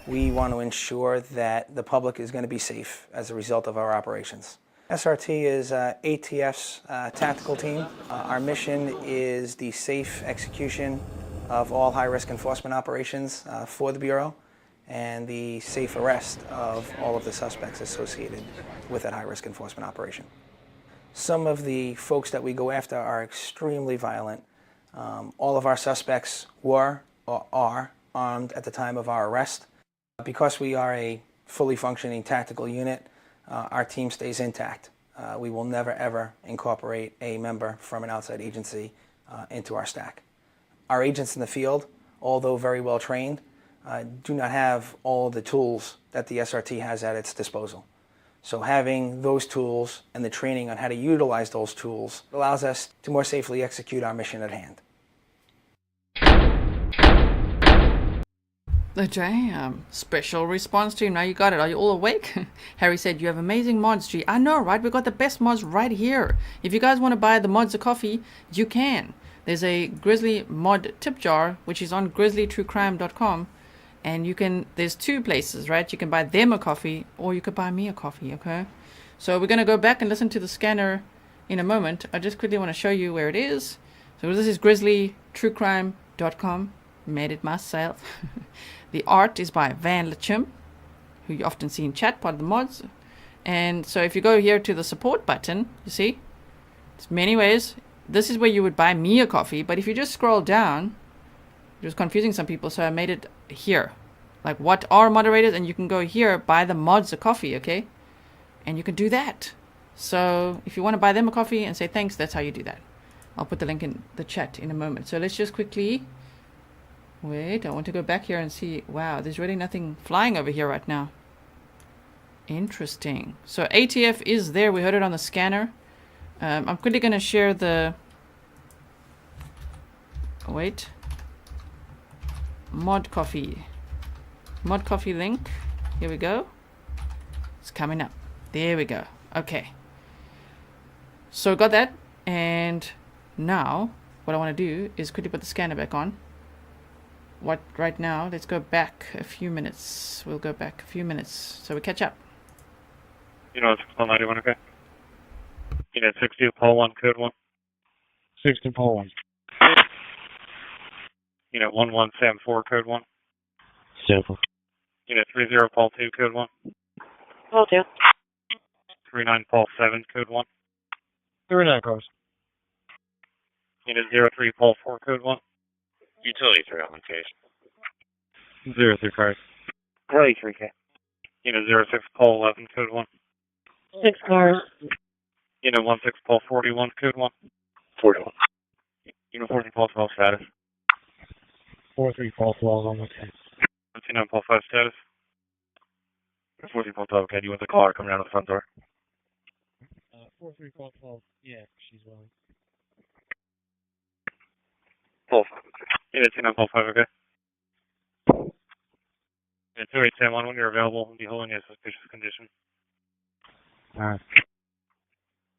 We want to ensure that the public is going to be safe as a result of our operations. SRT is ATF's tactical team. Our mission is the safe execution of all high-risk enforcement operations for the Bureau, and the safe arrest of all of the suspects associated with that high-risk enforcement operation. Some of the folks that we go after are extremely violent. All of our suspects were or are armed at the time of our arrest. Because we are a fully functioning tactical unit, our team stays intact. We will never ever incorporate a member from an outside agency into our stack. Our agents in the field, although very well trained, do not have all the tools that the SRT has at its disposal. So having those tools and the training on how to utilize those tools allows us to more safely execute our mission at hand. Damn. Special response team. Now you got it. Are you all awake? Harry said, you have amazing mods, G. I know, right? We got the best mods right here. If you guys want to buy the mods a coffee, you can. There's a Grizzly mod tip jar, which is on grizzlytruecrime.com. And you can, there's two places, right? You can buy them a coffee, or you could buy me a coffee, okay? So we're going to go back and listen to the scanner in a moment. I just quickly want to show you where it is. So this is grizzlytruecrime.com. Made it myself. The art is by Van Lechim, who you often see in chat, part of the mods. And so if you go here to the support button, you see, there's many ways. This is where you would buy me a coffee, but if you just scroll down, it was confusing some people, so I made it here. Like, what are moderators? And you can go here, buy the mods a coffee, okay? And you can do that. So if you want to buy them a coffee and say thanks, that's how you do that. I'll put the link in the chat in a moment. So let's just quickly wait. I want to go back here and see. Wow, there's really nothing flying over here right now. Interesting. So ATF is there. We heard it on the scanner. I'm quickly going to share the... Wait. Mod Coffee link. Here we go. It's coming up. There we go. Okay. So got that. And now what I want to do is quickly put the scanner back on. Right now, let's go back a few minutes. We'll go back a few minutes so we catch up. You know, it's 91, okay? You know, 60, Paul 1, code 1. 60 Paul 1. You know, 1174, code 1. Sample. You know, 30, Paul 2, code 1. Paul 2. 39, Paul 7, code 1. 39 cars. You know, 03, Paul 4, code 1. Utility 3 on location. 03 cars. Play 3K. You know, 06, Paul 11, code 1. 6 cars. You know, 16, Paul 41, code 1. 41. You know, 14, Paul 12, status. 43 Paul 12 on location. 29, Paul 5, status. 14, Paul 12, okay, do you want the car coming out of the front door? 43 Paul 12. Yeah, she's willing. Paul 5. Yeah, 29, Paul 5, okay. Yeah, 2871, when you're available, be holding a suspicious condition. Alright.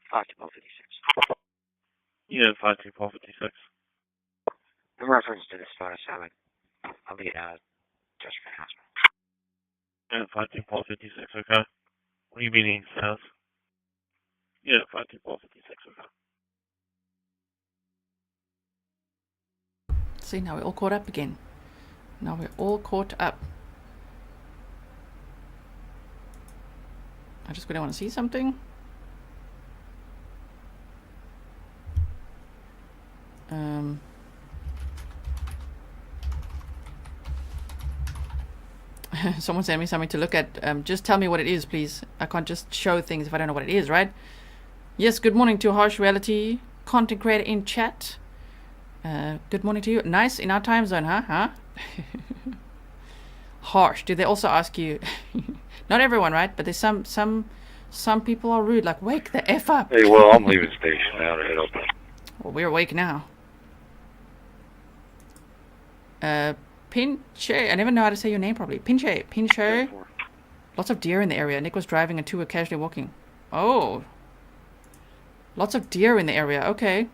52 Paul 56. Yeah, 52 Paul 56. In reference to this photo 7, I'll be just for hospital. Yeah, 52 Paul 56, okay. What do you mean south? Yeah, 52 Paul 56, okay. See, now we're all caught up again. Now we're all caught up. I just really want to see something. Someone sent me something to look at. Just tell me what it is, please. I can't just show things if I don't know what it is, right? Yes, good morning to Harsh Reality content creator in chat. Good morning to you. Nice in our time zone, huh? Harsh. Do they also ask you? Not everyone, right? But there's some people are rude. Like, wake the F up. Hey, well, I'm leaving station now to head up. Well, we're awake now. Pinche. I never know how to say your name properly. Pinche. Lots of deer in the area. Nick was driving and 2 were casually walking. Oh. Lots of deer in the area. Okay.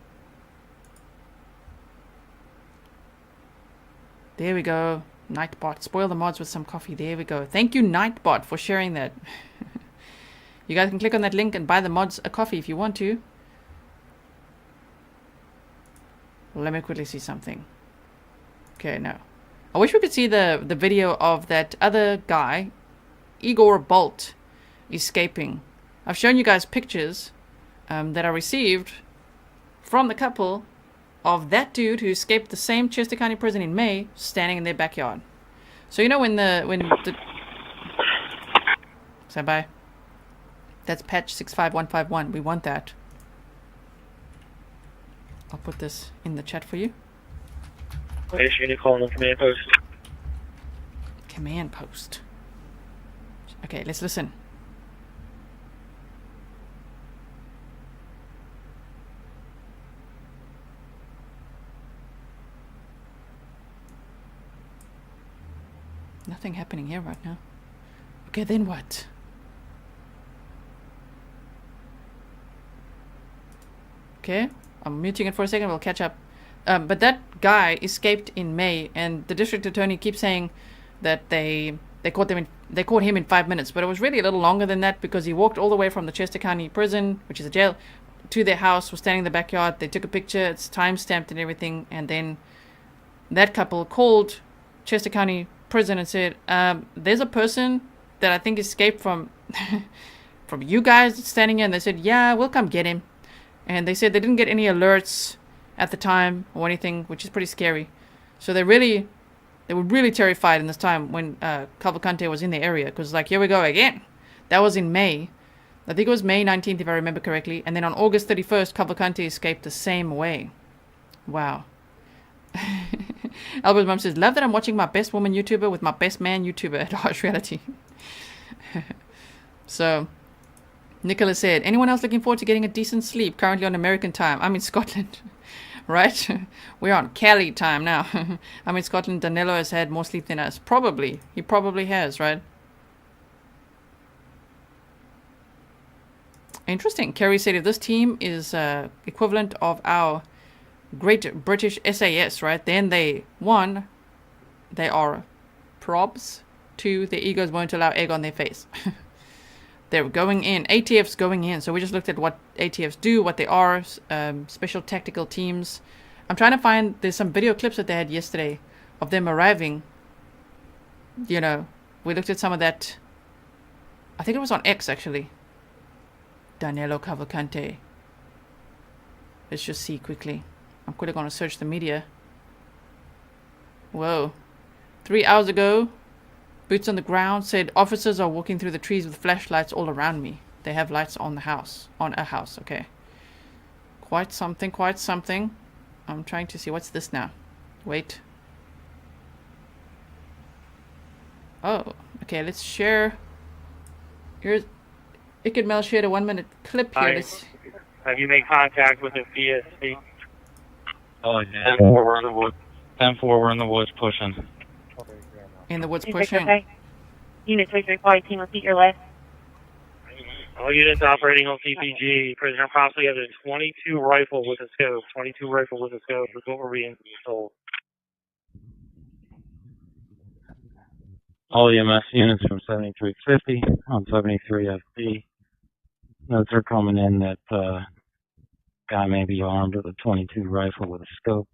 There we go. Nightbot. Spoil the mods with some coffee. There we go. Thank you, Nightbot, for sharing that. You guys can click on that link and buy the mods a coffee if you want to. Let me quickly see something. Okay, no. I wish we could see the video of that other guy, Igor Bolt, escaping. I've shown you guys pictures that I received from the couple of that dude who escaped the same Chester County prison in May, standing in their backyard. So you know when the stand by. That's patch 65151. We want that. I'll put this in the chat for you. Wait, you need to call on command post. Command post. Okay, let's listen. Nothing happening here right now. Okay, then what? Okay, I'm muting it for a second. We'll catch up. But that guy escaped in May, and the district attorney keeps saying that they caught him in 5 minutes, but it was really a little longer than that because he walked all the way from the Chester County prison, which is a jail, to their house, was standing in the backyard. They took a picture. It's time-stamped and everything, and then that couple called Chester County prison and said, there's a person that I think escaped from from you guys standing here. And they said, yeah, we'll come get him. And they said they didn't get any alerts at the time or anything, which is pretty scary. So they were really terrified in this time when Cavalcante was in the area, because like, here we go again. That was in May. I think it was May 19th, if I remember correctly. And then on August 31st, Cavalcante escaped the same way. Wow. Albert's mom says, love that I'm watching my best woman YouTuber with my best man YouTuber at Harsh Reality. So, Nicholas said, anyone else looking forward to getting a decent sleep? Currently on American time. I'm in Scotland. Right? We're on Cali time now. I'm in Scotland. Danilo has had more sleep than us. Probably. He probably has, right? Interesting. Kerry said if this team is equivalent of our Great British SAS, right? Then they, 1, they are probs. 2, their egos won't allow egg on their face. They're going in. ATF's going in. So we just looked at what ATFs do, what they are, special tactical teams. I'm trying to find, there's some video clips that they had yesterday of them arriving. You know, we looked at some of that. I think it was on X, actually. Danelo Cavalcante. Let's just see quickly. I'm quickly going to search the media. Whoa. 3 hours ago, boots on the ground said officers are walking through the trees with flashlights all around me. They have lights on the house. On a house, okay. Quite something, quite something. I'm trying to see. What's this now? Wait. Oh, okay, let's share. Here's... Ikadmel shared a 1-minute clip here. Let's... Have you made contact with the PSC? Oh, yeah. 10-4, we're in the woods. 10-4, we're in the woods pushing. In the woods pushing. Okay. Unit 335, team, repeat your last. All units operating on CPG, prisoner possibly has a 22 rifle with a scope. 22 rifle with a scope is what we're being told. All EMS units from 7350 on 73 FD. Notes are coming in that guy may be armed with a 22 rifle with a scope.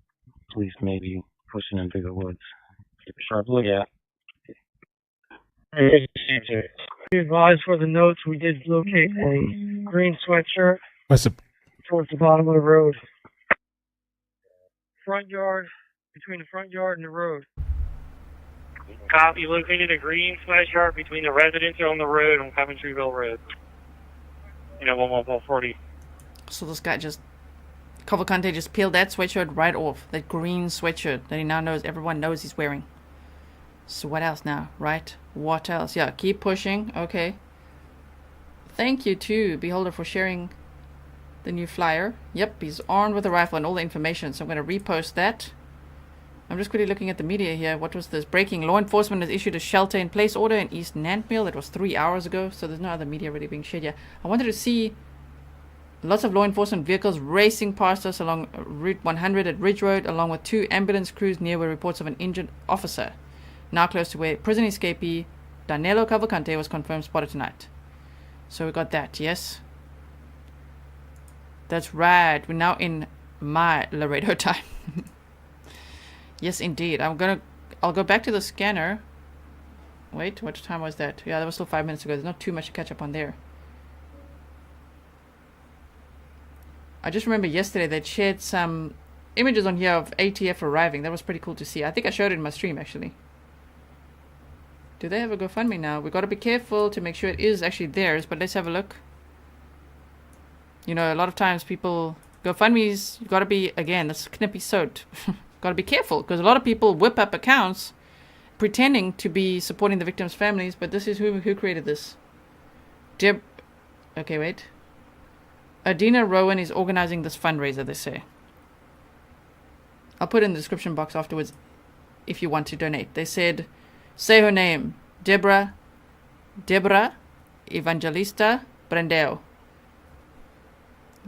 Police may be pushing into the woods. Keep a sharp look at. Be advised for the notes, we did locate a green sweatshirt towards the bottom of the road. Front yard, between the front yard and the road. Copy, located a green sweatshirt between the residence on the road on Coventryville Road. You know, 11440. So this guy just... Cavalcante just peeled that sweatshirt right off. That green sweatshirt that he now knows, everyone knows he's wearing. So what else now, right? What else? Yeah, keep pushing. Okay. Thank you to Beholder for sharing the new flyer. Yep, he's armed with a rifle and all the information. So I'm going to repost that. I'm just quickly looking at the media here. What was this? Breaking. Law enforcement has issued a shelter-in-place order in East Nantmeal. That was 3 hours ago. So there's no other media really being shared yet. I wanted to see lots of law enforcement vehicles racing past us along Route 100 at Ridge Road, along with 2 ambulance crews near where reports of an injured officer. Now close to where prison escapee Danelo Cavalcante was confirmed spotted tonight. So we got that, yes? That's right. We're now in my Laredo time. Yes, indeed. I'll go back to the scanner. Wait, what time was that? Yeah, that was still 5 minutes ago. There's not too much to catch up on there. I just remember yesterday they shared some images on here of ATF arriving. That was pretty cool to see. I think I showed it in my stream, actually. Do they have a GoFundMe now? We've got to be careful to make sure it is actually theirs, but let's have a look. You know, a lot of times people... GoFundMe's, you've got to be, again, that's knippy sewed. Got to be careful, because a lot of people whip up accounts pretending to be supporting the victims' families, but this is who created this. Okay, wait. Adina Rowan is organizing this fundraiser, they say. I'll put it in the description box afterwards if you want to donate. They said, say her name, Deborah Evangelista Brandao.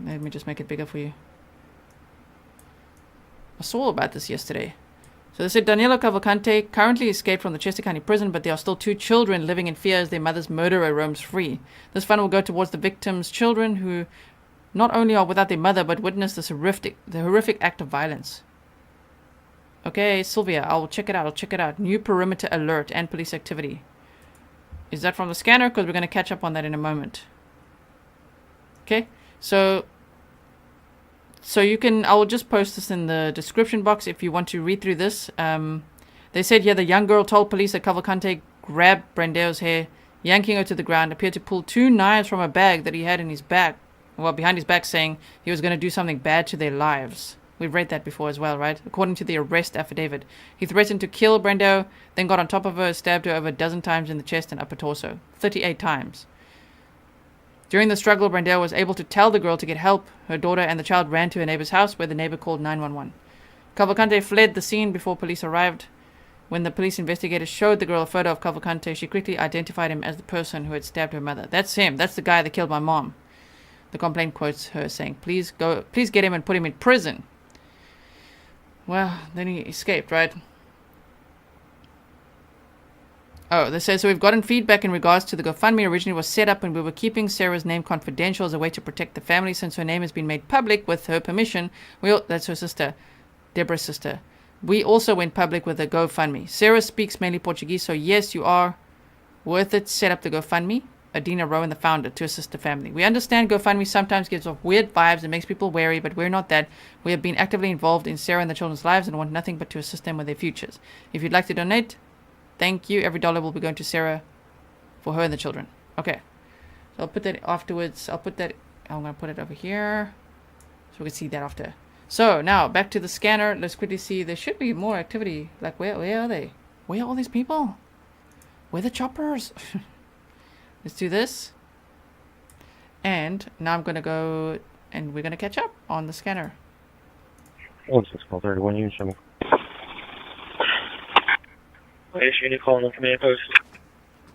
Let me just make it bigger for you. I saw about this yesterday. So they said Danilo Cavalcante currently escaped from the Chester County prison, but there are still 2 children living in fear as their mother's murderer roams free. This fund will go towards the victims' children who not only are without their mother, but witness the horrific act of violence. Okay, Sylvia, I'll check it out. New perimeter alert and police activity. Is that from the scanner? Because we're going to catch up on that in a moment. Okay, so you can, I will just post this in the description box if you want to read through this. They said, yeah, the young girl told police that Cavalcante grabbed Brandao's hair yanking her to the ground, appeared to pull 2 knives from a bag that he had in his back, behind his back, saying he was going to do something bad to their lives. We've read that before as well, right? According to the arrest affidavit, he threatened to kill Brandao, then got on top of her, stabbed her over a dozen times in the chest and upper torso. 38 times. During the struggle, Brandao was able to tell the girl to get help. Her daughter and the child ran to a neighbor's house, where the neighbor called 911. Cavalcante fled the scene before police arrived. When the police investigators showed the girl a photo of Cavalcante, she quickly identified him as the person who had stabbed her mother. That's him. That's the guy that killed my mom. The complaint quotes her saying, please get him and put him in prison. Well, then he escaped, right? Oh, they say, so we've gotten feedback in regards to the GoFundMe. Originally was set up and we were keeping Sarah's name confidential as a way to protect the family. Since her name has been made public with her permission, that's her sister, Deborah's sister. We also went public with a GoFundMe. Sarah speaks mainly Portuguese, so yes, you are worth it. Set up the GoFundMe. Adina Rowan, the founder, to assist the family. We understand GoFundMe sometimes gives off weird vibes and makes people wary, but we're not that. We have been actively involved in Sarah and the children's lives and want nothing but to assist them with their futures. If you'd like to donate, thank you. Every dollar will be going to Sarah for her and the children. Okay. So I'll put that afterwards. I'm going to put it over here so we can see that after. So now back to the scanner. Let's quickly see. There should be more activity. Like, where are they? Where are all these people? Where are the choppers? Let's do this. And now I'm going to go and we're going to catch up on the scanner. 16131, you show me. Latest unit calling on command post.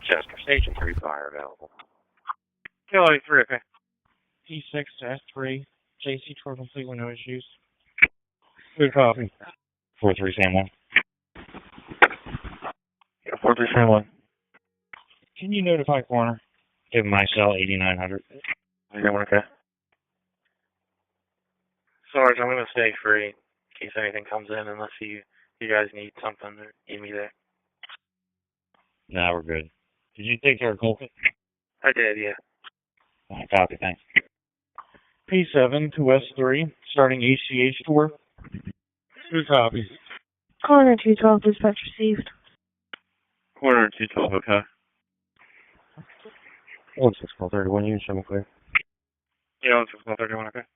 Chester, Station 3 fire available. Kelly 3, okay. P6 to S3, JC tour complete with no issues. Good copy. 43 Sam 1. Yeah, 43 Sam 1. Can you notify coroner? Give my cell 8900. Okay. Sarge, I'm going to stay free in case anything comes in unless you guys need something or need me there. Nah, we're good. Did you take care of Colton? I did, yeah. Copy, thanks. P7 to S3, starting ACH tour. Good copy. Corner 212, dispatch received. Corner 212, okay. 16131, you show me clear. Yeah, 16131, okay.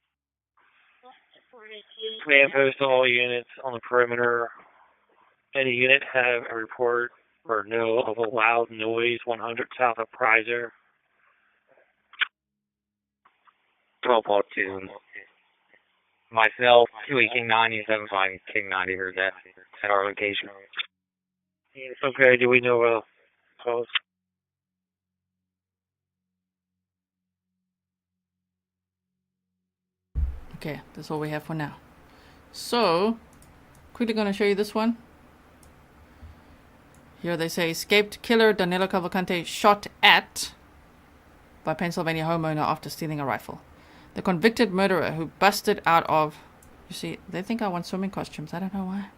Command post to all units on the perimeter. Any unit have a report or know of a loud noise 100 south of Prizer. 12.2. Myself, 2 King 90, 75 King 90 heard that at our location. Okay, do we know close? Okay, that's all we have for now. So, quickly going to show you this one. Here they say, escaped killer Danelo Cavalcante shot at by Pennsylvania homeowner after stealing a rifle. The convicted murderer who busted out of, you see, they think I want swimming costumes. I don't know why.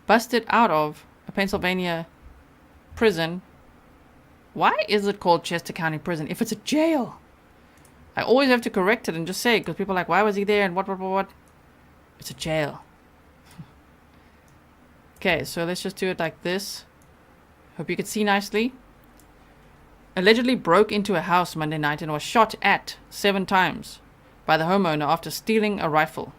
Busted out of a Pennsylvania prison. Why is it called Chester County Prison if it's a jail? I always have to correct it and just say it because people are like, why was he there and what? It's a jail. Okay, so let's just do it like this. Hope you can see nicely. Allegedly broke into a house Monday night and was shot at 7 times by the homeowner after stealing a rifle.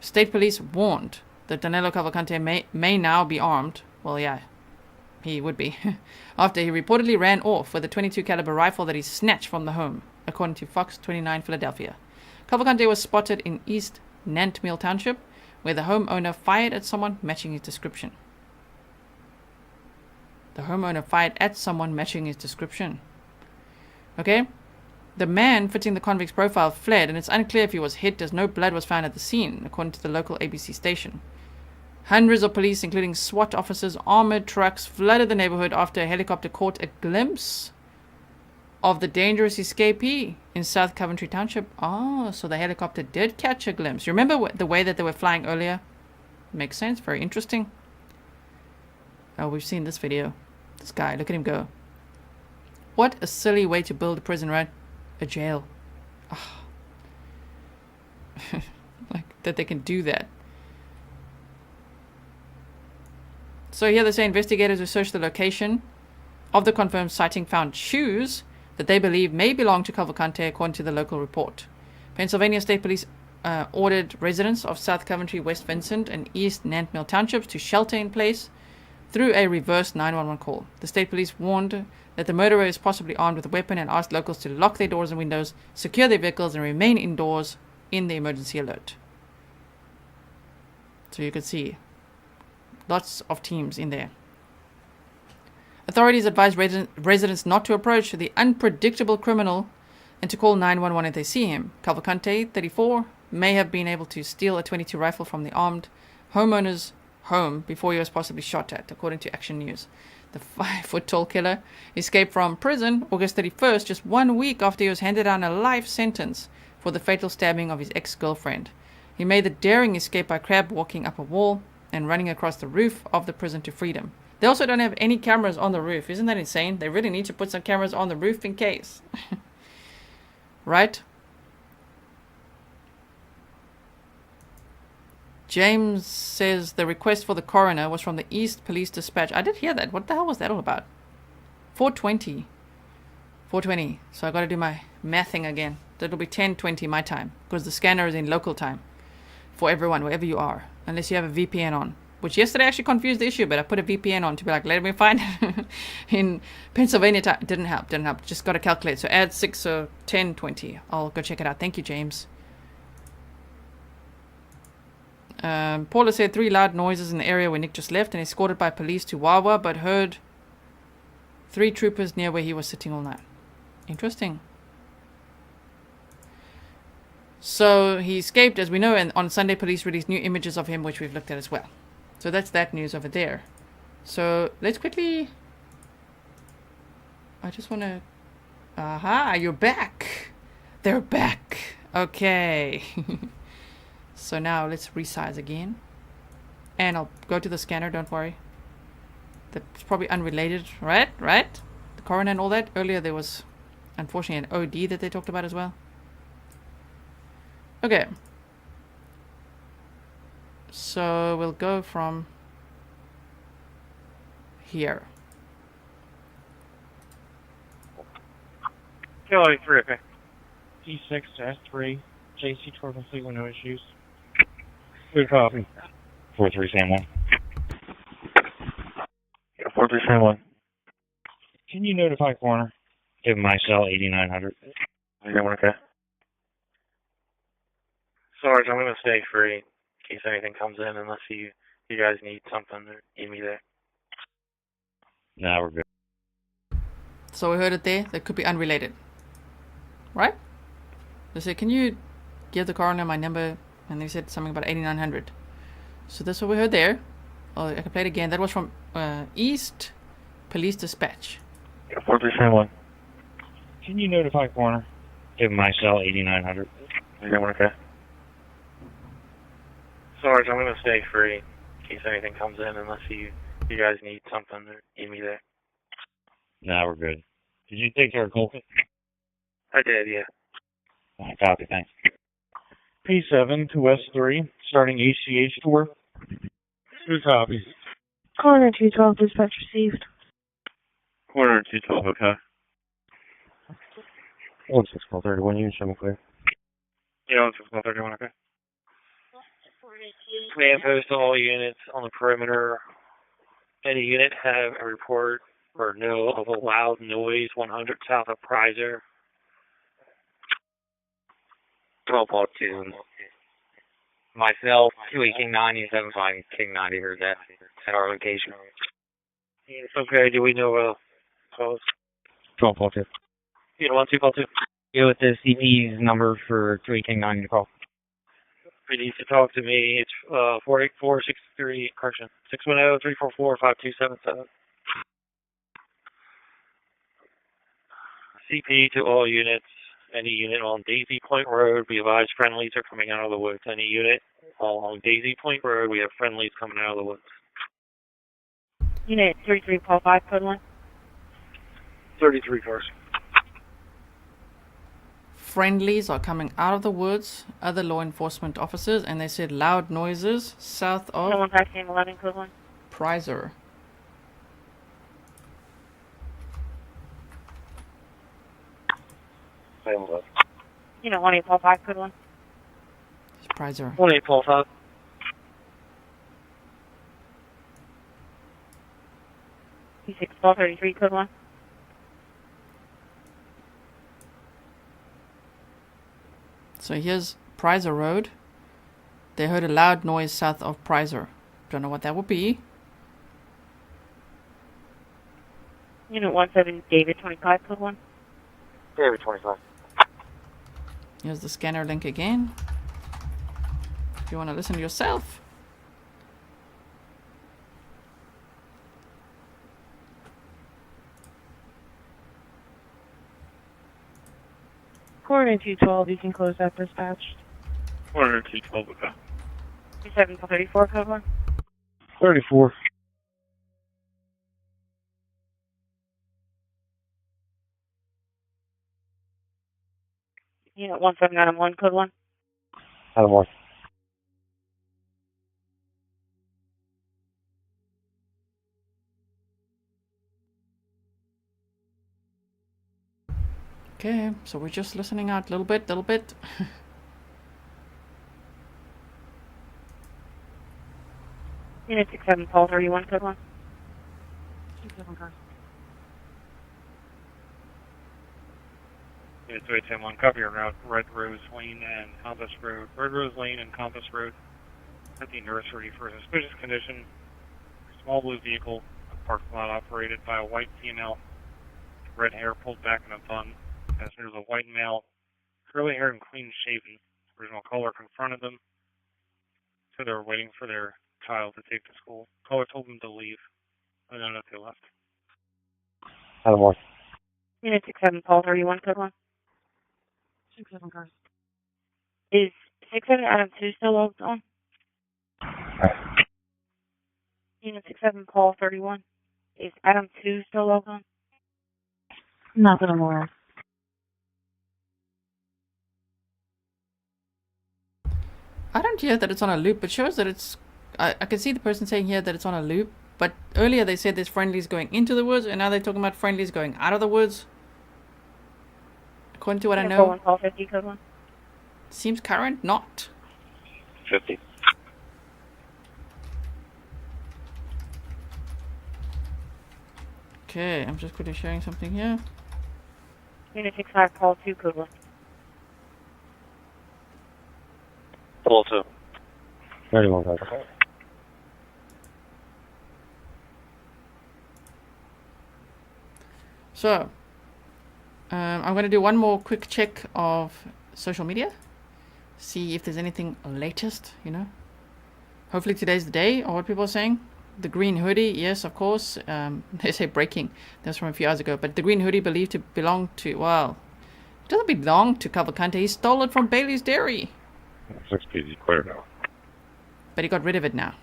State police warned that Danelo Cavalcante may now be armed. Well, yeah, he would be. After he reportedly ran off with a .22 caliber rifle that he snatched from the home, according to Fox 29 Philadelphia. Cavalcante was spotted in East Nantmeal Township, where the homeowner fired at someone matching his description. The homeowner fired at someone matching his description. Okay? The man fitting the convict's profile fled, and it's unclear if he was hit as no blood was found at the scene, according to the local ABC station. Hundreds of police, including SWAT officers, armored trucks, flooded the neighborhood after a helicopter caught a glimpse of the dangerous escapee in South Coventry Township. Oh, so the helicopter did catch a glimpse. You remember the way that they were flying earlier? Makes sense. Very interesting. Oh, we've seen this video. This guy, look at him go. What a silly way to build a prison, right? A jail. Oh. Like, that they can do that. So here they say investigators who searched the location of the confirmed sighting found shoes that they believe may belong to Cavalcante, according to the local report. Pennsylvania State Police ordered residents of South Coventry, West Vincent, and East Nantmill townships to shelter in place through a reverse 911 call. The state police warned that the murderer is possibly armed with a weapon and asked locals to lock their doors and windows, secure their vehicles, and remain indoors in the emergency alert. So you can see lots of teams in there. Authorities advise residents not to approach the unpredictable criminal and to call 911 if they see him. Cavalcante, 34, may have been able to steal a .22 rifle from the armed homeowner's home before he was possibly shot at, according to Action News. The 5-foot-tall killer escaped from prison August 31st, just 1 week after he was handed down a life sentence for the fatal stabbing of his ex-girlfriend. He made the daring escape by crab walking up a wall and running across the roof of the prison to freedom. They also don't have any cameras on the roof. Isn't that insane? They really need to put some cameras on the roof in case. Right? James says the request for the coroner was from the East Police Dispatch. I did hear that. What the hell was that all about? 4:20. 4:20. So I got to do my mathing again. That'll be 10:20 my time, because the scanner is in local time for everyone, wherever you are, unless you have a VPN on. Which yesterday actually confused the issue, but I put a VPN on to be like, let me find it in Pennsylvania time. Didn't help. Just got to calculate. So add 6, so 10:20. I'll go check it out. Thank you, James. Paula said 3 loud noises in the area where Nick just left and escorted by police to Wawa, but heard 3 troopers near where he was sitting all night. Interesting. So he escaped, as we know, and on Sunday police released new images of him, which we've looked at as well. So that's that news over there. So let's quickly... I just want to... Aha, you're back. They're back. Okay. So now let's resize again. And I'll go to the scanner, don't worry. That's probably unrelated, right? Right? The coroner and all that. Earlier there was, unfortunately, an OD that they talked about as well. Okay. So we'll go from here. Kelly 3, okay. E6 to S3, JC 12 complete with no issues. Good copy. 43 San Juan. Yeah, 43 San Juan. Can you notify coroner? Give my cell 8900. Is that okay? Sarge, I'm going to stay free in case anything comes in, unless you guys need something or need me there. Nah, we're good. So we heard it there. That could be unrelated. Right? They said, can you give the coroner my number? And they said something about 8900. So that's what we heard there. Oh, I can play it again. That was from East Police Dispatch. Yeah, 4371. Can you notify coroner? Give my cell 8900. Is that okay? Sarge, I'm going to stay free in case anything comes in, unless you guys need something or need me there. Nah, we're good. Did you take care of Colton? I did, yeah. Copy, thanks. P7 to S3, starting ACH tour. Good copy. Corner 212, dispatch received. Corner 212, okay. 1631, you show me clear. Yeah, 1631, okay. Command post to all units on the perimeter. Any unit have a report or know of a loud noise 100 south of Prizer. 12-2. Myself, 2 King 90, 75 King 90 heard that at our location. Okay, do we know close? 12-2. You know, 12-2. Go with the CP's number for 2 King 90 to call. If you need to talk to me, it's 484-63, correction, 610-344-5277. CP to all units. Any unit on Daisy Point Road, be advised friendlies are coming out of the woods. Any unit along Daisy Point Road, we have friendlies coming out of the woods. Unit 33.5, code 1. 33 cars. Friendlies are coming out of the woods, other law enforcement officers, and they said loud noises south of 11, code 1. Prizer. Same left. 1845, code 1. Prizer. 1845. P61233, code 1. So here's Prizer Road. They heard a loud noise south of Prizer. Don't know what that would be. Unit 17, David 25, code 1. David 25. Here's the scanner link again. If you want to listen yourself. Coordinate 212, you can close that dispatch. Coordinate 212, okay. 2734, code 1. 34. Unit 1791, code 1. Adam 1. Okay, so we're just listening out a little bit. Unit 6731, code 1. 67, code. Unit 2810-1, copy your route, Red Rose Lane and Compass Road. Red Rose Lane and Compass Road at the nursery for suspicious condition. Small blue vehicle, a parking lot operated by a white female. Red hair pulled back in a bun. Passengers a white male, curly hair and clean shaven. Original caller confronted them. So they were waiting for their child to take to school. Caller told them to leave. I don't know if they left. Adam 1. Unit 6731, code 1. 67, code. Is 67 Adam 2 still logged on? Unit 67 Paul 31. Is Adam 2 still logged on? Not that I'm aware of. I don't hear that it's on a loop. It shows that it's... I can see the person saying here that it's on a loop. But earlier they said there's friendlies going into the woods. And now they're talking about friendlies going out of the woods. According to what I know. 50, code 1. Seems current, not. 50. Okay, I'm just quickly sharing something here. Unit 65 Paul 2, code 1. Paul 2. 31, guys. So, I'm going to do one more quick check of social media. See if there's anything latest, you know. Hopefully today's the day, or what people are saying. The green hoodie, yes, of course. They say breaking. That's from a few hours ago. But the green hoodie believed to belong to, well, it doesn't belong to Cavalcante. He stole it from Bailey's Dairy. 6 PZ clear now. But he got rid of it now.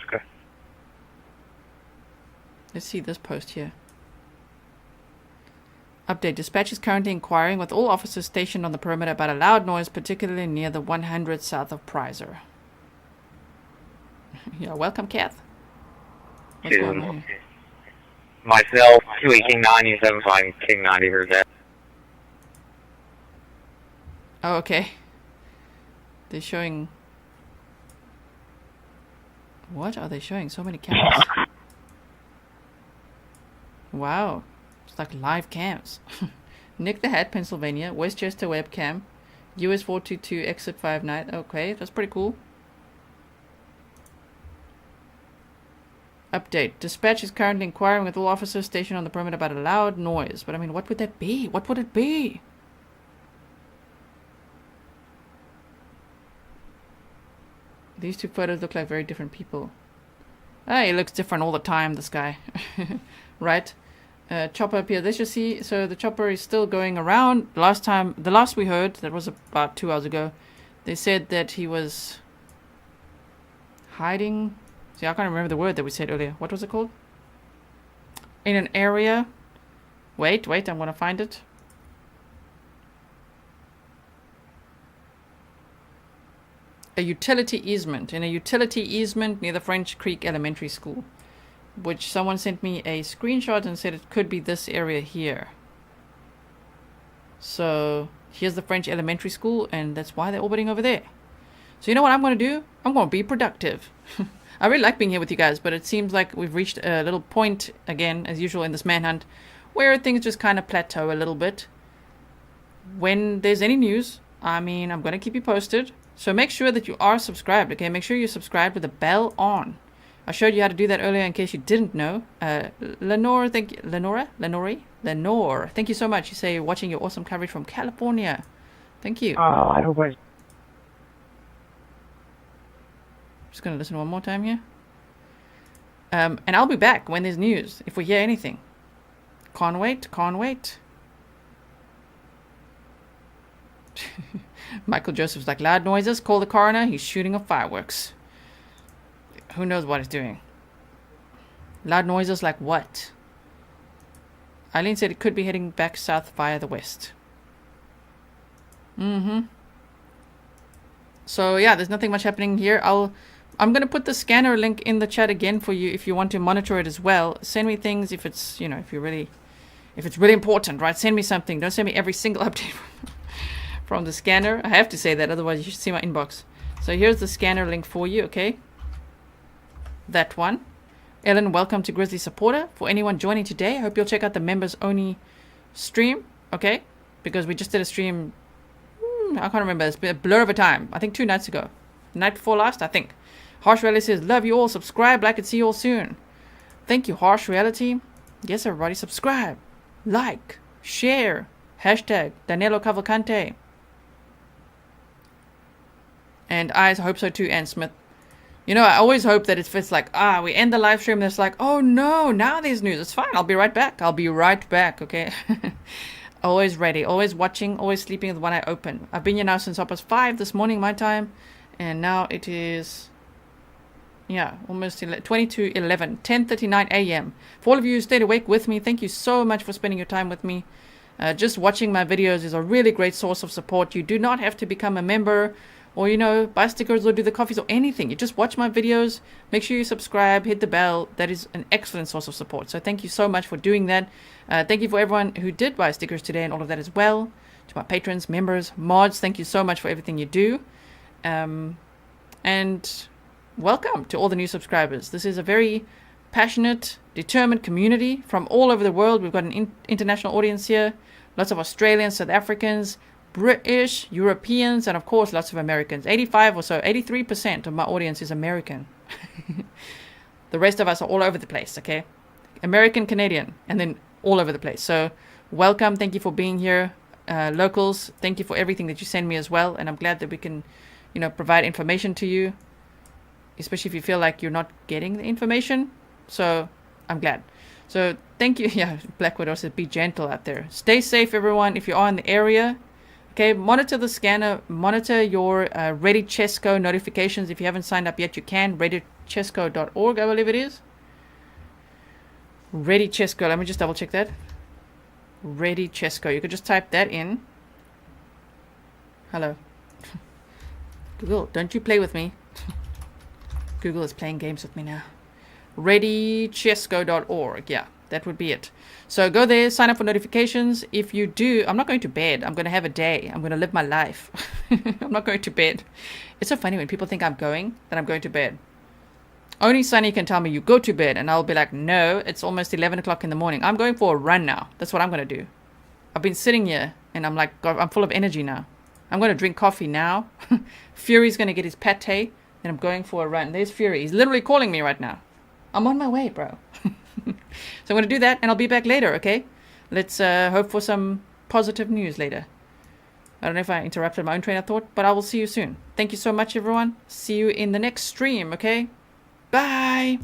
Okay. Let's see this post here. Update. Dispatch is currently inquiring with all officers stationed on the perimeter about a loud noise, particularly near the 100 south of Prizer. Yeah, welcome, Kath. What's going on here? Myself, 218-9, King 90, heard that. Oh, okay. They're showing... What are they showing? So many cameras. Wow. It's like live cams. Nick the Hat, Pennsylvania. Westchester webcam. US 422, exit 59. Okay, that's pretty cool. Update. Dispatch is currently inquiring with all officers stationed on the perimeter about a loud noise. But I mean, what would that be? What would it be? These two photos look like very different people. Ah, he looks different all the time, this guy. Right? Chopper up here. Let's just see. So the chopper is still going around. The last we heard, that was about 2 hours ago, they said that he was hiding. See, I can't remember the word that we said earlier. What was it called? In an area. Wait, I'm going to find it. A utility easement. In a utility easement near the French Creek Elementary School. which someone sent me a screenshot and said it could be this area here. So here's the French elementary school, and that's why they're orbiting over there. So you know what I'm going to do? I'm going to be productive. I really like being here with you guys, but it seems like we've reached a little point, again, as usual in this manhunt, where things just kind of plateau a little bit. When there's any news, I mean, I'm going to keep you posted. So make sure that you are subscribed, okay? Make sure you're subscribed with the bell on. I showed you how to do that earlier in case you didn't know. Lenore, thank you. Lenore, thank you so much. You say you're watching your awesome coverage from California. Thank you. Oh, I hope I... Just going to listen one more time here. And I'll be back when there's news, if we hear anything. Can't wait, can't wait. Michael Joseph's like, loud noises, call the coroner, he's shooting off fireworks. Who knows what he's doing? Loud noises like what? Eileen said it could be heading back south via the west. So yeah, there's nothing much happening here. I'm gonna put the scanner link in the chat again for you if you want to monitor it as well. Send me things if it's, you know, if it's really important, right? Send me something. Don't send me every single update from the scanner. I have to say that, otherwise you should see my inbox. So here's the scanner link for you, okay? That one. Ellen, welcome to Grizzly Supporter. For anyone joining today, I hope you'll check out the members only stream, okay? Because we just did a stream, I can't remember, it's been a blur of a time. I think 2 nights ago. Night before last, I think. Harsh Reality says, love you all, subscribe, like and see you all soon. Thank you, Harsh Reality. Yes, everybody, subscribe, like, share, hashtag Danelo Cavalcante. And I hope so too, Ann Smith. You know, I always hope that it's like, we end the live stream and it's like, oh no, now there's news. It's fine, I'll be right back. I'll be right back, okay? Always ready, always watching, always sleeping with one eye open. I've been here now since 5 this morning, my time. And now it is, yeah, almost 10:39 a.m. For all of you who stayed awake with me, thank you so much for spending your time with me. Just watching my videos is a really great source of support. You do not have to become a member or, you know, buy stickers or do the coffees or anything. You just watch my videos, make sure you subscribe, hit the bell. That is an excellent source of support. So thank you so much for doing that. Thank you for everyone who did buy stickers today and all of that as well. To my patrons, members, mods, thank you so much for everything you do. And welcome to all the new subscribers. This is a very passionate, determined community from all over the world. We've got an international audience here. Lots of Australians, South Africans, British, Europeans, and of course lots of Americans. 83% of my audience is American. The rest of us are all over the place, okay? American, Canadian, and then all over the place. So welcome. Thank you for being here. Locals, thank you for everything that you send me as well. And I'm glad that we can, you know, provide information to you, especially if you feel like you're not getting the information. So I'm glad. So thank you. Yeah, Black Widow says be gentle out there. Stay safe, everyone. If you are in the area, okay, monitor the scanner, monitor your Ready Chesco notifications. If you haven't signed up yet, you can. ReadyChesco.org, I believe it is. Ready Chesco. Let me just double check that. Ready Chesco. You could just type that in. Hello. Google, don't you play with me. Google is playing games with me now. ReadyChesco.org. Yeah, that would be it. So go there, sign up for notifications. If you do, I'm not going to bed. I'm going to have a day. I'm going to live my life. I'm not going to bed. It's so funny when people think I'm going, that I'm going to bed. Only Sunny can tell me you go to bed, and I'll be like, no, it's almost 11 o'clock in the morning. I'm going for a run now. That's what I'm going to do. I've been sitting here, and I'm like, God, I'm full of energy now. I'm going to drink coffee now. Fury's going to get his pate, and I'm going for a run. There's Fury. He's literally calling me right now. I'm on my way, bro. So I'm going to do that, and I'll be back later, okay? Let's hope for some positive news later. I don't know if I interrupted my own train of thought, but I will see you soon. Thank you so much, everyone. See you in the next stream, okay? Bye!